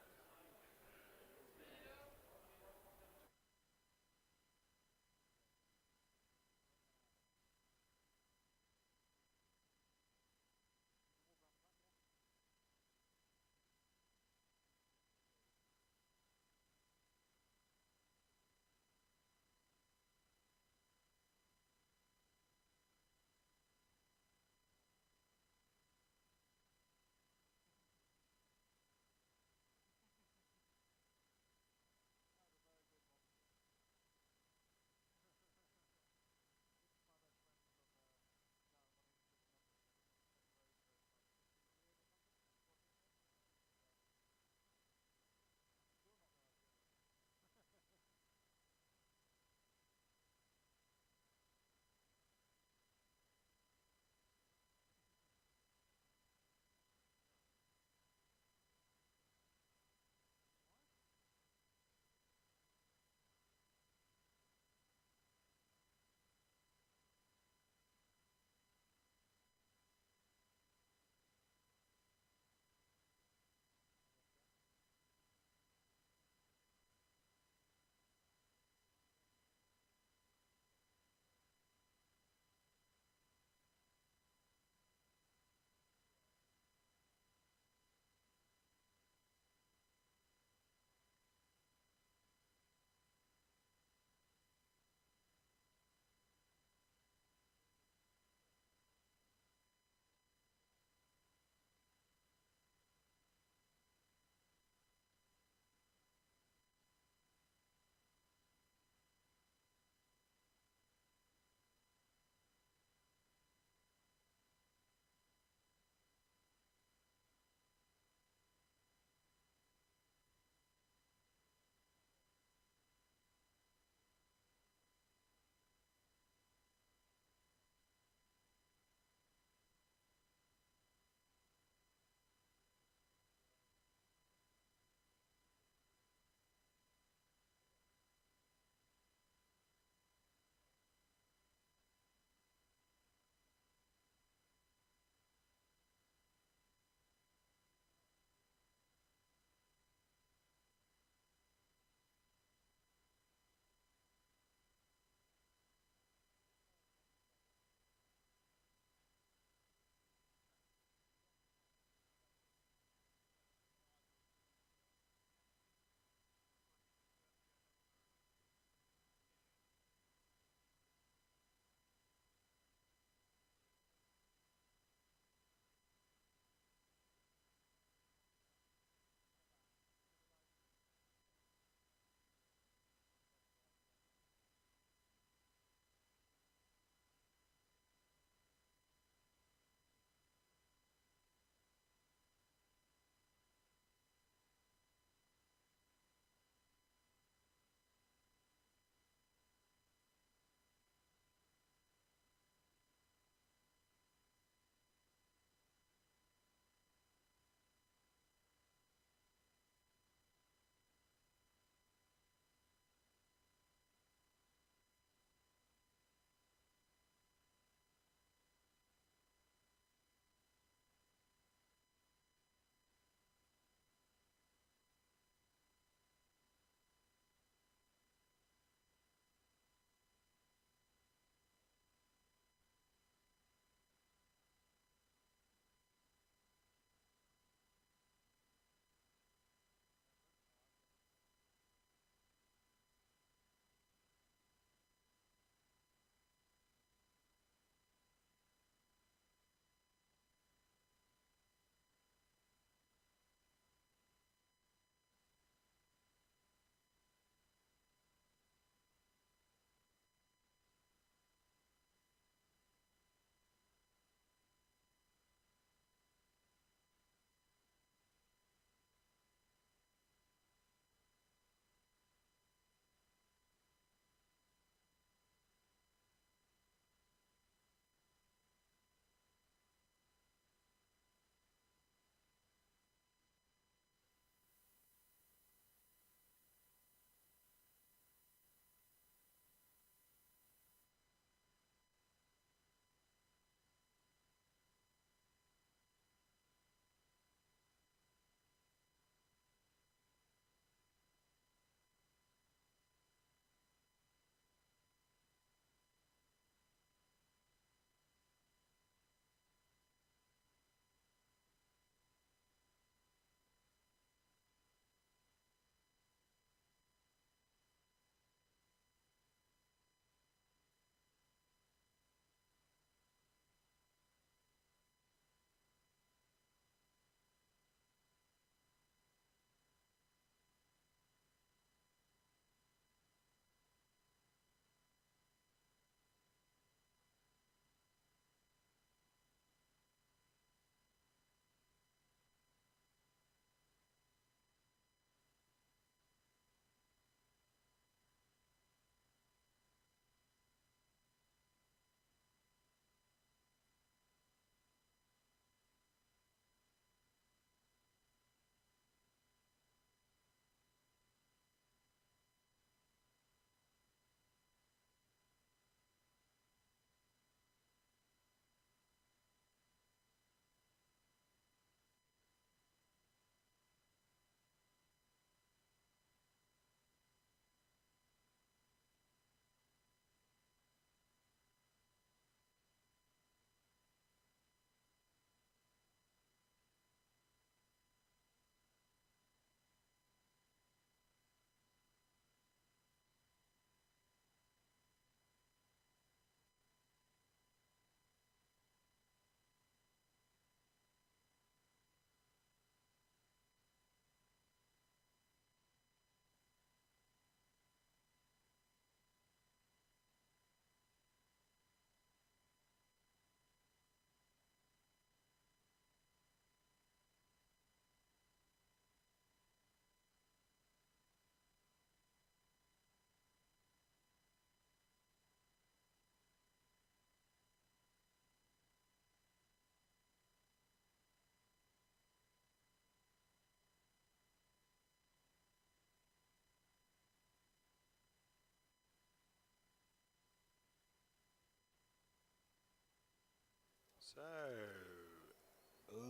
So,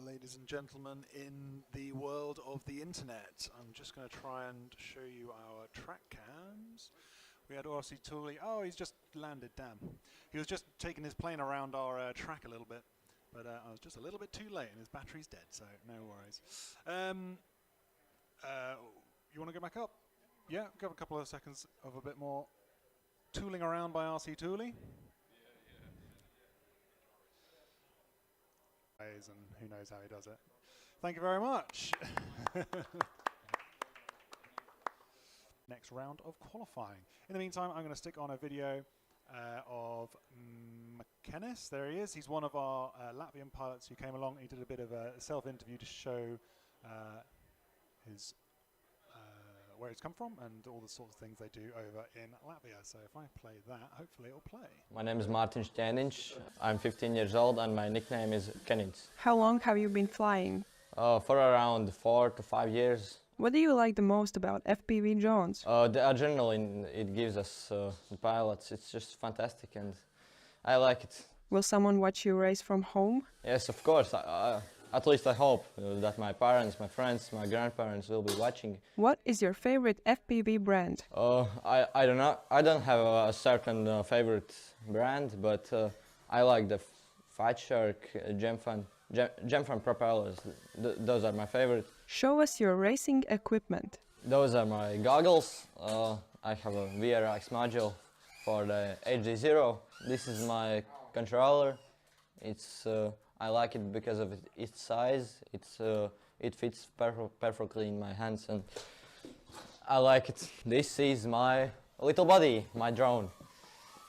ladies and gentlemen, in the world of the internet, I'm just going to try and show you our track cams. We had RC Tooley. Oh, he's just landed, damn. He was just taking his plane around our track a little bit, but I was just a little bit too late and his battery's dead, so no worries. You want to go back up? Yeah, give a couple of seconds of a bit more tooling around by RC Tooley. And who knows how he does it. Thank you very much. Next round of qualifying. In the meantime, I'm going to stick on a video of McKennis. There he is. He's one of our Latvian pilots who came along. He did a bit of a self-interview to show his where he's come from and all the sorts of things they do over in Latvia. So if I play that, hopefully it'll play. My name is Martin Stjanic. I'm 15 years old and my nickname is Kenins. How long have you been flying? For around 4 to 5 years. What do you like the most about FPV drones? The adrenaline it gives us, the pilots, it's just fantastic and I like it. Will someone watch you race from home? Yes, of course. At least I hope that my parents, my friends, my grandparents will be watching. What is your favorite FPV brand? I don't know. I don't have a certain favorite brand, but I like the Fight Shark, Gemfan propellers. Those are my favorite. Show us your racing equipment. Those are my goggles. I have a VRX module for the HD0. This is my controller. It's I like it because of its size. It fits perfectly in my hands and I like it. This is my little buddy, my drone.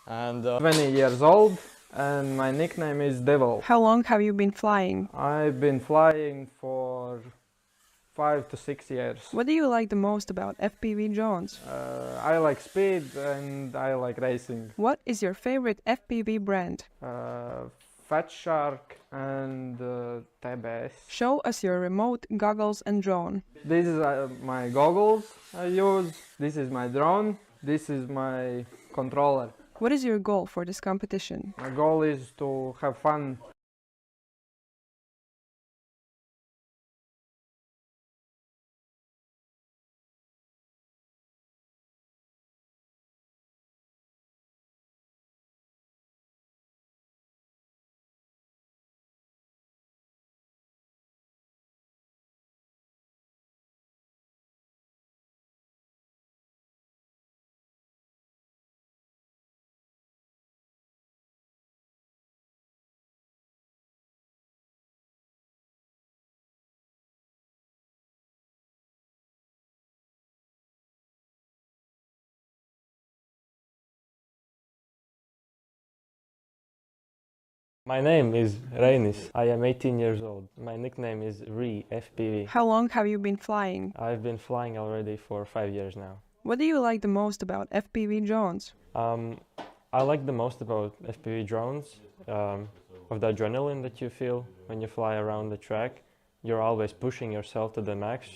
And 20 years old and my nickname is Devil. How long have you been flying? I've been flying for 5 to 6 years. What do you like the most about FPV drones? I like speed and I like racing. What is your favorite FPV brand? Fat Shark and TBS. Show us your remote, goggles and drone. This is my goggles I use, this is my drone, this is my controller. What is your goal for this competition? My goal is to have fun. My name is Reinis. I am 18 years old. My nickname is FPV. How long have you been flying? I've been flying already for 5 years now. What do you like the most about FPV drones? I like the most about FPV drones of the adrenaline that you feel when you fly around the track. You're always pushing yourself to the max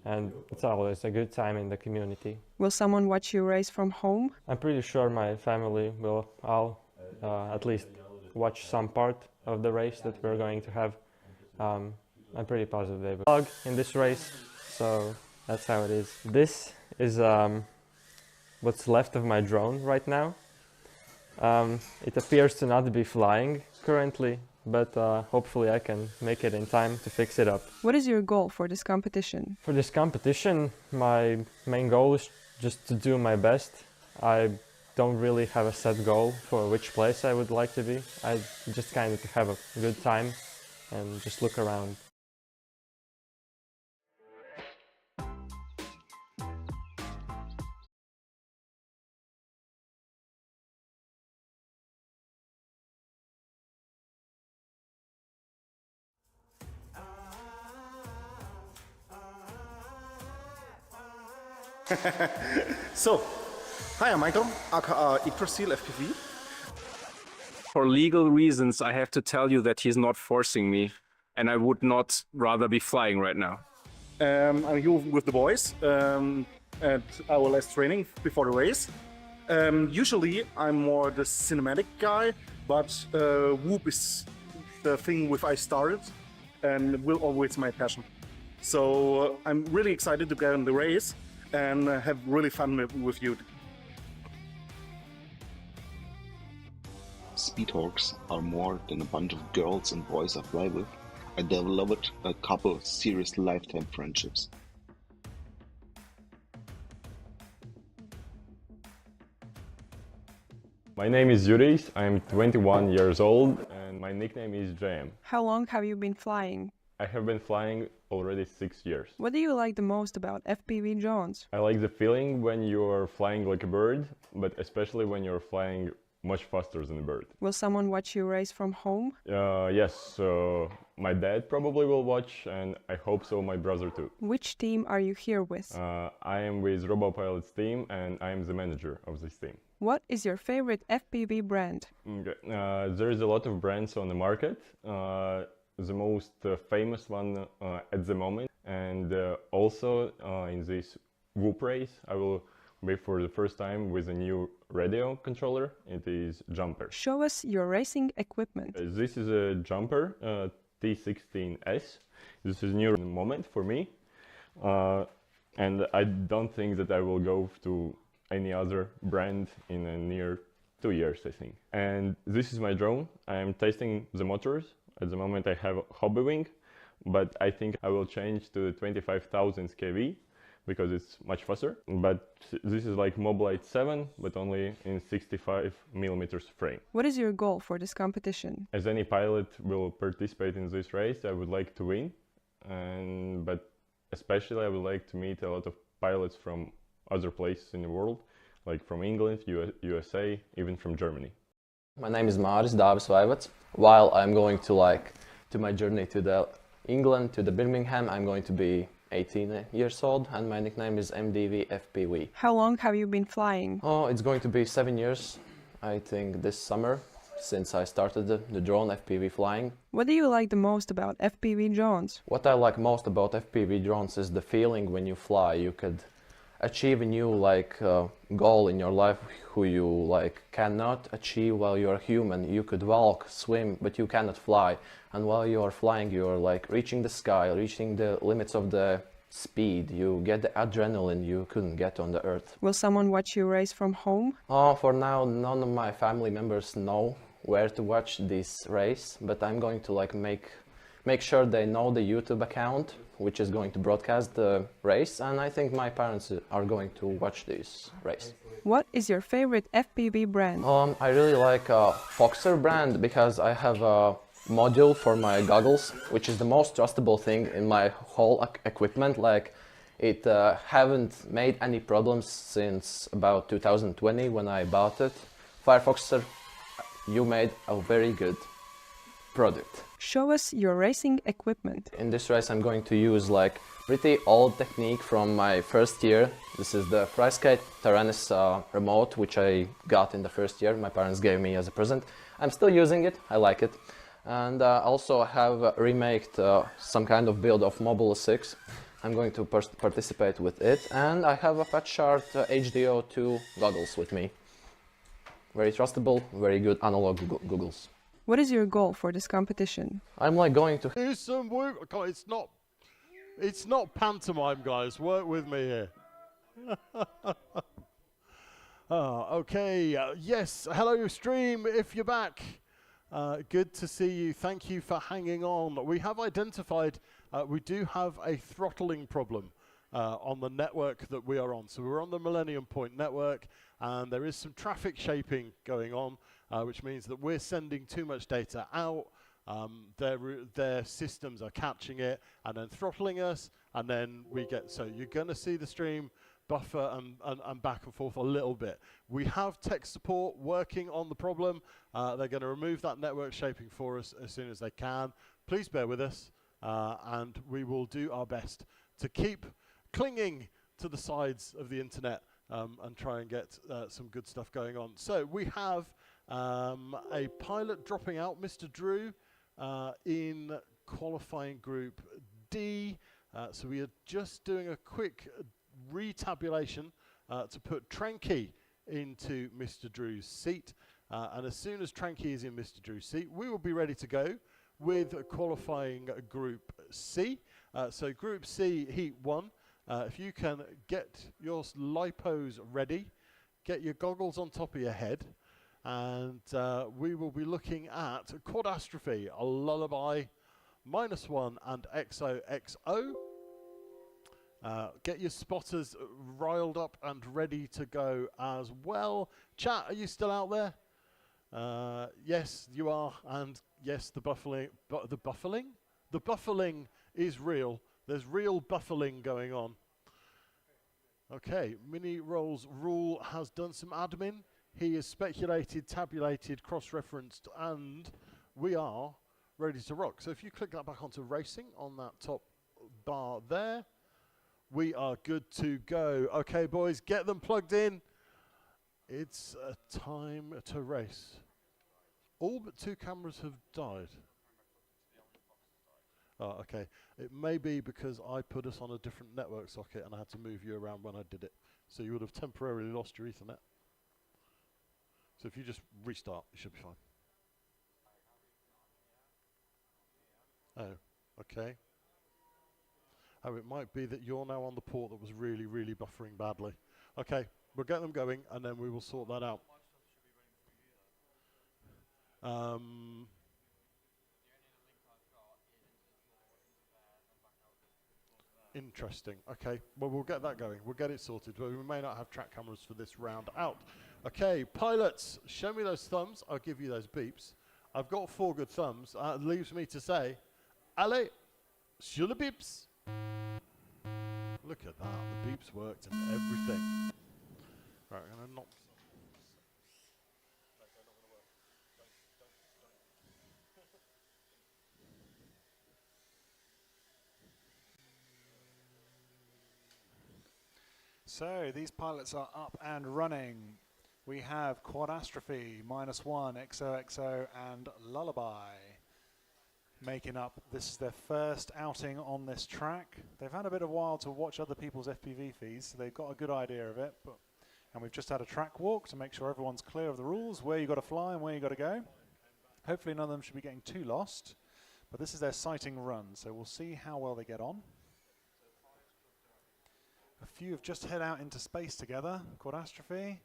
and it's always a good time in the community. Will someone watch you race from home? I'm pretty sure my family will all at least watch some part of the race that we're going to have. I'm pretty positive they will vlog in this race, so that's how it is. This is what's left of my drone right now. It appears to not be flying currently, but hopefully I can make it in time to fix it up. What is your goal for this competition? For this competition, my main goal is just to do my best. I don't really have a set goal for which place I would like to be. I just kind of to have a good time and just look around. So, hi, I'm Michael, aka Yggdrasil FPV. For legal reasons, I have to tell you that he's not forcing me, and I would not rather be flying right now. I'm here with the boys at our last training before the race. Usually, I'm more the cinematic guy, but Whoop is the thing with I started and will always my passion. So I'm really excited to get in the race and have really fun with you. Speedhawks are more than a bunch of girls and boys I fly with. I developed a couple of serious lifetime friendships. My name is Juris, I'm 21 years old and my nickname is JM. How long have you been flying? I have been flying already 6 years. What do you like the most about FPV drones? I like the feeling when you're flying like a bird, but especially when you're flying much faster than a bird. Will someone watch you race from home? Yes, so my dad probably will watch and I hope so my brother too. Which team are you here with? I am with RoboPilot's team and I am the manager of this team. What is your favorite FPV brand? Okay. There is a lot of brands on the market. The most famous one at the moment, and also in this Whoop race I will be for the first time with a new radio controller. It is Jumper. Show us your racing equipment. This is a Jumper T16S. This is a new moment for me, and I don't think that I will go to any other brand in a near 2 years, I think. And this is my drone. I am testing the motors. At the moment I have a hobby wing, but I think I will change to the 25,000 kV because it's much faster. But this is like Mobilite 7, but only in 65mm frame. What is your goal for this competition? As any pilot will participate in this race, I would like to win, but especially I would like to meet a lot of pilots from other places in the world, like from England, USA, even from Germany. My name is Māris Dāvis. While I'm going to my journey to England, to the Birmingham, I'm going to be 18 years old and my nickname is MDV FPV. How long have you been flying? Oh, it's going to be 7 years, I think this summer, since I started the drone FPV flying. What do you like the most about FPV drones? What I like most about FPV drones is the feeling when you fly. You could achieve a new goal in your life who you cannot achieve while you're human. You could walk, swim, but you cannot fly. And while you are flying, you're reaching the sky, reaching the limits of the speed. You get the adrenaline you couldn't get on the earth. Will someone watch you race from home? Oh, for now, none of my family members know where to watch this race, but I'm going to make sure they know the YouTube account, which is going to broadcast the race, and I think my parents are going to watch this race. What is your favorite FPV brand? I really like Foxer brand because I have a module for my goggles, which is the most trustable thing in my whole equipment. It haven't made any problems since about 2020 when I bought it. Firefoxer, you made a very good product. Show us your racing equipment. In this race I'm going to use pretty old technique from my first year. This is the FrySkate Taranis remote, which I got in the first year. My parents gave me as a present. I'm still using it, I like it. And also have remaked some kind of build of Mobile 6. I'm going to participate with it. And I have a Fat Shark HDO2 goggles with me. Very trustable, very good analog goggles. What is your goal for this competition? I'm going to do some work. It's not pantomime, guys. Work with me here. Okay. Yes. Hello, stream. If you're back, good to see you. Thank you for hanging on. We have identified. We do have a throttling problem on the network that we are on. So we're on the Millennium Point network, and there is some traffic shaping going on. Which means that we're sending too much data out, their systems are catching it and then throttling us, and then so you're going to see the stream buffer and back and forth a little bit. We have tech support working on the problem. They're going to remove that network shaping for us as soon as they can. Please bear with us, and we will do our best to keep clinging to the sides of the internet and try and get some good stuff going on. So we have a pilot dropping out, Mr. Drew, in qualifying group D. So we are just doing a quick retabulation to put Tranky into Mr. Drew's seat. And as soon as Tranky is in Mr. Drew's seat, we will be ready to go with qualifying Group C. So Group C, Heat 1. If you can get your lipos ready, get your goggles on top of your head, and we will be looking at Quadastrophe, a Lullaby, -1 and XOXO. Get your spotters riled up and ready to go as well. Chat, are you still out there? Yes, you are, and yes, the buffling is real. There's real buffling going on. Okay, Mini Rolls Rule has done some admin. He is speculated, tabulated, cross-referenced, and we are ready to rock. So if you click that back onto racing on that top bar there, we are good to go. Okay, boys, get them plugged in. It's time to race. All but 2 cameras have died. Oh, okay. It may be because I put us on a different network socket and I had to move you around when I did it. So you would have temporarily lost your Ethernet. So if you just restart, you should be fine. Oh, okay. Oh, it might be that you're now on the port that was really, really buffering badly. Okay, we'll get them going and then we will sort that out. Interesting. Okay, well, we'll get that going. We'll get it sorted, but we may not have track cameras for this round out. Okay, pilots, show me those thumbs. I'll give you those beeps. I've got 4 good thumbs. It leaves me to say, allez, sur le beeps. Look at that. The beeps worked and everything. Right, I'm going to knock. So these pilots are up and running. We have Quadastrophe, -1, XOXO, and Lullaby making up. This is their first outing on this track. They've had a bit of a while to watch other people's FPV feeds, so they've got a good idea of it. And we've just had a track walk to make sure everyone's clear of the rules, where you got to fly and where you got to go. Hopefully none of them should be getting too lost. But this is their sighting run, so we'll see how well they get on. A few have just head out into space together. Quadastrophe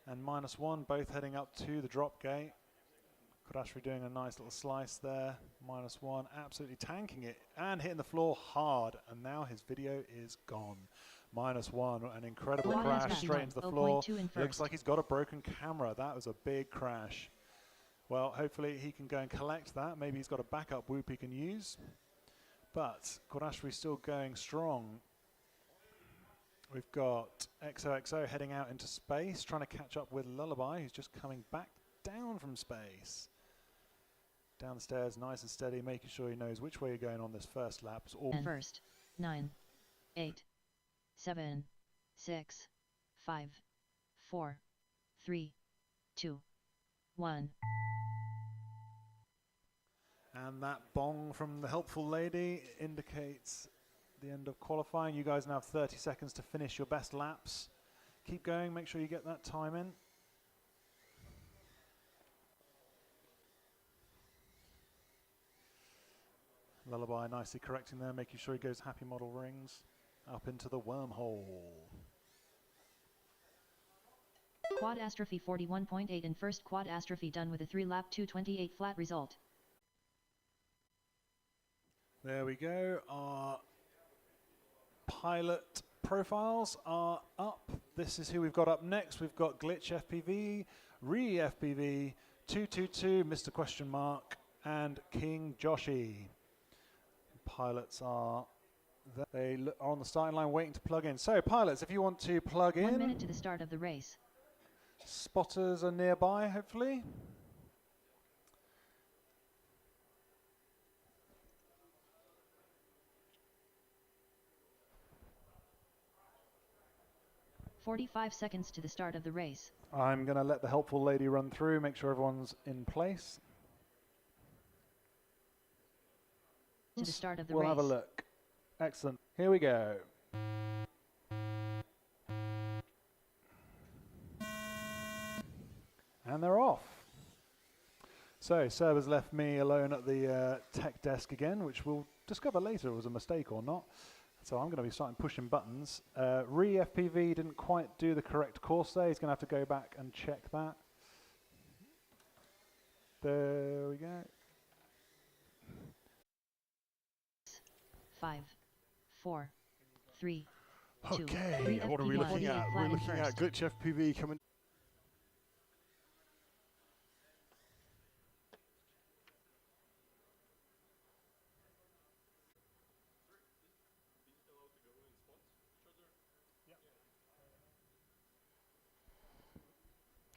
and -1 both heading up to the drop gate. Quadastrophe doing a nice little slice there. -1 absolutely tanking it and hitting the floor hard. And now his video is gone. -1, an incredible crash straight into the floor. Looks like he's got a broken camera. That was a big crash. Well, hopefully he can go and collect that. Maybe he's got a backup whoop he can use. But Quadastrophe still going strong. We've got XOXO heading out into space, trying to catch up with Lullaby, who's just coming back down from space. Down the stairs, nice and steady, making sure he knows which way you're going on this first lap. First, 9, 8, 7, 6, 5, 4, 3, 2, 1. And that bong from the helpful lady indicates the end of qualifying. You guys now have 30 seconds to finish your best laps. Keep going, make sure you get that time in. Lullaby nicely correcting there, making sure he goes happy model rings up into the wormhole. Quadastrophe 41.8 in first. Quadastrophe done with a 3-lap 2:28 flat result. There we go. Our pilot profiles are up. This is who we've got up next. We've got Glitch FPV, FPV, 222, Mr. Question Mark, and King Joshi. Pilots are there. They are on the starting line waiting to plug in. So pilots, if you want to plug in. 1 minute to the start of the race. Spotters are nearby, hopefully. "45 seconds to the start of the race." I'm going to let the helpful lady run through, make sure everyone's in place. To the start of the we'll race. Have a look. Excellent. Here we go. And they're off. So Seb has left me alone at the tech desk again, which we'll discover later was a mistake or not. So I'm going to be starting pushing buttons. FPV didn't quite do the correct course there. He's going to have to go back and check that. There we go. 5, 4, 3, 2. Okay, what are we looking at? We're looking at glitch FPV coming.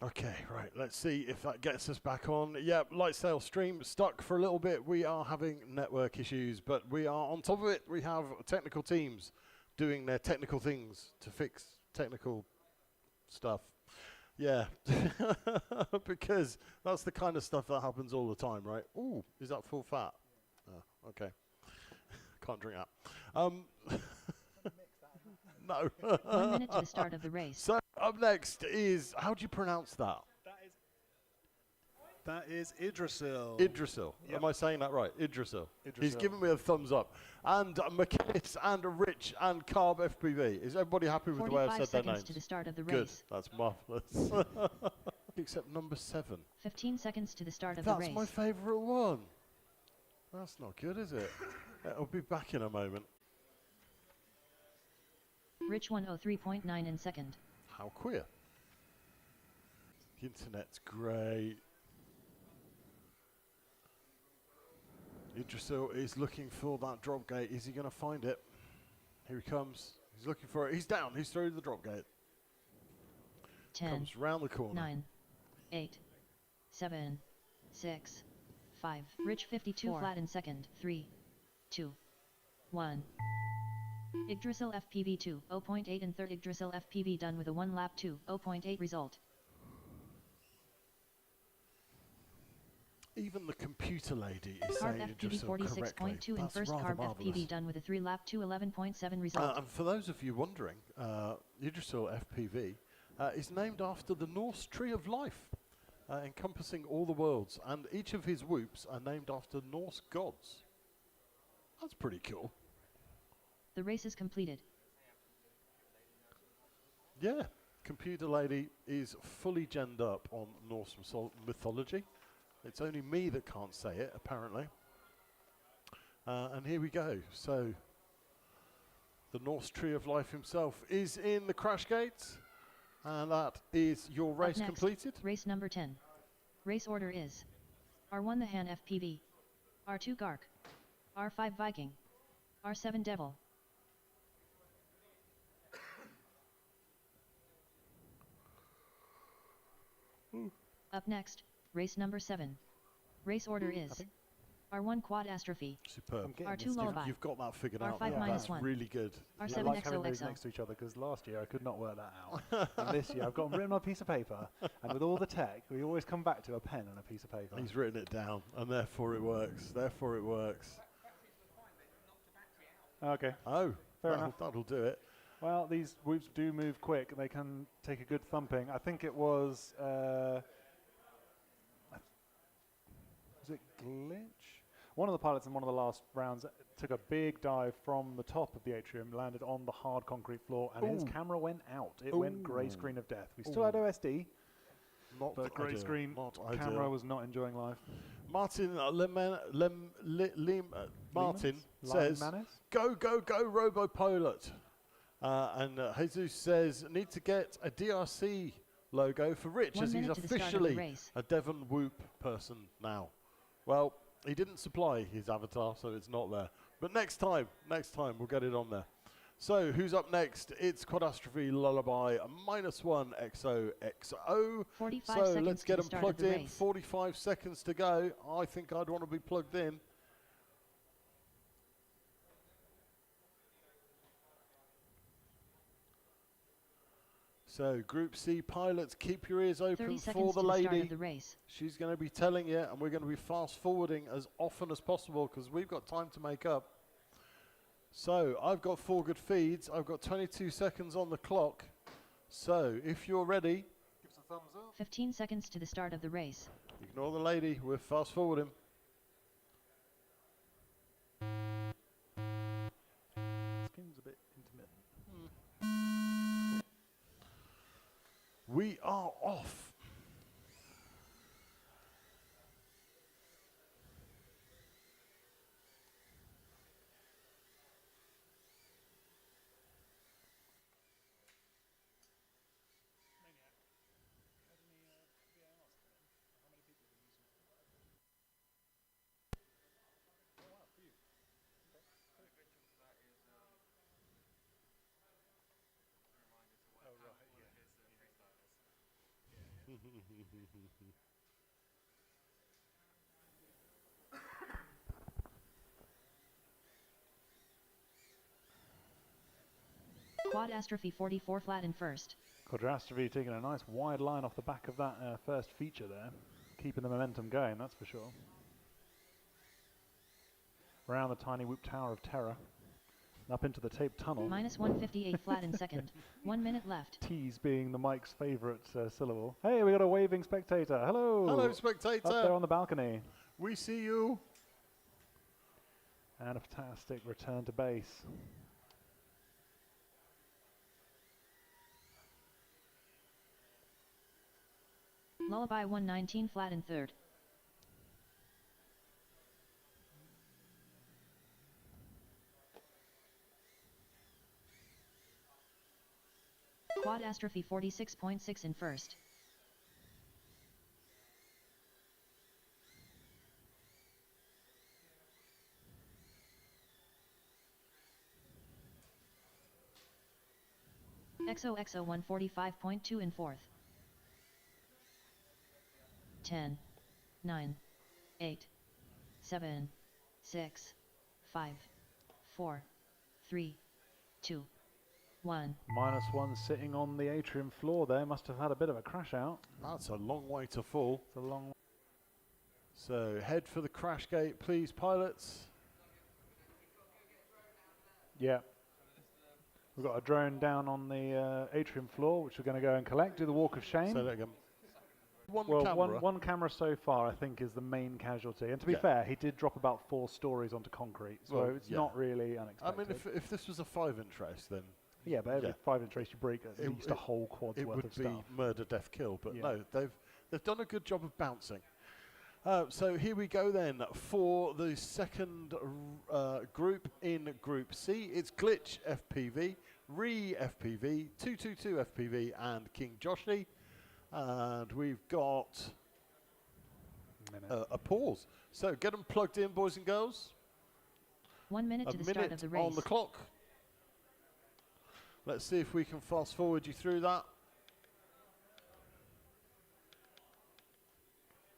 Okay, right, let's see if that gets us back on. Yep, Lightsail stream stuck for a little bit. We are having network issues, but we are on top of it. We have technical teams doing their technical things to fix technical stuff. Yeah, because that's the kind of stuff that happens all the time, right? Ooh, is that full fat? Oh, okay. Can't drink that. No. 1 minute to the start of the race. So up next is, how do you pronounce that? That is Idrisil. Idrisil. Yep. Am I saying that right? Idrisil. He's Idrisil. giving me a thumbs up. And McKinnis and Rich and Carb FPV. Is everybody happy with the way I've said their names? 45 seconds to the start of the Good. race. That's marvellous. Except number 7. 15 seconds to the start of the race. That's my favourite one. That's not good, is it? I'll be back in a moment. Rich 103.9 in second. How queer. The internet's great. Idrisil is looking for that drop gate. Is he going to find it? Here he comes. He's looking for it. He's down. He's through the drop gate. 10. Comes round the corner. 9, 8, 7, 6, 5. Rich 52 4. flat in second. 3, 2, 1. Yggdrasil FPV 2, 0.8 in third. Yggdrasil FPV done with a 1 lap 2, 0.8 result. Even the computer lady is Carb saying FPV Idrisil correctly. 46.2 in That's first. rather Carb marvellous. FPV done with a 3 lap 2, 11.7 result. And for those of you wondering, Idrisil FPV is named after the Norse tree of life, encompassing all the worlds, and each of his whoops are named after Norse gods. That's pretty cool. The race is completed. Yeah, computer lady is fully genned up on Norse mythology. It's only me that can't say it, apparently. And here we go. So, the Norse tree of life himself is in the crash gate. And that is your race Up next, completed. Race number 10. Race order is R1 the Han FPV, R2 Gark, R5 Viking, R7 Devil. Up next, race number 7. Race order is R1 Quad Astrophy, Superb. R2 Lullaby, You've got that figured out. R5 now. minus That's 1. really good. R7 I like having these XOXO. next to each other because last year I could not work that out. And this year I've got them written on a piece of paper, and with all the tech, we always come back to a pen and a piece of paper. He's written it down, and therefore it works. Therefore it works. Okay. Oh, Fair enough. That'll do it. Well, these whoops do move quick. They can take a good thumping. I think it was it Glitch? One of the pilots in one of the last rounds took a big dive from the top of the atrium, landed on the hard concrete floor, and his Ooh. camera went out. It Ooh. went grey screen of death. We still had OSD, but grey ideal, screen not camera ideal. was not enjoying life. Martin Martin Lemans? says, Manis? go, go, go, RoboPilot. And Jesus says, need to get a DRC logo for Rich 1 as he's minute to the start of the officially race. a Devon Whoop person now. Well, he didn't supply his avatar, so it's not there. But next time we'll get it on there. So who's up next? It's Quadastrophe Lullaby -1 XOXO. 45 so seconds let's to get the them start of plugged the in. race. 45 seconds to go. I think I'd want to be plugged in. So Group C pilots, keep your ears 30 open seconds for the to the start lady. of the race. She's going to be telling you, and we're going to be fast forwarding as often as possible because we've got time to make up. So I've got 4 good feeds. I've got 22 seconds on the clock. So if you're ready, give us a thumbs up. 15 seconds to the start of the race. Ignore the lady. We're fast forwarding. Skin's a bit intermittent. We are off. Quadastrophe 44 flat in first. Quadastrophe taking a nice wide line off the back of that first feature there. Keeping the momentum going, that's for sure. Around the tiny whoop tower of terror. Up into the tape tunnel. Minus 158 flat in second. 1 minute left. T's being the mic's favourite syllable. Hey, we got a waving spectator. Hello. Hello, spectator. Up there on the balcony. We see you. And a fantastic return to base. Lullaby 119 flat in third. Quadastrophe 46.6 in first. XOXO 145.2 in fourth. 10, 9, 8, 7, 6, 5, 4, 3, 2, 1. -1 sitting on the atrium floor there. Must have had a bit of a crash out. That's a long way to fall. It's a long. So head for the crash gate, please, pilots. Yeah. We've got a drone down on the atrium floor, which we're going to go and collect. Do the walk of shame. Say that again. One camera so far, I think, is the main casualty. And to be fair, he did drop about 4 stories onto concrete, so it's not really unexpected. I mean, if this was a 5-inch race, then... Yeah, but every 5-inch race you break at least a whole quad's worth of stuff. It would be murder, death, kill, but no, they've done a good job of bouncing. So here we go then for the second group in Group C. It's Glitch FPV, Re FPV, 222 FPV, and King Joshi. And we've got a pause. So get them plugged in, boys and girls. 1 minute to the start of the race. On the clock. Let's see if we can fast forward you through that.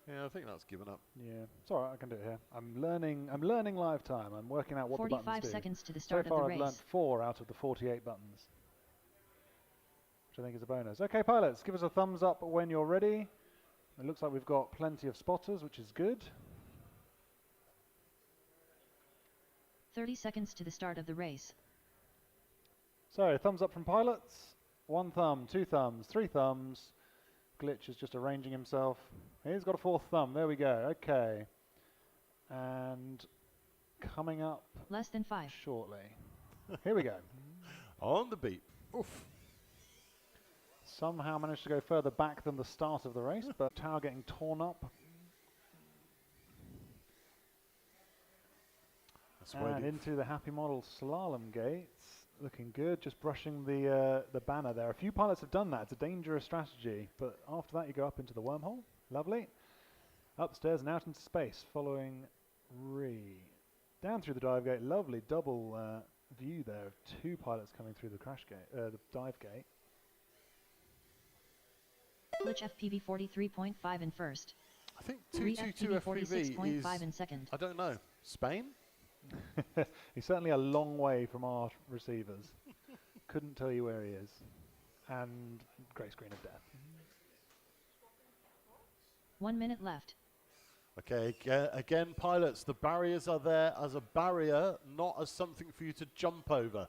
Yeah, I think that's given up. Yeah, it's all right. I can do it here. I'm learning live time. I'm working out what the buttons do. 45 seconds to the start so far of the race. I've learnt 4 out of the 48 buttons, which I think is a bonus. Okay, pilots, give us a thumbs up when you're ready. It looks like we've got plenty of spotters, which is good. 30 seconds to the start of the race. So, thumbs up from pilots. 1 thumb, 2 thumbs, 3 thumbs. Glitch is just arranging himself. He's got a 4th thumb. There we go. Okay. And coming up less than 5 shortly. Here we go. On the beat. Oof. Somehow managed to go further back than the start of the race, but tower getting torn up. And into the Happy Model slalom gates. Looking good, just brushing the banner there. A few pilots have done that. It's a dangerous strategy, but after that you go up into the wormhole. Lovely. Upstairs and out into space, following Ree. Down through the dive gate. Lovely double view there of 2 pilots coming through the crash gate, the dive gate. Glitch FPV 43.5 in first. I think 222 FPV 46.5 in second. I don't know. Spain? He's certainly a long way from our receivers. Couldn't tell you where he is. And grey screen of death. 1 minute left. Okay, again, pilots, the barriers are there as a barrier, not as something for you to jump over.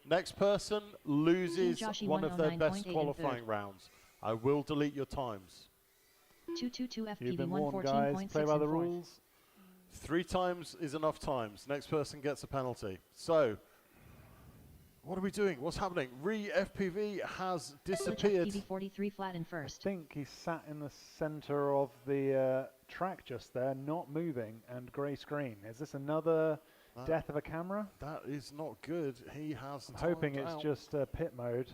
Next person loses one of their best qualifying rounds. I will delete your times. 222 FPV You've been warned, guys. 114.6 Play by in the fourth. rules. 3 times is enough times. Next person gets a penalty. So, what are we doing? What's happening? FPV has disappeared. FPV 43 flat in first. I think he sat in the center of the track just there, not moving, and grey screen. Is this another death of a camera? That is not good. He has. I'm hoping it's just pit mode.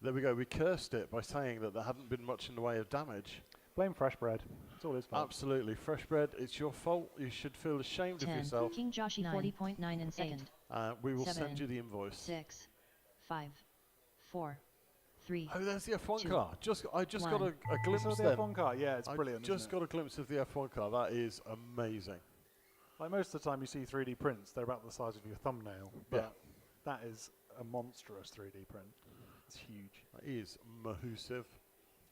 There we go. We cursed it by saying that there hadn't been much in the way of damage. Blame Fresh Bread. It's all his fault. Absolutely. Fresh Bread, it's your fault. You should feel ashamed 10. of yourself. King Joshi 40.9 in second. We will 7, send you the invoice. 6, 5, 4, 3. Oh, there's the F1 2, car. I just got a glimpse of the then. F1 car. Yeah, it's brilliant. Just got a glimpse of the F1 car. That is amazing. Like most of the time you see 3D prints, they're about the size of your thumbnail. But that is a monstrous 3D print. It's huge. That is massive.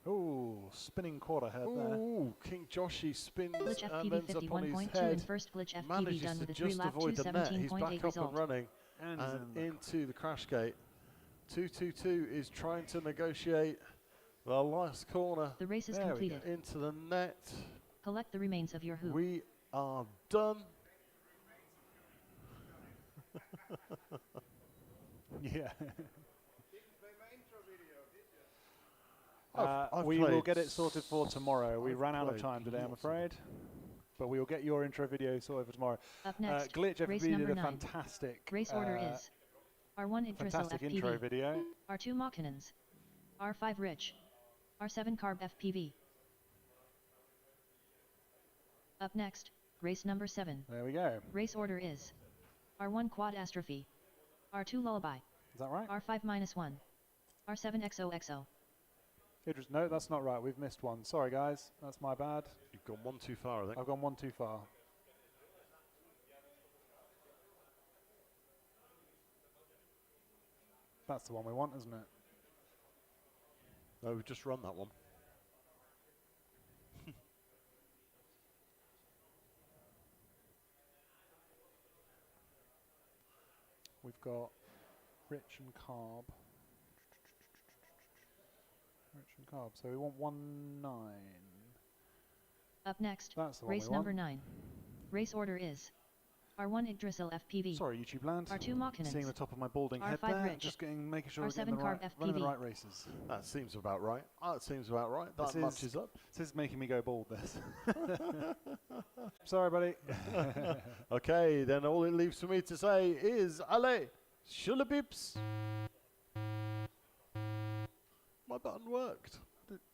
Ooh, spinning quarter head there. Ooh, King Joshi spins Glitch and FPV ends up on his 51.2 head. in first. Glitch FPV Manages done to with a just 3 lap avoid the net. He's back 217.8 up result. and running And into the crash gate. 222 is trying to negotiate the last corner. The race is completed. Into the net. Collect the remains of your hoop. We are done. Yeah. I've we will played get it sorted for tomorrow. We ran out of played time today, I'm lots afraid. But we will get your intro video sorted for tomorrow. Up next, Glitch race FPV number did a 9. fantastic Race order is R1 Yggdrasil fantastic FPV, intro video. R2 Mockinons, R5 Rich, R7 Carb FPV. Up next, race number 7. There we go. Race order is R1 Quad Astrophy, R2 Lullaby. Is that right? R5-1, R7 XOXO. No, that's not right. We've missed one. Sorry, guys. That's my bad. You've gone one too far, I think. I've gone one too far. That's the one we want, isn't it? No, we've just run that one. We've got Rich and Carb. Rich and Carb. So we want 1-9. Up next, That's the one race we number want. 9. Race order is R1 Yggdrasil FPV. Sorry, YouTube land. R2 Mockinons. Seeing the top of my balding head R5 there. Rich. Just making sure we're R7 getting Carb running the FPV. right races. That seems about right. That seems about right. That matches up. This is making me go bald, this. Sorry, buddy. Okay, then all it leaves for me to say is, allez, shulabips. My button worked.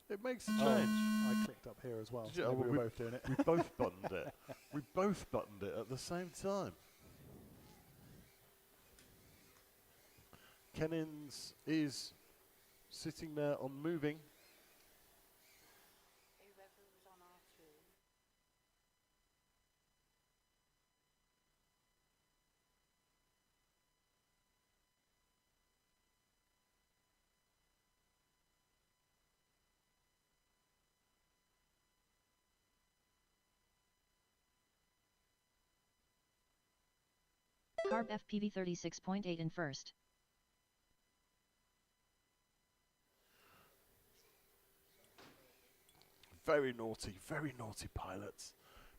It makes a change. I clicked up here as well. Did you? So Oh, we were both doing it. We both buttoned it. We both buttoned it at the same time. Kennins is sitting there unmoving. Carb FPV 36.8 in first. Very naughty pilots.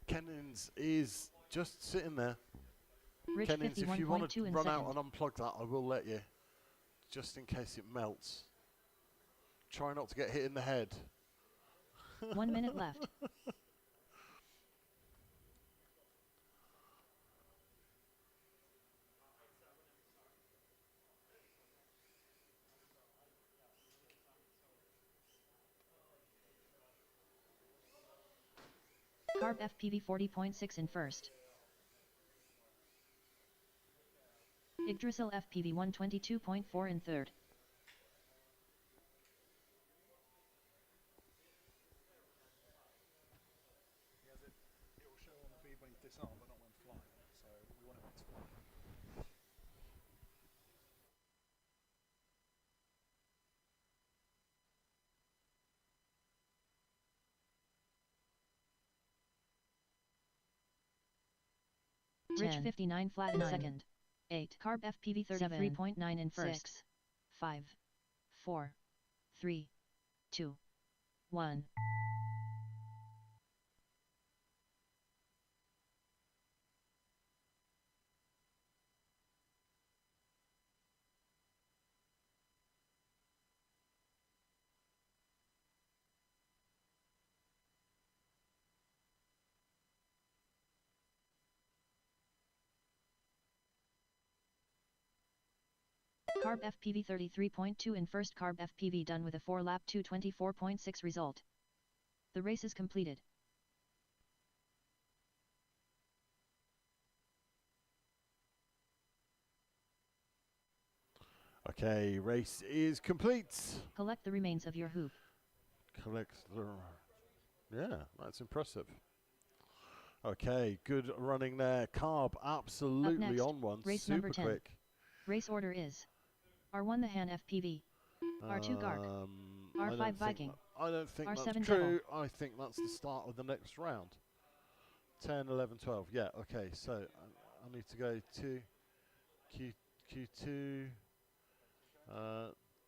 Kennins is just sitting there. Rich Kennins, if you want 51.2 to in run second. out and unplug that, I will let you. Just in case it melts. Try not to get hit in the head. 1 minute left. Carb FPV 40.6 in first. Yggdrasil FPV 122.4 in third. It will show on the feed when you disarm, but not when flying. So we want it when it's flying. Rich 59 flat in second. 8. Carb FPV 33.9 in first. 5, 4, 3, 2, 1. Carb FPV 33.2 in first carb FPV done with a 4-lap 224.6 result. The race is completed. Okay, race is complete. Collect the remains of your hoop. Collect the... Yeah, that's impressive. Okay, good running there. Carb absolutely next, on one. Race Super number 10. quick. Race order is R1 the Han FPV, R2 Garg, R5 Viking, I don't think R7 that's Devil. true. I think that's the start of the next round. 10, 11, 12. Yeah, okay. So I need to go to Q2,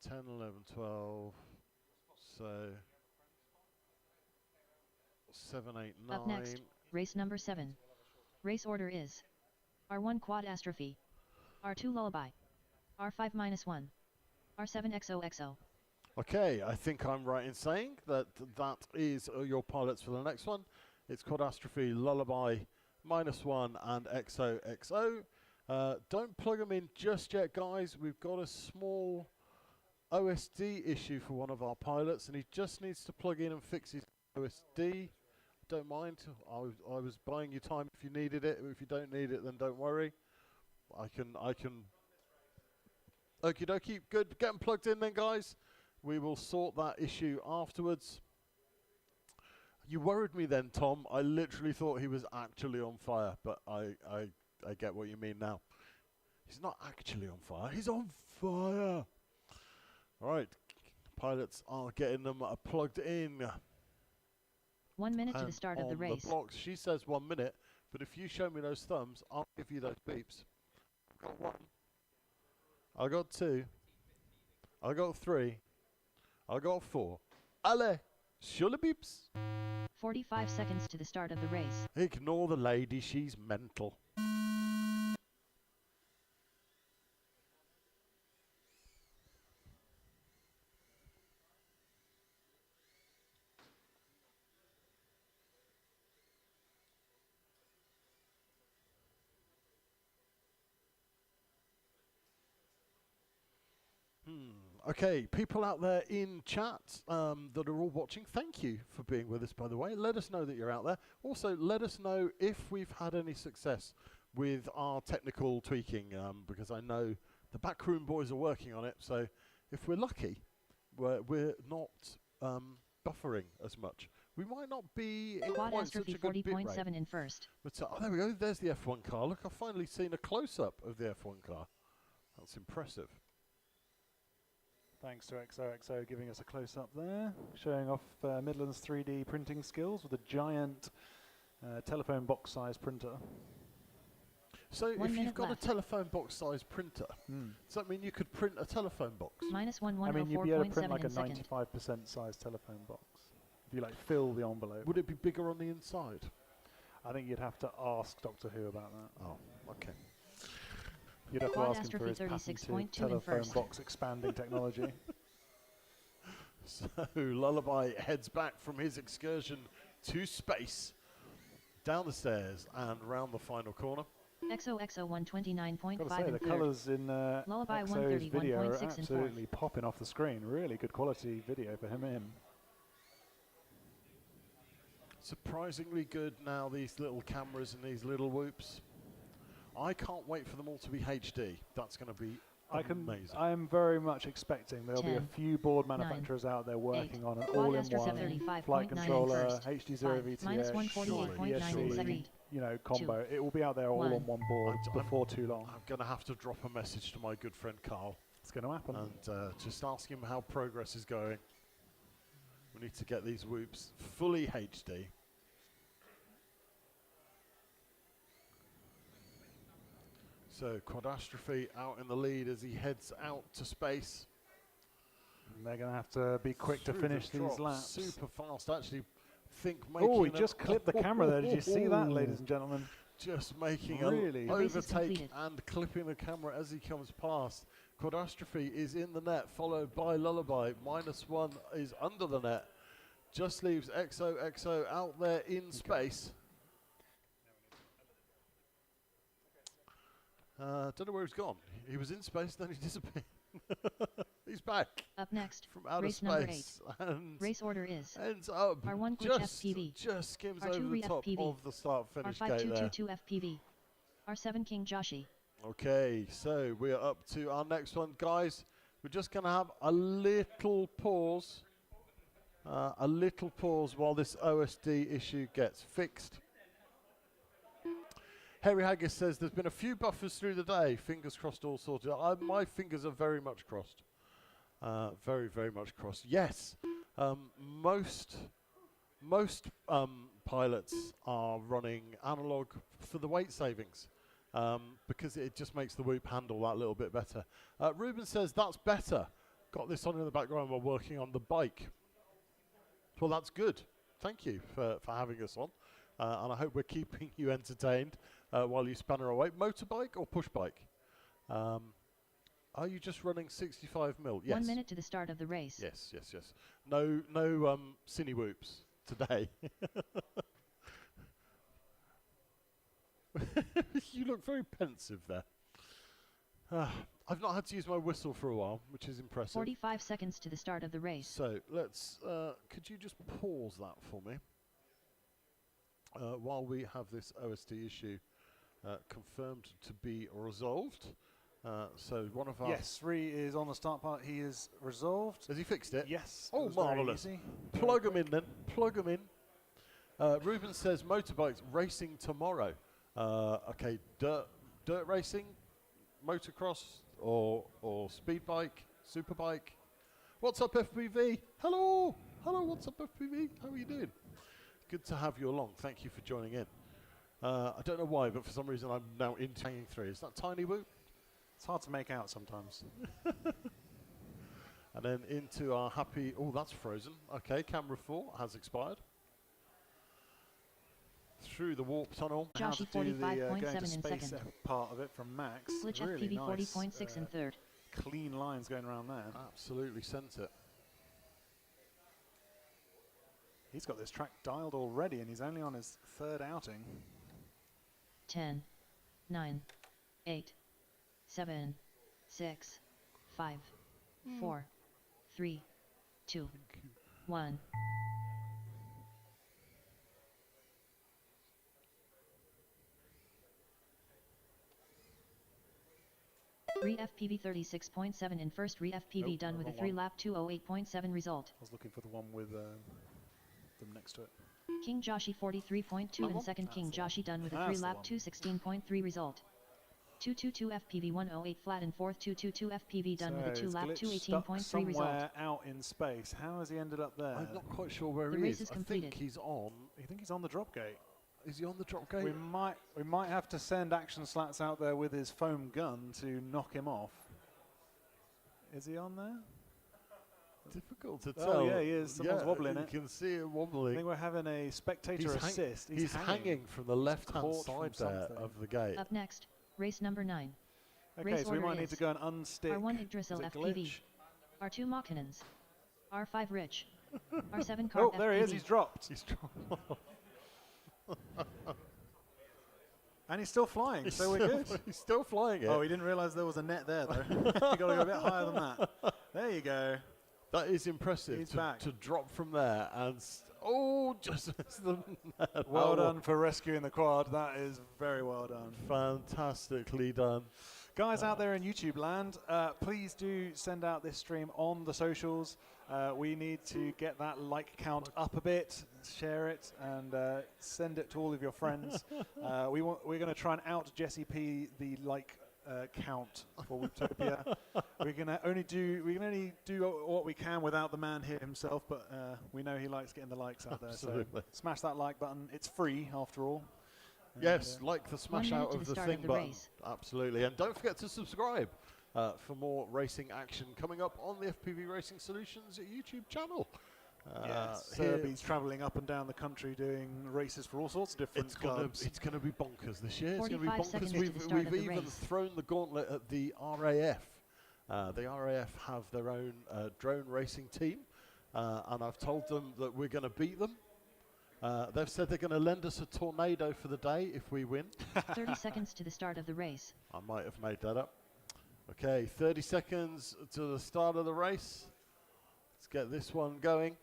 10, 11, 12. So 7, 8, 9. Up next, race number 7. Race order is R1 Quad Astrophy, R2 Lullaby, R5-1, R7 XOXO. Okay, I think I'm right in saying that that is your pilots for the next one. It's Quadastrophe, Lullaby, -1 and XOXO. Don't plug them in just yet, guys. We've got a small OSD issue for one of our pilots, and he just needs to plug in and fix his OSD. Don't mind. I was buying you time if you needed it. If you don't need it, then don't worry. I can. Okie dokie. Good. Get them plugged in then, guys. We will sort that issue afterwards. You worried me then, Tom. I literally thought he was actually on fire, but I get what you mean now. He's not actually on fire. He's on fire. All right. Pilots are getting them plugged in. 1 minute to the start of the race. The blocks. She says 1 minute, but if you show me those thumbs, I'll give you those beeps. I've got 1. I got 2. I got 3. I got 4. Allez, sur le beeps. 45 seconds to the start of the race. Ignore the lady, she's mental. Okay, people out there in chat that are all watching, thank you for being with us, by the way. Let us know that you're out there. Also, let us know if we've had any success with our technical tweaking, because I know the backroom boys are working on it. So if we're lucky, we're not buffering as much. We might not be in Quad quite such Astrophy a good bit rate. 40.7 in first. But oh, there we go. There's the F1 car. Look, I've finally seen a close-up of the F1 car. That's impressive. Thanks to XOXO giving us a close-up there, showing off Midland's 3D printing skills with a giant telephone box-sized printer. So 1 if you've minute got left. a telephone box-sized printer, does that mean you could print a telephone box? -1 I mean, you'd be able to print 104.7 like in a second. 95% size telephone box. If you like fill the envelope. Would it be bigger on the inside? I think you'd have to ask Doctor Who about that. Oh, okay. You'd have to Quad ask him for his Astrophy patented 36.2 in telephone first. box expanding technology. So Lullaby heads back from his excursion to space, down the stairs and round the final corner. XOXO 129.5 Got to say, in the third. colours in Lullaby XO's video are 131.6 in fourth. absolutely popping off the screen. Really good quality video for him. Surprisingly good now, these little cameras and these little whoops. I can't wait for them all to be HD. That's going to be amazing. I'm very much expecting there'll be a 10, few board 9, manufacturers out there working on an 8, all-in-one flight controller, HD0 VTX, -148.9 you know, combo. It will be out there all 1. on one board before too long. I'm going to have to drop a message to my good friend Carl. It's going to happen. And just ask him how progress is going. We need to get these whoops fully HD. So Quadastrophe out in the lead as he heads out to space. And they're going to have to be quick to finish these laps. Super fast, actually. Oh, he just clipped the camera there. Did you see that, ladies and gentlemen? Just making really an overtake and clipping the camera as he comes past. Quadastrophe is in the net, followed by Lullaby. -1 is under the net. Just leaves XOXO out there in space. Don't know where he's gone. He was in space, then he disappeared. He's back. Up next, from outer race number 8. space. And Race order is ends up R1 Glitch just FPV, skims R2 over the top FPV, of the start-finish R5 gate there. 222 FPV, R7 King Joshi. Okay, so we are up to our next one, guys. We're just going to have a little pause. While this OSD issue gets fixed. Harry Haggis says there's been a few buffers through the day. Fingers crossed, all sorted. My fingers are very much crossed. Very, very much crossed. Yes, most pilots are running analog for the weight savings because it just makes the whoop handle that little bit better. Ruben says that's better. Got this on in the background while working on the bike. Well, that's good. Thank you for having us on. And I hope we're keeping you entertained while you spanner away. Motorbike or push bike? Are you just running 65 mil? Yes. 1 minute to the start of the race. Yes. No cine whoops today. You look very pensive there. I've not had to use my whistle for a while, which is impressive. 45 seconds to the start of the race. So let's, could you just pause that for me? While we have this OSD issue confirmed to be resolved. So one of our... Yes, Ree is on the start part. He is resolved. Has he fixed it? Yes. Oh, marvellous. Plug them in then. Plug them in. Ruben says motorbikes racing tomorrow. Okay, dirt racing, motocross, or speed bike, superbike. What's up, FPV? Hello, what's up, FPV? How are you doing? Good to have you along. Thank you for joining in. I don't know why, but for some reason I'm now into hanging 3. Is that Tiny Whoop? It's hard to make out sometimes. And then into our happy... Oh, that's frozen. Okay, camera 4 has expired. Through the warp tunnel. Joshi 45.7 in second. Part of it from Max. Glitch really FPV nice, 40.6 in third. Clean lines going around there. Absolutely sent it. He's got this track dialed already, and he's only on his 3rd outing. 10, 9, 8, 7, 6, 5, 4, 3, 2, 1. Re-FPV 36.7 in first. Re-FPV done with a 3-lap 208.7 result. I was looking for the one with them next to it. King Joshi 43.2 in second. King Joshi done with a 3-lap 216.3 result. 222 FPV 108 flat in fourth. 222 FPV done with a 2-lap 218.3 result. Somewhere out in space. How has he ended up there? I'm not quite sure where the he race is. is completed. I think he's on. You think he's on the drop gate? Is he on the drop gate? We might have to send Action Slats out there with his foam gun to knock him off. Is he on there? Difficult to tell. Oh yeah, he is. Someone's wobbling it. You can see it wobbling. I think we're having a spectator assist. He's hanging from the left-hand side there of the gate. Up next, race number 9. Okay, race so we might need is to go and unstick. R1 Yggdrasil FPV. Glitch? R2 Mockinons. R5 Rich. R7 Car Oh, there FPV. he is. He's dropped. He's dropped. And he's still flying, so we're good. He's still flying it. Oh, he didn't realise there was a net there, though. You got to go a bit higher than that. There you go. That is impressive. He's back. To drop from there and just as the net. Well done for rescuing the quad. That is very well done. Fantastically done. Guys out there in YouTube land, please do send out this stream on the socials. We need to get that like count up a bit, share it, and send it to all of your friends. We're going to try and out Jesse P the like count for Wooptopia. we can only do what we can without the man here himself, but we know he likes getting the likes out there. Absolutely. So smash that like button. It's free after all. Yes, like the smash out of the thing button. Absolutely. And don't forget to subscribe. for more racing action coming up on the FPV Racing Solutions YouTube channel. He's travelling up and down the country doing races for all sorts of different clubs. It's going to be bonkers this year. It's going to be 45 seconds bonkers. to the start We've of the even race. thrown the gauntlet at the RAF. The RAF have their own drone racing team, and I've told them that we're going to beat them. They've said they're going to lend us a tornado for the day if we win. 30 seconds to the start of the race. I might have made that up. Okay, 30 seconds to the start of the race. Let's get this one going.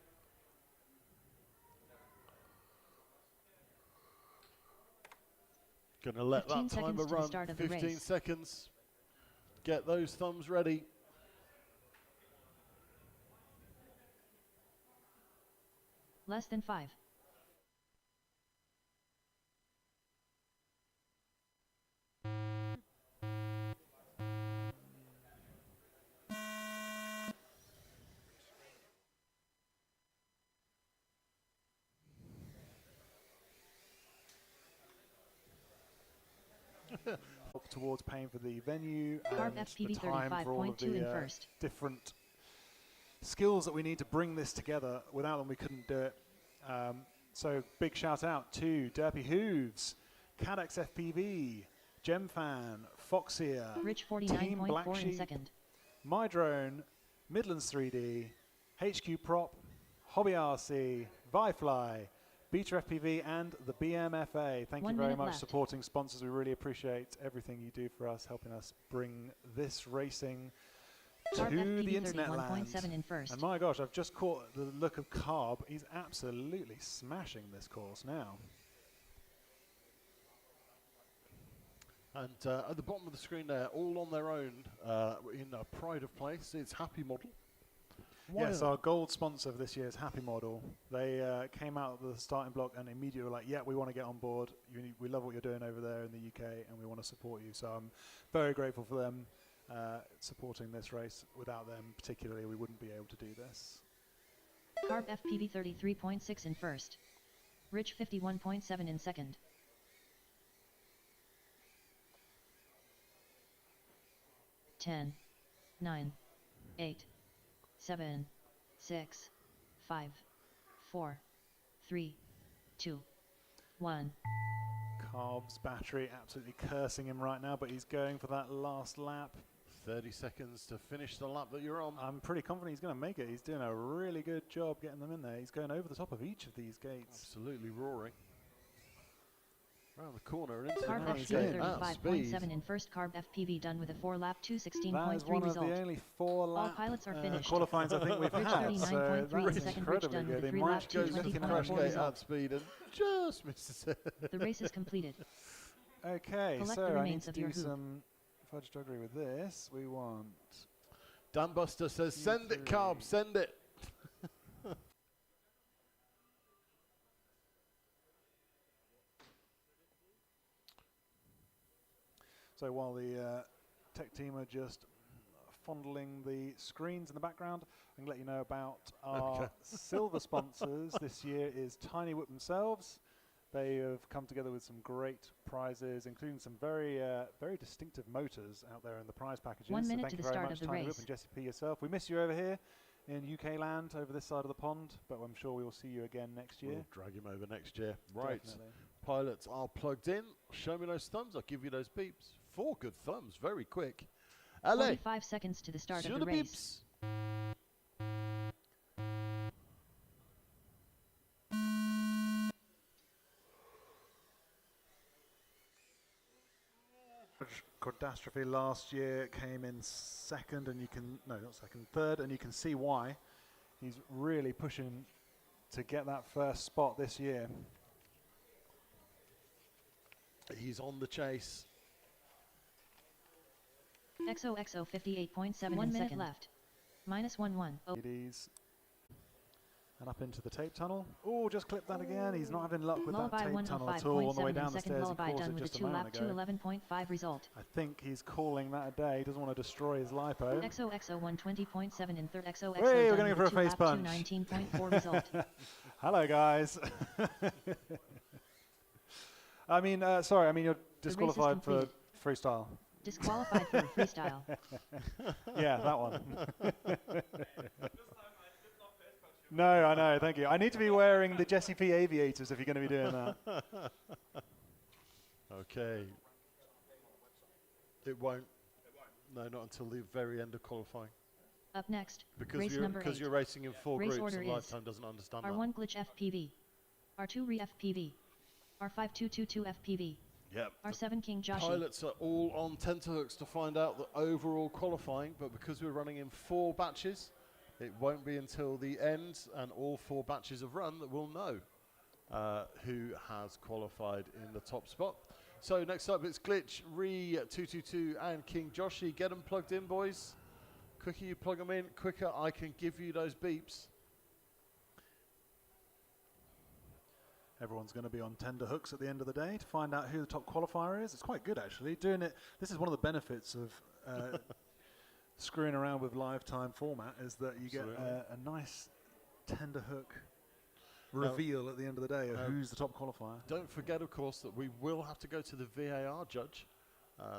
Gonna let that timer run. 15 seconds. Get those thumbs ready. Less than 5. Towards paying for the venue Carb and FPV the time for all of 35.2 in the first. different skills that we need to bring this together. Without them, we couldn't do it. So big shout out to Derpy Hooves, Cadex FPV, Gemfan, Foxeer, Rich Team Black 49.4 in Sheep, second. My Drone, Midlands 3D, HQ Prop, Hobby RC, Vifly, Beta FPV and the BMFA. Thank you 1 very minute much, left. supporting sponsors. We really appreciate everything you do for us, helping us bring this racing to Carb FPV the internet 31.7 land. in first. And my gosh, I've just caught the look of Carb. He's absolutely smashing this course now. And at the bottom of the screen there, all on their own, in a pride of place, it's Happy Model. Yes, our gold sponsor for this year is Happy Model. They came out of the starting block and immediately were like, yeah, we want to get on board. We love what you're doing over there in the UK and we want to support you. So I'm very grateful for them supporting this race. Without them particularly, we wouldn't be able to do this. Carb FPV 33.6 in first. Rich 51.7 in second. Ten, 9, 8, 7, 6, 5, 4, 3, 2, 1. Carb's battery absolutely cursing him right now, but he's going for that last lap. 30 seconds to finish the lap that you're on. I'm pretty confident he's going to make it. He's doing a really good job getting them in there. He's going over the top of each of these gates. Absolutely roaring. Around the corner and into Carb the FPV 35.7 in first. Carb FPV done with a 4-lap 2:16.3 That is one result. of the only 4-lap All pilots are finished. qualifyings I think we've Rich had. 39.3 So in that's second. Rich incredibly done with good. a He 3-lap might go looking at 2:20.4 result. outspeed and just misses it. The race is completed. Okay, Collect so the I need remains to of your do hoop. some fudge doggery with this. We want... Dan Buster says, send it, Carb, send it. So while the tech team are just fondling the screens in the background, I can let you know about our silver sponsors this year is Tiny Whip themselves. They have come together with some great prizes, including some very very distinctive motors out there in the prize packages. 1 minute so thank to you the very start much, of the Tiny Whip race. and Jesse P yourself. We miss you over here in UK land, over this side of the pond, but I'm sure we will see you again next year. We'll drag him over next year. Right. Definitely. Pilots are plugged in. Show me those thumbs. I'll give you those beeps. 4 good thumbs. Very quick. LA. 45 seconds to the start of the race. Catastrophe last year came in second, and you can third, and you can see why. He's really pushing to get that first spot this year. He's on the chase. XOXO 58.7 1 minute left. -1-1. Oh. Ladies. And up into the tape tunnel. Oh, just clipped that again. He's not having luck with that Lullaby tape tunnel at all on the way 105.7 down in the second. stairs. He Lullaby caused done it with a just a moment 2-lap ago. 2:11.5 result. I think he's calling that a day. He doesn't want to destroy his lipo. XOXO 120.7 in third. XOXO Hey, we're done going with for a a face 2-lap punch. 2:19.4 result. Hello, guys. I mean, sorry. I mean, you're disqualified for freestyle. Disqualified for a freestyle. Yeah, that one. No, I know, thank you. I need to be wearing the Jesse P aviators if you're going to be doing that. Okay. It won't. No, not until the very end of qualifying. Up next, Because race number 8. you're racing in 4 race groups, order and is Lifetime doesn't understand that. R1 glitch FPV, R2 re FPV, R5222 FPV, Yep. R7 King Joshi. Pilots are all on tenterhooks to find out the overall qualifying, but because we're running in 4 batches, it won't be until the end and all 4 batches of run that we'll know who has qualified in the top spot. So next up it's Glitch, Re 222 and King Joshi. Get them plugged in, boys. Quicker you plug them in, quicker I can give you those beeps. Everyone's going to be on tender hooks at the end of the day to find out who the top qualifier is. It's quite good, actually. Doing it. This is one of the benefits of screwing around with lifetime format, is that you get a nice tender hook reveal at the end of the day of who's the top qualifier. Don't forget, of course, that we will have to go to the VAR judge.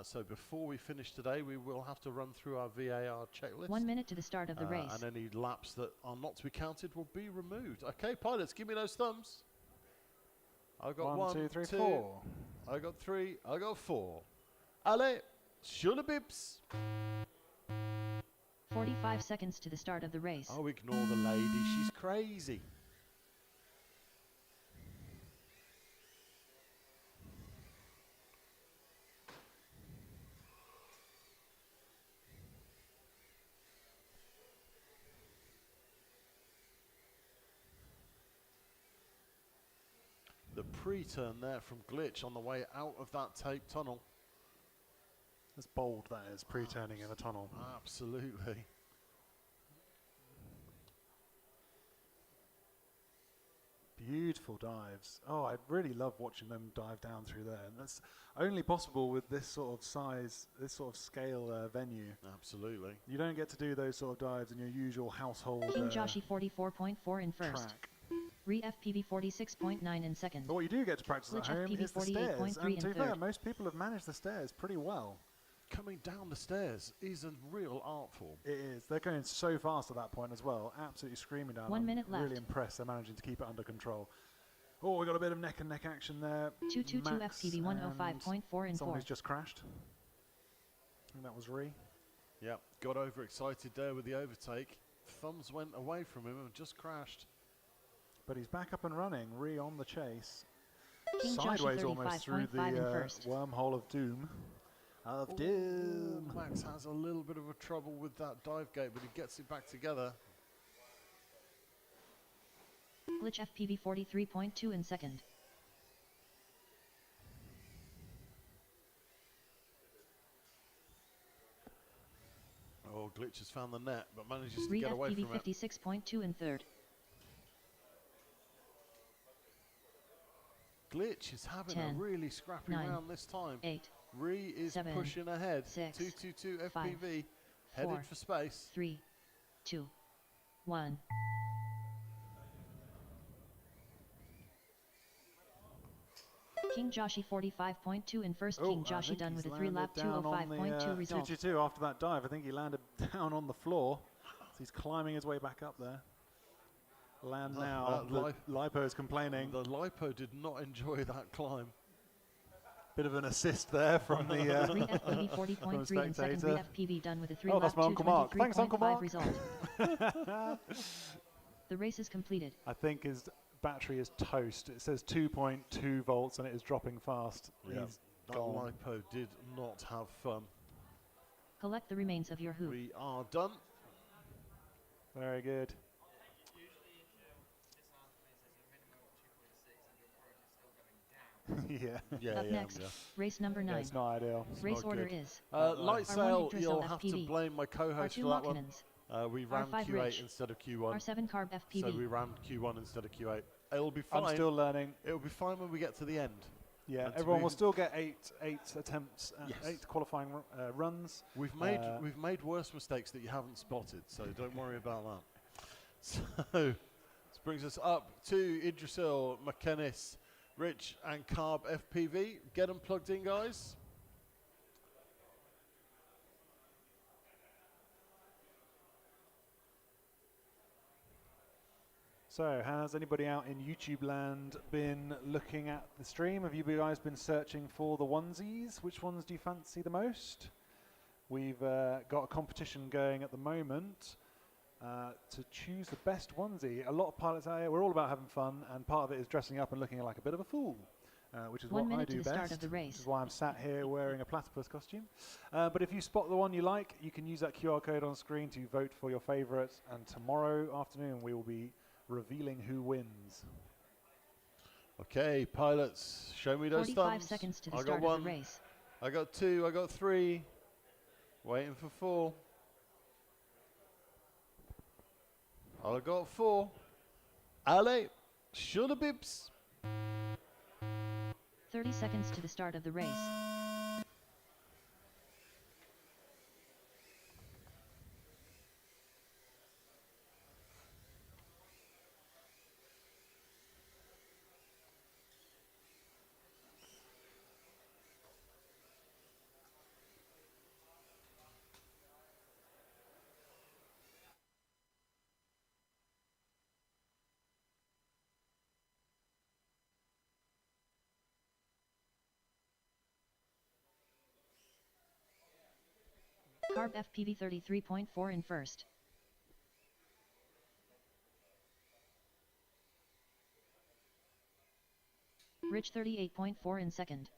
So before we finish today, we will have to run through our VAR checklist. 1 minute to the start of the race. And any laps that are not to be counted will be removed. Okay, pilots, give me those thumbs. I got 1, 2, 3, 4. I got 3. I got 4. Allez, sur le bips. 45 seconds to the start of the race. Oh, ignore the lady. She's crazy. The pre-turn there from Glitch on the way out of that tape tunnel. That's bold, that is, pre-turning in a tunnel. Absolutely. Beautiful dives. Oh, I really love watching them dive down through there. And that's only possible with this sort of size, this sort of scale venue. Absolutely. You don't get to do those sort of dives in your usual household King Joshi 44.4 in first. track. Re FPV 46.9 in second. But what you do get to practice at Glitch home FPV is the stairs. 48.3 And in to be fair, third. most people have managed the stairs pretty well. Coming down the stairs is a real art form. It is. They're going so fast at that point as well. Absolutely screaming down. 1 minute I'm left. really impressed they're managing to keep it under control. Oh, we got a bit of neck and neck action there. 222 Max FPV 105.4 in someone who's fourth. just crashed. I think that was Ree. Yep, got overexcited there with the overtake. Thumbs went away from him and just crashed. But he's back up and running. Ree on the chase. King Joshi Sideways almost through the 35.5 in first. wormhole of doom. Of doom. Max has a little bit of a trouble with that dive gate, but he gets it back together. Glitch FPV 43.2 in second. Oh, Glitch has found the net, but manages to Re get away FPV from it. 56.2 in third. Glitch is having 10, a really scrappy 9, round this time. 8, Ree is 7, pushing ahead. 6, 222 5, FPV, 4, headed for space. 3, 2, 1. King Joshi 45.2 in first. King Joshi done with a 3-lap 205.2 result. 222 after that dive. I think he landed down on the floor. So he's climbing his way back up there. Land now. Lipo is complaining. The Lipo did not enjoy that climb. Bit of an assist there from the Re FPV 40.3 in second. Re FPV done with a 3-lap that's my Uncle Mark. Thanks, Uncle 223.5 Mark. result. The race is completed. I think his battery is toast. It says 2.2 volts and it is dropping fast. Yeah, He's that gone. Lipo did not have fun. Collect the remains of your hoop. We are done. Very good. yeah. Up next, race number 9. It's not ideal. Race order is Light R1 sail, Yggdrasil you'll have to FPV, blame my co-host R2 for that one. Machines, We ran R5 Q8 Rich, instead of Q1. R7 Carb FPV. So we ran Q1 instead of Q8. It'll be fine. I'm still learning. It'll be fine when we get to the end. Yeah, And to everyone be- will still get eight attempts, Yes. 8 qualifying runs. We've made worse mistakes that you haven't spotted, so don't worry about that. So this brings us up to Yggdrasil, McKennis, Rich and Carb FPV. Get them plugged in, guys. So, has anybody out in YouTube land been looking at the stream? Have you guys been searching for the onesies? Which ones do you fancy the most? We've got a competition going at the moment to choose the best onesie. A lot of pilots out here, we're all about having fun, and part of it is dressing up and looking like a bit of a fool, which is what I do best. Start of the race. Which is why I'm sat here wearing a platypus costume. But if you spot the one you like, you can use that QR code on screen to vote for your favourite, and tomorrow afternoon we will be revealing who wins. Okay, pilots, show me those 45 thumbs. seconds to the I start got one, of the race. I got 2, I got 3. Waiting for 4. I got 4. Allez, shoulda bibs. 30 seconds to the start of the race. Carb FPV 33.4 in first. Rich 38.4 in second.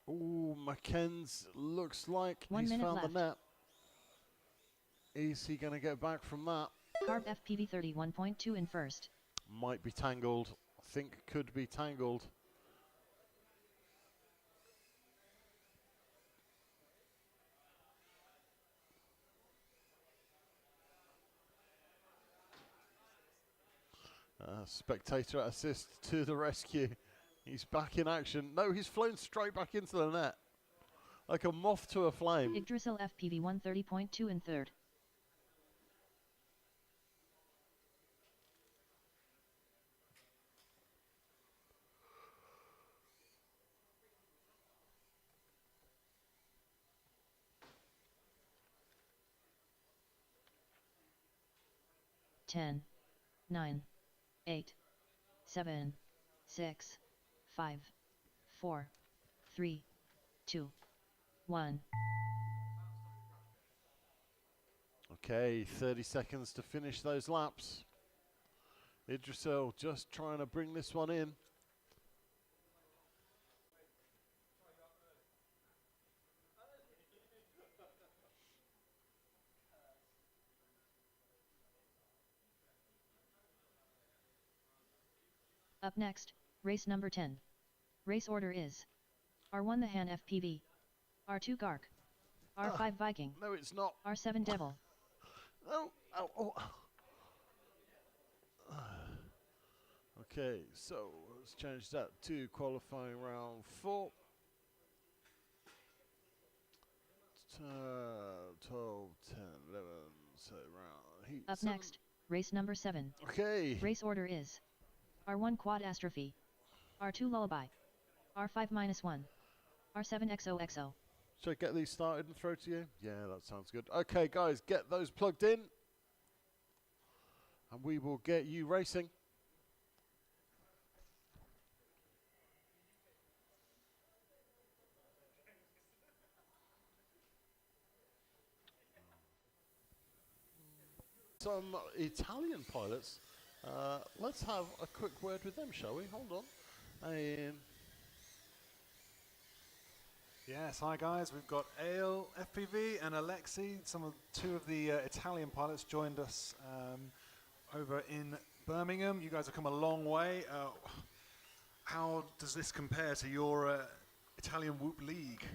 Ooh, McKenz looks like 1 he's minute found left. the net. Is he going to get back from that? Carb FPV 31.2 in first. Might be tangled. I think could be tangled. Spectator assist to the rescue. He's back in action. No, he's flown straight back into the net. Like a moth to a flame. Yggdrasil FPV 130.2 in third. Ten, 9, 8, 7, 6, 5, 4, 3, 2, 1. Okay, 30 seconds to finish those laps. Yggdrasil just trying to bring this one in. Up next, race number 10. Race order is R1 the Han FPV, R2 Gark, R5 Viking. No, it's not. R7 Devil. Oh, oh, oh. Okay, so let's change that to qualifying round 4. 12, 10, 11, so round heat. Up next, race number 7. Okay. Race order is R1 Quad Astrophy, R2 Lullaby, R5-1, R7 XOXO. Should I get these started and throw to you? Yeah, that sounds good. Okay, guys, get those plugged in. And we will get you racing. Some Italian pilots. Let's have a quick word with them, shall we? Hold on. Yes, hi guys, we've got Ale FPV and Alexi. Two of the Italian pilots joined us over in Birmingham. You guys have come a long way. How does this compare to your Italian Whoop League?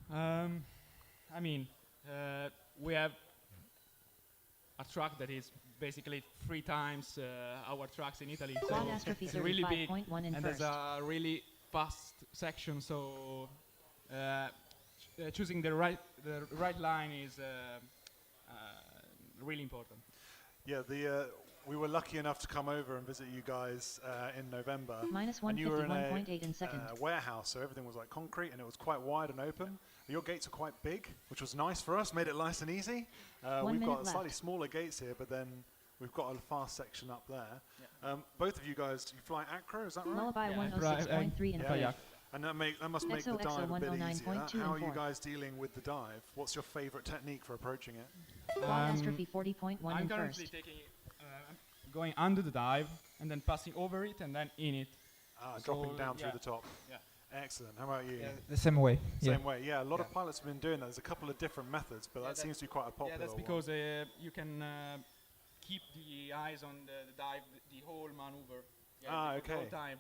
I mean, we have a track that is basically 3 times our tracks in Italy. So it's really big, and there's a really fast section. So choosing the right line is really important. Yeah, we were lucky enough to come over and visit you guys in November. Minus and you were in 151.8 in second. warehouse, so everything was like concrete and it was quite wide and open. Your gates are quite big, which was nice for us, made it nice and easy. We've got slightly smaller gates here, but then we've got a fast section up there. Yeah. Both of you guys, you fly acro, is that right? Lullaby 106.3 in first. And that must make the dive a bit easier. How are you guys dealing with the dive? What's your favorite technique for approaching it? Astrophy 40.1 I'm in currently first. taking going under the dive and then passing over it and then in it. Dropping down through the top. Yeah. Excellent. How about you? Yeah, the same way. Same way. Yeah, a lot of pilots have been doing that. There's a couple of different methods, but that seems to be quite a popular one. Yeah, that's because you can keep the eyes on the dive, the whole maneuver. Yeah, okay. The whole time.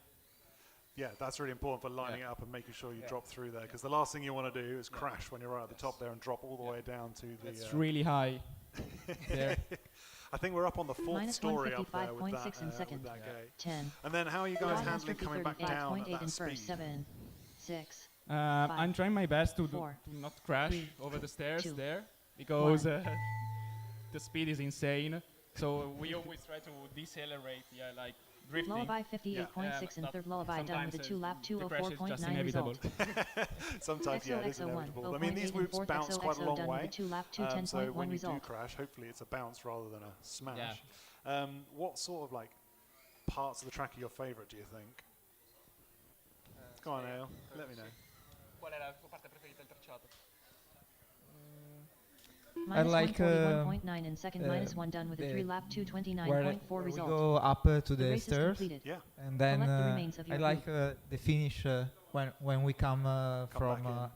Yeah, that's really important for lining it up and making sure you drop through there, because the last thing you want to do is crash when you're right at the top there and drop all the way down to the... It's really high. There. I think we're up on the fourth story up there with that, in second. with that gate. 10. And then how are you guys handling coming back down at that speed? 7, 6, I'm trying my best to not crash over the stairs there, because the speed is insane. So we always try to decelerate, like drifting. Lullaby 58.6 in third. Lullaby done with a 2-lap 204.9 result. Sometimes, yeah, it is inevitable. I mean, these whoops bounce quite a long way. So when you do crash, hopefully it's a bounce rather than a smash. Yeah. What sort of parts of the track are your favourite, do you think? Go on, Ale. Let me know. Qual è la tua parte preferita del tracciato? I like 141.9 in second, minus 1 done with a 3-lap 229.4 result. We go up to the stairs, and then I like the finish when we come from.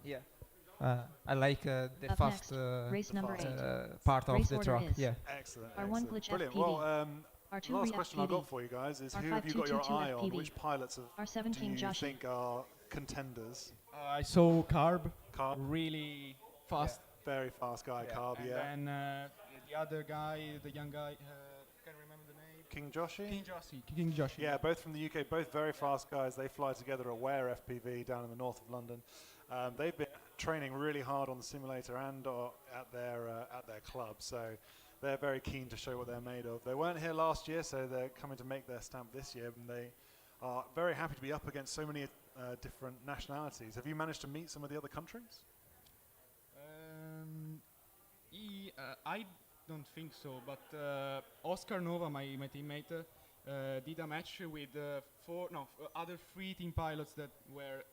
I like the fast race number 8. Part race of the track. Is Yeah. Excellent. R1 glitch Brilliant. FPV. Well, R2 last react question I've PV. got for you guys is who R5 have you got your 222 eye on? FPV. Which pilots R7 do King you Joshi. think are contenders? I saw Carb. Really fast. Very fast guy, Carb, And then the other guy, the young guy, can't remember the name. King Joshi? King Joshi. Yeah, both from the UK, both very fast guys. They fly together at Ware FPV down in the north of London. They've been training really hard on the simulator and at their club, so they're very keen to show what they're made of. They weren't here last year, so they're coming to make their stamp this year, and they are very happy to be up against so many different nationalities. Have you managed to meet some of the other countries? I don't think so, but Oscar Nova, my teammate, did a match with other 3 team pilots that were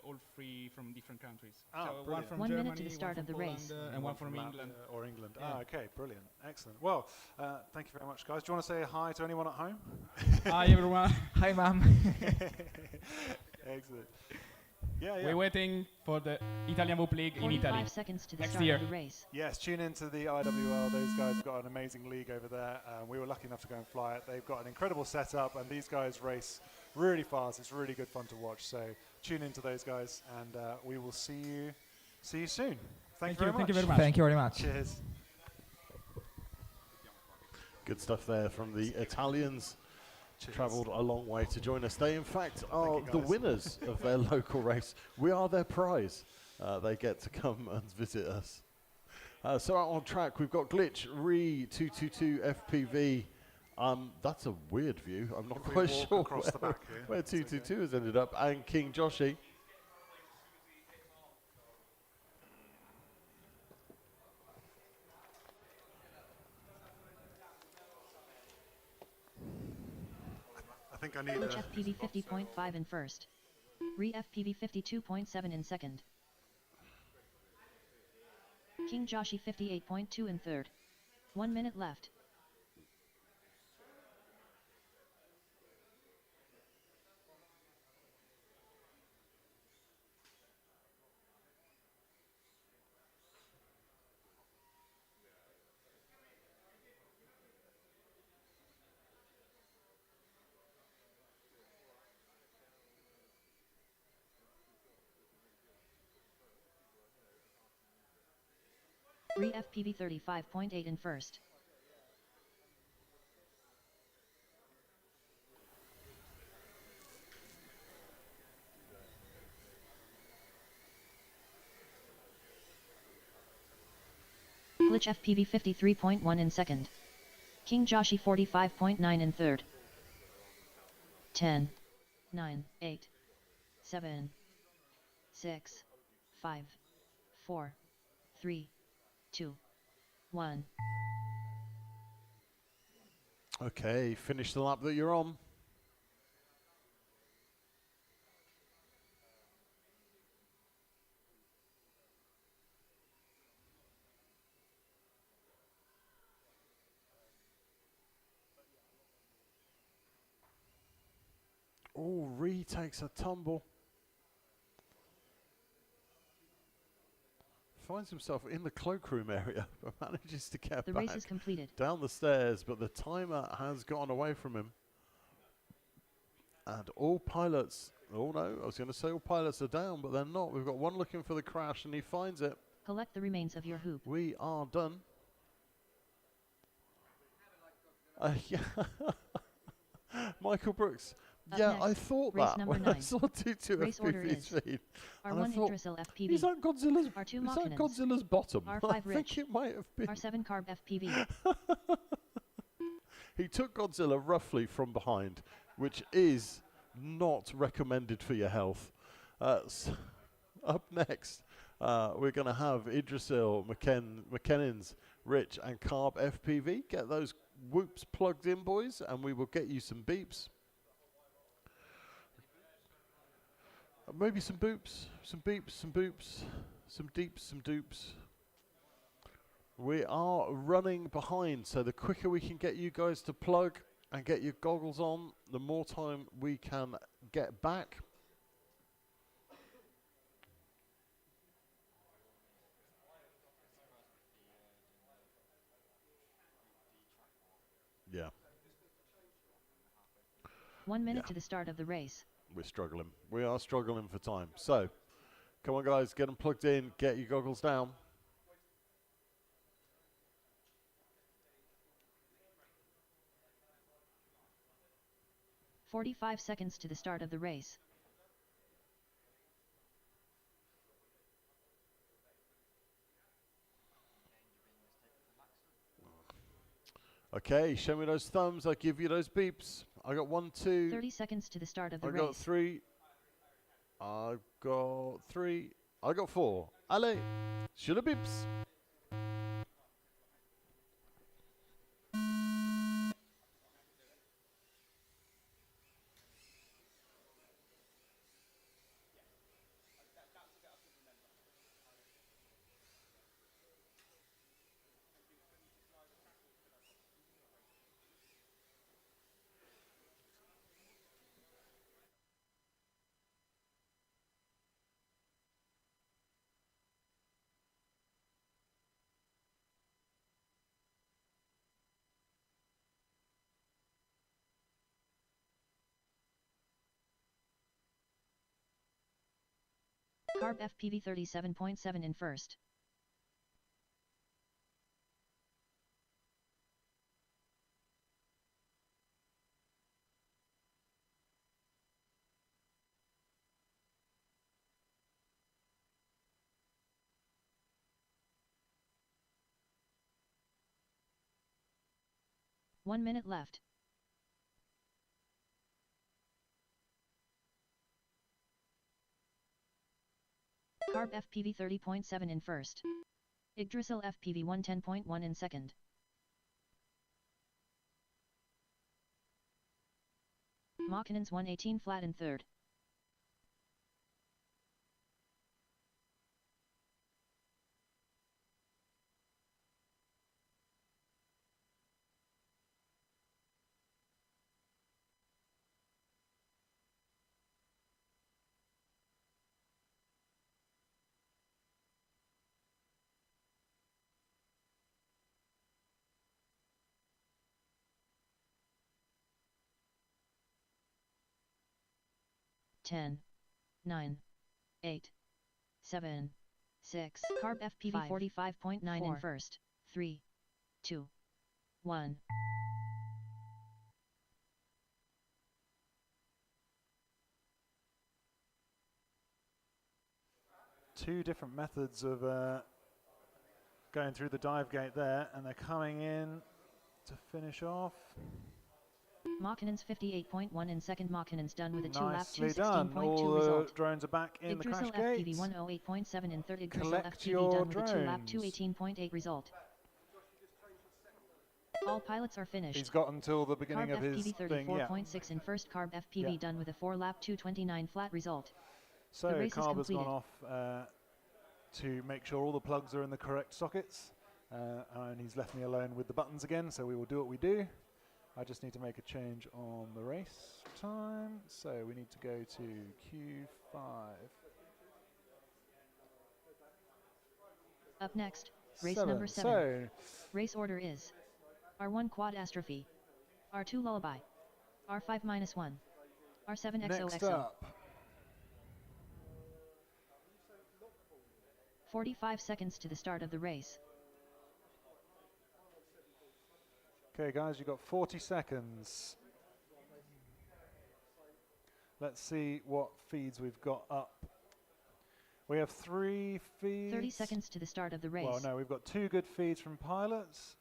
all 3 from different countries. So one from 1 Germany, minute to the start of the race. and one from England. Or England. Yeah. Okay, brilliant. Excellent. Well, thank you very much, guys. Do you want to say hi to anyone at home? Hi, everyone. Hi, Mom. Excellent. We're waiting for the Italian Whoop League in Italy 45 seconds to the next start year. of the race. Yes, tune into the IWL. Those guys have got an amazing league over there. We were lucky enough to go and fly it. They've got an incredible setup, and these guys race really fast. It's really good fun to watch. So tune into those guys, and we will see you soon. Thank you very much. Thank you very much. Thank you very much. Cheers. Good stuff there from the Italians. Travelled a long way to join us. They, in fact, are the winners of their local race. We are their prize. They get to come and visit us. So out on track, we've got Glitch, Re 222 FPV. That's a weird view. I'm not quite sure where 222 has ended up. And King Joshi. I think I need Glitch FPV 50.5 in first. Re FPV 52.7 in second. King Joshi 58.2 in third. 1 minute left. Re FPV 35.8 in first. Glitch FPV 53.1 in second. King Joshi 45.9 in third. 10, 9, 8, 7, 6, 5, 4, 3, 2, 1. Okay, finish the lap that you're on. Oh, Ree takes a tumble. Finds himself in the cloakroom area, but manages to get The back race is completed. down the stairs, but the timer has gotten away from him. And all pilots, oh no, I was going to say all pilots are down, but they're not. We've got one looking for the crash, and he finds it. Collect the remains of your hoop. We are done. Yeah. Michael Brooks. Up Yeah, next, I thought race that number when 9. I saw 2-2 Race order is FPV's R1 Yggdrasil FPV, is that Godzilla's, R2 is that Machines, Godzilla's bottom? R5 I Rich, think it might have been. R7 Carb FPV. He took Godzilla roughly from behind, which is not recommended for your health. Up next, we're going to have Yggdrasil, McKennins, Rich, and Carb FPV. Get those whoops plugged in, boys, and we will get you some beeps. Maybe some boops, some beeps, some boops, some deeps, some dupes. We are running behind, so the quicker we can get you guys to plug and get your goggles on, the more time we can get back. Yeah. 1 minute to the start of the race. We're struggling. We are struggling for time. So, come on, guys, get them plugged in, get your goggles down. "45 seconds to the start of the race. Okay, show me those thumbs. I give you those beeps. I got 1, 2. 30 seconds to the start of the I race. got 3. I got 3. I got 4. Allez, sur le beeps. Carb FPV 37.7 in first. One minute left. Carb FPV 30.7 in first. Yggdrasil FPV 110.1 in second. Mackinnon's 118 flat in third. Ten, 9, 8, 7, 6. Carb FPV 45.9 in first. 3, 2, 1. Two different methods of going through the dive gate there, and they're coming in to finish off. Makkinen's 58.1 in second. Makkinen's done with a 2 lap Nicely done. All the drones are back in the crash gate. FPV 108.7 in third. Yggdrasil Collect FPV your done with a 2 lap drones. 218.8 result. All pilots are finished. He's got until the beginning Carb of his FPV thing. 34.6 in first. Carb FPV done with a 4 lap 229 flat result. So the race Carb has is gone off to make sure all the plugs are in the correct sockets, and he's left me alone with the buttons again, so we will do what we do. I just need to make a change on the race time, so we need to go to Q5. Up next, race number 7. So race order is R1 Quad Astrophy, R2 Lullaby, R5 -1, R7 next XOXO. up, 45 seconds to the start of the race. okay guys, you've got 40 seconds. Let's see what feeds we've got up. We have 3 feeds. 30 seconds to the start of the race. Well, no, we've got 2 good feeds from pilots.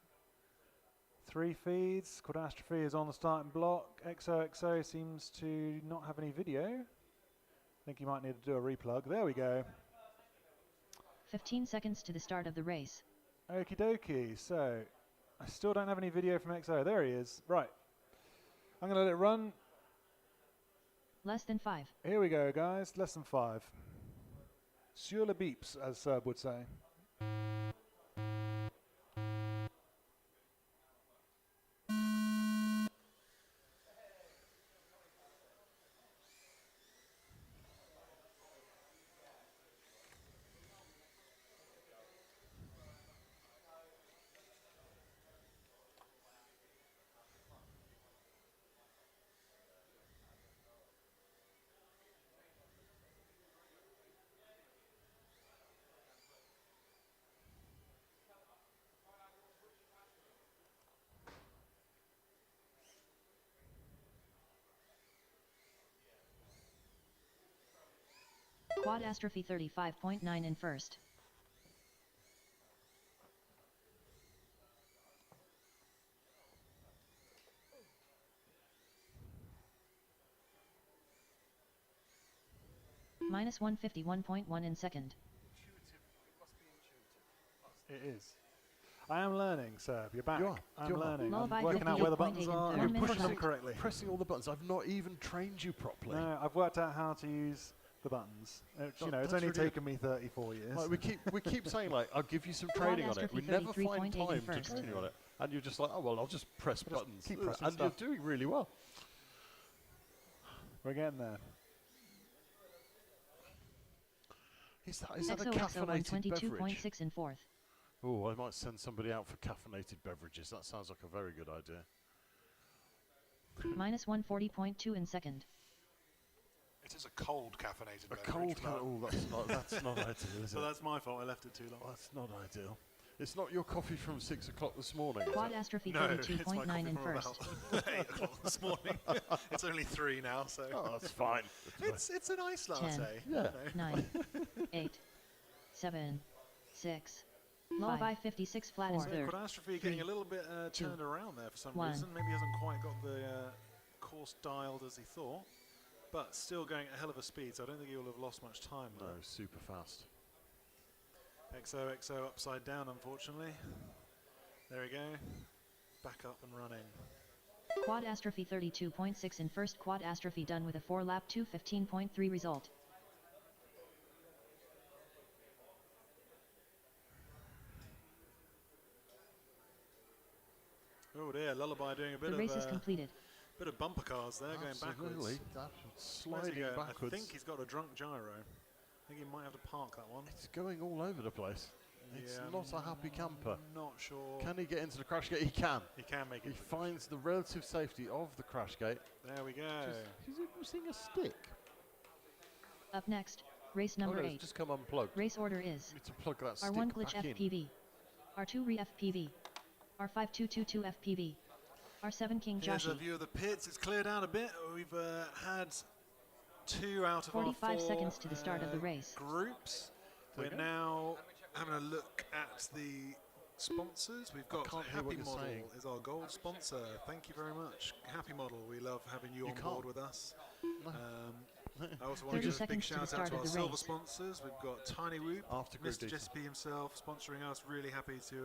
3 feeds. Catastrophe is on the starting block. XOXO seems to not have any video. I think you might need to do a replug. There we go. 15 seconds to the start of the race. Okie dokie. So, I still don't have any video from XO. There he is. Right. I'm going to let it run. Less than 5. Here we go, guys. Less than 5. Sur le beeps, as Serb would say. Quad Astrophy 35.9 in first. Minus 151.1 in second. It is. I am learning, Serb. You're back. You are. I'm You're learning. Lullaby I'm working out where the buttons 58.8 are. in You're third. pushing them correctly. Pressing all the buttons. I've not even trained you properly. No, I've worked out how to use the buttons. You know, it's only taken me 34 years. Like we keep saying, like, I'll give you some training on it. We never find time to train you on it. And you're just like, oh, well, I'll just press buttons. keep pressing and stuff. you're doing really well. We're getting there. Is that a XOXO on caffeinated beverage? 22.6 in fourth. Oh, I might send somebody out for caffeinated beverages. That sounds like a very good idea. Minus 140.2 in second. It is a cold caffeinated A beverage. cold, that's not ideal, is So it? that's my fault. I left it too long. That's not ideal. It's not your coffee from 6 o'clock this morning. Quad Astrophy No, it's my 32.9 coffee in from first. about 8 o'clock this morning. It's only 3 now, so. Oh, that's fine. It's a nice 10, latte. Yeah. 9, 8, 7, 6, Lullaby 56 flat in So third. Catastrophe getting a little bit turned around there for some reason. Maybe hasn't quite got the course dialed as he thought, but still going at a hell of a speed, so I don't think he will have lost much time. No, super fast. XOXO upside down, unfortunately. There we go. Back up and running. Quad Astrophy 32.6 in first. Quad Astrophy done with a 4 lap 215.3 result. Oh dear, Lullaby doing a bit The of race is completed. bit of bumper cars there, going backwards. That's Where's he sliding going? backwards. I think he's got a drunk gyro. I think he might have to park that one. It's going all over the place. It's not a happy camper. Not sure. Can he get into the crash gate? He can. He can make it. He finds the relative safety of the crash gate. There we go. He's using a stick. Up next, race number 8. Just come unplugged. Race order is Need to plug that stick R1 glitch back in. FPV, R2 re FPV, R5 222 FPV, R7 King Here's Joshi. a view of the pits. It's cleared out a bit. We've had 2 out of 45 our 4 seconds to the start of the race. groups. We're now having a look at the sponsors. We've got can't hear what Happy you're Model saying. is our gold sponsor. Thank you very much, Happy Model. We love having you on board with us. I also want to give a big shout out to our silver sponsors. We've got Tiny Whoop, Mr. Jesse P himself sponsoring us. Really happy to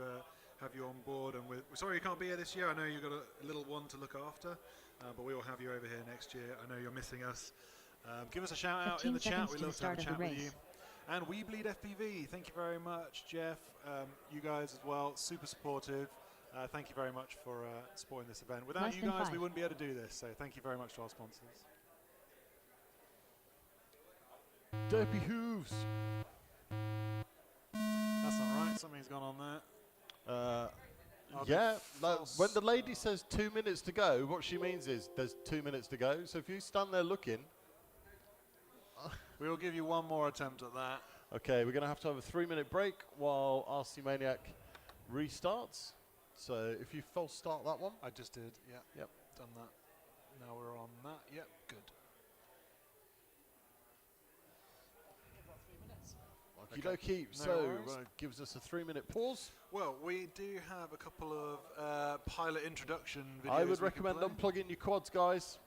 have you on board. And we're sorry you can't be here this year. I know you've got a little one to look after, but we will have you over here next year. I know you're missing us. Give us a shout out in the chat. We'd love to have a chat with you. And We Bleed FPV, thank you very much, Jeff. You guys as well, super supportive. Thank you very much for supporting this event. Without you guys, we wouldn't be able to do this. So thank you very much to our sponsors. Derpy Hooves. That's not right. Something's gone on there. Yeah, when the lady says 2 minutes to go, what she means is there's 2 minutes to go. So if you stand there looking. We will give you one more attempt at that. Okay, we're going to have a 3-minute break while RC Maniac restarts. So if you false start that one. I just did, yeah. Yep. Done that. Now we're on that. Yep, good. Okie dokie. So gives us a 3-minute pause. Well, we do have a couple of pilot introduction videos. I would recommend unplugging your quads, guys.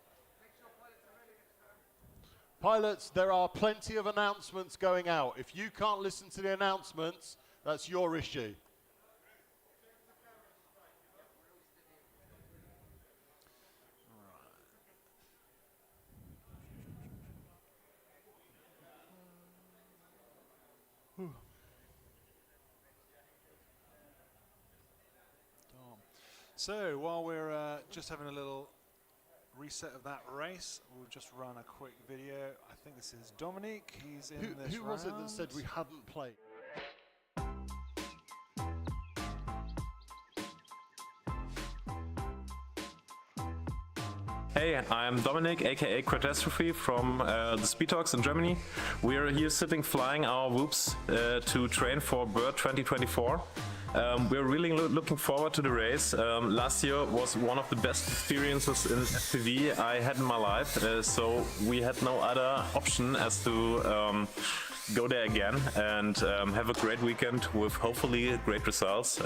Pilots, there are plenty of announcements going out. If you can't listen to the announcements, that's your issue. So while we're just having a little reset of that race, we'll just run a quick video. I think this is Dominique. He's in this Who was it that said we hadn't played? Hey, I'm Dominic, aka Catastrophe from the Speed Talks in Germany. We are here sitting flying our whoops to train for Bird 2024. We're really looking forward to the race. Last year was one of the best experiences in FPV I had in my life, so we had no other option as to go there again and have a great weekend with hopefully great results.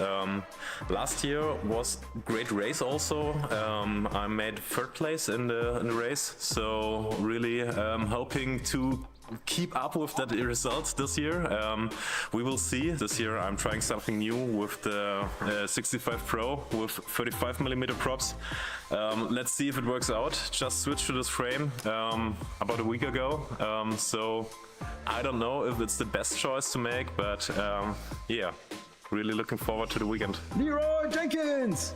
Last year was a great race also. I made third place in the race, so really hoping to keep up with that results this year. We will see. This year I'm trying something new with the 65 Pro with 35mm props. Let's see if it works out. Just switched to this frame about a week ago, so I don't know if it's the best choice to make, but yeah, really looking forward to the weekend. Leroy Jenkins!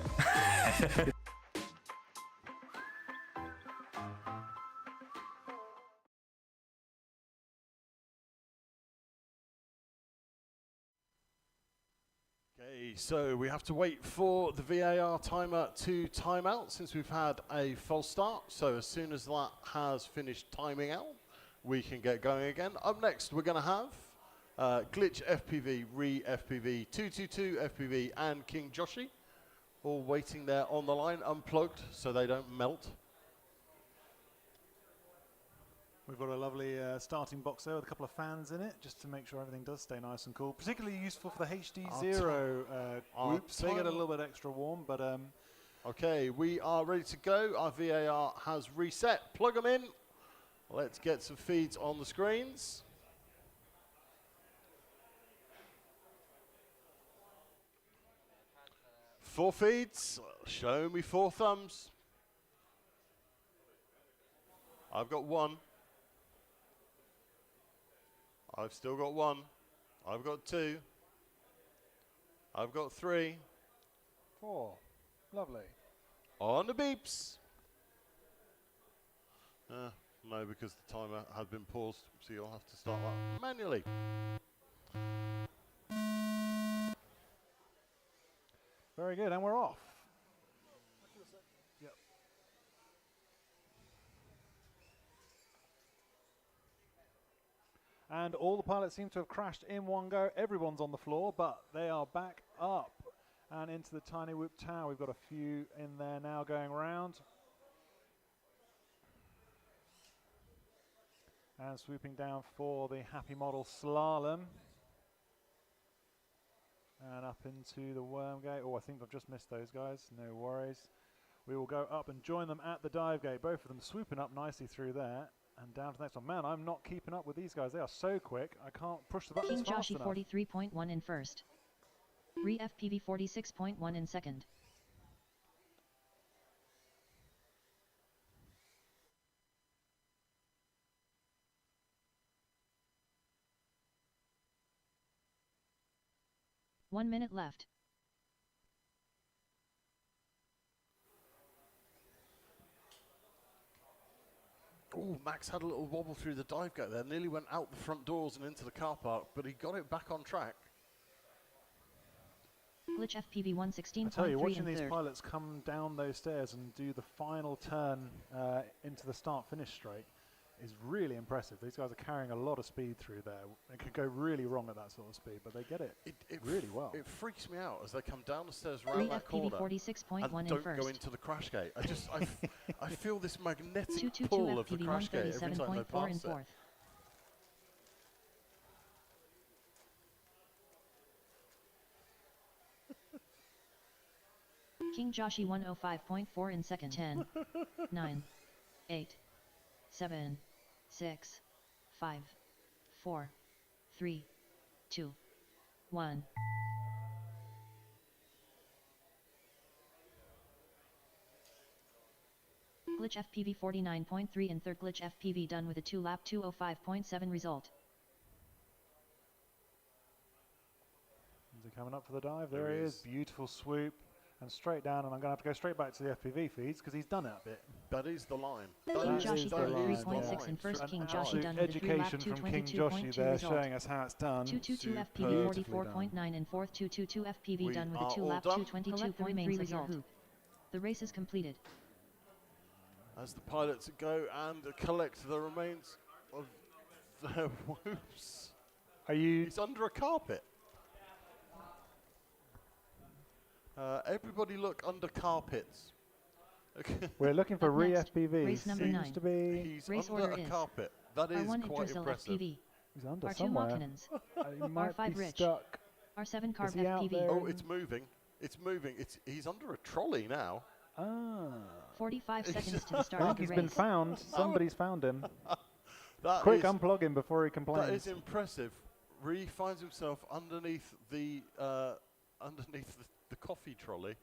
Okay, so we have to wait for the VAR timer to time out since we've had a false start. So as soon as that has finished timing out, we can get going again. Up next, we're going to have Glitch FPV, Re FPV, 222 FPV, and King Joshi, all waiting there on the line, unplugged, so they don't melt. We've got a lovely starting box there with a couple of fans in it, just to make sure everything does stay nice and cool. Particularly useful for the HD0 groups. They get a little bit extra warm, but... Okay, we are ready to go. Our VAR has reset. Plug them in. Let's get some feeds on the screens. Four feeds. Show me 4 thumbs. I've got 1. I've still got 1. I've got 2. I've got 3. 4. Lovely. On the beeps. No, because the timer had been paused, so you'll have to start that manually. Very good, and we're off. Yep. And all the pilots seem to have crashed in one go. Everyone's on the floor, but they are back up and into the Tiny Whoop Tower. We've got a few in there now going around. And swooping down for the Happy Model Slalom. and up into the worm gate. Oh, I think I've just missed those guys. No worries. We will go up and join them at the dive gate. Both of them swooping up nicely through there and down to the next one. Man, I'm not keeping up with these guys. They are so quick. I can't push the buttons King fast Joshi enough. 43.1 in first. FPV 46.1 in second. One minute left. Oh, Max had a little wobble through the dive gate there. Nearly went out the front doors and into the car park, but he got it back on track. Glitch FPV 116.3 I tell you, watching in these third. pilots come down those stairs and do the final turn into the start-finish straight is really impressive. These guys are carrying a lot of speed through there. It could go really wrong at that sort of speed, but they get it really well. It freaks me out as they come down the stairs around that corner 46.1 and in don't first. go into the crash gate. I feel this magnetic 222 pull of the FPV crash gate every time they 137.4 in pass it. fourth. King Joshi 105.4 in second. 10, 9, 8, 7, 6, 5, 4, 3, 2, 1. Glitch FPV 49.3 in third. Glitch FPV done with a 2-lap 205.7 result. Is he coming up for the dive? There he is. Beautiful swoop. And straight down, and I'm going to have to go straight back to the FPV feeds because he's done it a bit. That is the line. King Joshi 33.6 in first. King Joshi done with a 3-lap 222.2 there result. showing us how it's done. 222 FPV 44.9 in fourth. 222 FPV done with a 2-lap 222.3 result. The race is completed. As the pilots go and collect the remains of their whoops. He's under a carpet. Everybody look under carpets. We're looking for re-FPV. Race number 9. To be He's race under order a is carpet. That is R1 quite Yggdrasil impressive. FPV. He's under R2 somewhere. Mackinnons. He might R5 be Rich. stuck. R7 Carb Is he out FPV. there? Oh, it's moving. It's moving. He's under a trolley now. 45 seconds to the start I of think the he's race. been found. Somebody's found him. Quick, unplug him before he complains. That is impressive. Ree finds himself underneath the coffee trolley.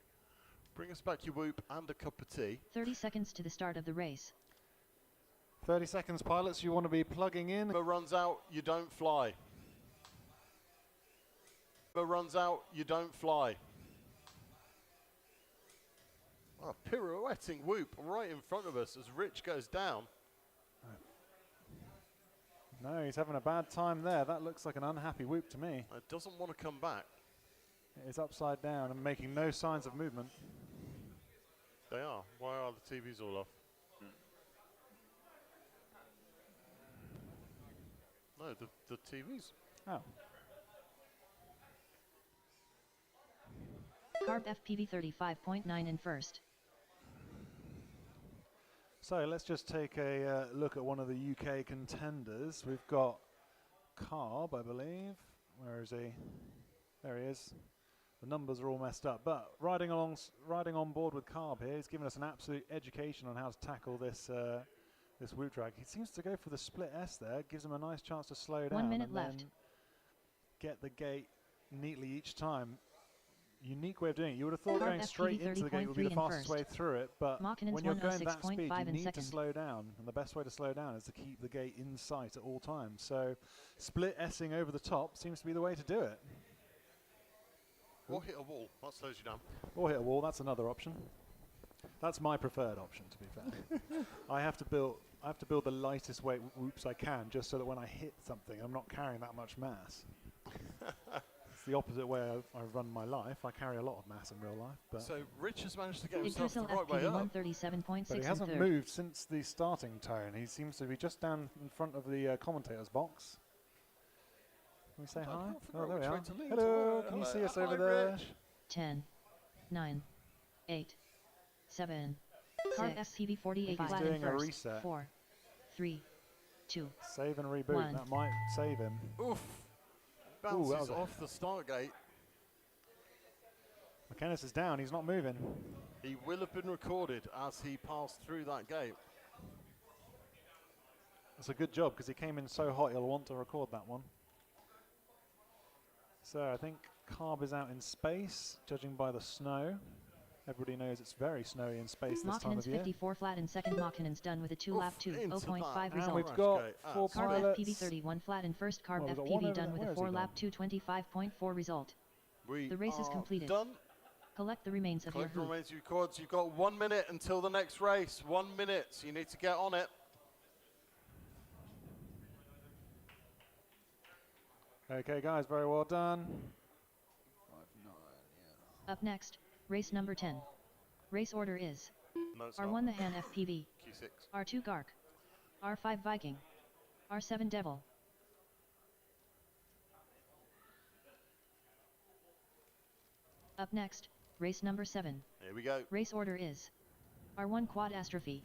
Bring us back your whoop and a cup of tea. 30 seconds to the start of the race. 30 seconds, pilots. You want to be plugging in. Timer runs out, you don't fly. Timer runs out, you don't fly. Oh, pirouetting whoop right in front of us as Rich goes down. No, he's having a bad time there. That looks like an unhappy whoop to me. It doesn't want to come back. It is upside down and making no signs of movement. They are. Why are the TVs all off? No, the TVs. Oh. Carb FPV 35.9 in first. So let's just take a look at one of the UK contenders. We've got Carb, I believe. Where is he? There he is. The numbers are all messed up, but riding on board with Carb here, he's given us an absolute education on how to tackle this this whoop drag. He seems to go for the split S there, gives him a nice chance to slow down. 1 minute and left. then get the gate neatly each time. Unique way of doing it. You would have thought Carb going FPV straight into the gate would be the 30.3 in fastest first. way through it, but Mackinnon's when you're going that speed, 106.5 you in need second. to slow down, and the best way to slow down is to keep the gate in sight at all times. So split S-ing over the top seems to be the way to do it. Or hit a wall. That slows you down. Or hit a wall, that's another option. That's my preferred option, to be fair. I have to build the lightest weight whoops I can, just so that when I hit something, I'm not carrying that much mass. It's the opposite way I run my life. I carry a lot of mass in real life. But So Rich has managed to get himself Yggdrasil the right way FPV up. 137.6 But he in hasn't third. moved since the starting tone. He seems to be just down in front of the commentator's box. Can we say hi? Oh, there we are. Hello, can you see us over there? 10, 9, 8, 7, Carb FPV 48.5 in doing a first. reset. 4, 3, 2, Save and reboot. 1. That might save him. Oof. that Bounces was a- off the start gate. McInnes is down, he's not moving. He will have been recorded as he passed through that gate. That's a good job because he came in so hot he'll want to record that one. So I think Carb is out in space, judging by the snow. Everybody knows it's very snowy in space this time of year. 54 flat in second. Mackinnon's done with a 2-lap 0.5 result. And we've got 4 Carb pilots. FPV 31 flat in first. Carb Well, FPV done with a 4-lap 225.4 result. The race is completed. Done. Collect the remains of your Collect the hoop. remains of your cords. You've got 1 minute until the next race. 1 minute, so you need to get on it. Okay, guys, very well done. Up next, race number 10. Race order is No, it's R1 the Han FPV, Q6. R2 Gark, R5 Viking, R7 Devil. Up next, race number 7. Here we go. Race order is R1 Quad Astrophy,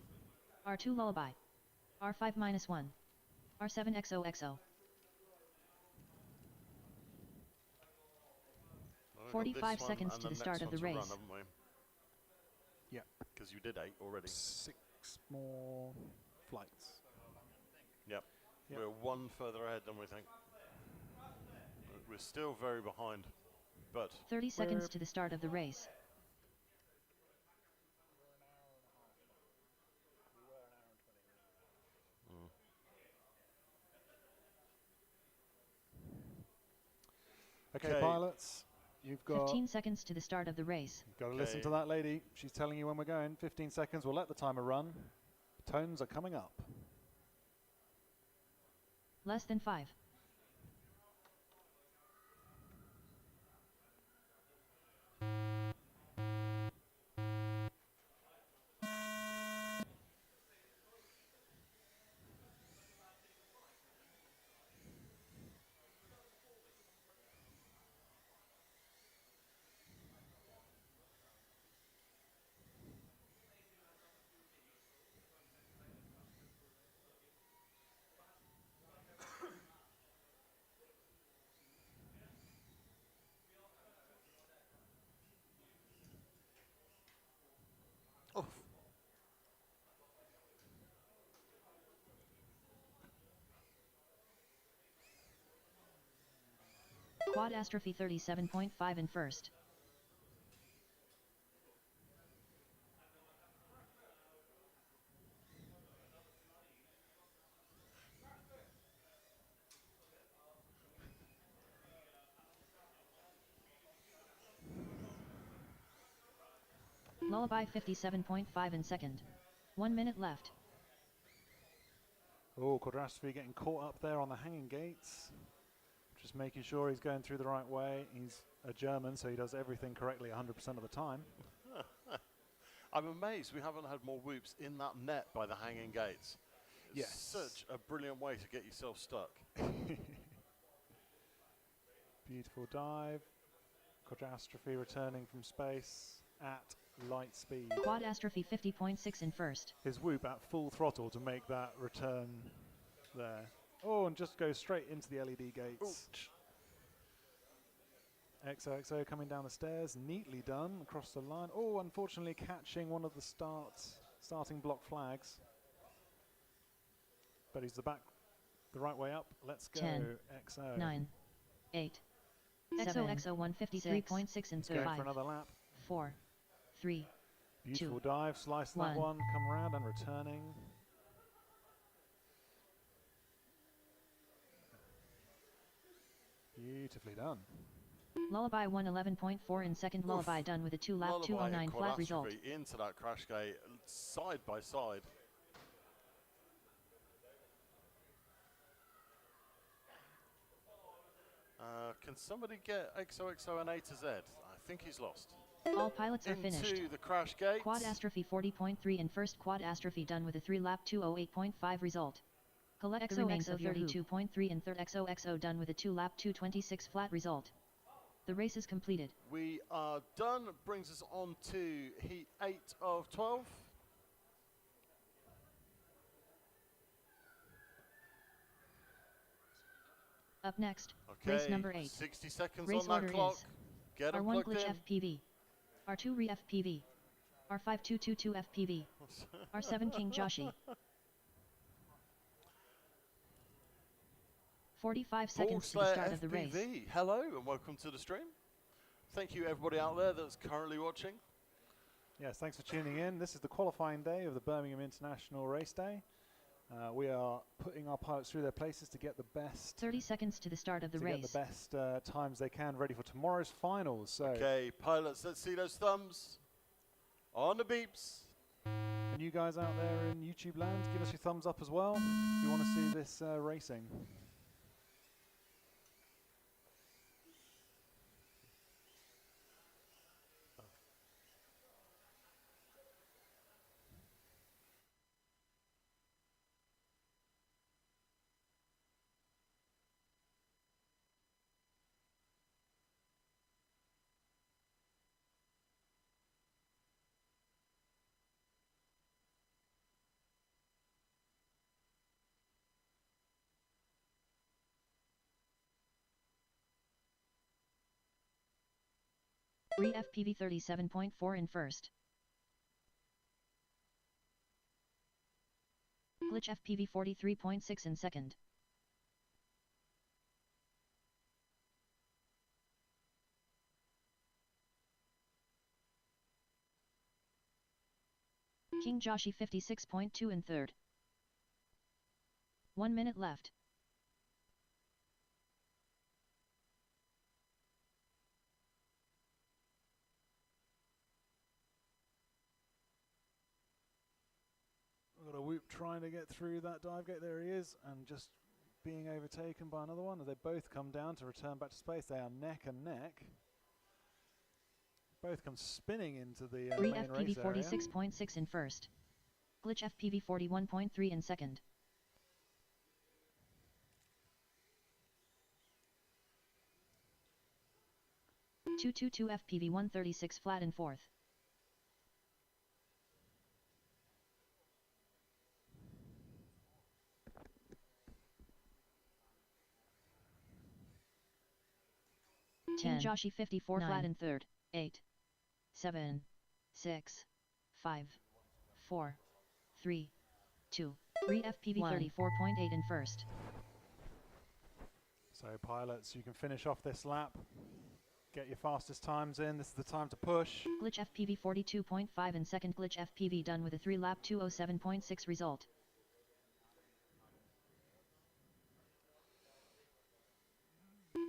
R2 Lullaby, R5-1, R7 XOXO. 45 seconds to the start of the race. Yeah. Because you did 8 already. 6 more flights. Yep. We're 1 further ahead than we think. We're still very behind, but 30 seconds to the start of the race. Okay, pilots. You've got 15 seconds to the start of the race. Got to listen to that lady. She's telling you when we're going. 15 seconds. We'll let the timer run. Tones are coming up. Less than 5. Quad Astrophy 37.5 in first. Lullaby 57.5 in second. 1 minute left. Oh, Quadrastrophe getting caught up there on the hanging gates. Just making sure he's going through the right way. He's a German, so he does everything correctly 100% of the time. I'm amazed we haven't had more whoops in that net by the hanging gates. It's Yes. such a brilliant way to get yourself stuck. Beautiful dive. Quadrastrophe returning from space at light speed. Quad Astrophy 50.6 in first. His whoop at full throttle to make that return there. Oh, and just goes straight into the LED gates. XOXO coming down the stairs, neatly done across the line. Oh, unfortunately catching one of the starting block flags. But he's the right way up. Let's go, 10, XO. 9, 8, XOXO 153.6 in third. Going for another lap. 4, 3, Beautiful 2, dive, slice that 1. one, come around and returning. Beautifully done. Lullaby 111.4 in second. Lullaby done with a 2-lap Lullaby 209 and flat result. Quadrastrophe into that crash gate, side by side. Can somebody get XOXO and A to Z? I think he's lost. All pilots are finished. Into the crash gate. Quad Astrophy 40.3 in first. Quad Astrophy done with a 3-lap 208.5 result. Collect the remains of 32.3 in third. XOXO done with a 2-lap 226 flat result. The race is completed. We are done. Brings us on to heat 8 of 12. Up next, Okay, race number 8. 60 seconds race on that order clock. is Get R1 plugged Glitch in. FPV, R2 Re FPV. R5222 FPV. R7 King Joshi. 45 seconds to the start of the race. Hello and welcome to the stream. Thank you everybody out there that's currently watching. Yes, thanks for tuning in. This is the qualifying day of the Birmingham International Race Day. We are putting our pilots through their places to get the best 30 seconds to the start of the race. Get the best times they can ready for tomorrow's finals. So okay, pilots, let's see those thumbs on the beeps. And you guys out there in YouTube land, give us your thumbs up as well if you want to see this racing. Re FPV 37.4 in first. Glitch FPV 43.6 in second. King Joshi 56.2 in third. 1 minute left. We've got a Whoop trying to get through that dive gate. There he is, and just being overtaken by another one as they both come down to return back to space. They are neck and neck. Both come spinning into the Re main FPV race area. 46.6 in first. Glitch FPV 41.3 in second. (222 FPV 136 flat in fourth. King Joshi 54 flat in third. 8, 7, 6, 5, 4, 3, 2. Re FPV 34.8 in first. So pilots, you can finish off this lap. Get your fastest times in. This is the time to push. Glitch FPV 42.5 in second. Glitch FPV done with a 3-lap 207.6 result.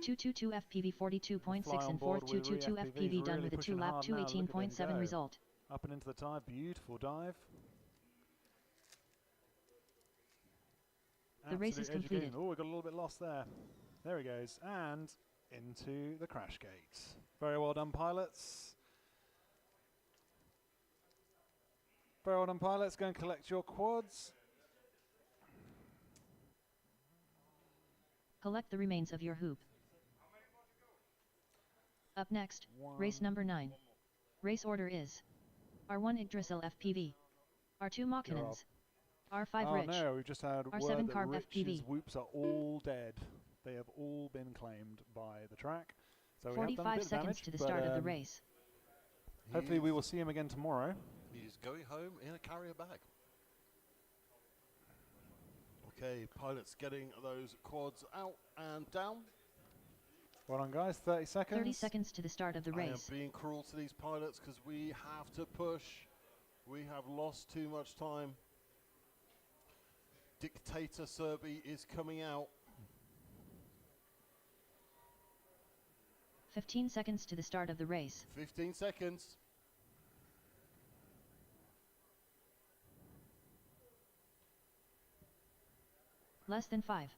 (222 FPV 42.6 in fourth. 222 FPV done with a 2-lap 218.7 result. Up and into the dive. Beautiful dive. The race is completed. Oh, we got a little bit lost there. There he goes. And into the crash gate. Very well done, pilots. Very well done, pilots. Go and collect your quads. Collect the remains of your hoop. Up next, race number 9. Race order is R1 Yggdrasil FPV, R2 Machines, R5 Rich, no, we've just had R7 word that Carb Rich's FPV. whoops are all dead. They have all been claimed by the track. So 45 seconds to the start of the race. Hopefully we will see him again tomorrow. He's going home in a carrier bag. Okay, pilots getting those quads out and down. Well done, guys. 30 seconds. 30 seconds to the start of the race. I am being cruel to these pilots because we have to push. We have lost too much time. Dictator Serby is coming out. 15 seconds to the start of the race. 15 seconds. Less than 5.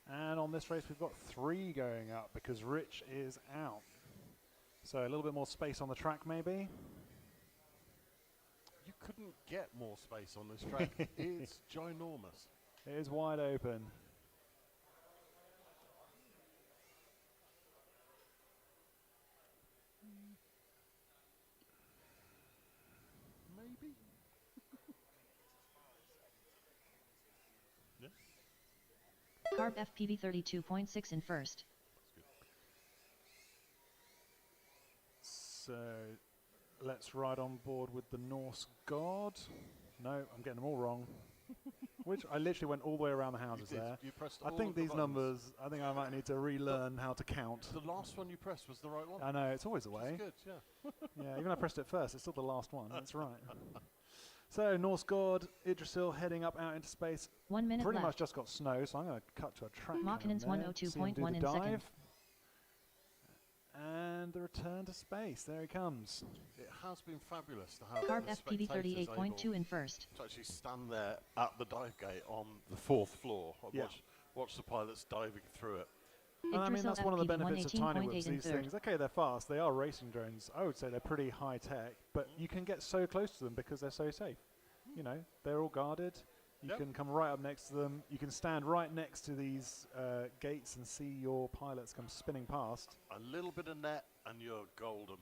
And on this race we've got 3 going up because Rich is out. So a little bit more space on the track maybe. You couldn't get more space on this track. It's ginormous. It is wide open. Maybe. Carb FPV 32.6 in first. So let's ride on board with the Norse God. No, I'm getting them all wrong. Which I literally went all the way around the houses there. You pressed I all think of the these buttons. numbers, I think I might need to relearn how to count. The last one you pressed was the right one. I know, it's always the way. It's good, yeah. Yeah, even though I pressed it first, it's still the last one. That's right. So, Norse God, Idrisil heading up out into space. 1 minute Pretty left. much just got snow, so I'm going to cut to a track. Mackinnon's cam there, see him do 102.1 the in dive. second. And the return to space. There he comes. It has been fabulous to have Carb the FPV spectators 38.2 able in first. to actually stand there at the dive gate on the 4th floor and Yeah. watch the pilots diving through it. And I mean, that's one of the benefits of tiny whips, 118.8 in these third. things. Okay, they're fast. They are racing drones. I would say they're pretty high tech, but you can get so close to them because they're so safe. You know, they're all guarded. You Yep. can come right up next to them. You can stand right next to these gates and see your pilots come spinning past. A little bit of net and you're golden.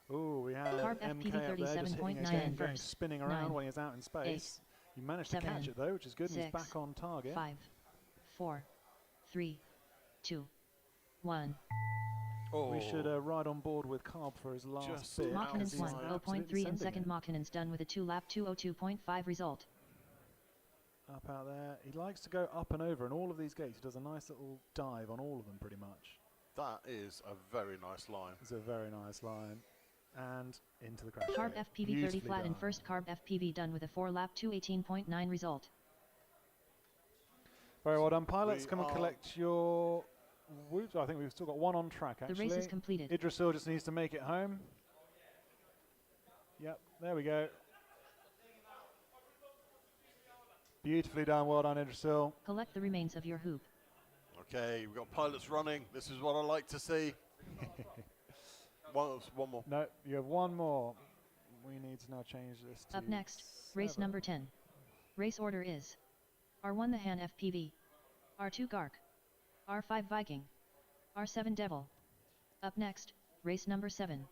Oh, we have Carb MK FPV up there just hitting 37.9 again, in going first. spinning around 9, when he's out in space. You managed to 7, catch it though, which is good. And he's 6, back on target. 5, 4, 3, 2, 1. We should ride on board with Carb for his last Just bit. Mackinnon's He's 1, absolutely 0.3 in sending second. it. Mackinnon's done with a 2-lap 202.5 result. Up out there. He likes to go up and over in all of these gates. He does a nice little dive on all of them pretty much. That is a very nice line. It's a very nice line. And into the crash Carb gate. FPV 30 Beautifully flat in done. first. Carb FPV done with a 4-lap 218.9 result. Very well done, pilots. We Come and are- collect your whoops. I think we've still got one on track, The actually. race is completed. Idrisil just needs to make it home. Yep, there we go. Beautifully done. Well done, Idrisil. Collect the remains of your hoop. Okay, we've got pilots running. This is what I like to see. one more. No, you have one more. We need to now change this to Up next, race number 10. Race order is R1 the Han FPV, R2 Gark, R5 Viking, R7 Devil. Up next, race number 7.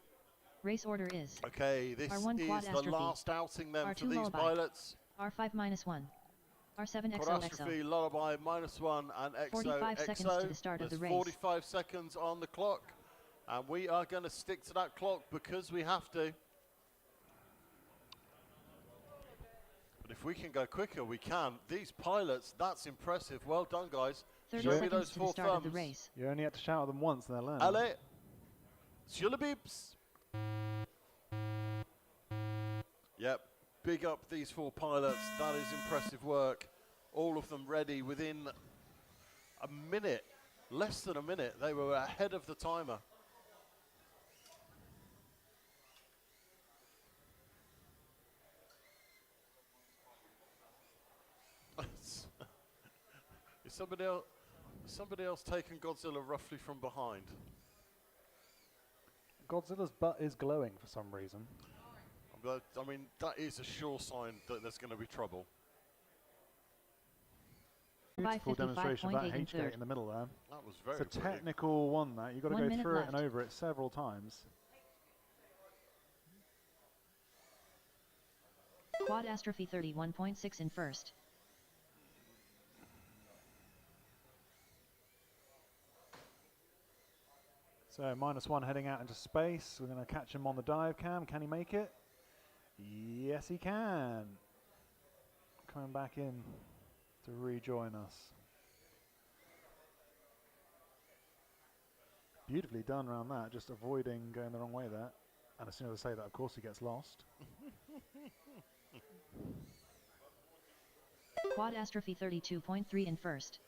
Race order is Okay, this R1 is Quad the Astrophy, last outing then for R2 these Lullaby, pilots. R5-1, R7 Quad XOXO. Astrophy, Lullaby, -1, and EXO. 45 seconds to the start of the There's race. 45 seconds on the clock, and we are going to stick to that clock because we have to. But if we can go quicker, we can. These pilots, that's impressive. Well done, guys. 30 Show me seconds those to the 4 start of the thumbs. race. You only had to shout at them once and they'll learn. Allez, sur le bips. Yep, big up these 4 pilots. That is impressive work. All of them ready within a minute, less than a minute. They were ahead of the timer. Is somebody else taking Godzilla roughly from behind? Godzilla's butt is glowing for some reason. But, I mean, that is a sure sign that there's going to be trouble. Beautiful demonstration of that 55.8 in H gate third. in the middle there. That was very It's a brilliant. technical one, that. You've got to 1 go minute through it and left. over it several times. Quad Astrophy 31.6 in first. So -1 heading out into space. We're going to catch him on the dive cam. Can he make it? Yes, he can. Coming back in to rejoin us. Beautifully done around that, just avoiding going the wrong way there. And as soon as I say that, of course, he gets lost. Quad Astrophy 32.3 in first.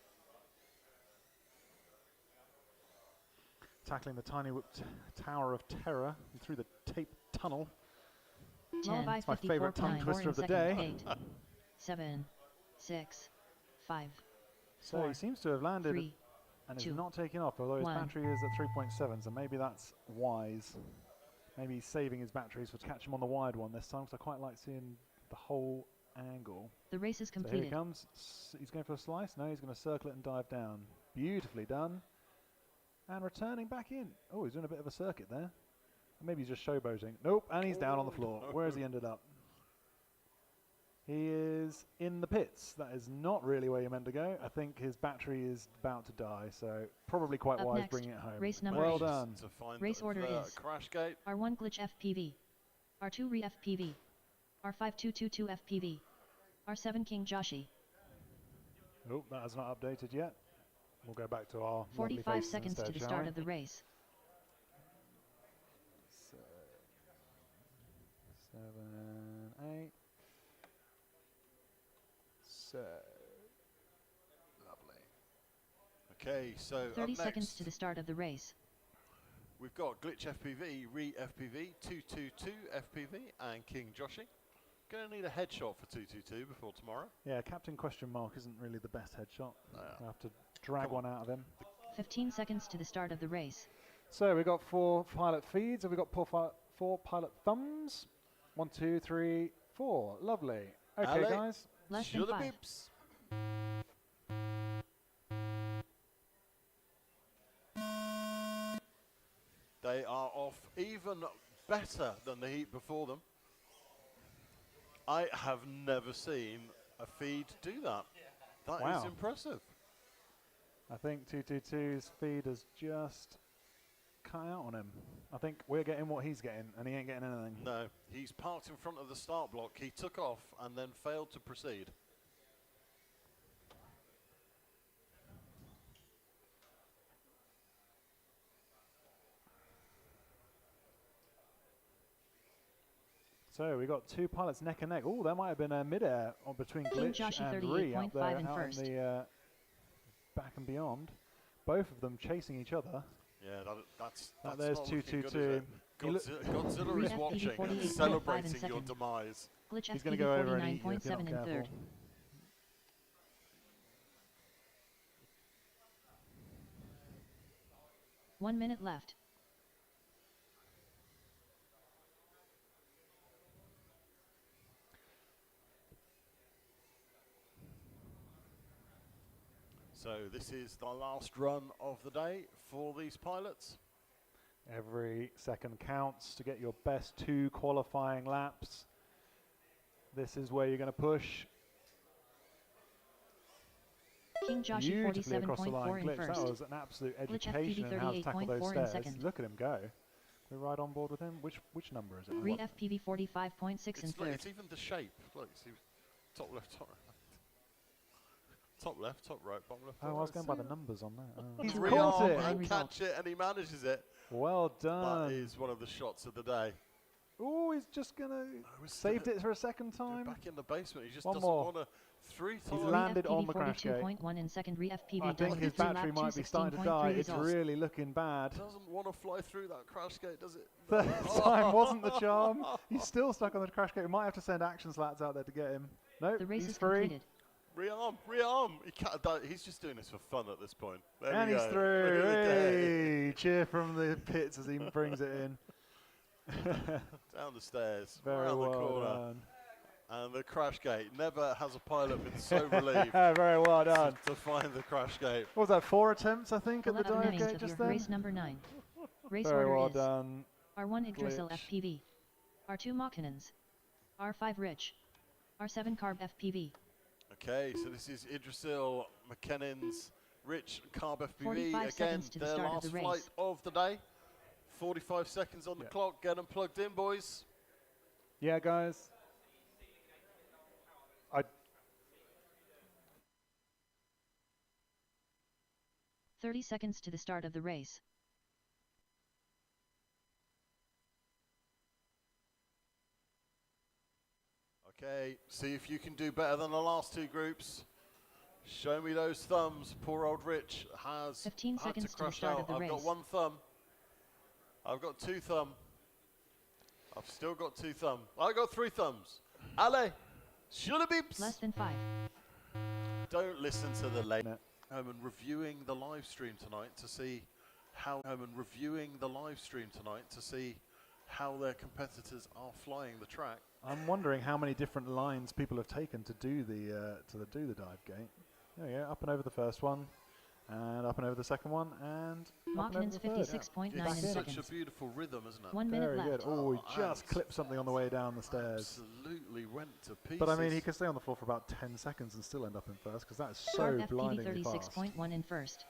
Tackling the tiny whipped Tower of Terror through the tape tunnel. 10, It's my favourite tongue 54.4 twister in of the second. day. 8, 7, 6, 5, So 4, he seems to have landed 3, and is 2, not taking off, although his 1. battery is at 3.7, so maybe that's wise. Maybe he's saving his batteries to catch him on the wide one this time, because I quite like seeing the whole angle. The race is So here completed. he comes. He's going for a slice. No, he's going to circle it and dive down. Beautifully done. And returning back in. Oh, he's doing a bit of a circuit there. Maybe he's just showboating. Nope, and he's down on the floor. Where has he ended up? He is in the pits. That is not really where you're meant to go. I think his battery is about to die, so probably quite Up wise next, bringing it home. race number Well 8. done. To find Race order is crash gate. R1 glitch FPV, R2 re FPV, R5 222 FPV, R7 King Joshi. Oh, that has not updated yet. We'll go back to our 45 seconds to the start of the race. 7, 8. So lovely. Okay, so 30 up seconds next, to the start of the race. we've got Glitch FPV, Re FPV, 222 FPV, and King Joshi. Going to need a headshot for 222 before tomorrow. Yeah, Captain Question Mark isn't really the best headshot. We'll have to drag one out of him. 15 seconds to the start of the race. So we've got 4 pilot feeds. Have we got 4 pilot thumbs? 1, 2, 3, 4. Lovely. Okay, Ale, guys. Less than 5. Bips. They are off even better than the heat before them. I have never seen a feed do that. That is Wow. impressive. I think 222's feed has just cut out on him. I think we're getting what he's getting, and he ain't getting anything. No, he's parked in front of the start block. He took off and then failed to proceed. So we got 2 pilots neck and neck. Oh, there might have been a mid-air on between King Glitch Joshi and Ree out there 38.5 in out first. in the back and beyond. Both of them chasing each other. Yeah, that's there's not looking good, 222. is it? Godzilla is FPV watching 48.5 and in celebrating your second. demise. Glitch He's going FPV to go over and eat you if you're 49.7 not in careful. third. One minute left. So this is the last run of the day for these pilots. Every second counts to get your best 2 qualifying laps. This is where you're going to push. King Joshi Beautifully across the 47.4 line. in Glitch, first. that was an absolute Glitch education FPV in how to tackle those 38.4 in stairs. second. Look at him go. We're right on board with him. Which number is it? Re FPV 45.6 in It's, third. it's even the shape. Look, see, top left, top right. Top left, top right, bottom left. Oh, I was going by the numbers on that. Oh. He's He's rearm caught it. and catch it, and he manages it. Well done. That is one of the shots of the day. Oh, he's just going to... saved it for a second time. Back in the basement. He just One doesn't more. want to... 3 times. He's landed on the crash gate. 42.1 in second. Re FPV I think his battery might be starting to die. It's really looking bad. Doesn't want to fly through that crash gate, does it? Third time wasn't the charm. He's still stuck on the crash gate. We might have to send action slats out there to get him. No, The race he's is free. completed. Rearm, rearm. He's just doing this for fun at this point. There And we he's go. through. Look at the day. Hey, cheer from the pits as he brings it in. Down the stairs, Very around the well corner. done. And the crash gate. Never has a pilot been so relieved Very well done. to find the crash gate. What was that, 4 attempts, I think, at the 11 dive minutes gate of just your then? race number 9. Race Very order well is done. R1 Yggdrasil Glitch. FPV, R2 Mackinnons, R5 Rich, R7 Carb FPV. Okay, so this is Yggdrasil, McKennan's, Rich, and Carb FPV. 45 Again, seconds to the their start of last the race. flight of the day. 45 seconds on the clock. Get them plugged in, boys. Yeah, guys. 30 seconds to the start of the race. Okay, see if you can do better than the last 2 groups. Show me those thumbs. Poor old Rich has 15 had seconds to to the crash start out. of the I've got race. 1 thumb. I've got 2 thumb. I've still got 2 thumb. I got 3 thumbs. Ale, shulabips. Less than 5. Don't listen to the late. And reviewing the live stream tonight to see how how their competitors are flying the track. I'm wondering how many different lines people have taken to do the dive gate. There we go, up and over the first one. And up and over the second one, and Markman's 56.9 in seconds. Such a beautiful rhythm, isn't it? 1 minute Very left. good. Oh, he just clipped something on the way down the stairs. Absolutely went to pieces. But I mean, he could stay on the floor for about 10 seconds and still end up in first, because that's so blindingly fast. FPV 36.1 in first.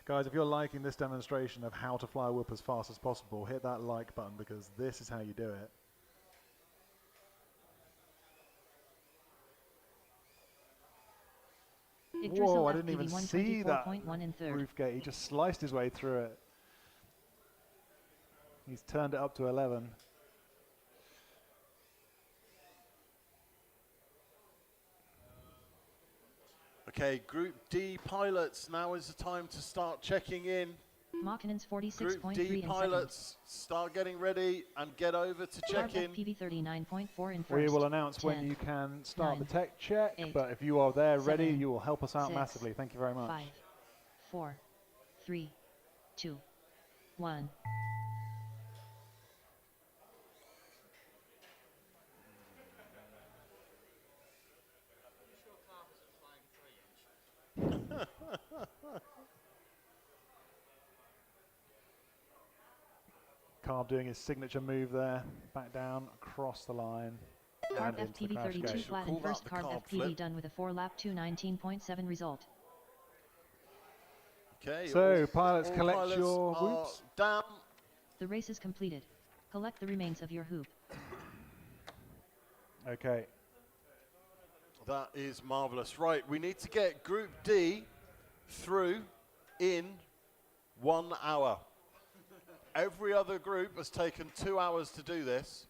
Guys, if you're liking this demonstration of how to fly a whoop as fast as possible, hit that like button, because this is how you do it. Whoa, I didn't even see that roof gate. He just sliced his way through it. He's turned it up to 11. Okay, Group D pilots, now is the time to start checking in. Markman's 46.3 Group D pilots, start getting ready and get over to check in. FPV 39.4 in first. We will announce 10, when you can start 9, the tech check, 8, but if you are there ready, 7, you will help us out 6, massively. Thank you very much. 5, 4, 3, 2, 1. Carb doing his signature move there, back down, across the line. Carb and into the FPV crash 32 gate. flat in first. Carb FPV done with a 4-lap 219.7 result. Okay, so pilots, collect pilots your whoops. Down. The race is completed. Collect the remains of your hoop. Okay. That is marvelous. Right, we need to get Group D through in 1 hour. Every other group has taken 2 hours to do this.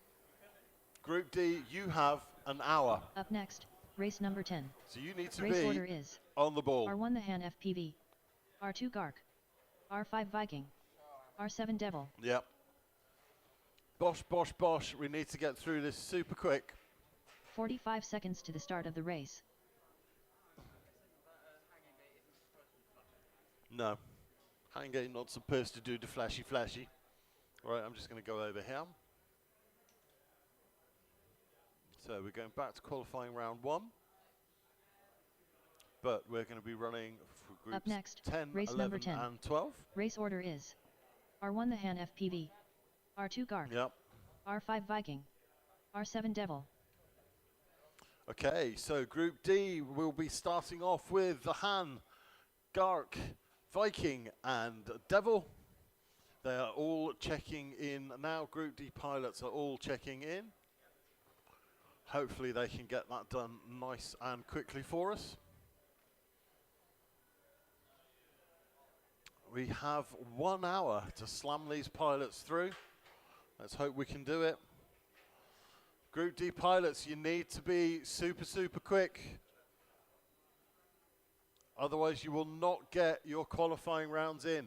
Group D, you have an hour. Up next, race number 10. So you need to race be order is on the ball. R1 the Han FPV, R2 Gark, R5 Viking, R7 Devil. Yep. Bosh, bosh, bosh. We need to get through this super quick. 45 seconds to the start of the race. No. Hang gate not supposed to do the flashy flashy. All right, I'm just going to go over here. So we're going back to qualifying round 1. But we're going to be running for groups Up next, 10, race 11 number 10. and 12. Race order is R1 the Han FPV, R2 Gark, Yep. R5 Viking, R7 Devil. Okay, so Group D will be starting off with the Han, Gark, Viking and Devil. They are all checking in now. Group D pilots are all checking in. Hopefully they can get that done nice and quickly for us. We have 1 hour to slam these pilots through. Let's hope we can do it. Group D pilots, you need to be super, super quick. Otherwise, you will not get your qualifying rounds in.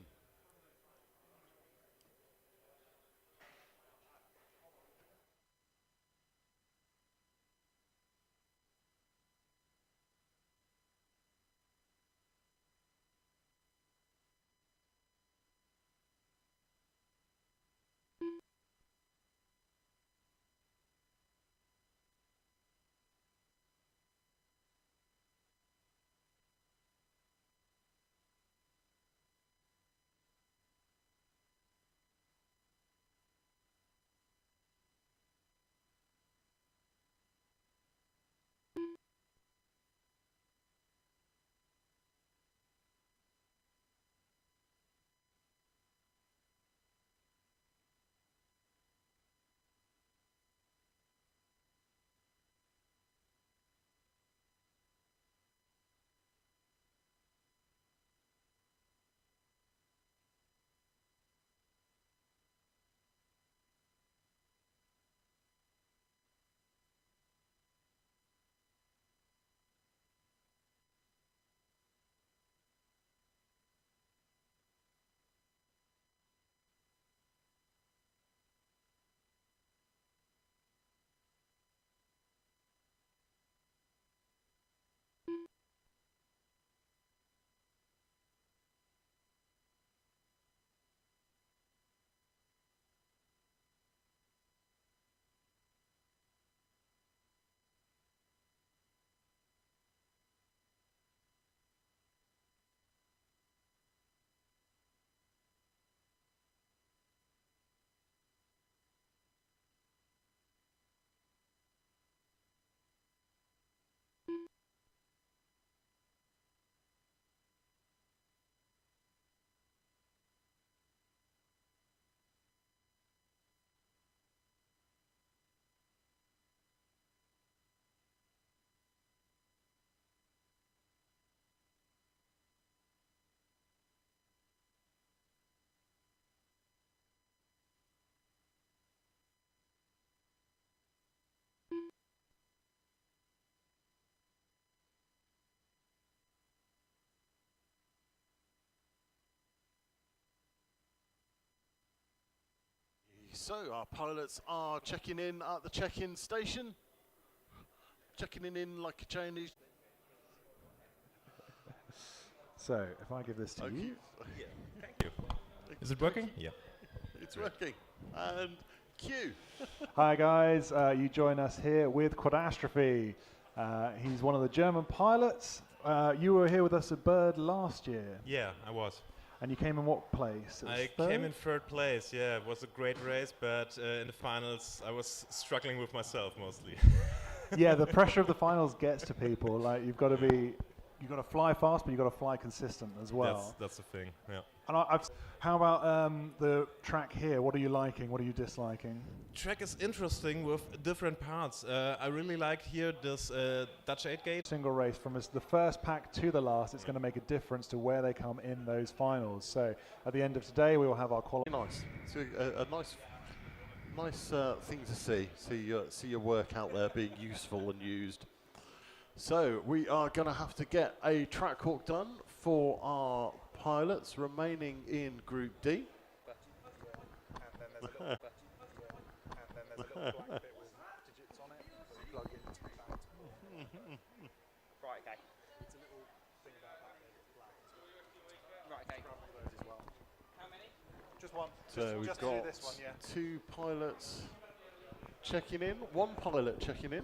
so our pilots are checking in at the check-in station. Checking in like a Chinese. So, if I give this to you. Yeah, thank you. Is it working? Yeah. It's working. And Q. Hi guys, you join us here with Quadastrophe. He's one of the German pilots. You were here with us at Bird last year. Yeah, I was. And you came in what place? I came in third place, yeah. It was a great race, but in the finals I was struggling with myself mostly. Yeah, the pressure of the finals gets to people. Like you've got to fly fast, but you've got to fly consistent as well. That's the thing, yeah. And how about the track here? What are you liking? What are you disliking? Track is interesting with different parts. I really like here this Dutch 8 gate. Single race from the first pack to the last, it's going to make a difference to where they come in those finals. So at the end of today, we will have our qualifying. Nice. It's a nice thing to see. See your work out there being useful and used. So we are going to have to get a track walk done for our pilots remaining in Group D. So we've got two pilots checking in, one pilot checking in.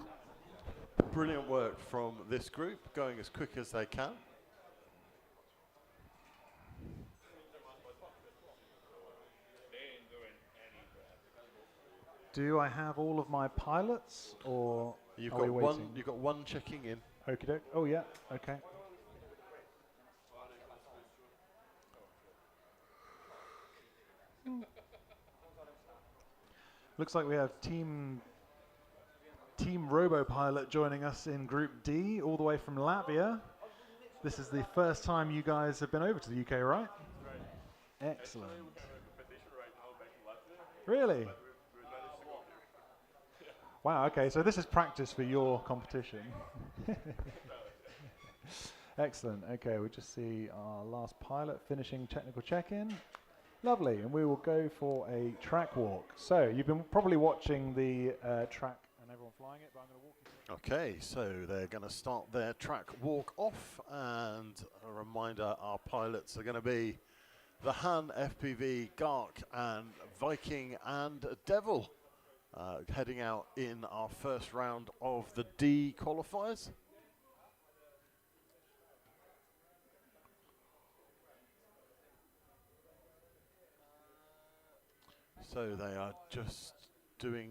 Brilliant work from this group, going as quick as they can. Do I have all of my pilots, or you've are got we waiting? You've got one checking in. Okie doke. Oh yeah. Okay. Looks like we have Team Robopilot joining us in Group D, all the way from Latvia. This is the first time you guys have been over to the UK, right? Right. Excellent. Really? Wow, okay, so this is practice for your competition. Excellent. Okay, we'll just see our last pilot finishing technical check-in. Lovely, and we will go for a track walk. So you've been probably watching the track and everyone flying it, but I'm going to walk you through. Okay, so they're going to start their track walk off, and a reminder, our pilots are going to be the Han, FPV, Gark, and Viking, and Devil, heading out in our first round of the D qualifiers. So they are just doing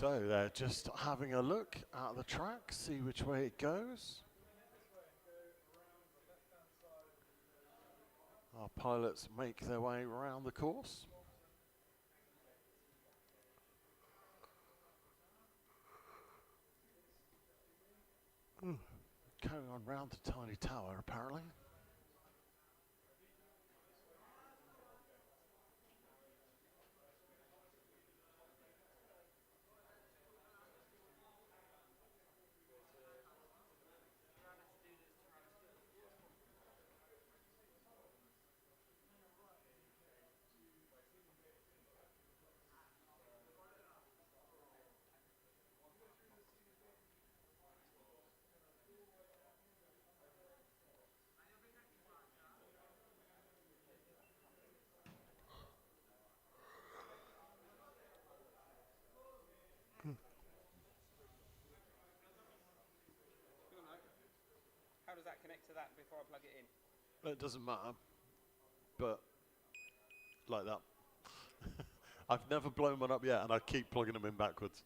they're just having a look at the track, see which way it goes. Our pilots make their way around the course. Going on round the tiny tower, apparently. How does that connect to that before I plug it in? It doesn't matter, but like that. I've never blown one up yet, and I keep plugging them in backwards.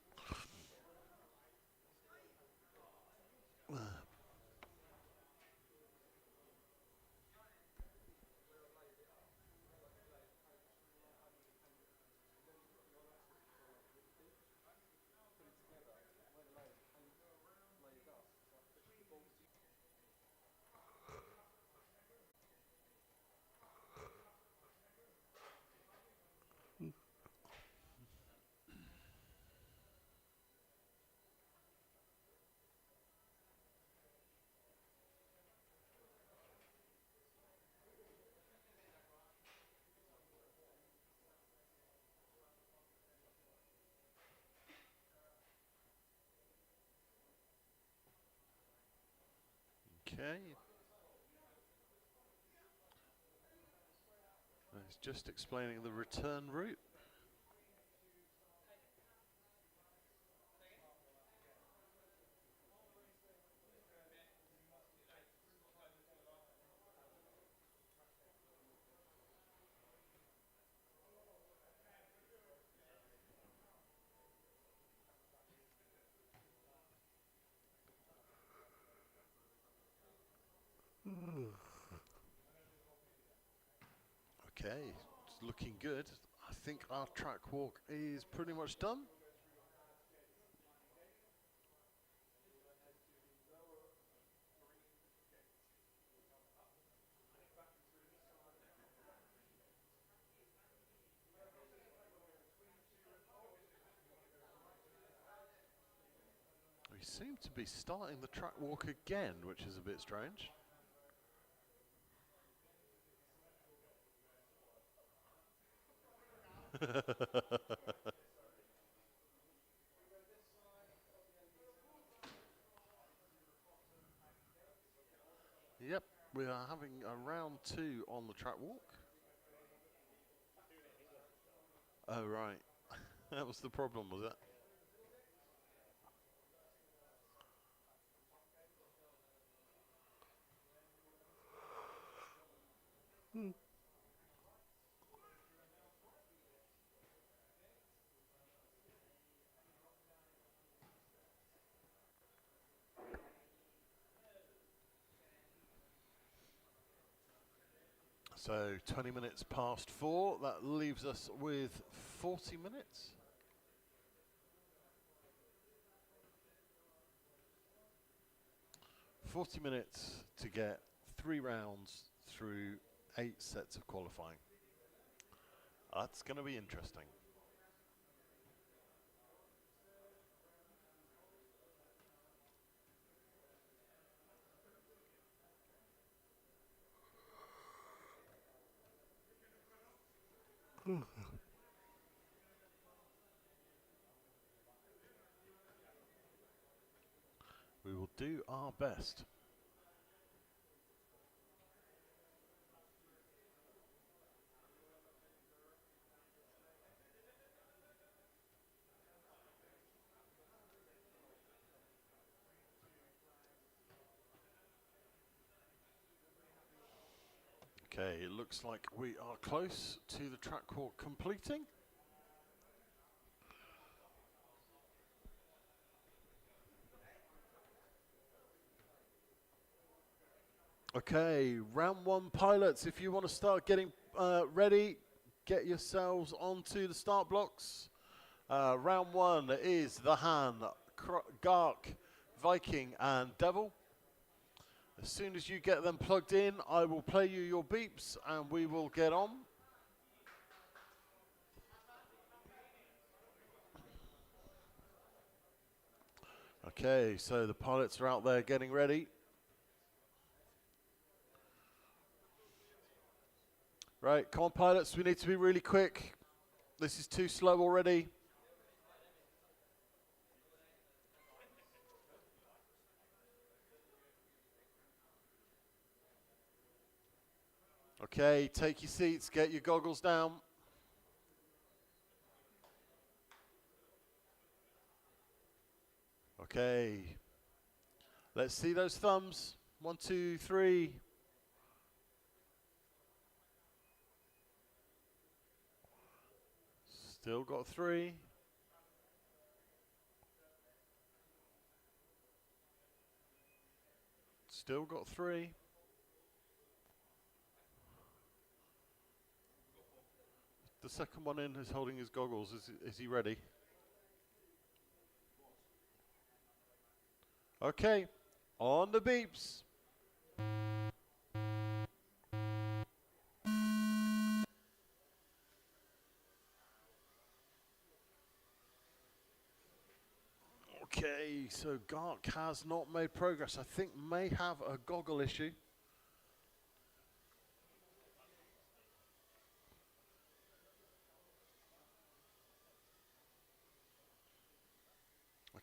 Okay. It's just explaining the return route. Okay, it's looking good. I think our track walk is pretty much done. We seem to be starting the track walk again, which is a bit strange. Yep, we are having a round 2 on the track walk. Oh, right. That was the problem, was it? So 20 minutes past 4, that leaves us with 40 minutes. $40 minutes to get 3 rounds through 8 sets of qualifying. That's going to be interesting. We will do our best. Okay, it looks like we are close to the track walk completing. Okay, round 1 pilots, if you want to start getting ready, get yourselves onto the start blocks. Round 1 is the Han, Gark, Viking and Devil. As soon as you get them plugged in, I will play you your beeps and we will get on. Okay, so the pilots are out there getting ready. Right, come on pilots, we need to be really quick. This is too slow already. Okay, take your seats, get your goggles down. Okay, let's see those thumbs. 1, 2, 3. Still got 3. Still got 3. The second one in is holding his goggles. Is he ready? Okay, on the beeps. Okay, so Gark has not made progress. I think may have a goggle issue.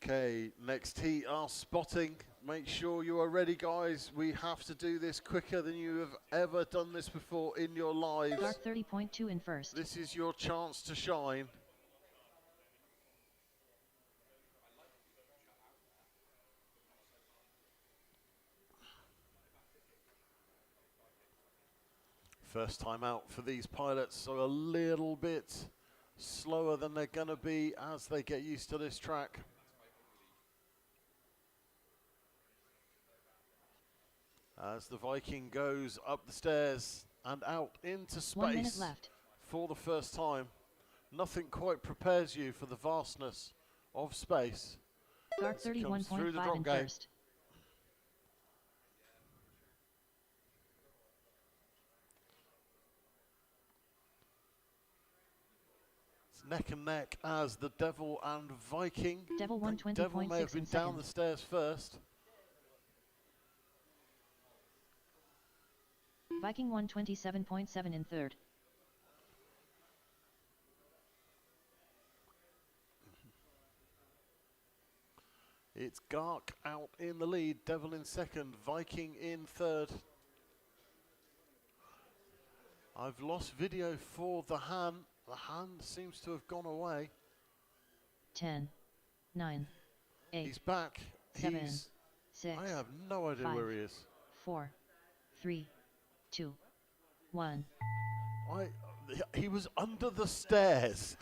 Okay, next heat are spotting. make sure you are ready, guys. We have to do this quicker than you have ever done this before in your lives. Dark 30.2 in first. This is your chance to shine. First time out for these pilots, so a little bit slower than they're going to be as they get used to this track. As the Viking goes up the stairs and out into space 1 minute left. For the first time. Nothing quite prepares you for the vastness of space. Dark 31.5 in first. Neck and neck as the Devil and Viking. Devil 120.6 Devil may have been down the stairs first. Viking 127.7 in third. It's Gark out in the lead, Devil in second, Viking in third. I've lost video for the Han. The hand seems to have gone away. 10, 9, 8. He's back. 7, He's 6. I have no idea 5, where he is. 4, 3, 2, 1. He was under the stairs.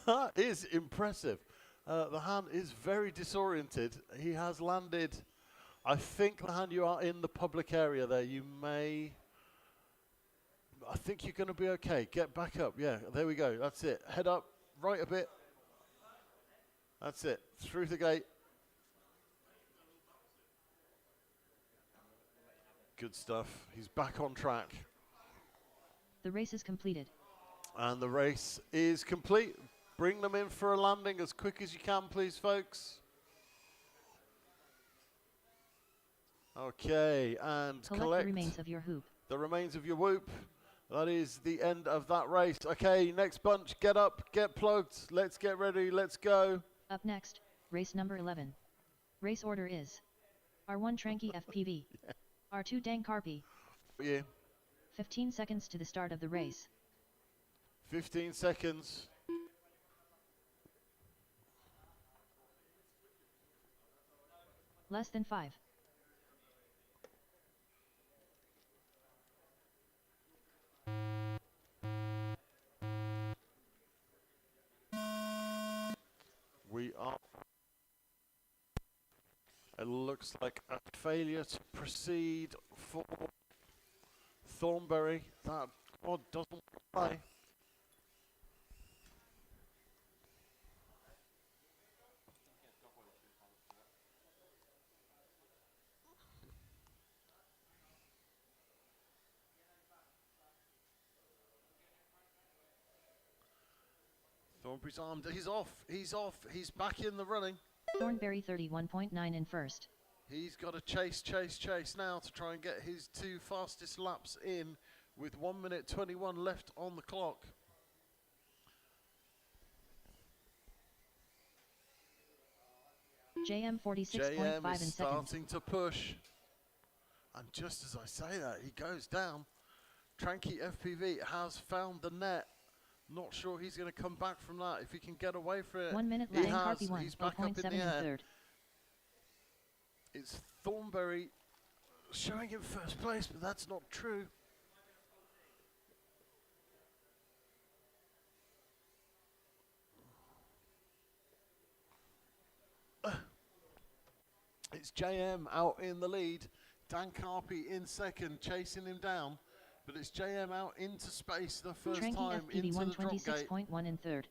That is impressive. The hand is very disoriented. He has landed. I think, the hand, you are in the public area there. You may. I think you're going to be okay. Get back up. Yeah, there we go. That's it. Head up, right a bit. That's it. Through the gate. Good stuff. He's back on track. The race is completed. And the race is complete. Bring them in for a landing as quick as you can, please, folks. Okay, and collect the remains of your hoop. The remains of your whoop. That is the end of that race. Okay, next bunch, get up, get plugged. Let's get ready, let's go. Up next, race number 11. Race order is R1 Tranky FPV, yeah. R2 Dan Carpi. Yeah. 15 seconds to the start of the race. 15 seconds. Less than 5. We are. It looks like a failure to proceed for Thornberry. That quad doesn't play. Thornberry's armed. He's off. He's off. He's back in the running. Thornberry 31.9 in first. He's got to chase now to try and get his 2 fastest laps in with 1 minute 21 left on the clock. JM 46.5 in second. Starting to push. And just as I say that, he goes down. Tranky FPV has found the net. Not sure he's going to come back from that. If he can get away from it, 1 minute he left. has. He's back up in the air. Third. It's Thornberry showing him first place, but that's not true. It's JM out in the lead. Dan Carpi in second, chasing him down. But it's JM out into space the first Tranky time FPV into the drop gate. 126.1 in third.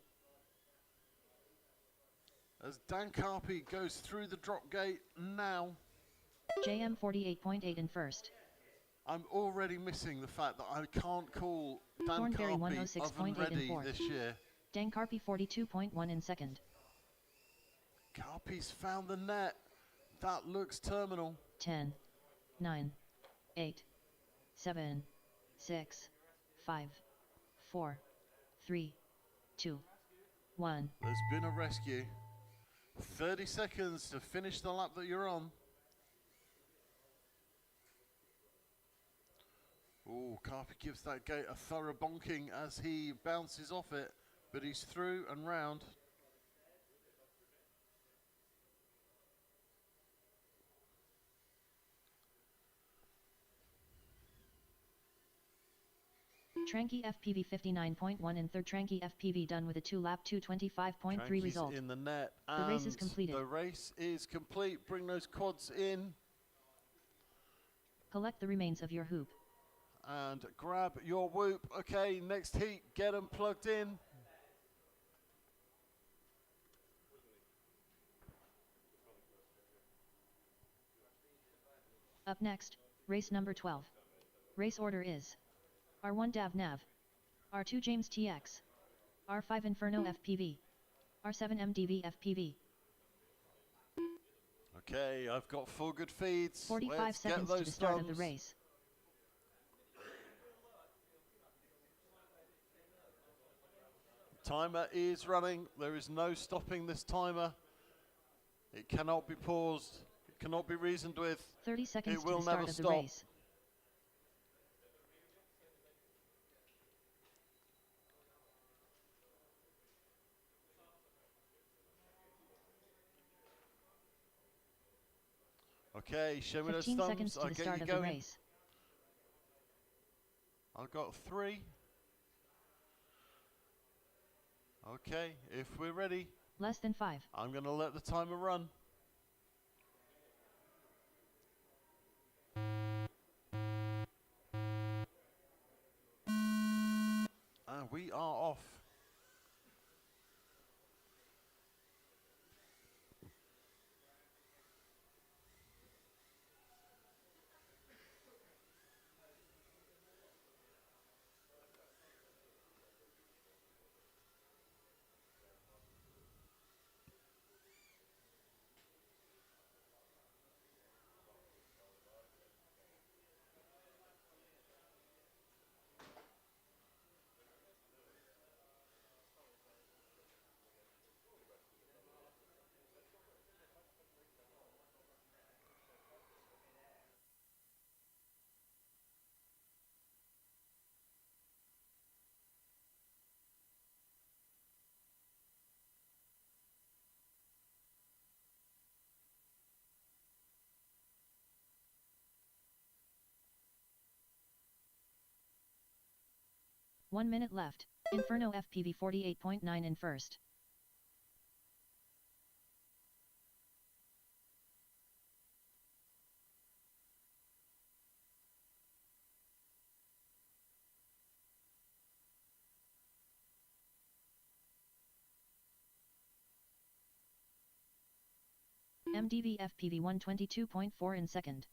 As Dan Carpi goes through the drop gate now. JM 48.8 in first. I'm already missing the fact that I can't call Dan Thornberry Carpi 106.8 oven ready in fourth. this year. Dan Carpi 42.1 in second. Carpi's found the net. That looks terminal. 10, 9, 8, 7, 6, 5, 4, 3, 2, 1. There's been a rescue. 30 seconds to finish the lap that you're on. Oh, Carpy gives that gate a thorough bonking as he bounces off it, but he's through and round. Tranky FPV 59.1 in third. Tranky FPV done with a 2-lap 225.3 result. in the net. The race is completed. The race is complete. Bring those quads in. Collect the remains of your hoop. And grab your whoop. Okay, next heat, get them plugged in. Up next, race number 12. Race order is R1 Dav Nav, R2 James TX, R5 Inferno FPV, R7 MDV FPV. Okay, I've got 4 good feeds. 45 Let's seconds get to those the start of thumbs. the race. Timer is running. There is no stopping this timer. It cannot be paused. It cannot be reasoned with. 30 seconds it to will the start never of the stop. race. Okay, show me those 15 thumbs. seconds to I'll the get start you of going. the race. I've got 3. Okay, if we're ready. Less than 5. I'm going to let the timer run. And we are off. One minute left. Inferno FPV 48.9 in first. MDV FPV 122.4 in second.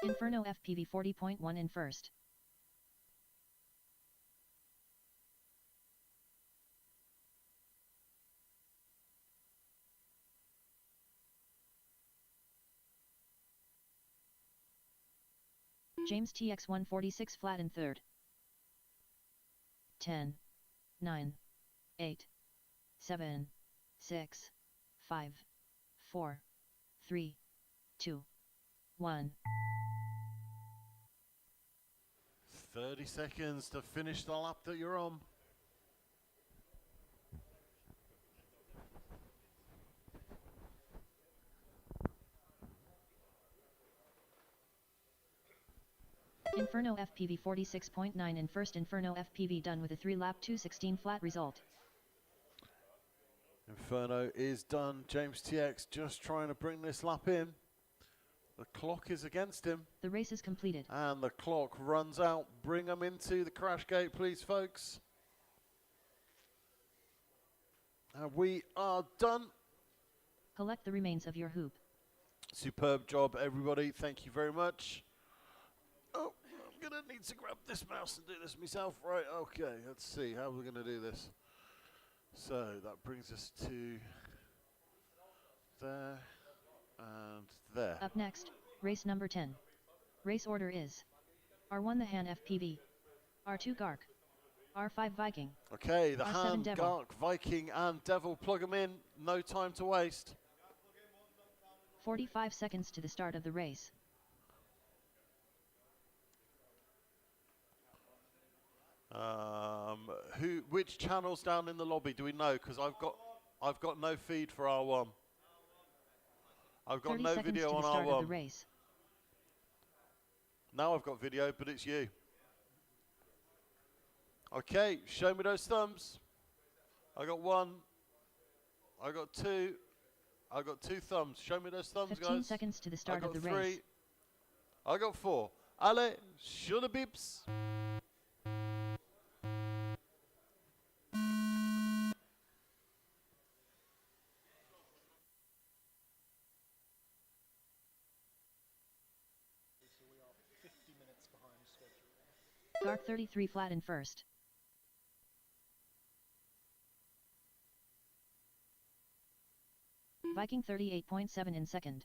Inferno FPV 40.1 in first. James TX 146 flat in third. 10, 9, 8, 7, 6, 5, 4, 3, 2, 1. 30 seconds to finish the lap that you're on. Inferno FPV 46.9 in first. Inferno FPV done with a 3-lap 2:16 flat result. Inferno is done. James TX just trying to bring this lap in. The clock is against him. The race is completed. And the clock runs out. Bring them into the crash gate, please, folks. And we are done. Collect the remains of your hoop. Superb job, everybody. Thank you very much. Oh, I'm going to need to grab this mouse and do this myself. Right, okay, let's see how we're going to do this. So that brings us to there and there. Up next, race number 10. Race order is R1 the Han FPV, R2 Gark, R5 Viking. Okay, the R7 Han, Devil. Gark, Viking and Devil, plug them in. No time to waste. 45 seconds to the start of the race. Which channel's down in the lobby? Do we know? Because I've got no feed for R1. I've got no video on R1. Now I've got video, but it's you. Okay, show me those thumbs. I got one. I got two. I got two thumbs. Show me those thumbs, 15 guys. seconds to the start of the I got race. three. I got four. Allez, show the beeps. Gark 33 flat in first. Viking 38.7 in second.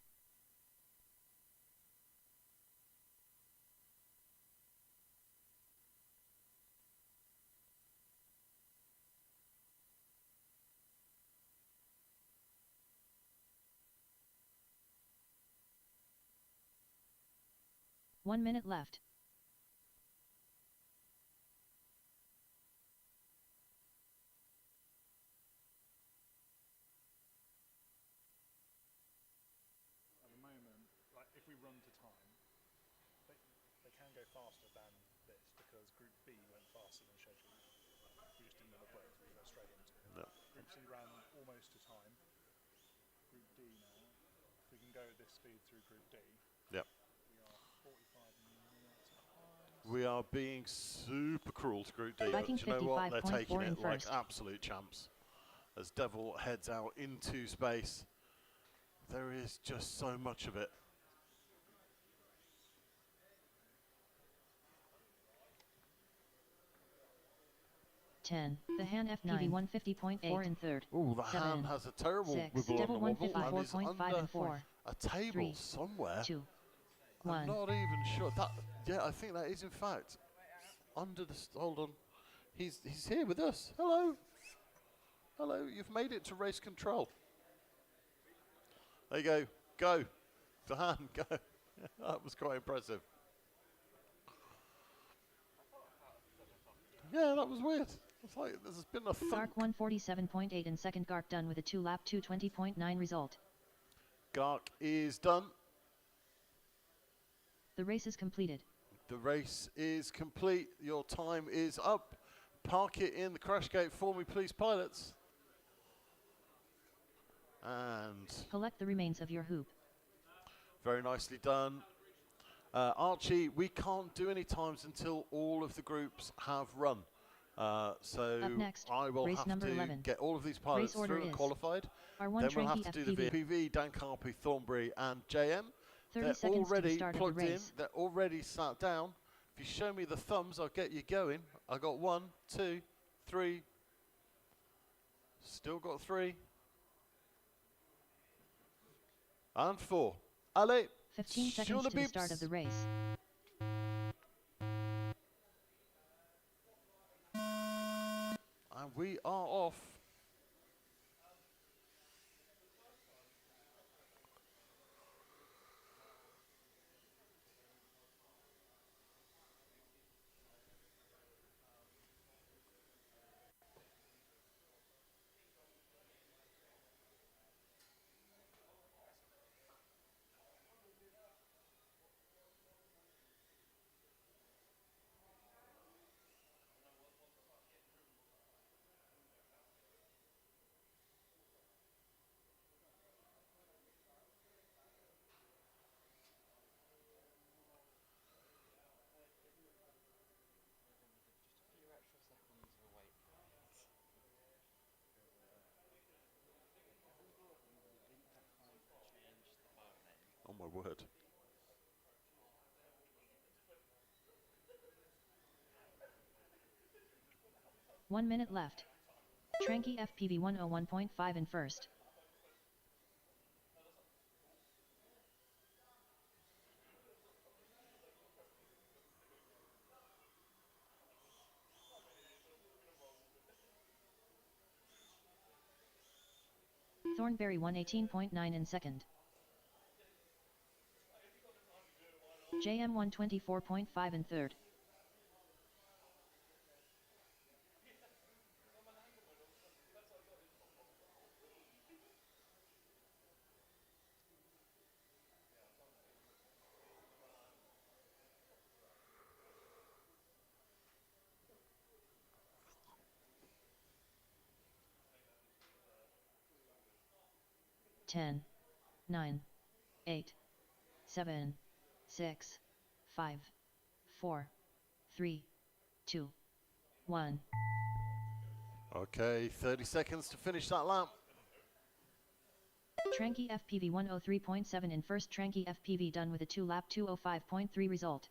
One minute left. If we run to time, they can go faster than this because Group B went faster than scheduled. We just didn't have a break, so we go straight into it. No. Group C ran almost to time. Group D now, if we can go at this speed through Group D, Yep. we are 45 minutes behind. We are being super cruel to Group D. But Viking do you know what? They're 55.4 taking in it like first. absolute champs. As Devil heads out into space, there is just so much of it. 10. The Han FPV 150.4 in third. Ooh, the 7, hand has a terrible 6, wibble Devil on the wobble and is 154.5 in under fourth. a table 3, somewhere. 2, I'm 1. not even sure. That, yeah, I think that is in fact under the. Hold on, he's here with us. Hello, hello. You've made it to race control. There you go. Go, the hand. Go. That was quite impressive. Yeah, that was weird. It's like there's been a thunk. Gark 147.8 in second. Gark done with a 2-lap 220.9 result. Gark is done. The race is completed. The race is complete. Your time is up. Park it in the crash gate for me, please, pilots. And Collect the remains of your hoop. very nicely done. Archie, we can't do any times until all of the groups have run. So Up next, I will race have number to 11. get all of these pilots Race order through and is qualified. R1 Then we'll have Tranky to do the FPV. VPV, Dan Carpy, Thornbury and JM. 30 They're seconds to the already start of the plugged in. race. They're already sat down. If you show me the thumbs, I'll get you going. I got 1, 2, 3. Still got 3. And 4. Allez. 15 sur seconds le to the bips. start of the race. And we are off. Oh my word. One minute left. Tranky FPV 101.5 in first. Thornberry 118.9 in second. JM 124.5 in third. Ten, 9, 8, 7, 6, 5, 4, 3, 2, 1. Okay, 30 seconds to finish that lap. Tranky FPV 103.7 in first. Tranky FPV done with a 2-lap 205.3 result.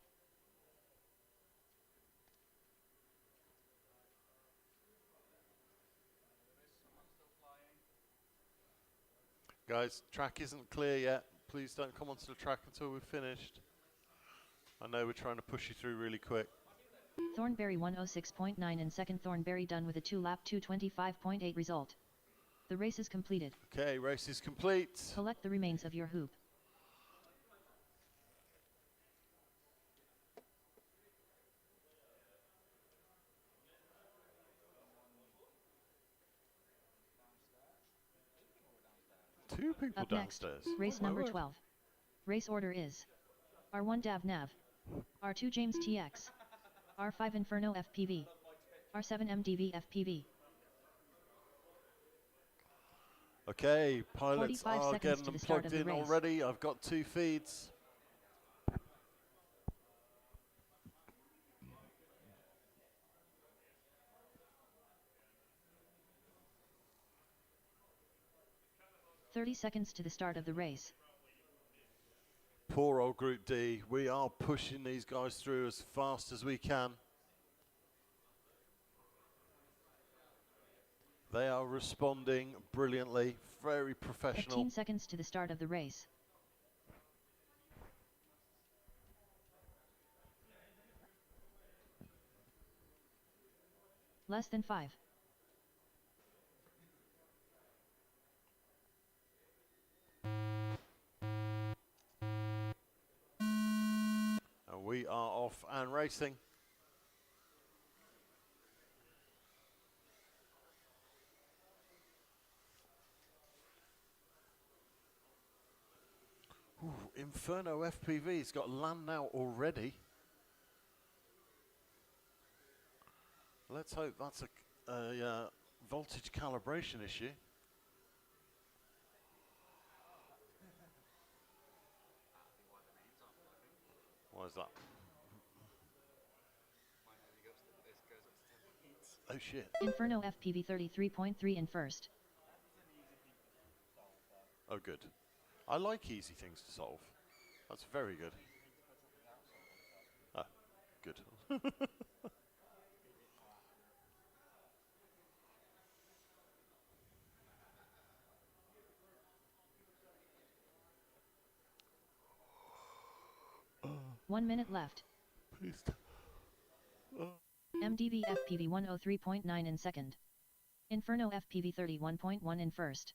Guys, track isn't clear yet. Please don't come onto the track until we've finished. I know we're trying to push you through really quick. Thornberry 106.9 in second. Thornberry done with a 2-lap 225.8 result. The race is completed. Okay, race is complete. Collect the remains of your hoop. Two people Up downstairs. Next, race Oh, number my word. 12. Race order is R1 Dav Nav, R2 James TX, R5 Inferno FPV, R7 MDV FPV. Okay, pilots 45 are seconds getting to them the start plugged of the in race. already. I've got 2 feeds. .30 seconds to the start of the race. Poor old Group D. We are pushing these guys through as fast as we can. They are responding brilliantly, very professional. 15 seconds to the start of the race. Less than 5. And we are off and racing. Ooh, Inferno FPV's got land now already. Let's hope that's a voltage calibration issue. Why is that? Oh shit. Inferno FPV 33.3 in first. Oh good. I like easy things to solve. That's very good. Ah, good. One minute left. Please. MDV FPV 103.9 in second. Inferno FPV 31.1 in first.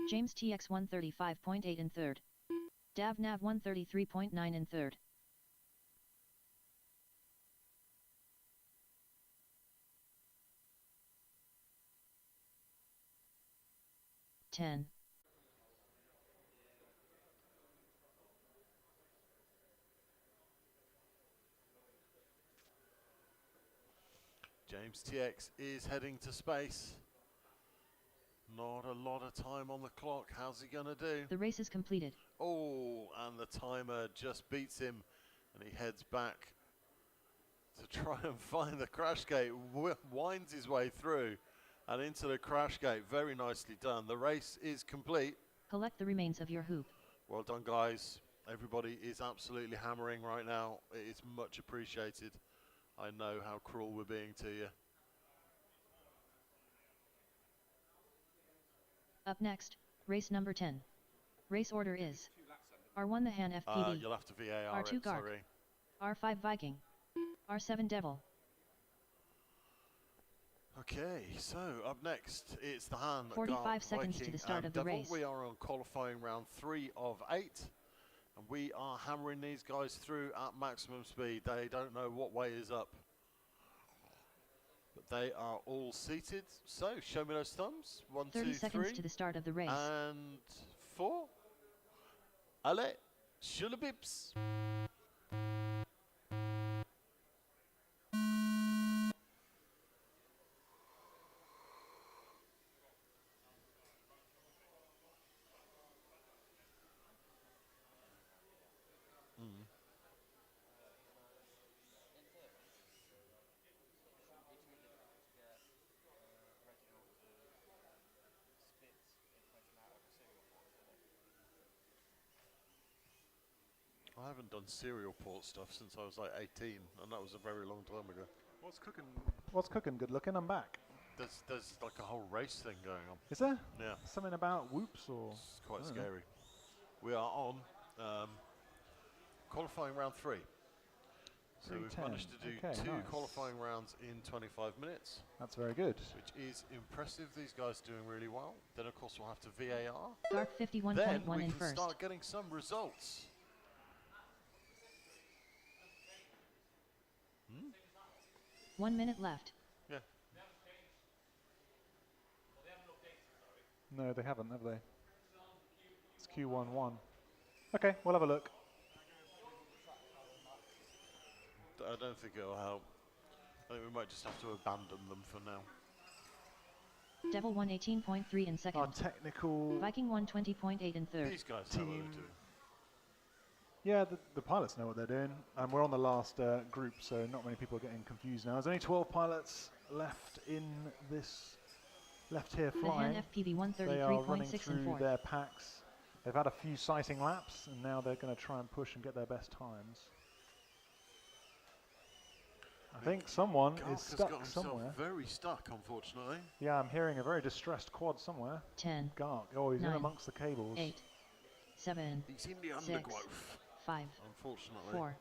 James TX 135.8 in third. Dav Nav 133.9 in third. Ten. James TX is heading to space. Not a lot of time on the clock. How's he going to do? The race is completed. Oh, and the timer just beats him, and he heads back to try and find the crash gate. Winds his way through and into the crash gate. Very nicely done. The race is complete. Collect the remains of your hoop. Well done, guys. Everybody is absolutely hammering right now. It is much appreciated. I know how cruel we're being to you. Up next, race number 10. Race order is R1 the Han FPV, You'll have to VAR R2 it, Gark, sorry. R5 Viking, R7 Devil. Okay, so up next, it's the Han 45 Gark, seconds Viking, to the start and of the Devil. race. We are on qualifying round 3 of 8, and we are hammering these guys through at maximum speed. They don't know what way is up, but they are all seated. So show me those thumbs. 1, 2, 3, 30 seconds to the start of the race. and 4. Allez, shulabips. I haven't done serial port stuff since I was like 18, and that was a very long time ago. What's cooking? What's cooking? Good looking. I'm back. There's like a whole race thing going on. Is there? Yeah. Something about whoops or? It's quite I don't know. scary. We are on qualifying round 3. So we've 3:10. managed to do Okay, 2 nice. qualifying rounds in 25 minutes. That's very good. Which is impressive. These guys are doing really well. Then of course we'll have to VAR. Dark 51.1 Then we in can first. start getting some results. 1 minute left. Yeah. No, they haven't, have they? It's Q11. Okay, we'll have a look. I don't think it'll help. I think we might just have to abandon them for now. Devil 118.3 in second. Our technical Viking 120.8 in third. These guys know what they're doing. Yeah, the pilots know what they're doing. And we're on the last group, so not many people are getting confused now. There's only 12 pilots left in this left here The Han flying. FPV They are running 133.6 in through fourth. their packs. They've had a few sighting laps, and now they're going to try and push and get their best times. I think someone Gark is has stuck got himself somewhere. very stuck, unfortunately. Yeah, I'm hearing a very distressed quad somewhere. 10. Gark. Oh, he's in 9, amongst the cables. 8, 7, He's in the 6, undergrowth. 5, Unfortunately. 4,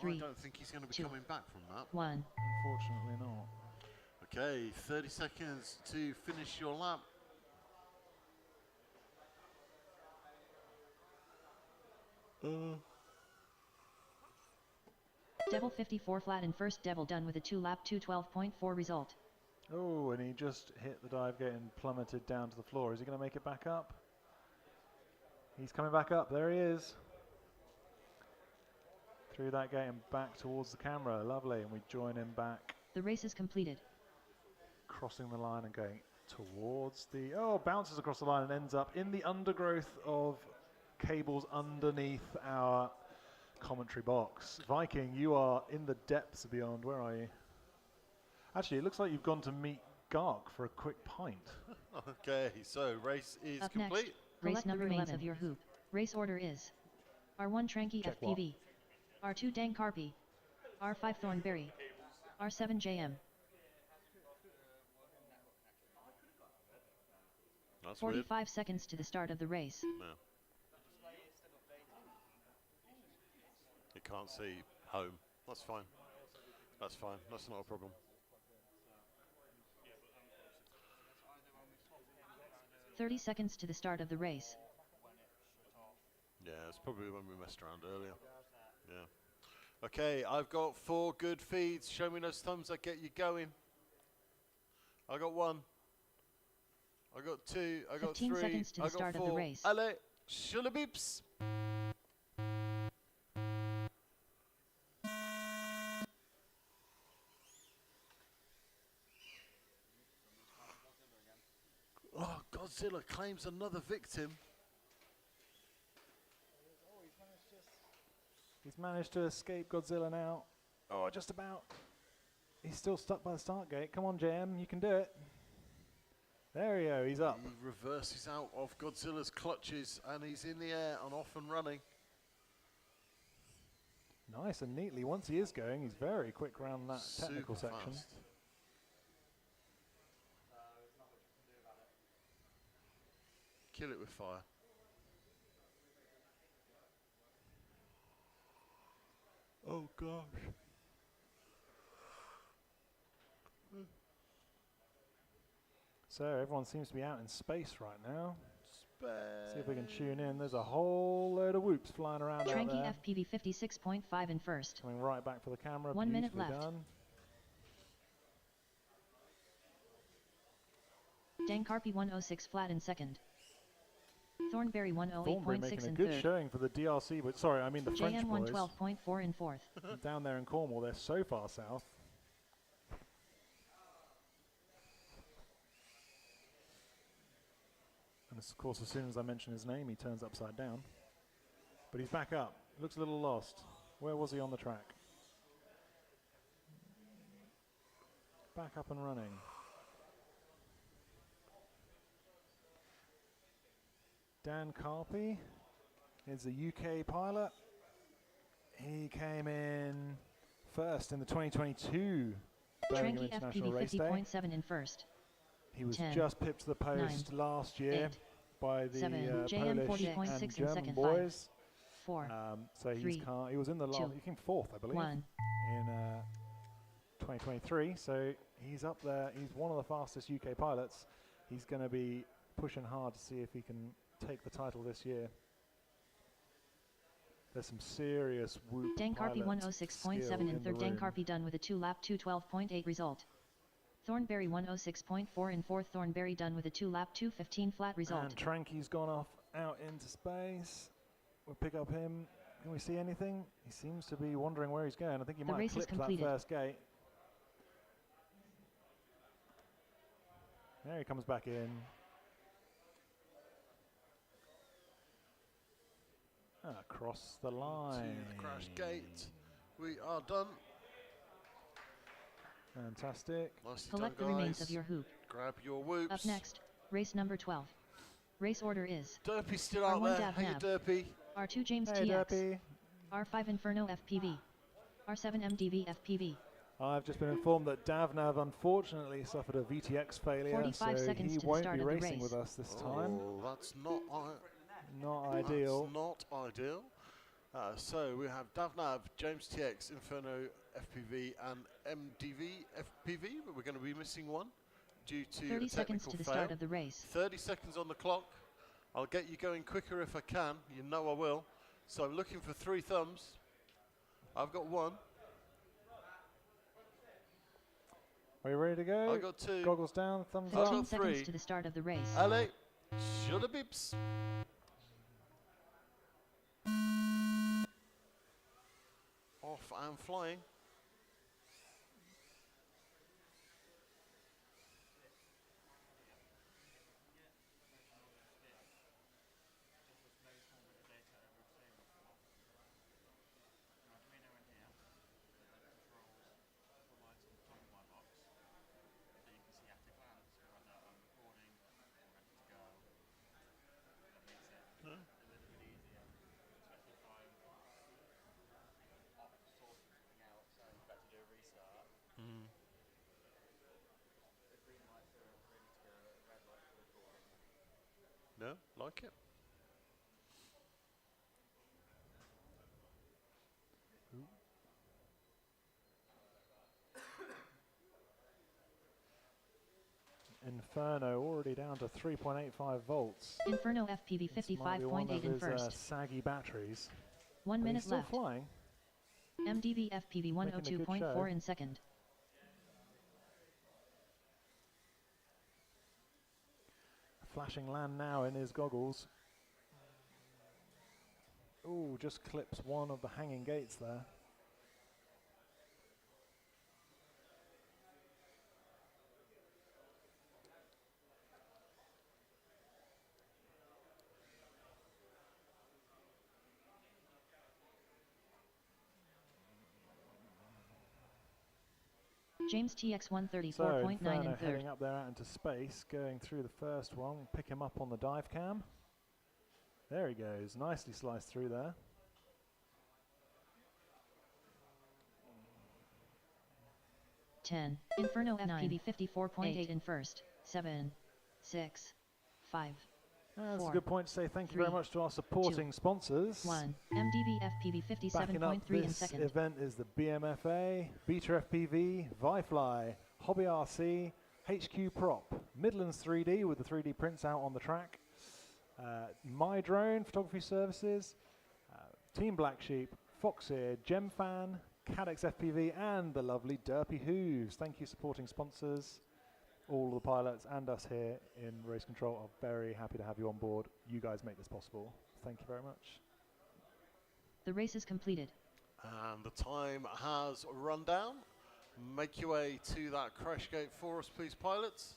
3, I don't think he's going to be 2, coming back from that. 1. Unfortunately not. Okay, 30 seconds to finish your lap. Devil 54 flat in first. Devil done with a 2-lap 212.4 result. Oh, and he just hit the dive gate and plummeted down to the floor. Is he going to make it back up? He's coming back up. There he is. Through that gate and back towards the camera. Lovely. And we join him back. The race is completed. Crossing the line and going towards the... Oh, bounces across the line and ends up in the undergrowth of cables underneath our commentary box. Viking, you are in the depths of beyond. Where are you? Actually, it looks like you've gone to meet Gark for a quick pint. Okay, so race is Up complete. next, race number 11 of your hoop. Race order is R1 Tranky Check FPV, R2 Dang Carpy, R5 Thornberry, R7 JM. That's 45 weird. seconds to the start of the race. No. You can't see home. That's fine. That's fine. That's not a problem. 30 seconds to the start of the race. Yeah, it's probably when we messed around earlier. Yeah. Okay, I've got 4 good feeds. Show me those thumbs that get you going. I got 1. I got 2. I got 3. 15 seconds to I the got start 4. of the race. Allez, shulabips. Oh, Godzilla claims another victim. He's managed to escape Godzilla now. Oh, just about. He's still stuck by the start gate. Come on, JM, you can do it. There we go, he's up. He reverses out of Godzilla's clutches and he's in the air and off and running. Nice and neatly. Once he is going, he's very quick around that technical Super section. fast. Kill it with fire. Oh gosh. So everyone seems to be out in space right now. Space. See if we can tune in. There's a whole load of whoops flying around out Tranky there. FPV 56.5 in first. Coming right back for the camera. 1 minute Beautifully left. done. Dankarpi 106 flat in second. Thornberry Thornbury 108.6 making a in good third. showing for the DRC, but sorry, I mean the French JM boys. 112.4 in fourth. Down there in Cornwall, they're so far south. And of course, as soon as I mention his name, he turns upside down. But he's back up. Looks a little lost. Where was he on the track? Back up and running. Dan Carpy is a UK pilot. He came in first in the 2022 Birmingham Tranky International FPV Race Day. 50.7 in first. He was 10, just pipped to the post 9, last year 8, by the 7, Polish JM 40.6 in and German second. boys. 5, 4, So he's 3, he was in the last. 2, He came fourth, I believe, 1. in 2023. So he's up there. He's one of the fastest UK pilots. He's going to be pushing hard to see if he can take the title this year. There's some serious whoop Dankarpi pilot 106.7 skill in third. the room. Dankarpi done with a 2-lap 212.8 result. Thornberry 106.4 in fourth. Thornberry done with a 2-lap 215 flat result. And Tranky's gone off out into space. We'll pick up him. Can we see anything? He seems to be wondering where he's going. I think he The might race have is clipped that completed. first gate. There he comes back in. Across the line. To the crash gate. We are done. Fantastic. Nicely Collect the done, remains guys. of your hoop. Grab your whoops. Up next, race number 12. Race order is Derpy's still out R1 there. Hey, Dav Derpy. R2 James Hey, TX, Derpy. R5 Inferno FPV, R7 MDV FPV. I've just been informed that Davnav unfortunately suffered a VTX failure, 45 so seconds he to the won't start be of the racing race. with us this time. Oh, that's not Not ideal. That's not ideal. So we have Davnav, James TX, Inferno FPV, and MDV FPV, but we're going to be missing one due to 30 a seconds technical to the fail. start of the race. 30 seconds on the clock. I'll get you going quicker if I can. You know I will. So I'm looking for 3 thumbs. I've got 1. Are you ready to go? I got 2. Goggles down, thumbs 15 up. seconds 3. to the start of the race. Allez, shoulda bips. Off and flying. No, like it. Inferno already down to 3.85 volts. Inferno FPV This might be one 55.8 of in his, first. saggy batteries. 1 But minute he's still left. flying. MDV FPV Making a good 102.4 show. in second. Flashing land now in his goggles. Ooh, just clips one of the hanging gates there. James TX So 134.9 in Inferno third. heading up there out into space, going through the first one. Pick him up on the dive cam. There he goes, nicely sliced through there. 10. Inferno FPV 54.8 in first. 7. 6. 5. That's a 4, good point to say thank you 3, very much to our supporting 2, sponsors. 1. MDV FPV Backing up 57.3 in this second. event is the BMFA, Beta FPV, Vifly, Hobby RC, HQ Prop, Midlands 3D with the 3D prints out on the track, My Drone Photography Services, Team Black Sheep, Foxeer, Gemfan, Cadex FPV, and the lovely Derpy Hooves. Thank you, supporting sponsors. All the pilots and us here in Race Control are very happy to have you on board. You guys make this possible. Thank you very much. The race is completed. And the time has run down. Make your way to that crash gate for us, please, pilots.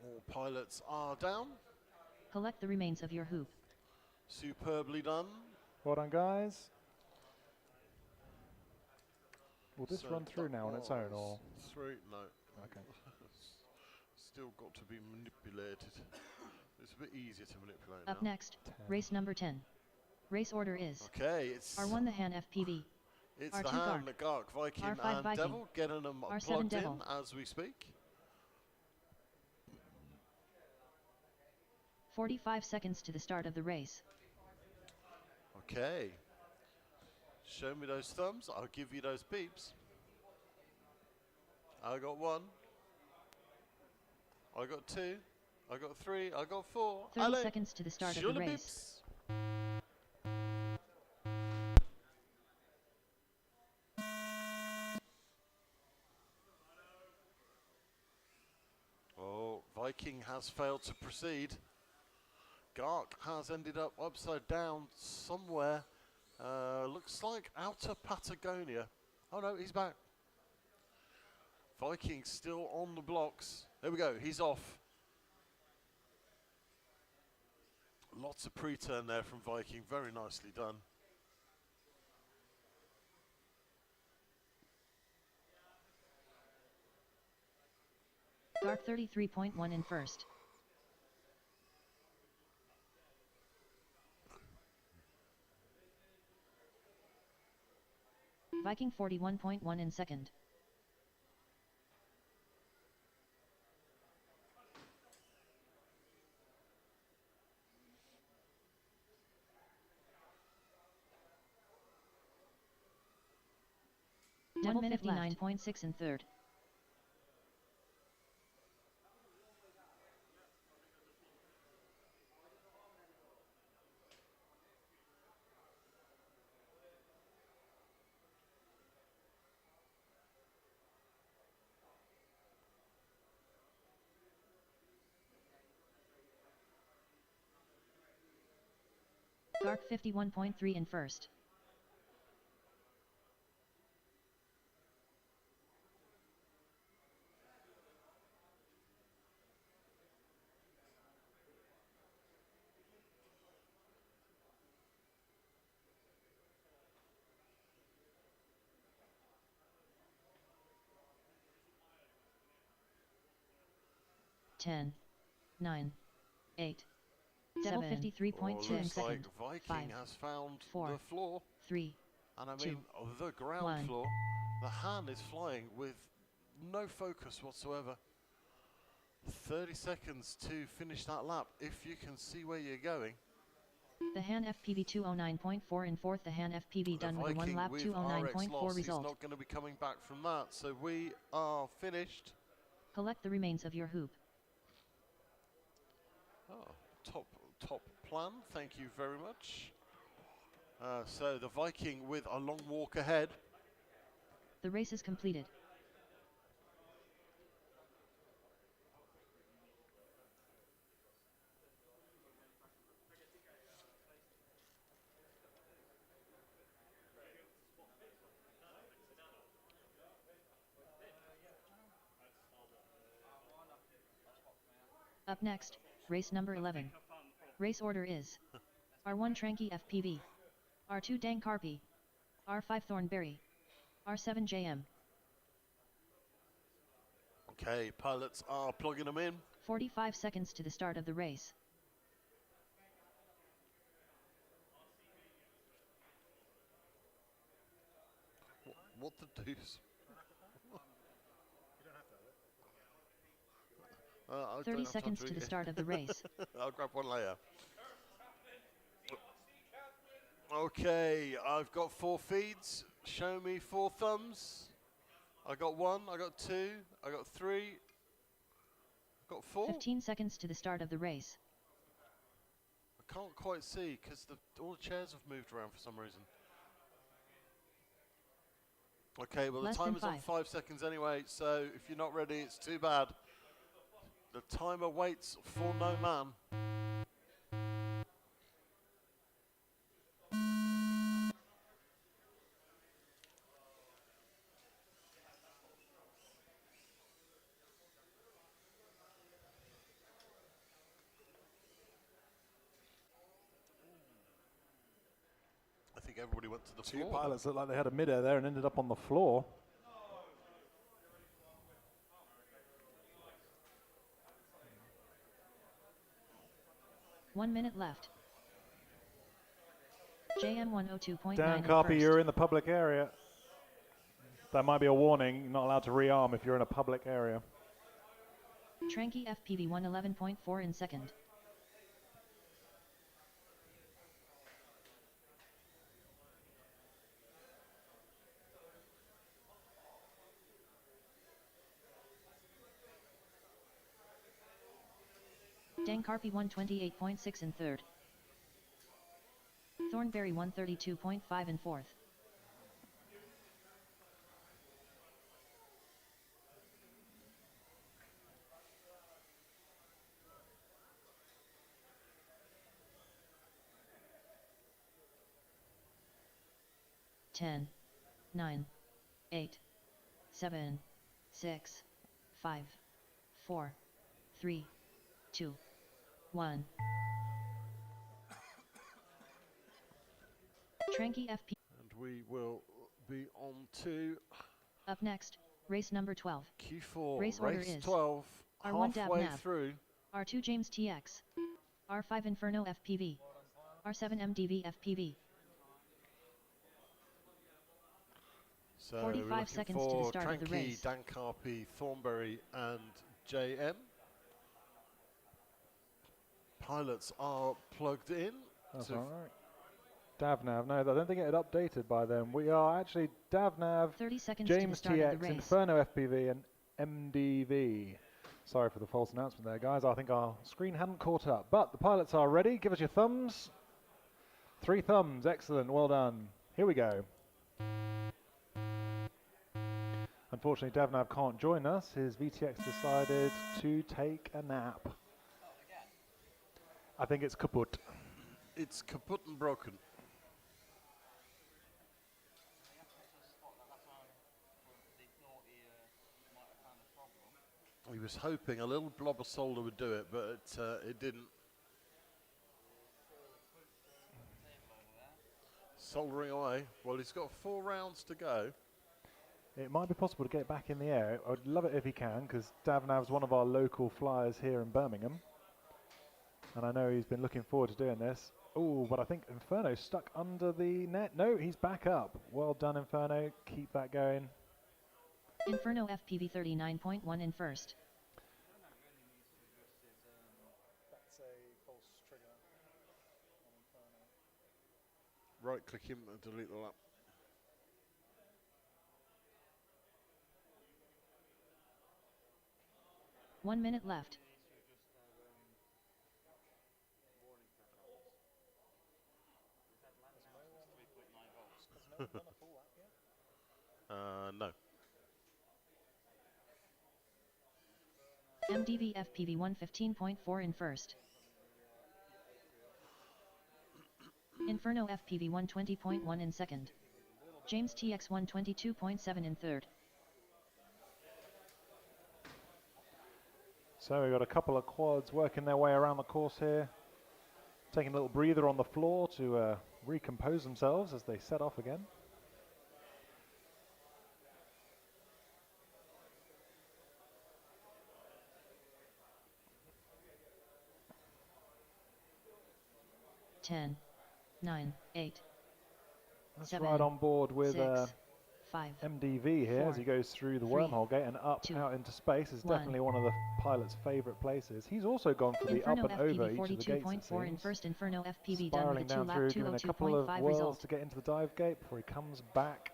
All pilots are down. Collect the remains of your hoop. Superbly done. Well done, guys. Will this So run through now on its own, or? Through? No. Okay. Still got to be manipulated. It's a bit easier to manipulate Up now. next, race number 10. Race order is Okay, it's R1 the Han FPV. It's R2 the Han, Gark. the Gark, Viking, R5 and Viking. Devil getting them R7 plugged Devil. in as we speak. 45 seconds to the start of the race. Okay. Show me those thumbs. I'll give you those beeps. I got 1. I got 2. I got 3. I got 4. 30 Allez. seconds to the start of Show the the race. Oh, Viking has failed to proceed. Gark has ended up upside down somewhere. Looks like outer Patagonia. Oh no, he's back. Viking still on the blocks. There we go, he's off. Lots of pre-turn there from Viking, very nicely done. Gark 33.1 in first. Viking 41.1 in second. Devil 59.6 in third. Gark 51.3 in first. Ten, 9, 8, Devil 53.2 in Looks second. like Viking 5, has found 4, the floor. 3, And I 2, mean, the ground 1. floor. The Han is flying with no focus whatsoever. 30 seconds to finish that lap, if you can see where you're going. The Han FPV 209.4 in fourth. The Han FPV done with a one lap with 209.4 RX result. He's not going to be coming back from that, so we are finished. Collect the remains of your hoop. Oh, top plan, thank you very much. So the Viking with a long walk ahead. The race is completed. Up next, race number 11. Race order is R1 Tranky FPV, R2 Dang Carpy, R5 Thornberry, R7 JM. Okay, pilots are plugging them in. 45 seconds to the start of the race. the deuce? 30 seconds to the start of the race. I'll grab one later. Okay, I've got 4 feeds. Show me 4 thumbs. I got 1, I got 2, I got 3, I got 4. 15 seconds to the start of the race. I can't quite see because all the chairs have moved around for some reason. Okay, well the timer's on 5 seconds anyway, so if you're not ready, it's too bad. The timer waits for no man. I think everybody went to the floor. 2 pilots looked like they had a mid-air there and ended up on the floor. One minute left. JM 102.9. Dan Carpy, you're in the public area. That might be a warning. You're not allowed to rearm if you're in a public area. Tranky FPV 111.4 in second. Dan Carpy 128.6 in third. Thornberry 132.5 in fourth. Ten, 9, 8, 7, 6, 5, 4, 3, 2, 1. Tranky FP. And we will be on to Up next, race number 12. Q4. Race order is 12. R1 Dab Halfway Nav, through. R2 James TX, R5 Inferno FPV, R7 MDV FPV. So 45 seconds to the start of the race. Dan Carpy, Thornberry and JM. Pilots are plugged in. That's all right. DavNav, no, I don't think it had updated by then. We are actually DavNav, 30 seconds James to the start of TX, the race. Inferno FPV and MDV. Sorry for the false announcement there, guys. I think our screen hadn't caught up. But the pilots are ready. Give us your thumbs. 3 thumbs. Excellent. Well done. Here we go. Unfortunately, DavNav can't join us. His VTX decided to take a nap. I think it's kaput. It's kaput and broken. He was hoping a little blob of solder would do it, but it didn't. Soldering away. Well, he's got 4 rounds to go. It might be possible to get back in the air. I would love it if he can, because DavNav's one of our local flyers here in Birmingham. And I know he's been looking forward to doing this. Oh, but I think Inferno's stuck under the net. No, he's back up. Well done, Inferno. Keep that going. Inferno FPV 39.1 in first. That's a false trigger on Inferno. Right click him and delete the lap. One minute left. No. MDV FPV 115.4 in first. Inferno FPV 120.1 in second. James TX 122.7 in third. So we've got a couple of quads working their way around the course here. Taking a little breather on the floor to recompose themselves as they set off again. Ten, 9, 8. That's 7, right on board with 6, MDV here as he goes through the wormhole gate and up out into space is definitely one of the pilot's favourite places. He's also gone for the up and over each of the gates, it seems. In first Inferno FPV Spiraling down through, giving a couple of whirls to get into the dive gate before he comes back.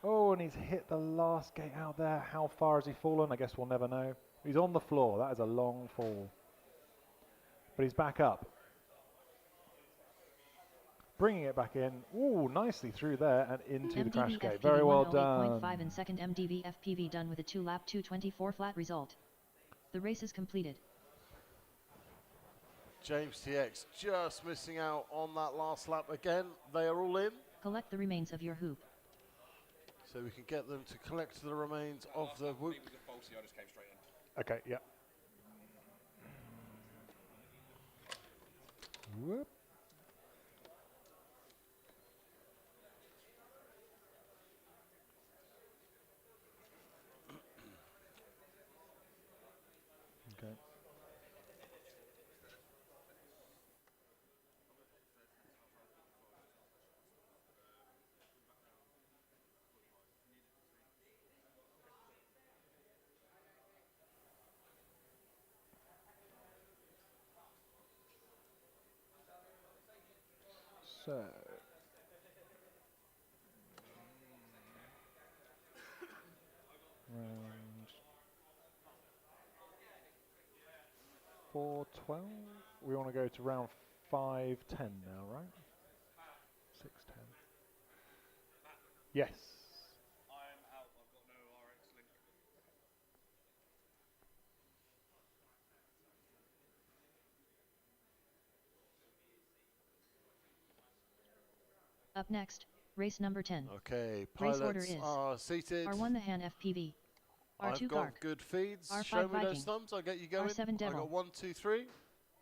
Oh, and he's hit the last gate out there. How far has he fallen? I guess we'll never know. He's on the floor. That is a long fall. But he's back up. Bringing it back in. Ooh, nicely through there and into MDV the crash gate. FPV Very well done. 108.5 and second MDV FPV done with a 2-lap 2:24 flat result. The race is completed. James TX just missing out on that last lap again. They are all in. Collect the remains of your hoop. So we can get them to collect the remains of the whoop. Okay, yeah. Whoop. Okay. So, round 4:12. We want to go to round 5:10 now, right? 6:10. Yes. Up next, race number 10. Okay, race order pilots is are seated. R1 the Han FPV. R2 I've got Gark. good feeds. R5 Show me Viking. those thumbs. I'll get you going. R7 I Devil. got 1, 2, 3.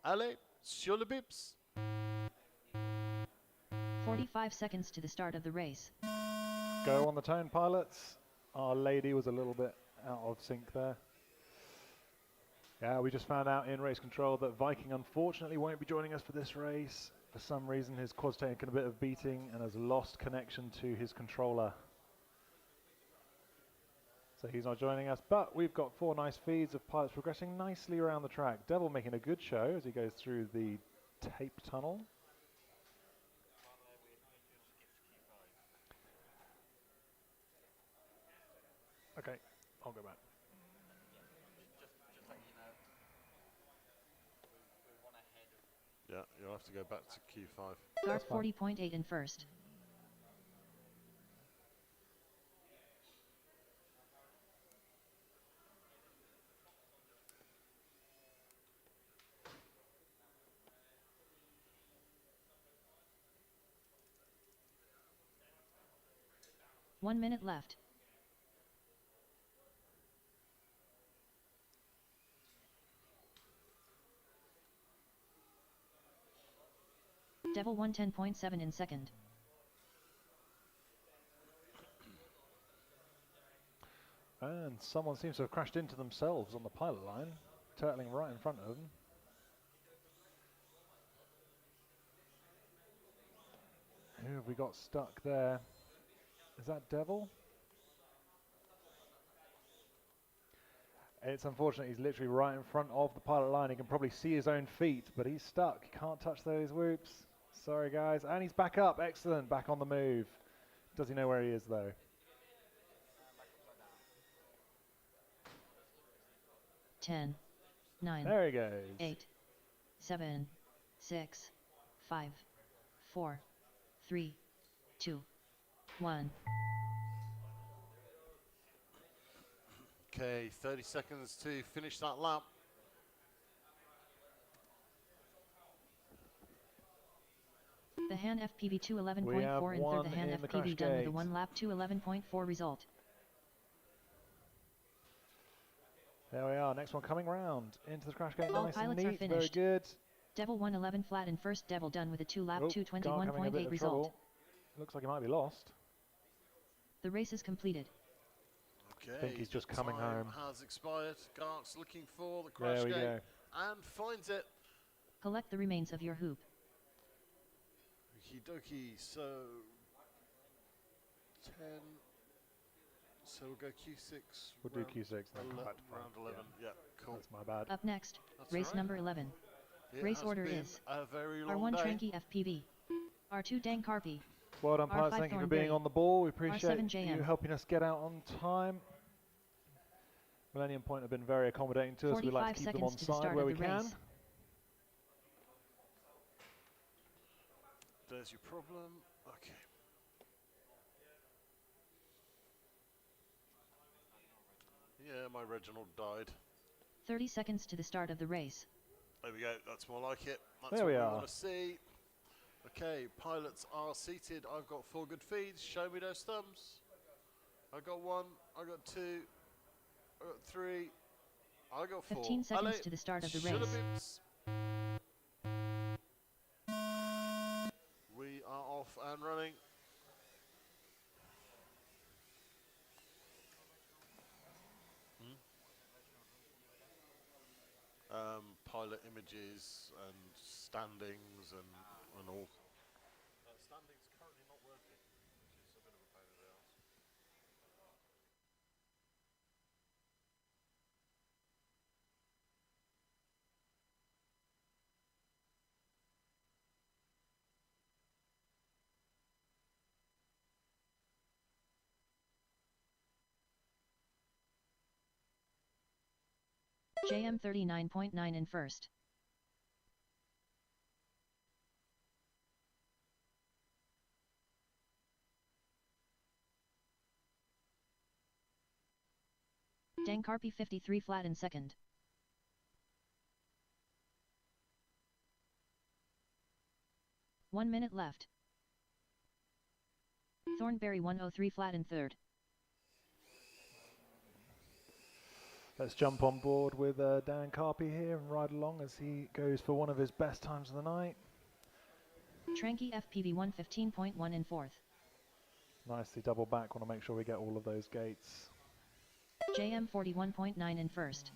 Allez, sur le bips. 45 seconds to the start of the race. Go on the tone, pilots. Our lady was a little bit out of sync there. Yeah, we just found out in race control that Viking unfortunately won't be joining us for this race. For some reason, his quad's taken a bit of beating and has lost connection to his controller. So he's not joining us, but we've got 4 nice feeds of pilots progressing nicely around the track. Devil making a good show as he goes through the tape tunnel. Okay, I'll go back. Yeah, you'll have to go back to Q5. Gark 40.8 in first. One minute left. Devil 110.7 in second. And someone seems to have crashed into themselves on the pilot line, turtling right in front of them. Who have we got stuck there? Is that Devil? It's unfortunate he's literally right in front of the pilot line. He can probably see his own feet, but he's stuck. He can't touch those whoops. Sorry, guys. And he's back up. Excellent. Back on the move. Does he know where he is, though? Ten, 9. There he goes. 8, 7, 6, 5, 4, 3, 2, 1. Okay, 30 seconds to finish that lap. The Han FPV 211.4 and third. The Han FPV done with a 1-lap 211.4 result. There we are. Next one coming round into the crash gate. All Nice pilots and are neat. Very finished. good. Devil 111 flat in first. Devil done with a 2-lap Oh, Gark having a bit 221.8 of result. trouble. Looks like he might be lost. The race is completed. Okay, I think he's just coming time home. has expired. Gark's looking for the crash There we gate go. and finds it. Collect the remains of your hoop. Okie dokie, so 10, So we'll go Q6. We'll do Q6 and then come back to front. Round 11. Yeah, cool. That's my bad. Up next, That's race right. number 11. It Race has order been is a very long R1 day. Tranky FPV, R2 Dan Carpy, Well done, pilots. R5 Thank you for being Thornberry, on the ball. We appreciate R7 JM. you helping us get out on time. Millennium Point have been very accommodating to us. We like to keep them on side where we can. There's your problem. Okay. Yeah, my Reginald died. 30 seconds to the start of the race. There we go. That's more like it. That's There what we we are. want to see. Okay, pilots are seated. I've got 4 good feeds. Show me those thumbs. I got 1. I got 2. I got 3. I got 4. 15 seconds to the start of the race. We are off and running. Pilot images and standings and all. Standings currently not working, which is a bit of a pain in the ass. JM 39.9 in first. Dan Carpy 53 flat in second. One minute left. Thornberry 103 flat in third. Let's jump on board with Dan Carpy here and ride along as he goes for one of his best times of the night. Tranky FPV 115.1 in fourth. Nicely double back. Want to make sure we get all of those gates. JM 41.9 in first.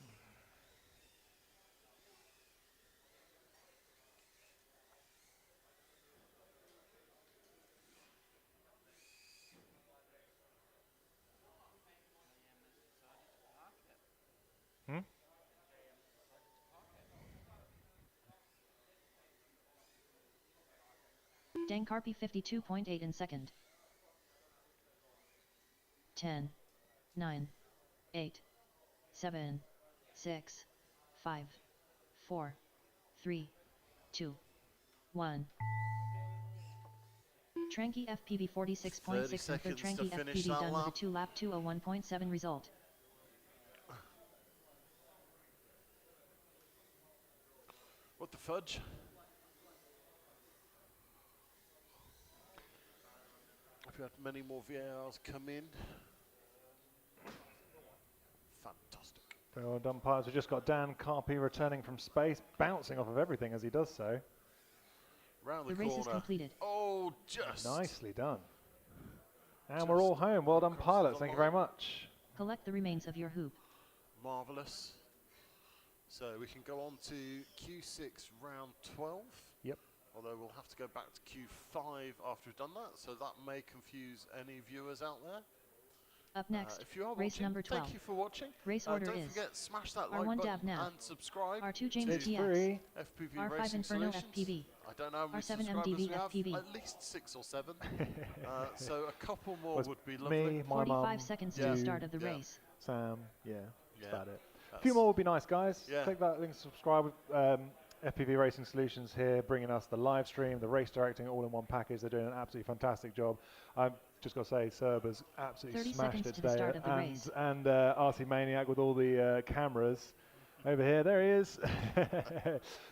Dan Carpy 52.8 in second. 10, 9, 8, 7, 6, 5, 4, 3, 2, 1. Tranky FPV 46.6 and third Tranky FPV done with a 2-lap 201.7 result. What the fudge? If we had many more VARs come in. Fantastic. Very well done, pilots. We've just got Dan Carpy returning from space, bouncing off of everything as he does so. Round the corner. race is completed. Oh, just. Nicely done. And we're all home. Well done, pilots. Thank you very much. Collect the remains of your hoop. Marvellous. So we can go on to Q6 round 12. Yep. Although we'll have to go back to Q5 after we've done that, so that may confuse any viewers out there. Up next, if you are race watching, number 12. thank you for watching. Race order don't is forget, smash that R1 like Dab button now, and subscribe. R2 James It's TX, free. FPV R5 Racing Inferno Solutions. FPV, I don't know how many R7 subscribers MDV we have, FPV. at least 6 or 7. So a couple more Was would be lovely. me, my 45 mum, seconds to you, the start of the race. Sam, that's Yeah. about it. A few more would be nice, guys. Yeah. Click that link, subscribe. FPV Racing Solutions here, bringing us the live stream, the race directing, all in one package. They're doing an absolutely fantastic job. I'm just got to say, Serb has absolutely 30 smashed seconds it to the today. start of the race. And RC Maniac with all the cameras over here. There he is.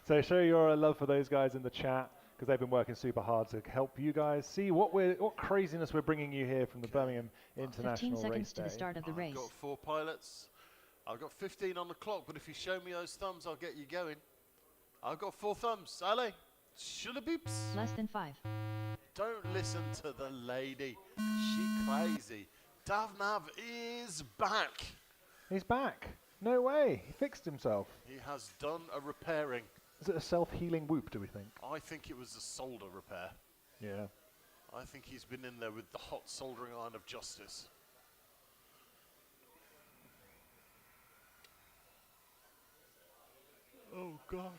So show your love for those guys in the chat, because they've been working super hard to help you guys see what craziness we're bringing you here from the Birmingham International 15 seconds Race to the Day. start of the race. I've got 4 pilots. I've got 15 on the clock, but if you show me those thumbs, I'll get you going. I've got 4 thumbs. Ale, shulabeeps. Less than 5. Don't listen to the lady. She crazy. Davnav is back. He's back. No way. He fixed himself. He has done a repairing. Is it a self-healing whoop, do we think? I think it was a solder repair. Yeah. I think he's been in there with the hot soldering iron of justice. gosh.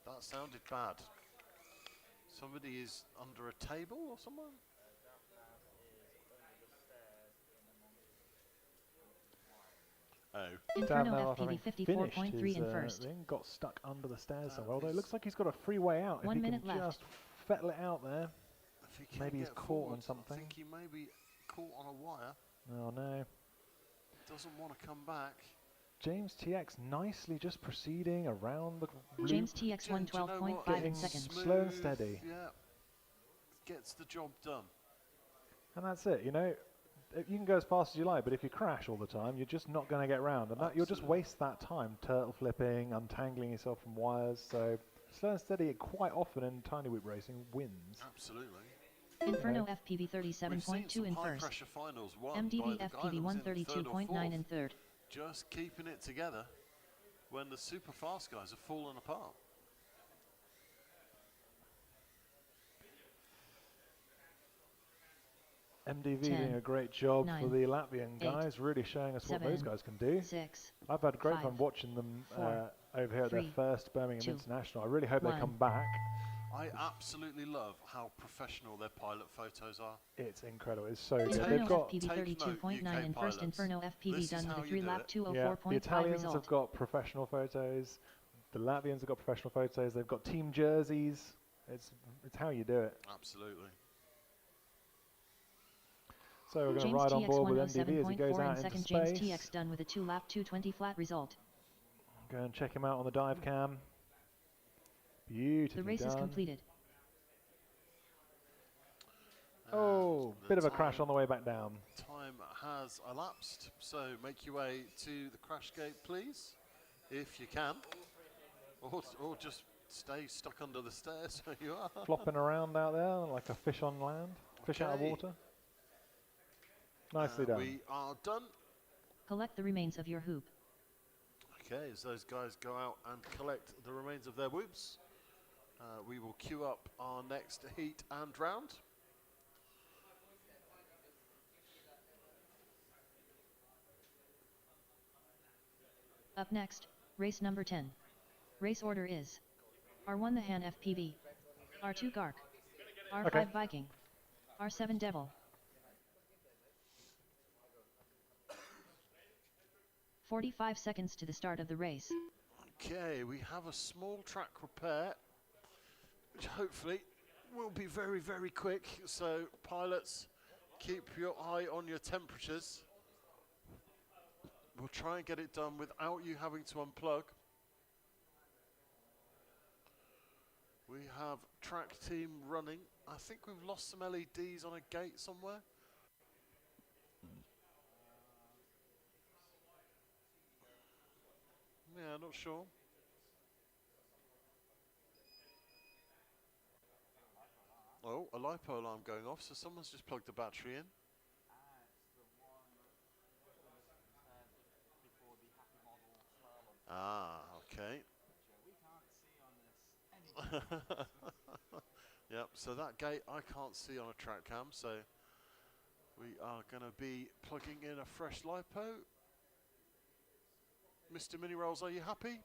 That sounded bad. Somebody is under a table or somewhere? Oh. Inferno FPV 54.3 in first. Then got stuck under the stairs somewhere. Although it looks like he's got a free way out. 1 if he minute can left. just fettle it out there. Maybe he's caught forward, on something. I think he may be caught on a wire. Oh no. Doesn't want to come back. James TX nicely just proceeding around the loop. James TX 112.5 in seconds. Slow and steady. Yeah. Gets the job done. And that's it, you know. You can go as fast as you like, but if you crash all the time, you're just not going to get round. And that, you'll just waste that time turtle flipping, untangling yourself from wires. So slow and steady quite often in tiny whoop racing wins. Absolutely. Inferno FPV 37.2 in first. High-pressure finals won MDV by the guy FPV that was in third or 132.9 fourth. in third. Just keeping it together when the super fast guys have fallen apart. MDV 10, doing a great job 9, for the Latvian 8, guys, really showing us 7, what those guys can do. 6, I've had great 5, fun watching them 4, over here at 3, their first Birmingham 2, International. I really hope 1. they come back. I absolutely love how professional their pilot photos are. It's incredible. It's so good. Inferno They've got FPV 32.9 in first. Inferno FPV done with a 3-lap the 204.5 Italians have result. got professional photos. The Latvians have got professional photos. They've got team jerseys. It's how you do it. Absolutely. So we're going to James ride on TX board with MDV as he goes 107.4 out in into second. space. James TX done with a 2-lap 220 flat result. Go and check him out on the dive cam. Beautifully The race done. is completed. Oh, bit of a crash on the way back down. Time has elapsed, so make your way to the crash gate, please, if you can. Or just stay stuck under the stairs where you are. Flopping around out there like a fish on land, fish out of Okay. water. Nicely done. We are done. Collect the remains of your hoop. Okay, as those guys go out and collect the remains of their whoops, we will queue up our next heat and round. Up next, race number 10. Race order is R1 the Han FPV, R2 Gark, R5 Okay. Viking, R7 Devil. 45 seconds to the start of the race. Okay, we have a small track repair, which hopefully will be very, very quick. So pilots, keep your eye on your temperatures. We'll try and get it done without you having to unplug. We have track team running. I think we've lost some LEDs on a gate somewhere. Yeah, not sure. Oh, a LiPo alarm going off, so someone's just plugged the battery in. Ah, okay. Yep, so that gate I can't see on a track cam, so we are going to be plugging in a fresh LiPo. Mr. Mini Rolls, are you happy?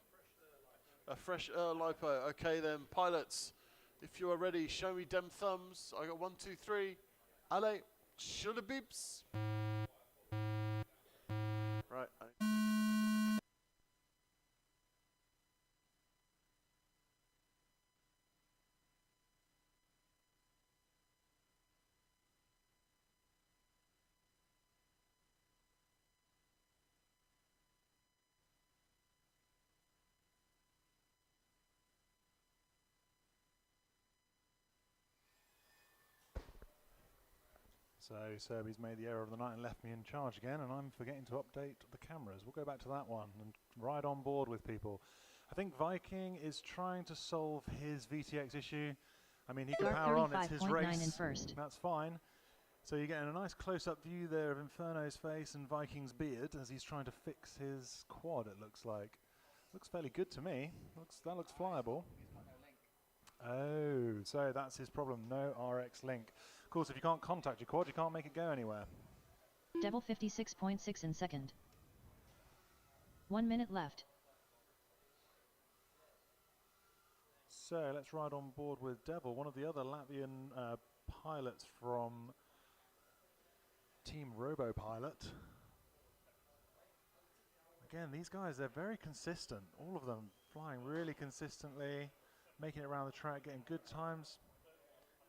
A fresh LiPo. Okay then, pilots, if you are ready, show me them thumbs. I got 1, 2, 3. Allez, shoulda beeps. Right. So Serby's made the error of the night and left me in charge again, and I'm forgetting to update the cameras. We'll go back to that one and ride on board with people. I think Viking is trying to solve his VTX issue. I mean, he can Dark power on, it's his 35.9 race. in first. That's fine. So you're getting a nice close-up view there of Inferno's face and Viking's beard as he's trying to fix his quad, it looks like. Looks fairly good to me. That looks flyable. Oh, so that's his problem. No RX link. Of course, if you can't contact your quad, you can't make it go anywhere. Devil 56.6 in second. 1 minute left. So let's ride on board with Devil, one of the other Latvian pilots from Team RoboPilot. Again, these guys, they're very consistent. All of them flying really consistently, making it around the track, getting good times.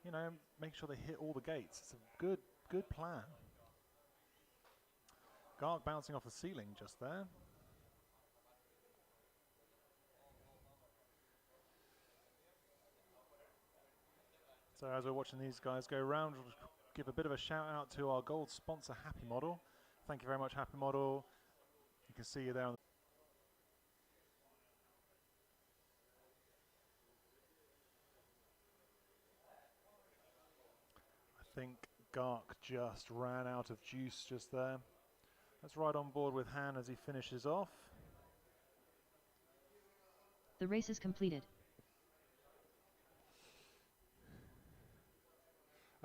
You know, make sure they hit all the gates. It's a good plan. Garg bouncing off the ceiling just there. So as we're watching these guys go around, we'll give a bit of a shout out to our gold sponsor, Happy Model. Thank you very much, Happy Model. You can see you there on I think Garg just ran out of juice just there. Let's ride on board with Han as he finishes off. The race is completed.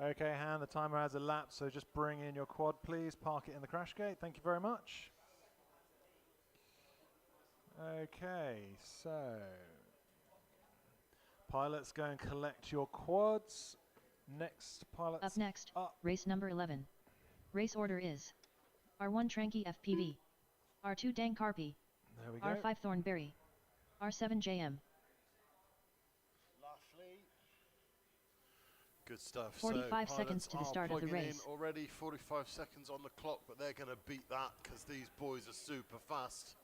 Okay, Han, the timer has elapsed, so just bring in your quad, please. Park it in the crash gate. Thank you very much. Okay, so pilots go and collect your quads. Next, pilots. Up next, race number 11. Race order is R1 Tranky FPV, R2 Dang Carpy, There we go. R5 Thornberry, R7 JM. Good stuff. 45 so seconds to the start of the race. In already 45 seconds on the clock, but they're going to beat that because these boys are super fast.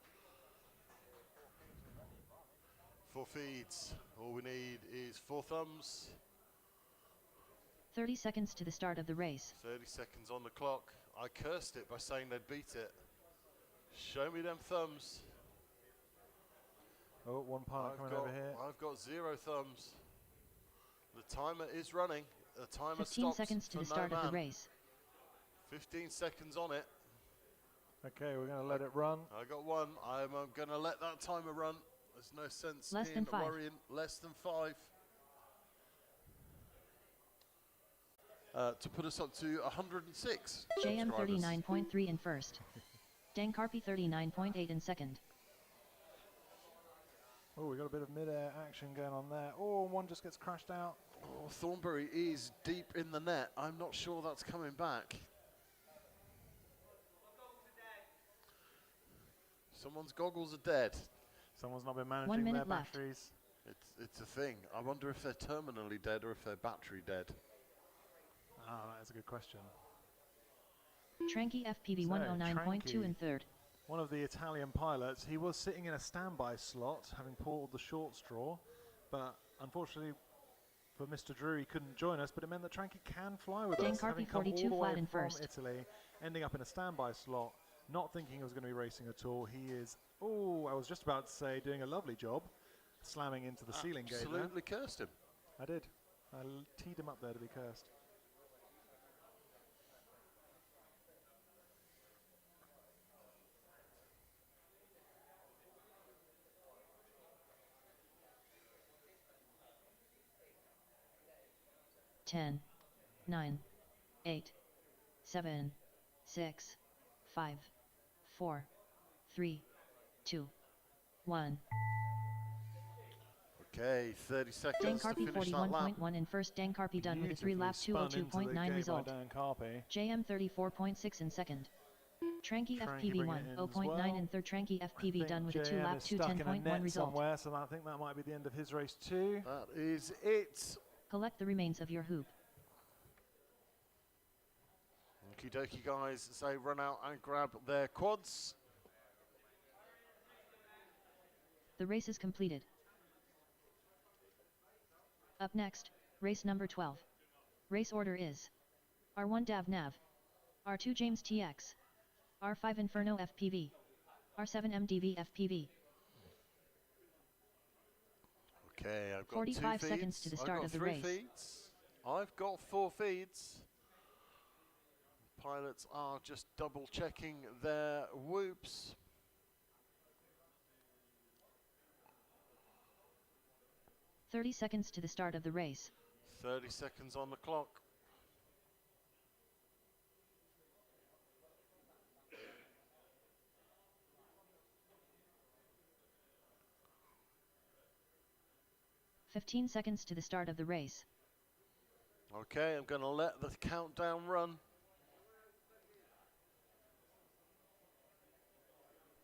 4 feeds. All we need is 4 thumbs. 30 seconds to the start of the race. 30 seconds on the clock. I cursed it by saying they'd beat it. Show me them thumbs. Oh, one pilot coming over here. I've got 0 thumbs. The timer is running. The timer 15 stops seconds to for the start no of the man. race. 15 seconds on it. Okay, we're going to let it run. I got 1. I'm going to let that timer run. There's no sense Less in than 5. worrying. Less than 5. To put us up to 106. JM 39.3 in first. Dang Carpy 39.8 in second. Oh, we got a bit of mid-air action going on there. Oh, one just gets crashed out. Oh, Thornberry is deep in the net. I'm not sure that's coming back. Someone's goggles are dead. Someone's not been 1 managing their minute left. batteries. It's a thing. I wonder if they're terminally dead or if they're battery dead. Ah, that is a good question. Tranky FPV 109.2 in third. One of the Italian pilots, he was sitting in a standby slot, having pulled the short straw, but unfortunately for Mr. Drew, he couldn't join us, but it meant that Tranky can fly with Dang us, having Carpy come all 42 the flat way in from first. Italy, ending up in a standby slot, not thinking he was going to be racing at all. He is, oh, I was just about to say, doing a lovely job, slamming into the ceiling gate there. Absolutely cursed him. I did. I teed him up there to be cursed. Ten, 9, 8, 7, 6, 5, 4, 3, 2, 1. Okay, 30 Dang seconds to Carpy finish that lap. 41.1 in first. Dang Carpy done with a 3-lap Beautifully spun into the 202.9 gate result. by Dan Carpy. JM 34.6 in second. Tranky FPV bringing 1 it in as 0.9 well. in third. Tranky I FPV think done with a JM 2-lap is stuck in a 210.1 net result. somewhere, so I think that might be the end of his race too. That is it. Collect the remains of your hoop. Okie dokie, guys. Say run out and grab their quads. The race is completed. Up next, race number 12. Race order is R1 Dav Nav, R2 James TX, R5 Inferno FPV, R7 MDV FPV. Okay, I've got 45 2 seconds feeds. to the I've start got of the 3 race. feeds. I've got 4 feeds. pilots are just double checking their whoops. "30 seconds to the start of the race. 30 seconds on the clock. "15 seconds to the start of the race. Okay, I'm going to let the countdown run.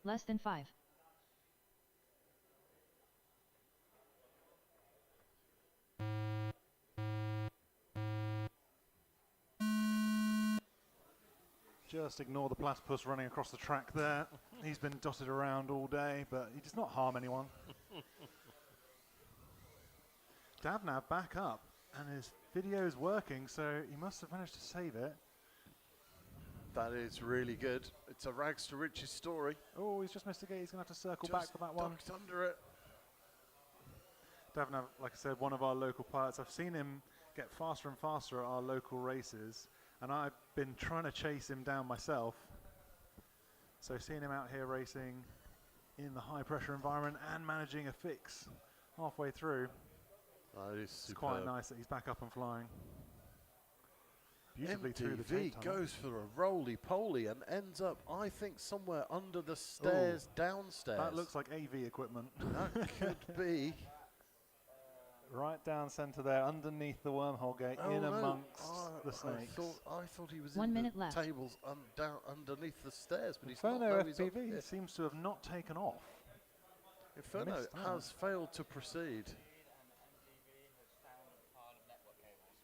Less than 5. Just ignore the platypus running across the track there. He's been dotted around all day, but he does not harm anyone. Davnav back up, and his video is working, so he must have managed to save it. That is really good. It's a rags to riches story. Oh, he's just missed a gate. He's going to have to circle back for that one. Ducked under it. Davnav, like I said, one of our local pilots. I've seen him get faster and faster at our local races, and I've been trying to chase him down myself. So seeing him out here racing in the high pressure environment and managing a fix halfway through, it's quite nice that he's back up and flying. Beautifully through the tape tunnel. Goes for a roly-poly and ends up, I think, somewhere under the stairs, downstairs. That looks like AV equipment. That could be. Right down centre there, underneath the wormhole gate, in amongst the snakes. I thought he was 1 in minute the left. tables down underneath the stairs, but he's not. Inferno No, he's up FPV here. seems to have not taken off. Inferno has failed to proceed.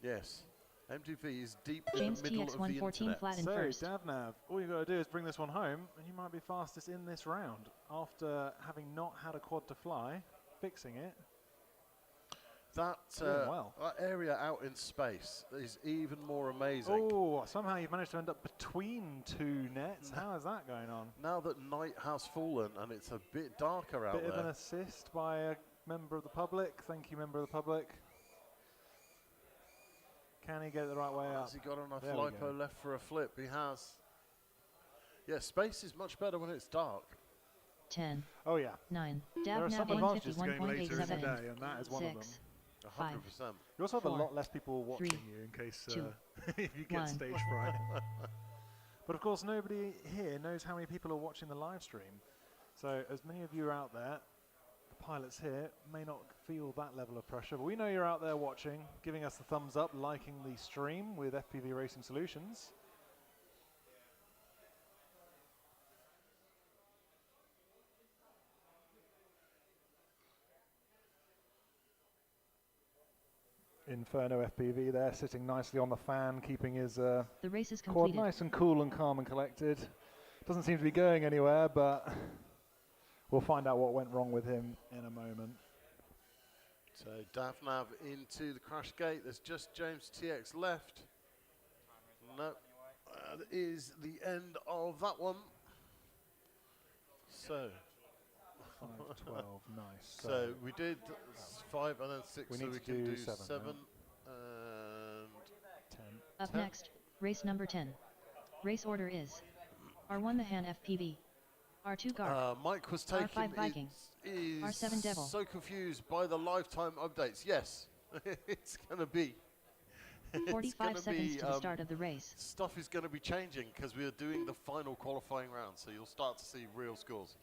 Yes. MTV is deep James in the middle of the TX114 internet. flat in So, first. Davnav, all you've got to do is bring this one home, and you might be fastest in this round. After having not had a quad to fly, fixing it. That, well. that area out in space is even more amazing. Oh, somehow you've managed to end up between two nets. How is that going on? Now that night has fallen and it's a bit darker out Bit there. of an assist by a member of the public. Thank you, member of the public. Can he get it the right way up? Has he got enough There we lipo go. left for a flip? He has. Yeah, space is much better when it's dark. 10. Oh, yeah. 9. There are some Davnav advantages to going later in the 151.87. day, and that is one of them. 6. 100%. You also have a 4, lot less people watching 3, you in case 2, if you get 1. stage fright. But of course, nobody here knows how many people are watching the live stream. So as many of you are out there, the pilots here may not feel that level of pressure, but we know you're out there watching, giving us the thumbs up, liking the stream with FPV Racing Solutions. Inferno FPV there, sitting nicely on the fan, keeping his The race is quad completed. nice and cool and calm and collected. Doesn't seem to be going anywhere, but we'll find out what went wrong with him in a moment. So Davnav into the crash gate. There's just James TX left. No, that is the end of that one. So 5, 12, nice. So we did 5 and then 6, we so need we to can do do 7 7 now. and 10. Up 10. next, race number 10. Race order is R1 the Han FPV, R2 Guard, Mike was R5 taking Viking, is R7 Devil. so confused by the lifetime updates. Yes, it's going to be. 45 seconds to the start of the race. Stuff is going to be changing because we are doing the final qualifying round, so you'll start to see real scores.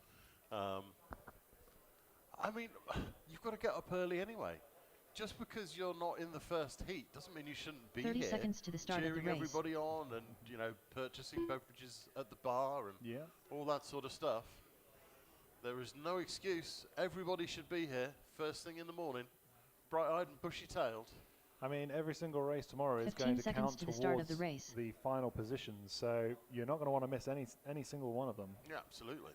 I mean, you've got to get up early anyway. Just because you're not in the first heat doesn't mean you shouldn't be 30 here seconds to the start of the cheering race. everybody on and, you know, purchasing beverages at the bar and all that sort of stuff. There is no excuse. Everybody should be here first thing in the morning, bright-eyed and bushy-tailed. I mean, every single race tomorrow is 15 going to seconds count to the towards start of the race. the final positions, so you're not going to want to miss any single one of them. Yeah, absolutely.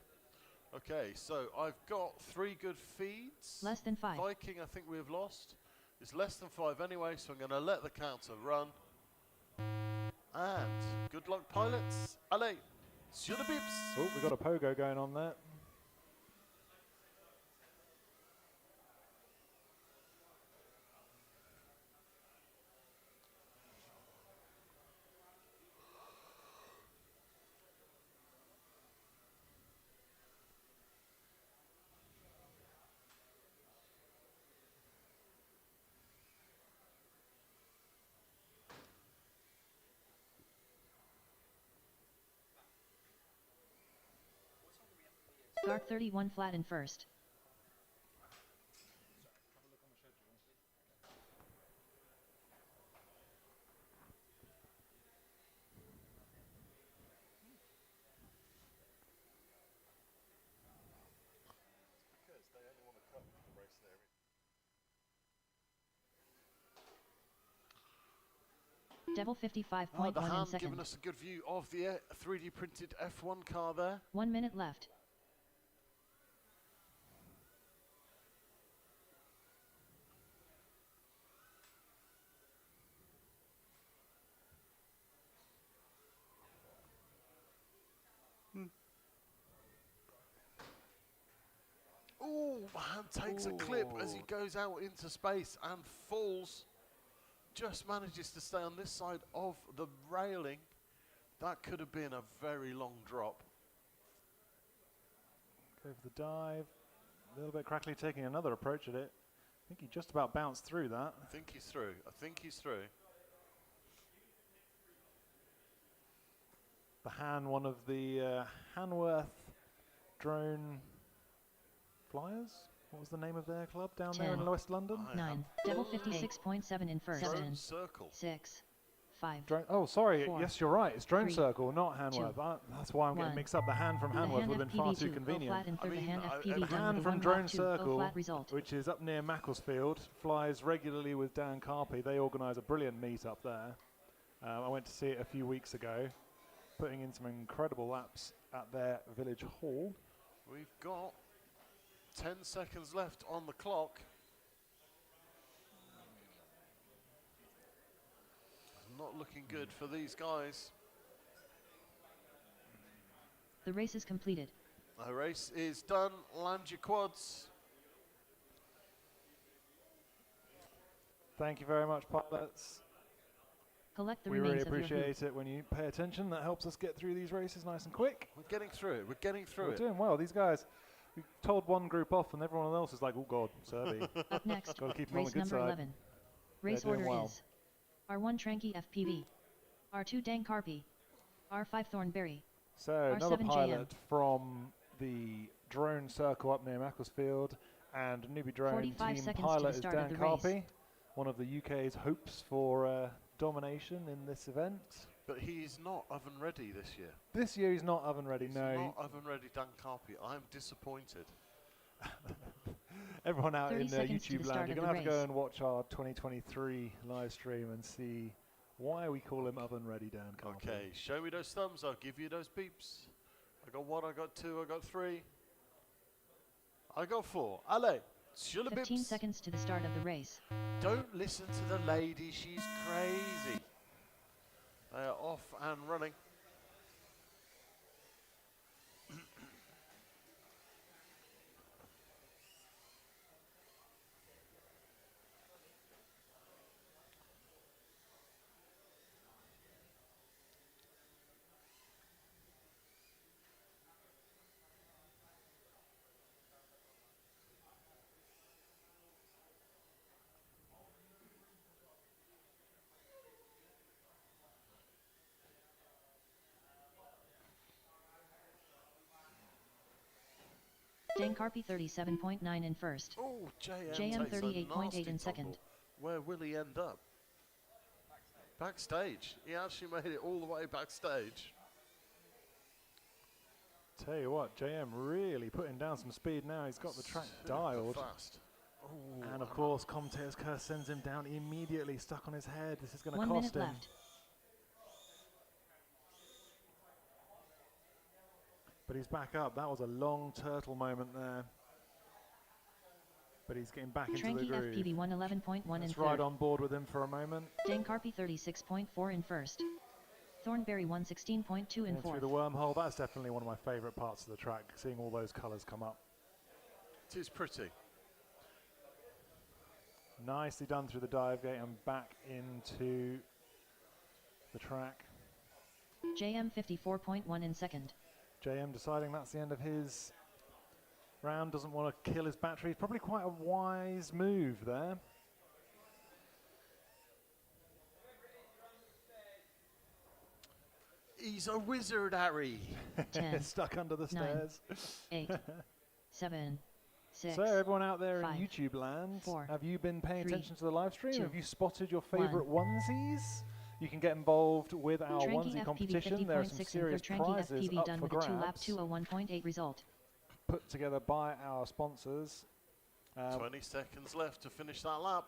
Okay, so I've got 3 good feeds. Less than 5. Viking, I think we've lost. It's less than 5 anyway, so I'm going to let the counter run. And good luck, pilots. Allez, sur le bips. Oh, we've got a pogo going on there. Guard 31 flat in first. Devil 55.1 the hand in second. giving us a good view of the 3D printed F1 car there. 1 minute left. Oh, the hand takes a clip as he goes out into space and falls. Just manages to stay on this side of the railing. That could have been a very long drop. Go for the dive. A little bit crackly, taking another approach at it. I think he just about bounced through that. I think he's through. I think he's through. The Han, one of the Hanworth drone flyers. What was the name of their club down there in West London? 9. Devil 56.7 in first. Drone Circle. 6. 5. Drone, oh, sorry. 4, yes, you're right. It's Drone 3, Circle, not Hanworth. That's why I'm getting 1. mixed up. The Han from The Hanworth Han would have been far FPV2, too O convenient. flat in third. The Han FPV The done Han with a from 1 Drone lap 2, O Circle, flat result. which is up near Macclesfield, flies regularly with Dan Carpy. They organise a brilliant meet up there. I went to see it a few weeks ago, putting in some incredible laps at their village hall. We've got 10 seconds left on the clock. Not looking good for these guys. The race is completed. The race is done. Land your quads. Thank you very much, pilots. Collect the We remains really of your appreciate it when you pay attention. That helps us get through these races nice and quick. We're getting through it. We're getting through We're it. doing well. These guys, we told one group off and everyone else is like, oh God, Serby. Up next, Got to keep them on the race good number side. 11. Race They're doing order well. is R1 Tranky FPV, R2 Dan Carpy, R5 Thornberry, So another R7 pilot from the drone circle up near Macclesfield, and newbie drone 45 team seconds to pilot the is start of Dan the Carpy, race. one of the UK's hopes for domination in this event. But he's not oven ready this year. This year he's not oven ready, He's no. not oven ready, Dan Carpy. I'm disappointed. Everyone out 30 in seconds to YouTube the land, start you're of going to the have to go race. and watch our 2023 live stream and see why we call him oven ready Dan Carpy. Okay, show me those thumbs. I'll give you those beeps. I got 1, I got 2, I got 3. I got 4. Allez, sur le 15 bips. seconds to the start of the race. Don't listen to the lady, she's crazy. They are off and running. Dan Carpy 37.9 in first. Oh, JM JM takes a 38.8 nasty in second. tumble. Where will he end up? Backstage. He actually made it all the way backstage. Tell you what, JM really putting down some speed now. He's got the track dialed. Fast. Oh, And of course, commentator's curse sends him down immediately, stuck on his head. This is going to 1 cost minute him. left. But he's back up. That was a long turtle moment there. But he's getting back into the Tranky groove. FPV 111.1 in Let's third. ride on board with him for a moment. Dan Carpy 36.4 in first. Thornberry 116.2 in Going through fourth. the wormhole. That's definitely one of my favourite parts of the track, seeing all those colours come up. It is pretty. Nicely done through the dive gate and back into the track. JM 54.1 in second. JM deciding that's the end of his round, doesn't want to kill his battery. Probably quite a wise move there. He's a wizard, Harry. 10, Stuck under the 9, stairs. 8, 7, 6. So everyone out there 5, in YouTube land, 4, have you been paying 3, attention to the live stream? 2, Have you spotted your favorite onesies? You can get involved with our Tranky onesie FPV competition. There are some 50.6 serious and Tranky prizes FPV up done for with a 2-lap grabs, 201.8 result. put together by our sponsors. 20 seconds left to finish that lap.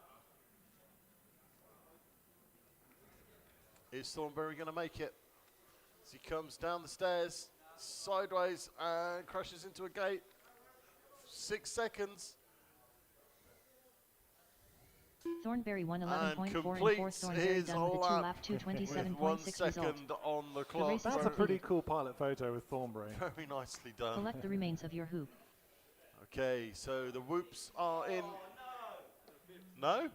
Is Thornberry going to make it? As he comes down the stairs, sideways, and crashes into a gate. 6 seconds. Thornberry won And 11.4 and completes fourth. Thornberry his done with a whole 2-lap with 227.6 1 result. second on the clock. race is That's a pretty cool pilot photo with Thornberry. Very nicely done. Collect the remains of your hoop. Okay, so the whoops are in. No?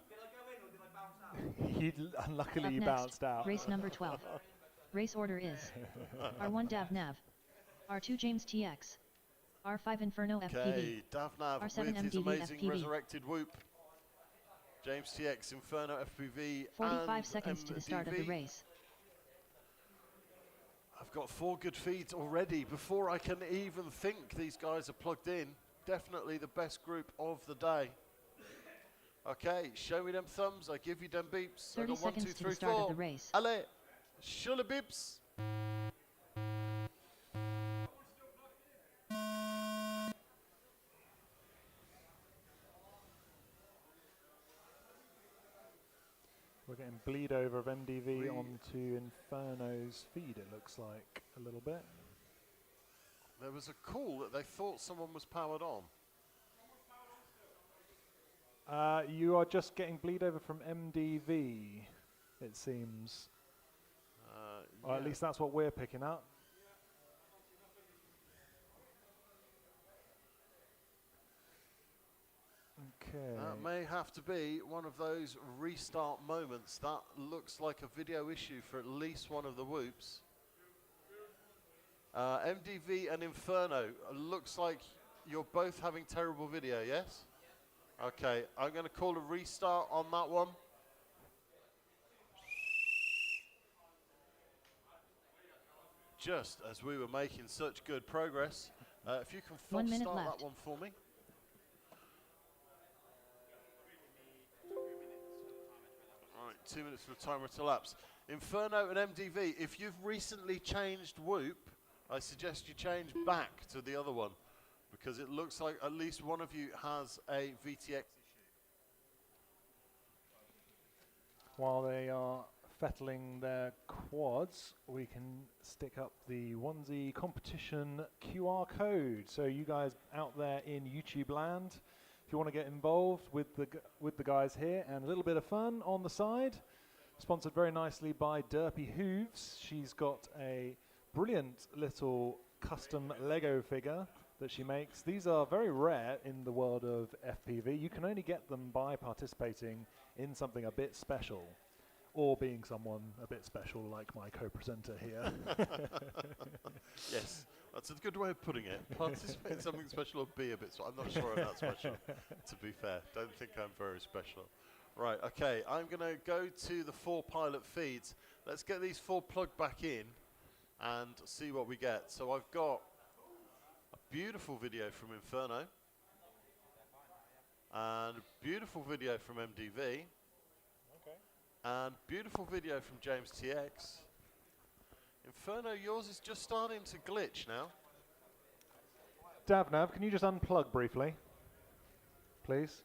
Unluckily, Up you next, bounced out. race number 12. Race order is R1 Dav Nav, R2 James TX, R5 Inferno FPV, Okay, Davnav R7 with his MDV amazing FPV. resurrected whoop. James TX, Inferno FPV, 45 and seconds to the start of the MDV. race. I've got 4 good feeds already before I can even think these guys are plugged in. Definitely the best group of the day. Okay, show me them thumbs, I give you them beeps. 30 I got 1, 2, seconds to 3, the start 4. of the race. Allez, shula beeps. We're getting bleed over of MDV onto Inferno's feed, it looks like, a little bit. There was a call that they thought someone was powered on. You are just getting bleed over from MDV, it seems. Or at yeah. least that's what we're picking up. Okay. That may have to be one of those restart moments. That looks like a video issue for at least one of the whoops. MDV and Inferno, looks like you're both having terrible video, yes? Okay, I'm going to call a restart on that one. Just as we were making such good progress, if you can 1 minute start left. that one for me. All right, 2 minutes for the timer to lapse. Inferno and MDV, if you've recently changed Whoop, I suggest you change back to the other one, because it looks like at least one of you has a VTX issue. While they are fettling their quads, we can stick up the onesie competition QR code. So you guys out there in YouTube land, if you want to get involved with the guys here and a little bit of fun on the side, sponsored very nicely by Derpy Hooves. She's got a brilliant little custom Lego figure that she makes. These are very rare in the world of FPV. You can only get them by participating in something a bit special, or being someone a bit special like my co-presenter here. Yes, that's a good way of putting it. Participate in something special or be a bit special. I'm not sure I'm that special, to be fair. Don't think I'm very special. Right, okay, I'm going to go to the 4 pilot feeds. Let's get these 4 plugged back in and see what we get. So I've got a beautiful video from Inferno and a beautiful video from MDV. And beautiful video from James TX. Inferno, yours is just starting to glitch now. Davnav, can you just unplug briefly, please?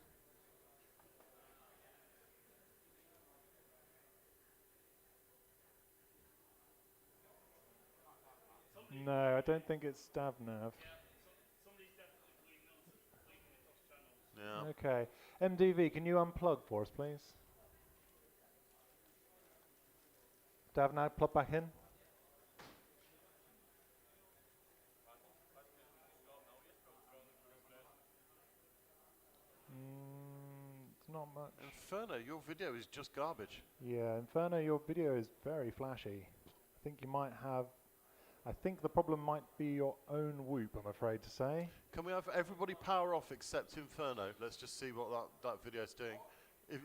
No, I don't think it's Davnav. Yeah. Okay. MDV, can you unplug for us, please? Davnav, plug back in. It's not much. Inferno, your video is just garbage. Yeah, Inferno, your video is very flashy. I think you might have... I think the problem might be your own whoop, I'm afraid to say. Can we have everybody power off except Inferno? Let's just see what that video is doing.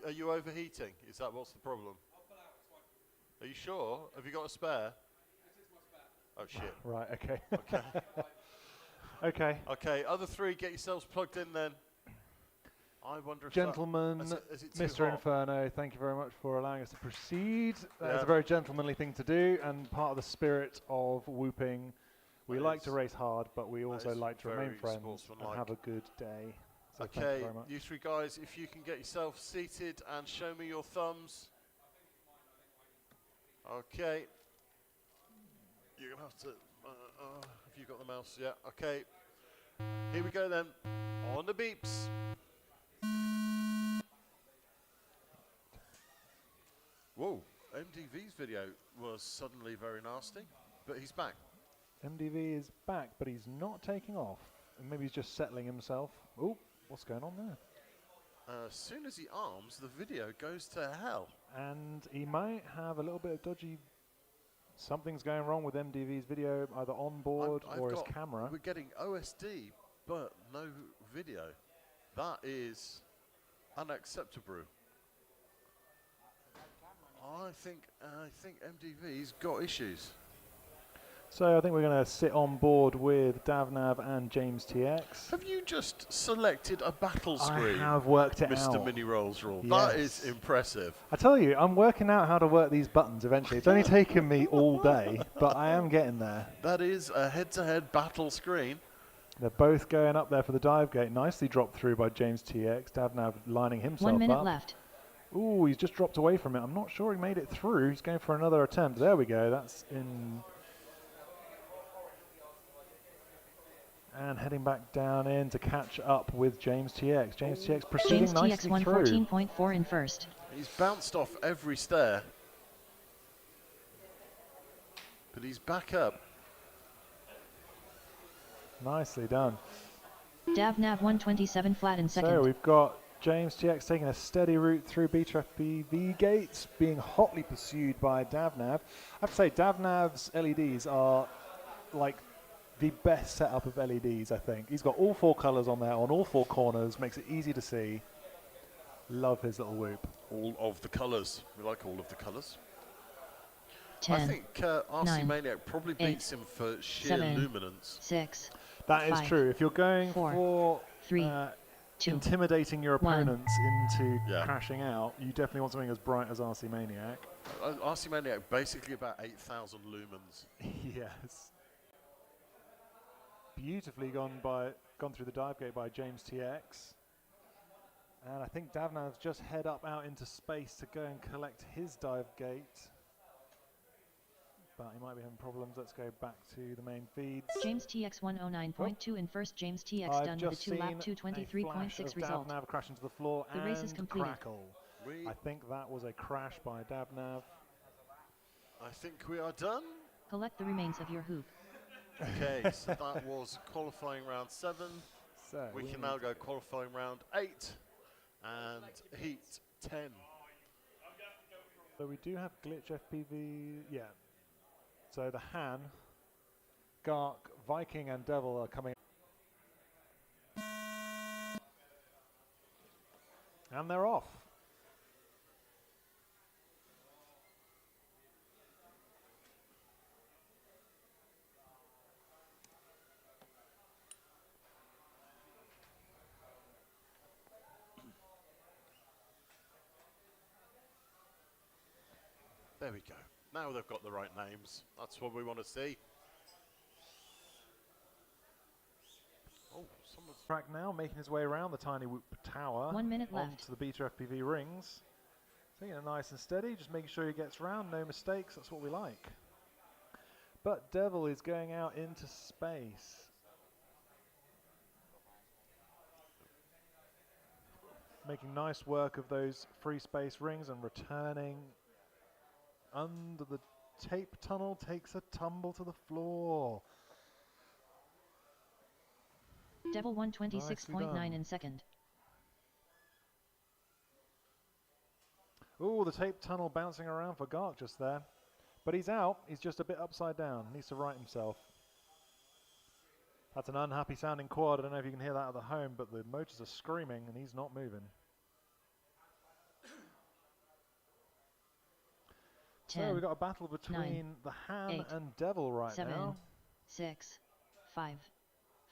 Are you overheating? Is that what's the problem? Are you sure? Have you got a spare? Oh shit. Right, okay. Okay. Okay. Okay, other three, get yourselves plugged in then. I wonder if Gentlemen, is it too Mr. hot? Inferno, thank you very much for allowing us to proceed. That is Yeah. a very gentlemanly thing to do, and part of the spirit of whooping. We That like is- to race hard, but we also is like to remain very friends and sportsmanlike. have a good day. So thank you Okay, very much. you three guys, if you can get yourself seated and show me your thumbs. Okay. You're going to have to... have you got the mouse? Yeah, okay. Here we go then. On the beeps. Whoa, MDV's video was suddenly very nasty, but he's back. MDV is back, but he's not taking off. And maybe he's just settling himself. Oh, what's going on there? As soon as he arms, the video goes to hell. And he might have a little bit of dodgy... Something's going wrong with MDV's video, either on board or his camera. We're getting OSD, but no video. That is unacceptable. I think MDV's got issues. So I think we're going to sit on board with Davnav and James TX. Have you just selected a battle screen? I have worked it Mr. out. Mini Rolls Rule. Yes. That is impressive. I tell you, I'm working out how to work these buttons eventually. It's only taken me all day, but I am getting there. That is a head-to-head battle screen. They're both going up there for the dive gate. Nicely dropped through by James TX. Davnav lining himself up. 1 minute left. Ooh, he's just dropped away from it. I'm not sure he made it through. He's going for another attempt. There we go. That's in... And heading back down in to catch up with James TX. James TX proceeding James nicely TX through. 114.4 in first. He's bounced off every stair. But he's back up. Nicely done. Davnav 127 flat in second. So we've got James TX taking a steady route through Beta FPV gates, being hotly pursued by Davnav. I have to say, Davnav's LEDs are like the best setup of LEDs, I think. He's got all 4 colours on there, on all 4 corners, makes it easy to see. Love his little whoop. All of the colours. We like all of the colours. 10, I think RC 9, Maniac probably 8, beats him for sheer 7, luminance. 6. That is 5, true. If you're going 4, for 3, 2, intimidating your 1. opponents into crashing out, you definitely want something as bright as RC Maniac. RC Maniac basically about 8,000 lumens. Yes. Beautifully gone through the dive gate by James TX. And I think Davnav's just head up out into space to go and collect his dive gate. But he might be having problems. Let's go back to the main feeds. James TX 109.2 in first. James TX done with a 2 lap 223.6 result. Davnav crash into the floor The and race is completed. crackle. I think that was a crash by Davnav. I think we are done. Collect the remains of your hoop. Okay, so that was qualifying round 7. So we can now go qualifying round 8 and heat 10. So we do have glitch FPV, yeah. So the Han, Gark, Viking and Devil are coming. And they're off. There we go. Now they've got the right names. That's what we want to see. Oh, someone's Track now, making his way around the tiny whoop tower. 1 minute onto left. the Beta FPV rings. Taking it nice and steady, just making sure he gets round, no mistakes, that's what we like. But Devil is going out into space. Making nice work of those free space rings and returning under the tape tunnel, takes a tumble to the floor. Devil 126.9 in second. Ooh, the tape tunnel bouncing around for Gark just there. But he's out, he's just a bit upside down, needs to right himself. That's an unhappy sounding quad, I don't know if you can hear that at the home, but the motors are screaming and he's not moving. So we've got a battle between the Han and Devil right 7, now. 6, 5,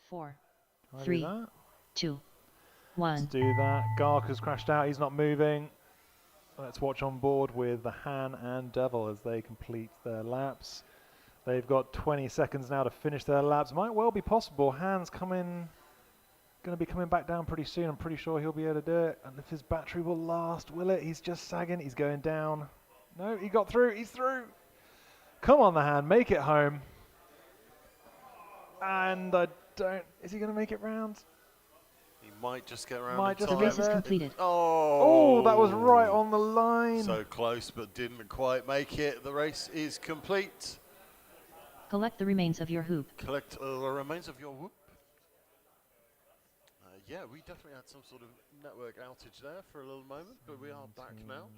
4, Can I do 3, that? 2, 1. Let's do that. Gark has crashed out. He's not moving. Let's watch on board with the Han and Devil as they complete their laps. They've got 20 seconds now to finish their laps. Might well be possible. Han's going to be coming back down pretty soon. I'm pretty sure he'll be able to do it. And if his battery will last, will it? He's just sagging. He's going down. No, he got through. He's through. Come on, the Han. Make it home. And I don't... Is he going to make it round? He might just get around. Might just the race is completed. Oh, that was right on the line. So close, but didn't quite make it. The race is complete. Collect the remains of your hoop. Collect the remains of your whoop. Yeah, we definitely had some sort of network outage there for a little moment, but we are back now.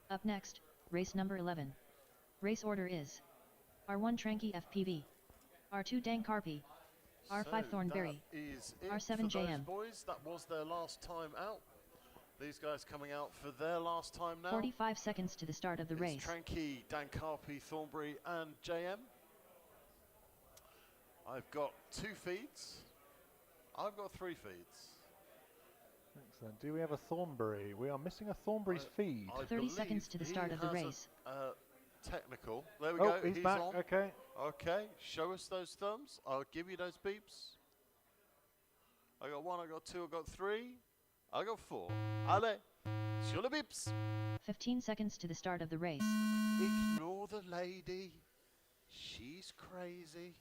Up next, race number 11. Race order is R1 Tranky FPV, R2 Dankarpi, R5 Thornberry, R7 JM. Boys, that was their last time out. These guys coming out for their last time now. 45 seconds to the start of the race. Tranky, Dankarpi, Thornberry, and JM. I've got 2 feeds. I've got 3 feeds. Excellent. Do we have a Thornberry? We are missing a Thornberry's feed. 30 seconds to the start of the race. Technical. There we go. He's back. On. Okay. Okay. Show us those thumbs. I'll give you those beeps. I got 1. I got 2. I got 3. I got 4. Allez. Sur le beeps. 15 seconds to the start of the race. Ignore the lady. She's crazy.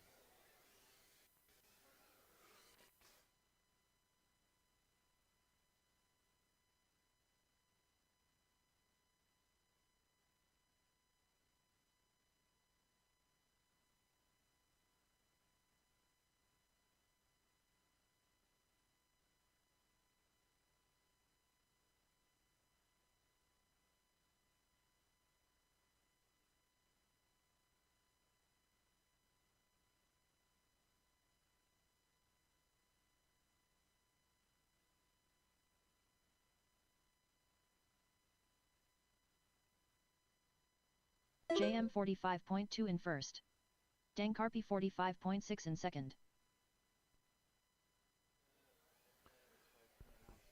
JM 45.2 in first. Dankarpi 45.6 in second.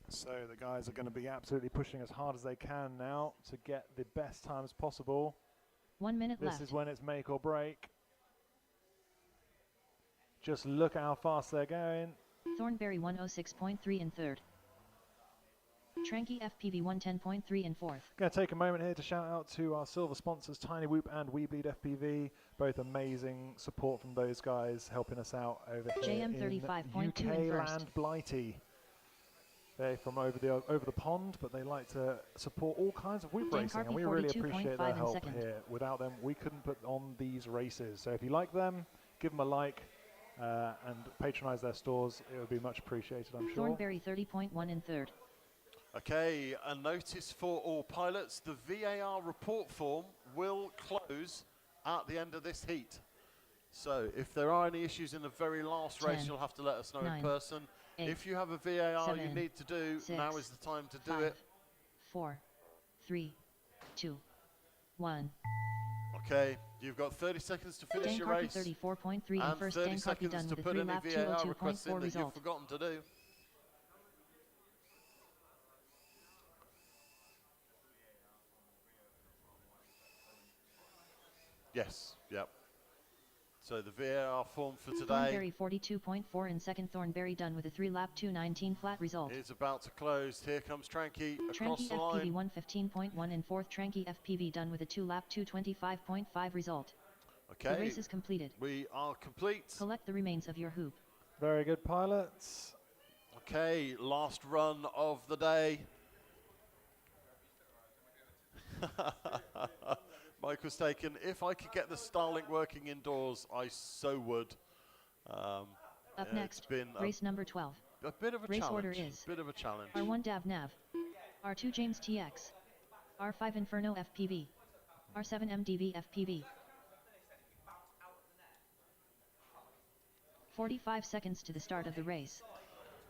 So the guys are going to be absolutely pushing as hard as they can now to get the best times possible. 1 minute left. This is when it's make or break. Just look at how fast they're going. Thornberry 106.3 in third. Tranky FPV 110.3 in fourth. Going to take a moment here to shout out to our silver sponsors, Tiny Whoop and We Bleed FPV. Both amazing support from those guys helping us out over here JM 35.2 UK in first. land Blighty. They're from over the pond, but they like to support all kinds of whoop racing, and we really appreciate their help here. Without them, we couldn't put on these races. So if you like them, give them a like and patronize their stores. It would be much appreciated, I'm sure. Thornberry 30.1 in third. Okay, a notice for all pilots. The VAR report form will close at the end of this heat. So if there are any issues in the very last race, you'll have to let us know in person. 8, if you have a VAR 7, you need to do, 6, now is the time to do 5, it. 4, 3, 2, 1. Okay, you've got 30 seconds to finish your race. 34.3 in and first. 30 Dankarpi seconds done to with a put any 3-lap VAR requests in 202.4 that you've result. forgotten to do. Yes, yep. So the VAR form for today Thornberry 42.4 in second. Thornberry done with a 3-lap 219 flat result. is about to close. Here comes Tranky across Tranky the FPV line. 115.1 in fourth. Tranky FPV done with a 2-lap 225.5 result. Okay, The race is completed. we are complete. Collect the remains of your hoop. Very good pilots. Okay, last run of the day. Mike was taken. If I could get the Starlink working indoors, I so would. Up it's next, been race number 12. a bit of a Race challenge. order is Bit of a challenge. R1 Dav Nav, R2 James TX, R5 Inferno FPV, R7 MDV FPV. 45 seconds to the start of the race.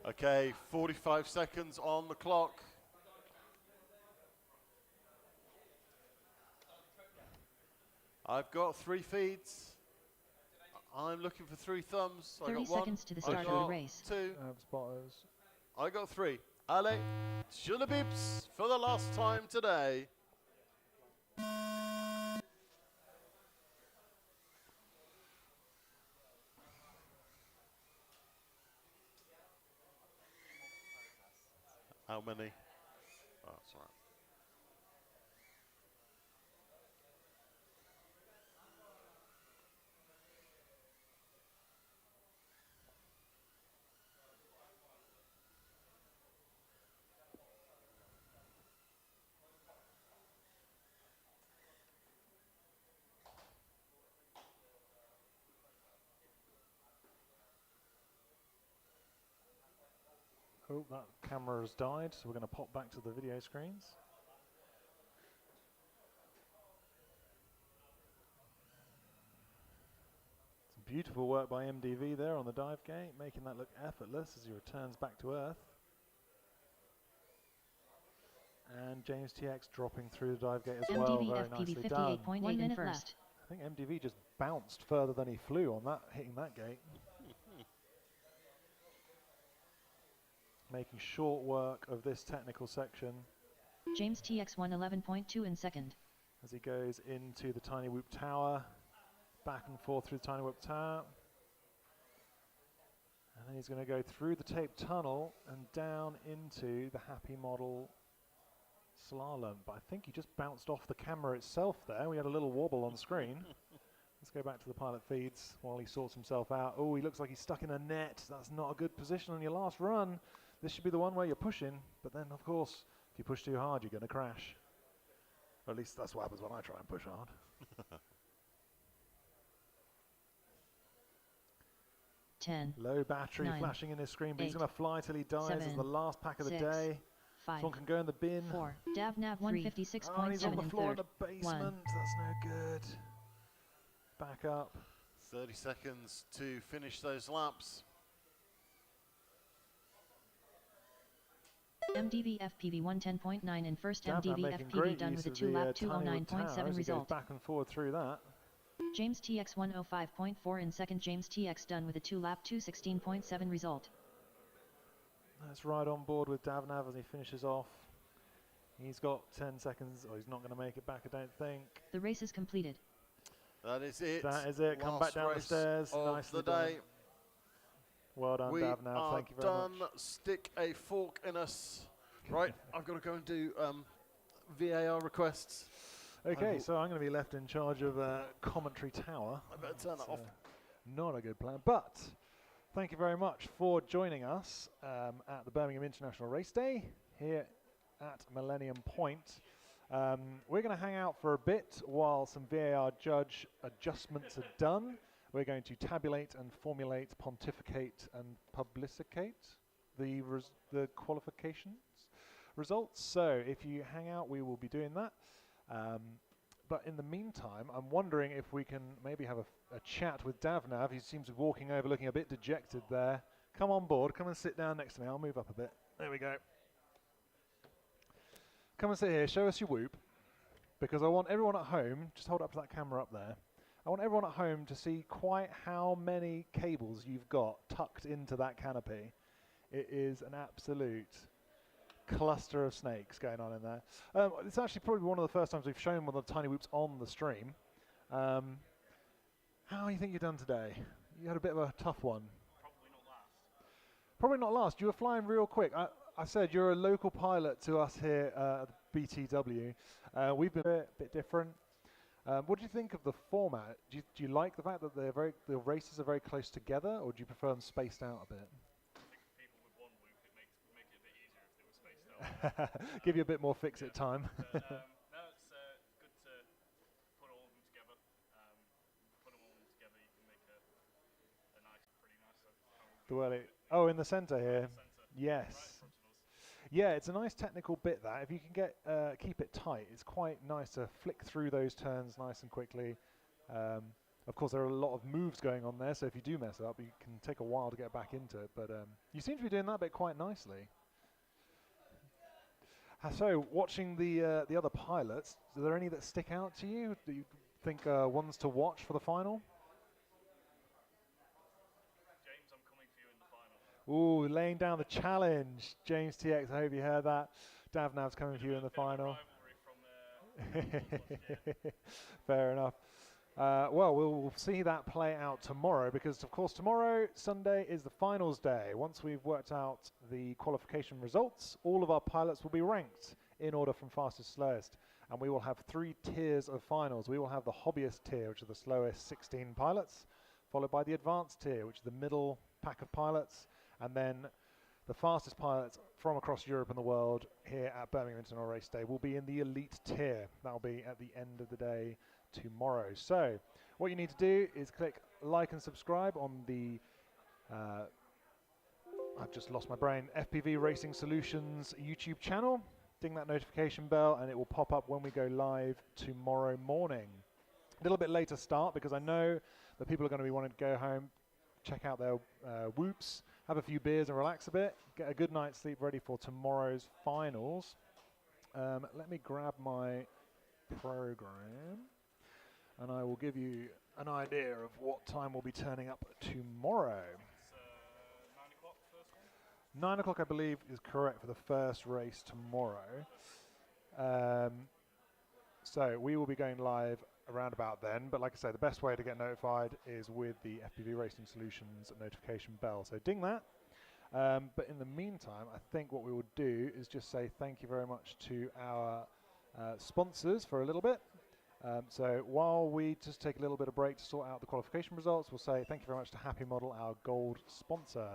Okay, 45 seconds on the clock. I've got 3 feeds. I'm looking for 3 thumbs. 30 seconds to the start of the race. 2. Spotters. I got 3. Allez, sur le bips for the last time today. How many? Oh, that's all right. Oh, that camera has died, so we're going to pop back to the video screens. Some beautiful work by MDV there on the dive gate, making that look effortless as he returns back to earth. And James TX dropping through the dive gate as well, very nicely done. 1 minute left. I think MDV just bounced further than he flew on that, hitting that gate. Making short work of this technical section. James TX won 11.2 in second. As he goes into the Tiny Whoop Tower, back and forth through the Tiny Whoop Tower. And then he's going to go through the tape tunnel and down into the Happy Model slalom. But I think he just bounced off the camera itself there. We had a little wobble on screen. Let's go back to the pilot feeds while he sorts himself out. Oh, he looks like he's stuck in a net. That's not a good position on your last run. This should be the one where you're pushing, but then, of course, if you push too hard, you're going to crash. Or at least that's what happens when I try and push hard. 10. Low battery 9, flashing in his screen, but 8, he's going to fly till he dies 7, as the last pack of the 6, day. 5, Someone can go in the bin. 4. Davnav 156.7 Oh, he's on the in floor in third. the basement. That's no good. Back up. 30 seconds to finish those laps. MDV FPV 110.9 in first. Davnav MDV making FPV great done use with a of the, 2-lap Tiny Whoop Tower 209.7 as he goes result. back and forward through that. James TX 105.4 in second. James TX done with a 2-lap 216.7 result. That's right on board with Davnav as he finishes off. He's got 10 seconds. Oh, he's not going to make it back, I don't think. The race is completed. That is it. That is it. Come back down the race stairs. of Nicely the day. done. Well done, We Davnav. are Thank you very done. much. Stick a fork in us. Right, I've got to go and do VAR requests. Okay, so I'm going to be left in charge of commentary tower. I better turn it off. Not a good plan, but thank you very much for joining us at the Birmingham International Race Day here at Millennium Point. We're going to hang out for a bit while some VAR judge adjustments are done. We're going to tabulate and formulate, pontificate and publicate the qualifications results. So if you hang out, we will be doing that. But in the meantime, I'm wondering if we can maybe have a chat with Davnav. He seems to be walking over, looking a bit dejected there. Come on board. Come and sit down next to me. I'll move up a bit. There we go. Come and sit here. Show us your whoop. Because I want everyone at home, just hold up to that camera up there. I want everyone at home to see quite how many cables you've got tucked into that canopy. It is an absolute cluster of snakes going on in there. It's actually probably one of the first times we've shown one of the Tiny Whoops on the stream. How do you think you've done today? You had a bit of a tough one. Probably not last. You were flying real quick. I said you're a local pilot to us here at BTW. We've been a bit different. What do you think of the format? Do you like the fact that the races are very close together, or do you prefer them spaced out a bit? Give you a bit more fix-it time. No, it's good to put all of them together. Put them all together, you can make a nice, pretty nice. Oh, in the centre here. Yes. Yeah, it's a nice technical bit that. If you can keep it tight, it's quite nice to flick through those turns nice and quickly. Of course, there are a lot of moves going on there, so if you do mess up, you can take a while to get back into it. But you seem to be doing that bit quite nicely. So, watching the other pilots, are there any that stick out to you? Do you think ones to watch for the final? James, I'm coming for you in the final. Ooh, laying down the challenge. James TX, I hope you heard that. Davnav's coming for you in the final. Fair enough. Well, we'll see that play out tomorrow because, of course, tomorrow, Sunday, is the finals day. Once we've worked out the qualification results, all of our pilots will be ranked in order from fastest slowest. And we will have 3 tiers of finals. We will have the hobbyist tier, which are the slowest 16 pilots, followed by the advanced tier, which is the middle pack of pilots, and then the fastest pilots from across Europe and the world here at Birmingham International Race Day will be in the elite tier. That will be at the end of the day tomorrow. So what you need to do is click like and subscribe on the I've just lost my brain, FPV Racing Solutions YouTube channel. Ding that notification bell and it will pop up when we go live tomorrow morning. A little bit later start because I know that people are going to be wanting to go home, check out their whoops, have a few beers and relax a bit, get a good night's sleep ready for tomorrow's finals. Let me grab my program and I will give you an idea of what time we'll be turning up tomorrow. 9 o'clock first one? 9 o'clock, I believe, is correct for the first race tomorrow. So we will be going live around about then, but like I say, the best way to get notified is with the FPV Racing Solutions notification bell. So ding that. But in the meantime, I think what we will do is just say thank you very much to our sponsors for a little bit. So while we just take a little bit of break to sort out the qualification results, we'll say thank you very much to Happy Model, our gold sponsor.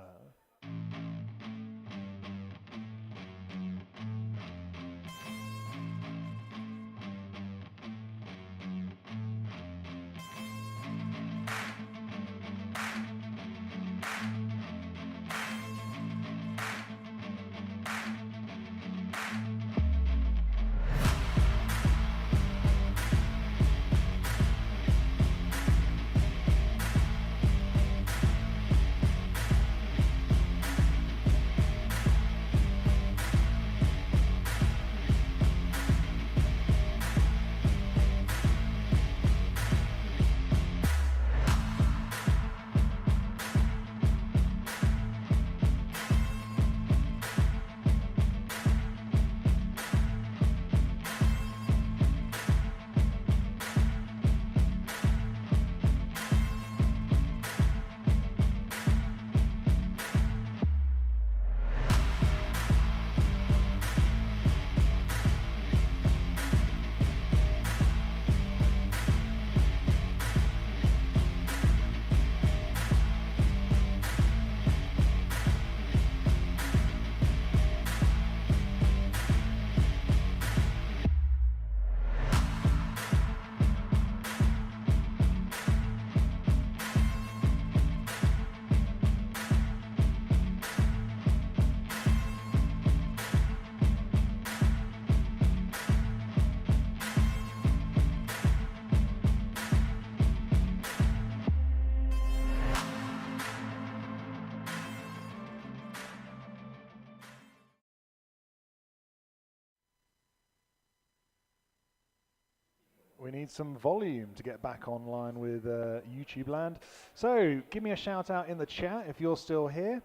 We need some volume to get back online with YouTube land. So give me a shout out in the chat if you're still here.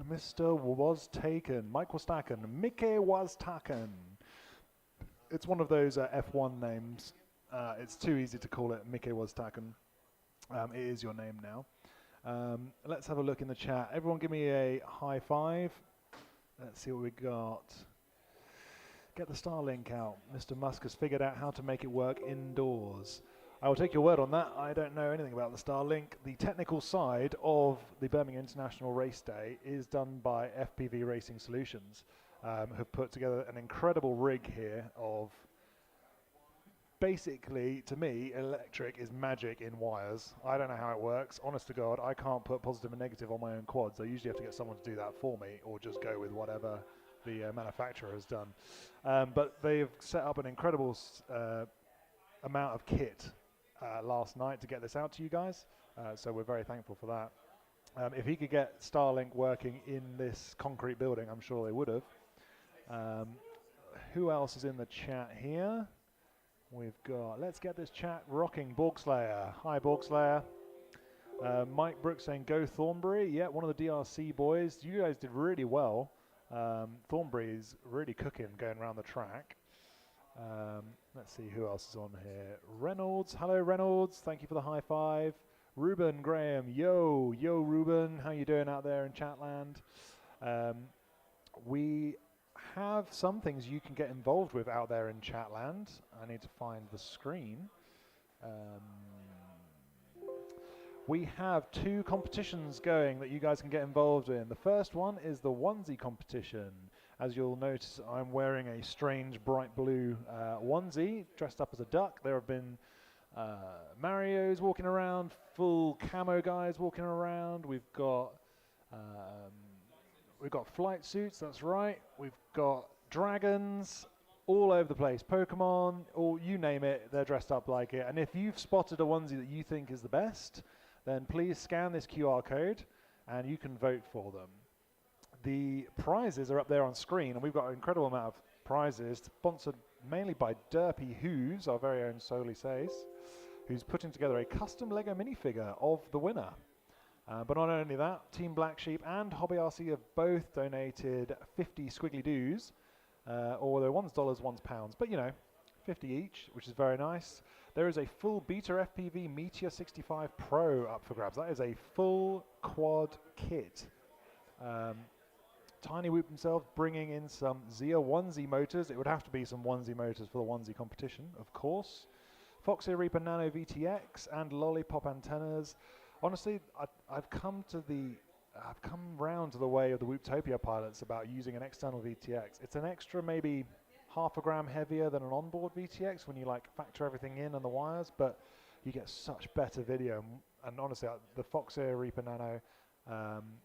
Mr. was taken. Mike was taken. Mickey was taken. It's one of those F1 names. It's too easy to call it Mickey was taken. It is your name now. Let's have a look in the chat. Everyone give me a high five. Let's see what we got. Get the Starlink out. Mr. Musk has figured out how to make it work indoors. I will take your word on that. I don't know anything about the Starlink. The technical side of the Birmingham International Race Day is done by FPV Racing Solutions, who've put together an incredible rig here of, basically, to me, electric is magic in wires. I don't know how it works. Honest to God, I can't put positive and negative on my own quads. I usually have to get someone to do that for me or just go with whatever the manufacturer has done. But they've set up an incredible amount of kit last night to get this out to you guys. So we're very thankful for that. If he could get Starlink working in this concrete building, I'm sure they would have. Who else is in the chat here? We've got, let's get this chat rocking, Borgslayer. Hi, Borgslayer. Mike Brooks saying, go Thornbury. Yeah, one of the DRC boys. You guys did really well. Thornbury is really cooking going around the track. Let's see who else is on here. Reynolds. Hello, Reynolds. Thank you for the high five. Ruben Graham. Yo, Ruben. How you doing out there in Chatland? We have some things you can get involved with out there in Chatland. I need to find the screen. We have 2 competitions going that you guys can get involved in. The first one is the onesie competition. As you'll notice, I'm wearing a strange bright blue onesie, dressed up as a duck. There have been Marios walking around, full camo guys walking around. We've got flight suits, that's right. We've got dragons all over the place. Pokemon, or you name it, they're dressed up like it. And if you've spotted a onesie that you think is the best, then please scan this QR code and you can vote for them. The prizes are up there on screen, and we've got an incredible amount of prizes, sponsored mainly by Derpy Hooves, our very own Soli Says, who's putting together a custom Lego minifigure of the winner. But not only that, Team Black Sheep and Hobby RC have both donated 50 squiggly doos, although one's dollars, one's pounds, but you know, 50 each, which is very nice. There is a full Beta FPV Meteor 65 Pro up for grabs. That is a full quad kit. Tiny Whoop himself bringing in some Zia onesie motors. It would have to be some onesie motors for the onesie competition, of course. Foxy Reaper Nano VTX and Lollipop antennas. Honestly, I've come round to the way of the Whooptopia pilots about using an external VTX. It's an extra maybe half a gram heavier than an onboard VTX when you like factor everything in and the wires, but you get such better video. And honestly, the Foxy Reaper Nano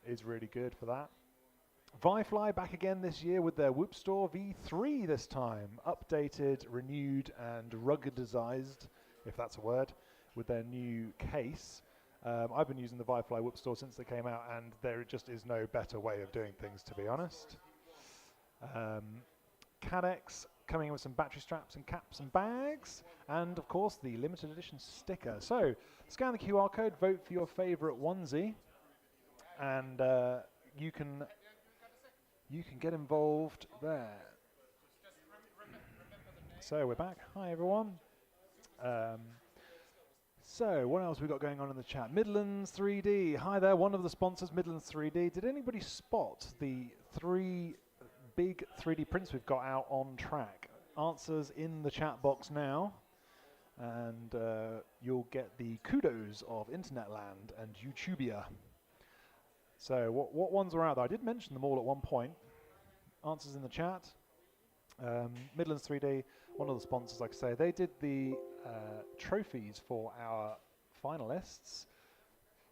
is really good for that. Vifly back again this year with their Whoop Store V3 this time. Updated, renewed, and ruggedized, if that's a word, with their new case. I've been using the Vifly Whoop Store since they came out, and there just is no better way of doing things, to be honest. Cadex coming in with some battery straps and caps and bags, and of course the limited edition sticker. So scan the QR code, vote for your favorite onesie, and you can get involved there. So we're back. Hi everyone. So what else we got going on in the chat? Midlands 3D. Hi there, one of the sponsors, Midlands 3D. Did anybody spot the 3 big 3D prints we've got out on track? Answers in the chat box now, and you'll get the kudos of Internet Land and YouTubia. So what ones are out there? I did mention them all at one point. Answers in the chat. Midlands 3D, one of the sponsors, like I say, they did the trophies for our finalists.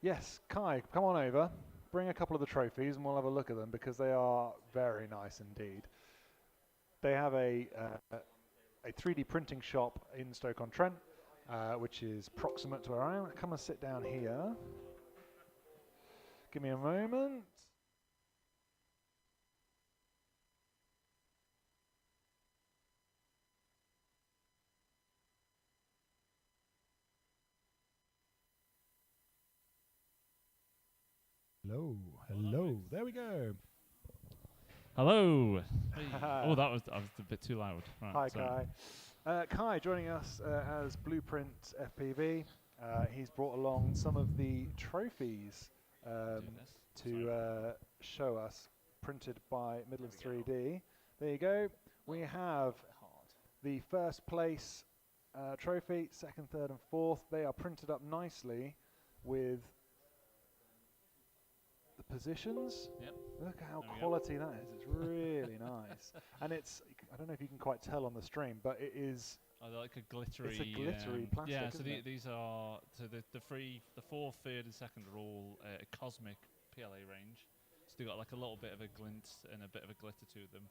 Yes, Kai, come on over. Bring a couple of the trophies and we'll have a look at them, because they are very nice indeed. They have a 3D printing shop in Stoke-on-Trent, which is proximate to where I am. Come and sit down here. Give me a moment. Hello, hello. There we go. Hello. Oh, that was a bit too loud. Right, hi, sorry. Kai. Kai joining us as Blueprint FPV. He's brought along some of the trophies to show us, printed by Midlands 3D. There you go. We have the first place trophy, second, third, and fourth. They are printed up nicely with the positions. Yep. Look at how quality that is. It's really nice. And it's, I don't know if you can quite tell on the stream, but it is... Oh, they're like a glittery... It's a glittery plastic, yeah, so isn't it? these are... So the fourth, third, and second are all cosmic PLA range. So they've got like a little bit of a glint and a bit of a glitter to them.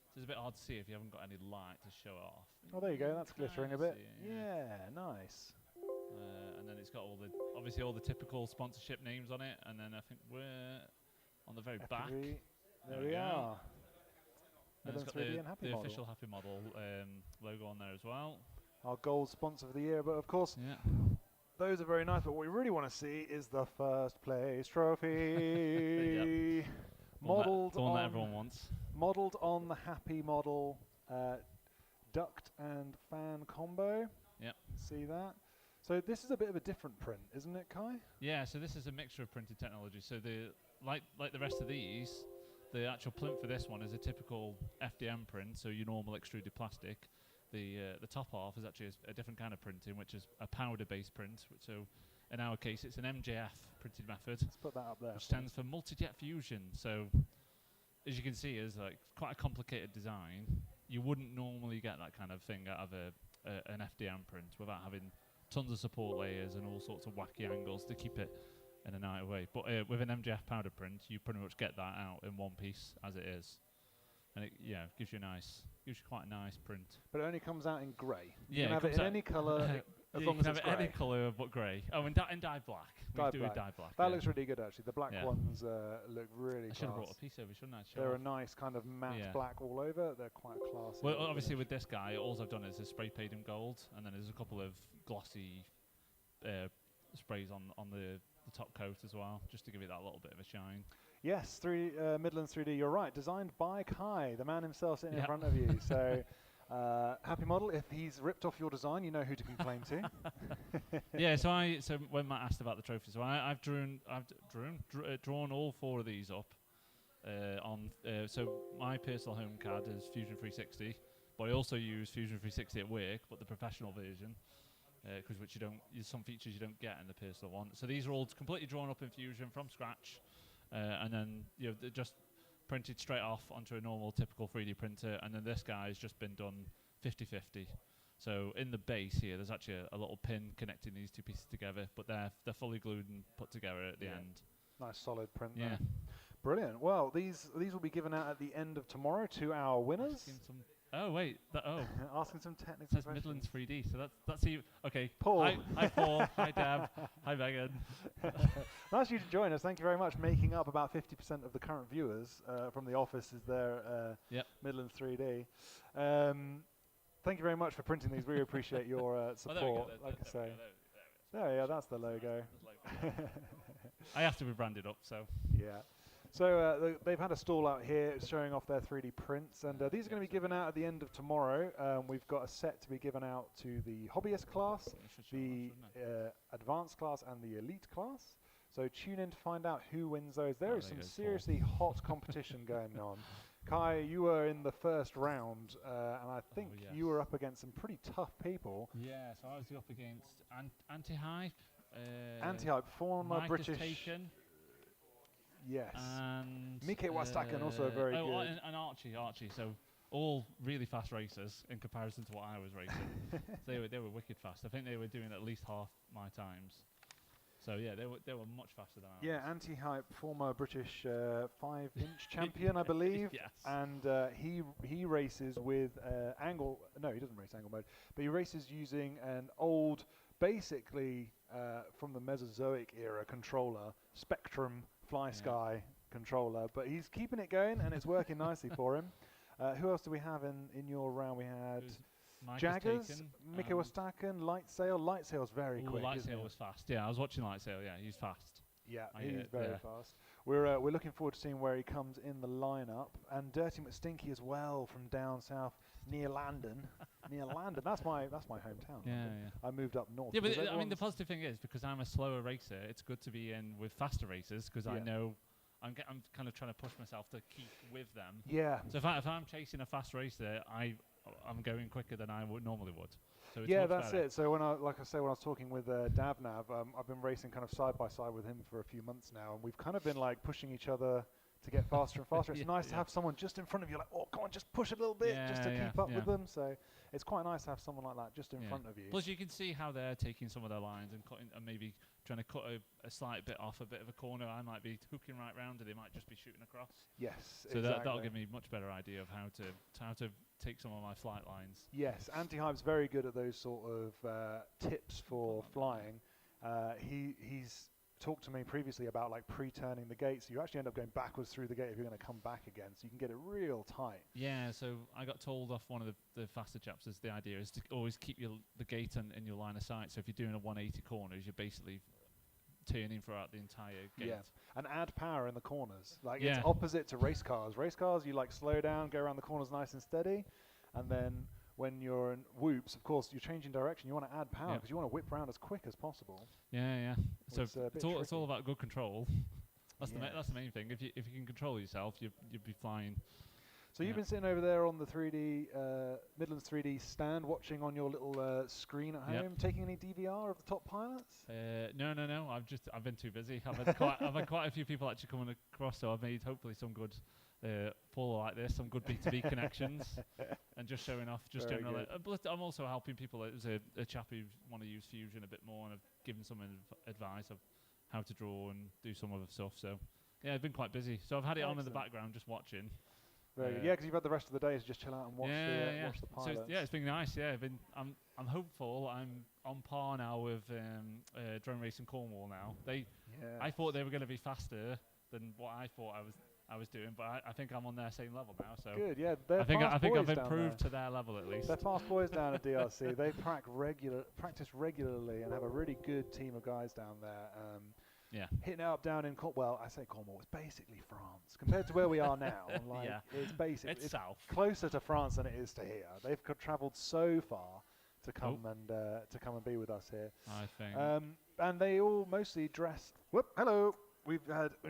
So it's a bit hard to see if you haven't got any light to show it off. Oh, there you go. That's glittering a bit. Yeah, nice. And then it's got obviously all the typical sponsorship names on it, and then I think we're on the very back. There we are. And it's got the official Happy Model logo on there as well. our gold sponsor for the year. But of course, those are very nice. But what we really want to see is the first place trophy. Modelled the one that everyone wants. Modelled on the Happy model duct and fan combo. Yep. See that? So this is a bit of a different print, isn't it, Kai? Yeah, so this is a mixture of printed technology. So like the rest of these, the actual plinth for this one is a typical FDM print, so your normal extruded plastic. The top half is actually a different kind of printing, which is a powder-based print. So in our case, it's an MJF printed method. Let's put that up there. Which stands for multi-jet fusion. So as you can see, it's like quite a complicated design. You wouldn't normally get that kind of thing out of an FDM print without having tons of support layers and all sorts of wacky angles to keep it in a nice way. But with an MJF powder print, you pretty much get that out in one piece as it is. And it gives you quite a nice print. But it only comes out in grey. You Yeah, can have it in any colour as long as it's grey. Any colour but grey. Oh, and dye black. Dye do black. dye black. That looks really good, actually. The black ones look really I should have class. brought a piece over, shouldn't I? They're a nice kind of matte black all over. They're quite classy. Well, obviously with this guy, all I've done is spray painted him gold, and then there's a couple of glossy sprays on the top coat as well, just to give it that little bit of a shine. Yes, Midlands 3D, you're right. Designed by Kai, the man himself sitting in front of you. So, happy model. If he's ripped off your design, you know who to complain to. Yeah, so when Matt asked about the trophies, so I've drawn all 4 of these up. So my personal home card is Fusion 360, but I also use Fusion 360 at work, but the professional version. Which there's some features you don't get in the personal one. So these are all completely drawn up in Fusion from scratch, and then they're just printed straight off onto a normal typical 3D printer. And then this guy's just been done 50/50. So in the base here, there's actually a little pin connecting these 2 pieces together, but they're fully glued and put together at the end. Nice solid print. Yeah. There. Brilliant. Well, these will be given out at the end of tomorrow to our winners. Oh wait! Asking some technical it says questions. Midlands 3D, so that's you. Okay, Paul. Hi Paul. Hi Dab. Hi Megan. Nice of you to join us. Thank you very much. Making up about 50% of the current viewers from the office is there. Midlands 3D. Thank you very much for printing these. We appreciate your support. Like I say, that's the logo. I have to be branded up, so yeah. So they've had a stall out here showing off their 3D prints, and these are going to be given out at the end of tomorrow. We've got a set to be given out to the hobbyist class, the advanced class, and the elite class. So tune in to find out who wins those. There is some seriously hot competition going on. Kai, you were in the first round, and I think you were up against some pretty tough people. Yeah, so I was up against Anti-Hype. Anti-Hype, former British... Taken. Yes. And Mike Wastaken, also very good. And Archie. So all really fast racers in comparison to what I was racing. So they were wicked fast. I think they were doing at least half my times. So yeah, they were much faster than I was. Yeah, Anti-Hype, former British 5-inch champion, I believe. Yes. And he races with angle. No, he doesn't race angle mode, but he races using an old, basically from the Mesozoic era controller, Spectrum Fly Sky controller. But he's keeping it going, and it's working nicely for him. Who else do we have in your round? We had Jaggers, Mika Wastaken, Lightsail. Lightsail's very quick. Lightsail was fast. Yeah, I was watching Lightsail. Yeah, he's fast. Yeah, he's very fast. We're looking forward to seeing where he comes in the lineup. And Dirty McStinky as well from down south near London. That's my hometown. Yeah. I moved up north. Yeah, but I mean the positive thing is because I'm a slower racer, it's good to be in with faster racers because I know I'm kind of trying to push myself to keep with them. Yeah. So if I'm chasing a fast racer, I'm going quicker than I normally would. So it's that's better. it. So when I was talking with Davnav, I've been racing kind of side by side with him for a few months now, and we've kind of been like pushing each other to get faster and faster. It's nice to have someone just in front of you, like, oh, come on, just push a little bit, just to keep up with them. So it's quite nice to have someone like that just in front of you. Plus, you can see how they're taking some of their lines and cutting, and maybe trying to cut a slight bit off a bit of a corner. I might be hooking right round, and they might just be shooting across. Yes, so that'll give me a much better idea of how to take some of my flight lines. Yes, Anti-Hype's very good at those sort of tips for flying. He's talked to me previously about like pre-turning the gate, so you actually end up going backwards through the gate if you're going to come back again, so you can get it real tight. Yeah, so I got told off one of the faster chaps is the idea is to always keep the gate in your line of sight. So if you're doing a 180 corners, you're basically turning throughout the entire gate. Yeah, and add power in the corners. Like Yeah. it's opposite to race cars. Race cars, you like slow down, go around the corners nice and steady, and then when you're in whoops, of course, you're changing direction. You want to add power because you want to whip around as quick as possible. Yeah. So it's all tricky. about good control. That's the main thing. If you can control yourself, you'd be flying. So you've been sitting over there on the 3D Midlands 3D stand, watching on your little screen at home, taking any DVR of the top pilots? No. I've been too busy. I've had quite a few people actually coming across, so I've made hopefully some good follow like this, some good B2B connections, and just showing off just Very generally. good. But I'm also helping people. There's a chap who want to use Fusion a bit more, and I've given some advice of how to draw and do some other stuff. So yeah, I've been quite busy. So I've had it on in the background, just watching. Very good. Yeah, because you've had the rest of the day to just chill out and watch the pilots. So it's been nice. Yeah, I'm hopeful. I'm on par now with Drone Racing Cornwall now. I thought they were going to be faster than what I thought I was doing, but I think I'm on their same level now. So good. Yeah, they're I think fast I've boys down improved there. to their level at least. They're fast boys down at DRC. They practice regularly and have a really good team of guys down there. Hitting it up down in Cornwall. I say Cornwall. It's basically France compared to where we are now. Like, it's basically it's south, closer to France than it is to here. They've travelled so far to come and be with us here. I think. And they all mostly dressed. Whoop! Hello. We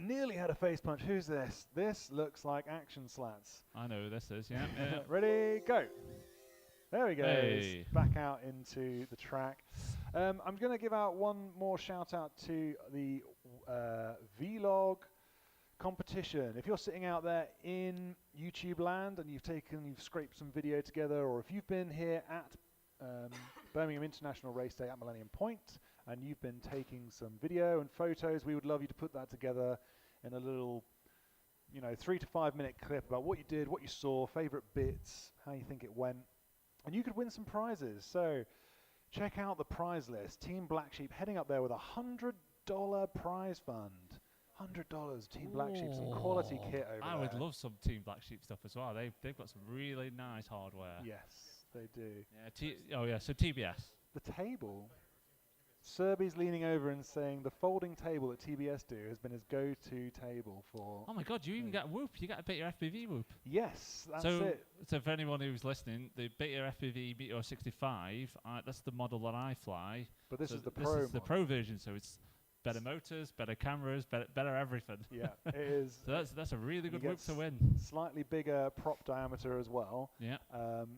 nearly had a face punch. Who's this? This looks like Action Slats. I know who this is. Yeah. Ready? Go. There he goes. Hey. Back out into the track. I'm going to give out one more shout out to the vlog competition. If you're sitting out there in YouTube land and you've scraped some video together, or if you've been here at Birmingham International Race Day at Millennium Point and you've been taking some video and photos, we would love you to put that together in a little 3 to 5 minute clip about what you did, what you saw, favorite bits, how you think it went, and you could win some prizes. So check out the prize list. Team Black Sheep heading up there with $100 prize fund. $100 Team Black Sheep, some quality kit over there. I would love some Team Black Sheep stuff as well. They've got some really nice hardware. Yes, they do. Yeah. So TBS. The table. Serby's leaning over and saying the folding table that TBS do has been his go-to table for... Oh my God, you even get Whoop. You get a Beta FPV Whoop. Yes, that's it. So for anyone who's listening, the Beta FPV Meteor 65, that's the model that I fly. But this so is the this Pro is the Pro version, so it's better motors, better cameras, better everything. Yeah, it is. So that's a really good Whoop to win. Slightly bigger prop diameter as well. Yeah.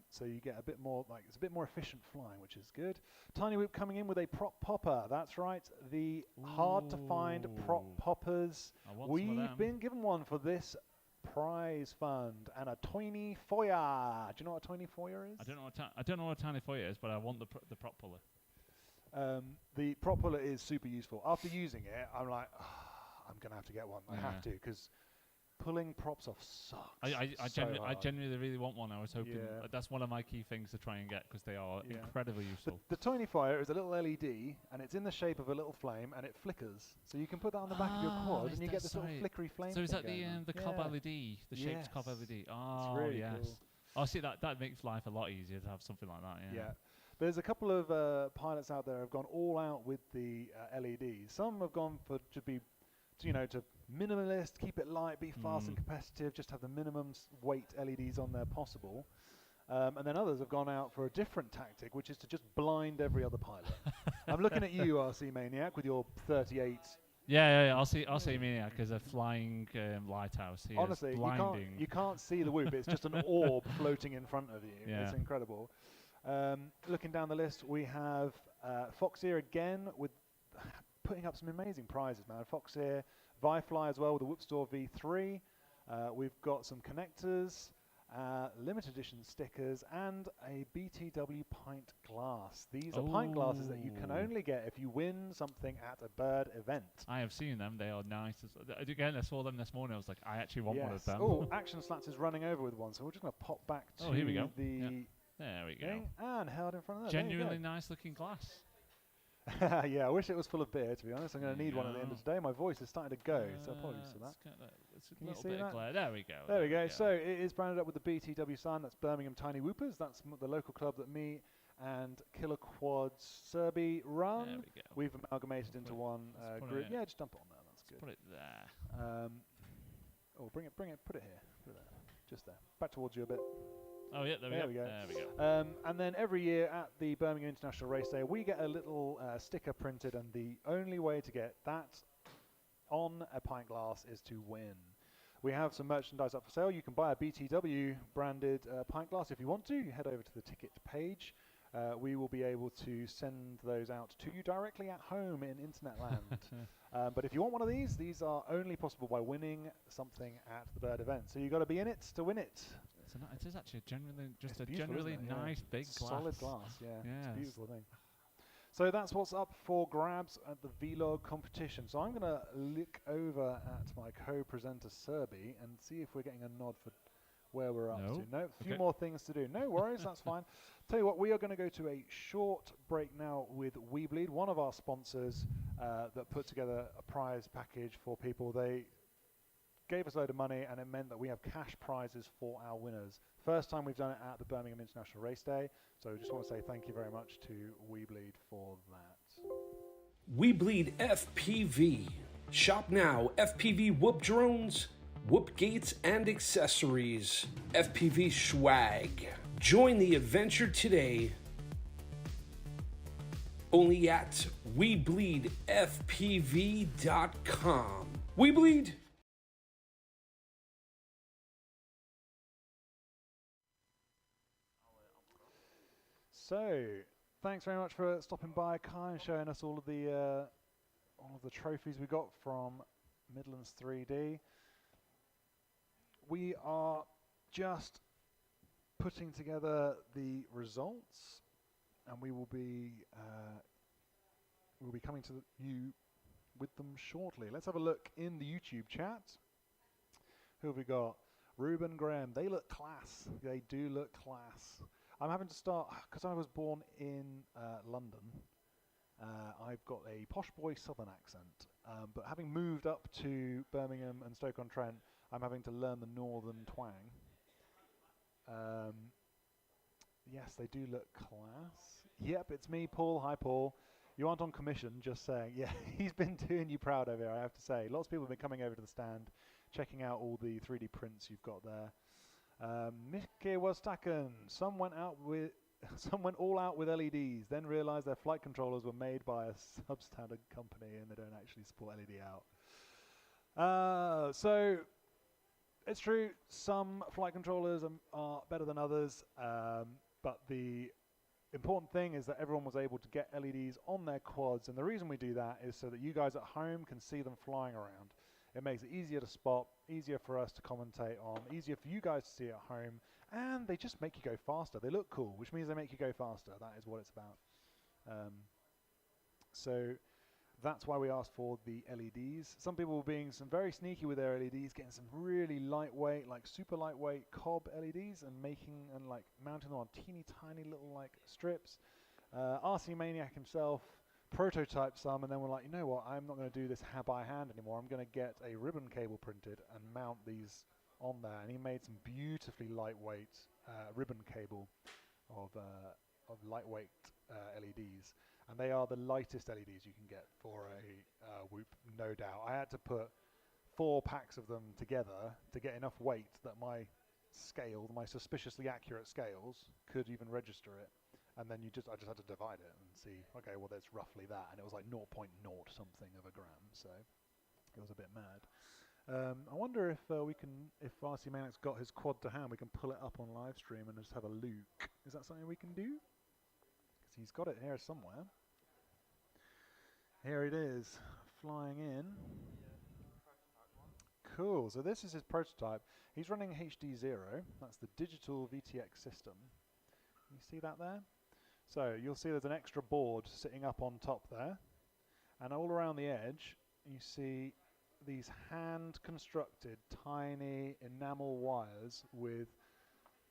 So you get a bit more, it's a bit more efficient flying, which is good. Tiny Whoop coming in with a prop popper. That's right, the hard to find prop poppers. We've been given one for this prize fund and a tiny foyer. Do you know what a tiny foyer is? I don't know what a tiny foyer is, but I want the prop puller. The prop puller is super useful. After using it, I'm like, I'm going to have to get one. I have to, because pulling props off sucks. I genuinely really want one. I was hoping that's one of my key things to try and get, because they are incredibly useful. The tiny fire is a little LED, and it's in the shape of a little flame, and it flickers. So you can put that on the back of your quad, and you get this little flickery flame. So is that the cob Yeah. LED, the shaped cob LED? Oh, it's really yes. cool. Oh, see, that makes life a lot easier to have something like that. Yeah. There's a couple of pilots out there who have gone all out with the LEDs. Some have gone for to minimalist, keep it light, be fast and competitive, just have the minimum weight LEDs on there possible. And then others have gone out for a different tactic, which is to just blind every other pilot. I'm looking at you, RC Maniac, with your 38. Yeah. I'll see Maniac as a flying lighthouse. He Honestly, is blinding. you can't see the Whoop. It's just an orb floating in front of you. Yeah. It's incredible. Looking down the list, we have Foxeer again with putting up some amazing prizes, man. Foxeer, Vifly as well with the Whoop Store V3. We've got some connectors, limited edition stickers, and a BTW pint glass. These are pint glasses that you can only get if you win something at a bird event. I have seen them. They are nice. Again, I saw them this morning. I was like, I actually want one of them. Oh, Action Slats is running over with one, so we're just going to pop back to here we go. the There we go. thing and held in front of that. Genuinely nice looking glass. Yeah, I wish it was full of beer, to be honest. I'm going to need one at the end of today. My voice is starting to go, so apologies for that. Can you see that? There we go. There we go. So it is branded up with the BTW sign. That's Birmingham Tiny Whoopers. That's the local club that me and Killer Quads Serby run. There we go. We've amalgamated into one group. Yeah, just dump it on there. That's good. Put it there. Bring it, put it here. Put it there. Just there. Back towards you a bit. Oh, yeah, there we go. There we go. And then every year at the Birmingham International Race Day, we get a little sticker printed, and the only way to get that on a pint glass is to win. We have some merchandise up for sale. You can buy a BTW branded pint glass if you want to. You head over to the ticket page. We will be able to send those out to you directly at home in internet land. But if you want one of these are only possible by winning something at the Bird event. So you've got to be in it to win it. It is actually It's a beautiful, generally isn't it? Yeah. nice big glass. Solid glass, yeah. It's a Yes. beautiful thing. So that's what's up for grabs at the vlog competition. So I'm going to look over at my co-presenter Serby and see if we're getting a nod for where we're up to. No, a few more things to do. No worries, that's fine. Tell you what, we are going to go to a short break now with Weebleed, one of our sponsors that put together a prize package for people. They gave us a load of money, and it meant that we have cash prizes for our winners. First time we've done it at the Birmingham International Race Day, so just want to say thank you very much to Weebleed for that. Weebleed FPV. Shop now. FPV whoop drones, whoop gates, and accessories. FPV swag. Join the adventure today. Only at WeBleedFPV.com. Weebleed. So, thanks very much for stopping by, Kai, and showing us all of the trophies we got from Midlands 3D. We are just putting together the results, and we will be coming to you with them shortly. Let's have a look in the YouTube chat. Who have we got? Ruben Graham. They look class. They do look class. I'm having to start, because I was born in London, I've got a posh boy southern accent, but having moved up to Birmingham and Stoke-on-Trent, I'm having to learn the northern twang. Yes, they do look class. Yep, it's me, Paul. Hi, Paul. You aren't on commission, just saying. Yeah, he's been doing you proud over here, I have to say. Lots of people have been coming over to the stand, checking out all the 3D prints you've got there. Mikke Wastaken, some went all out with LEDs, then realized their flight controllers were made by a substandard company and they don't actually support LED out. So it's true, some flight controllers are better than others, but the important thing is that everyone was able to get LEDs on their quads, and the reason we do that is so that you guys at home can see them flying around. It makes it easier to spot, easier for us to commentate on, easier for you guys to see at home, and they just make you go faster. They look cool, which means they make you go faster. That is what it's about. So that's why we asked for the LEDs. Some people were being very sneaky with their LEDs, getting some really lightweight, like super lightweight cob LEDs and mounting them on teeny tiny little strips. RC Maniac himself prototyped some, and then we're like, you know what, I'm not going to do this by hand anymore. I'm going to get a ribbon cable printed and mount these on there. And he made some beautifully lightweight ribbon cable of lightweight LEDs. And they are the lightest LEDs you can get for a Whoop, no doubt. I had to put 4 packs of them together to get enough weight that my scale, my suspiciously accurate scales, could even register it. And then I just had to divide it and see, okay, well, that's roughly that. And it was like 0.0 something of a gram, so it was a bit mad. I wonder if if RC Manac's got his quad to hand, we can pull it up on live stream and just have a look. Is that something we can do? Because he's got it here somewhere. Here it is, flying in. Cool, so this is his prototype. He's running HD0, that's the digital VTX system. You see that there? So you'll see there's an extra board sitting up on top there, and all around the edge you see these hand constructed tiny enamel wires with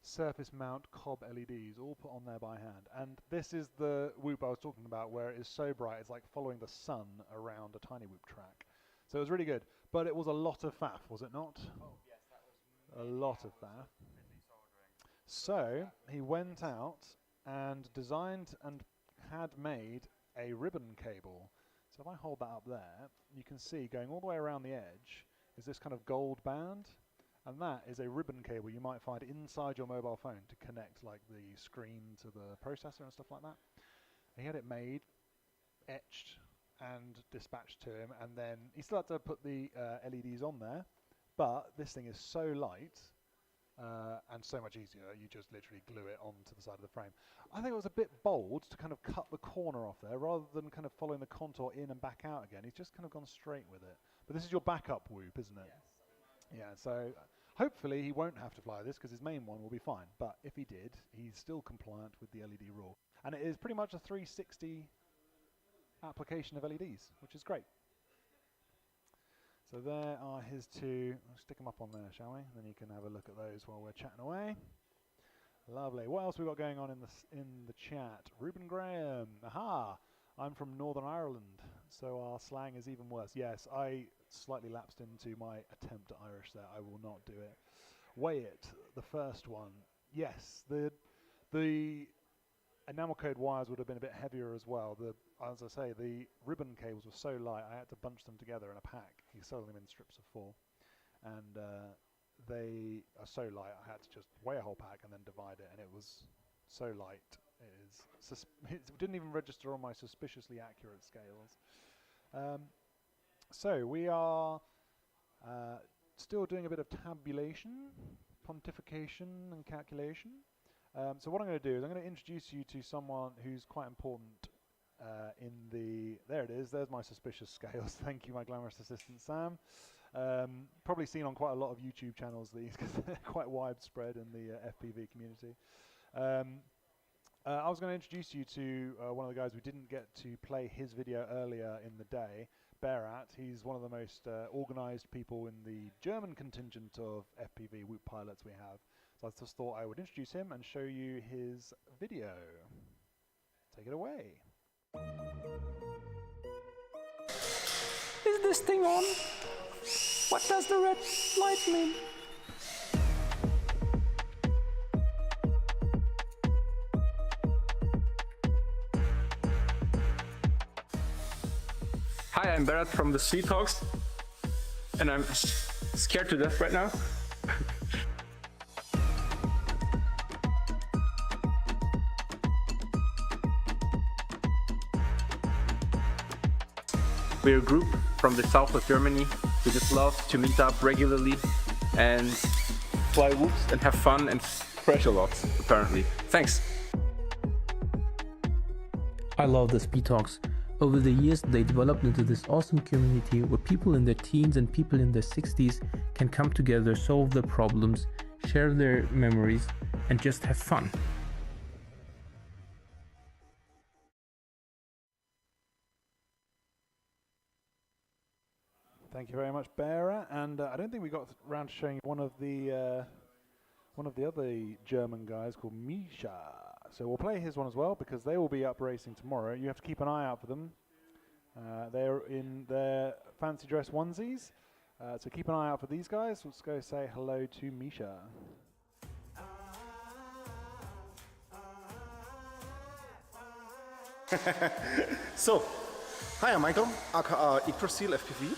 surface mount cob LEDs, all put on there by hand. And this is the Whoop I was talking about, where it is so bright, it's like following the sun around a tiny Whoop track. So it was really good. But it was a lot of faff, was it not? Oh, yes, that was a lot of faff. So he went out and designed and had made a ribbon cable. So if I hold that up there, you can see going all the way around the edge is this kind of gold band. And that is a ribbon cable you might find inside your mobile phone to connect like the screen to the processor and stuff like that. He had it made, etched and dispatched to him, and then he still had to put the LEDs on there, but this thing is so light and so much easier, you just literally glue it onto the side of the frame. I think it was a bit bold to kind of cut the corner off there rather than kind of following the contour in and back out again. He's just kind of gone straight with it. But this is your backup Whoop, isn't it? Yes. Yeah, so hopefully he won't have to fly this because his main one will be fine. But if he did, he's still compliant with the LED rule. And it is pretty much a 360 application of LEDs, which is great. So there are his two. I'll stick them up on there, shall we? Then you can have a look at those while we're chatting away. Lovely. What else we got going on in the chat? Ruben Graham. Aha! I'm from Northern Ireland, so our slang is even worse. Yes, I slightly lapsed into my attempt at Irish there. I will not do it. Weigh it, the first one. Yes, the enamel coat wires would have been a bit heavier as well. As I say, the ribbon cables were so light, I had to bunch them together in a pack. He sold them in strips of 4. And they are so light, I had to just weigh a whole pack and then divide it, and it was so light. It didn't even register on my suspiciously accurate scales. So we are still doing a bit of tabulation, pontification and calculation. So what I'm going to do is I'm going to introduce you to someone who's quite important in the... There it is, there's my suspicious scales. Thank you, my glamorous assistant Sam. Probably seen on quite a lot of YouTube channels these because they're quite widespread in the FPV community. I was going to introduce you to one of the guys we didn't get to play his video earlier in the day, Berat. He's one of the most organised people in the German contingent of FPV Whoop pilots we have. So I just thought I would introduce him and show you his video. Take it away. Is this thing on? What does the red light mean? Hi, I'm Berat from the Sea Talks, and I'm scared to death right now. We're a group from the south of Germany. We just love to meet up regularly and fly whoops and have fun and crash a lot, apparently. Thanks! I love the Speed Talks. Over the years, they developed into this awesome community where people in their teens and people in their 60s can come together, solve their problems, share their memories, and just have fun. Thank you very much, Beara. And I don't think we got around to showing one of the other German guys called Misha. So we'll play his one as well because they will be up racing tomorrow. You have to keep an eye out for them. They're in their fancy dress onesies. So keep an eye out for these guys. Let's go say hello to Misha. So, hi, I'm Michael, aka Yggdrasil FPV.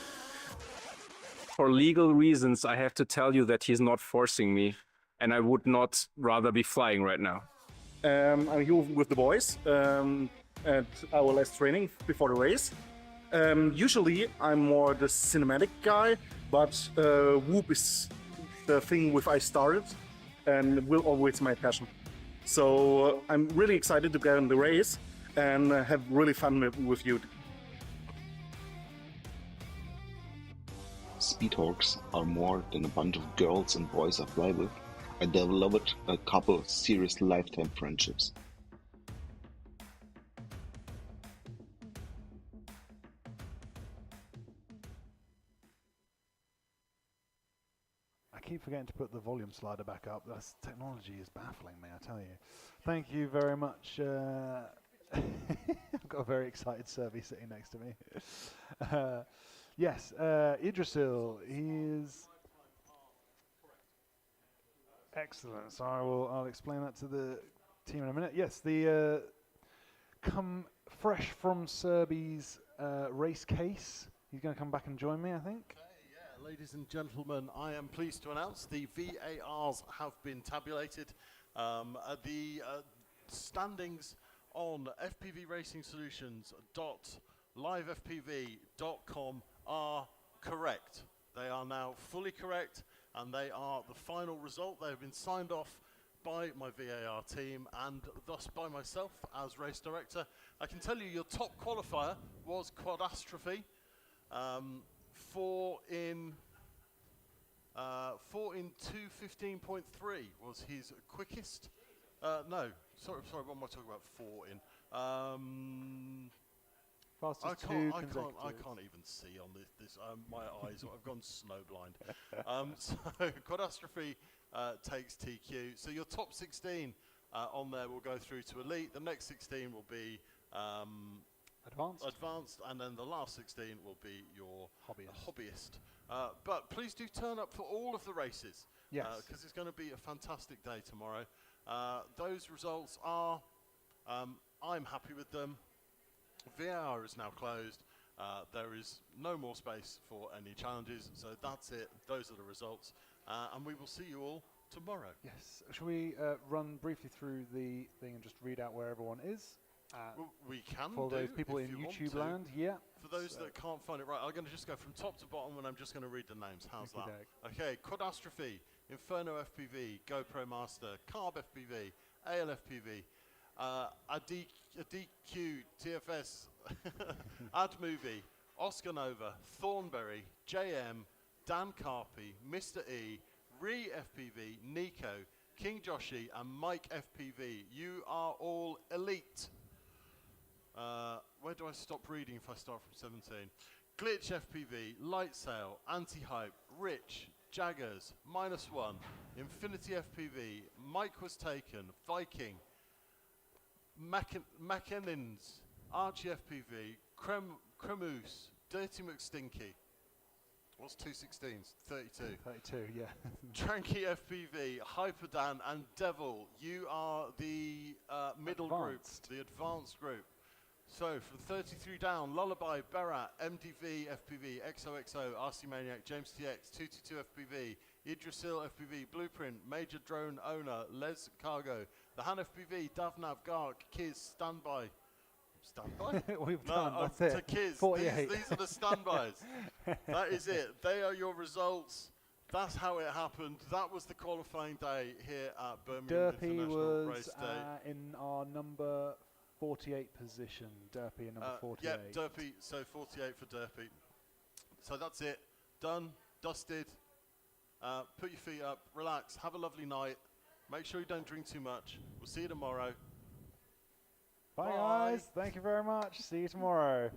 For legal reasons, I have to tell you that he's not forcing me, and I would not rather be flying right now. I'm here with the boys at our last training before the race. Usually I'm more the cinematic guy, but Whoop is the thing with I started and will always be my passion. So I'm really excited to get in the race and have really fun with you. Speedhawks are more than a bunch of girls and boys I fly with. I developed a couple serious lifetime friendships. keep forgetting to put the volume slider back up. This technology is baffling me, I tell you. Thank you very much. I've got a very excited Serbi sitting next to me. Yes, Idrisil, he is excellent. So I'll explain that to the team in a minute. Yes, the come fresh from Serbi's race case. He's going to come back and join me, I think. Yeah, ladies and gentlemen, I am pleased to announce the VARs have been tabulated. The standings on fpvracing-solutions.livefpv.com are correct. They are now fully correct, and they are the final result. They have been signed off by my VAR team and thus by myself as race director. I can tell you your top qualifier was Quadastrophe. 4 in 2:15.3 was his quickest. No, sorry, what am I talking about? 4 in. Fastest I can't even see on this. My eyes, I've gone snowblind. So Quadastrophe takes TQ. So your top 16 on there will go through to elite. The next 16 will be advanced, and then the last 16 will be your hobbyist. But please do turn up for all of the races, because it's going to be a fantastic day tomorrow. Those results are, I'm happy with them. VAR is now closed. There is no more space for any challenges, so that's it. Those are the results, and we will see you all tomorrow. Yes. Shall we run briefly through the thing and just read out where everyone is? Well, we can for those people in YouTube land, yeah. For those that can't find it right, I'm going to just go from top to bottom, and I'm just going to read the names. How's that? Okay, Quadastrophe, Inferno FPV, GoPro Master, Carb FPV, AL FPV, ADQ TFS, AdMovie, Oscar Nova, Thornberry, JM, Dan Carpy, Mr. E, Re FPV, Nico, King Joshi, and Mike FPV. You are all elite. Where do I stop reading if I start from 17? Glitch FPV, Lightsail, Anti-Hype, Rich, Jaggers, -1, Infinity FPV, Mike was taken, Viking, McKennins, Archie FPV, Cremoose, Dirty McStinky. What's 2 16s? 32. 32, yeah. Tranky FPV, Hyperdan, and Devil. You are the middle group, the advanced group. So from 33 down, Lullaby, Berat, MDV, FPV, XOXO, RC Maniac, James TX, 222 FPV, Idrisil FPV, Blueprint, Major Drone Owner, Les Cargo, The Han FPV, Davnav, Gark, Kiz, Standby. Standby? We've done, that's it. To Kiz. 48. These are the standbys. That is it. They are your results. That's how it happened. That was the qualifying day here at Birmingham International Race Day. Derpy was in our number 48 position. Derpy in number 48. Yep, Derpy, so 48 for Derpy. So that's it. Done, dusted. Put your feet up, relax, have a lovely night. Make sure you don't drink too much. We'll see you tomorrow. Bye, guys. Thank you very much. See you tomorrow.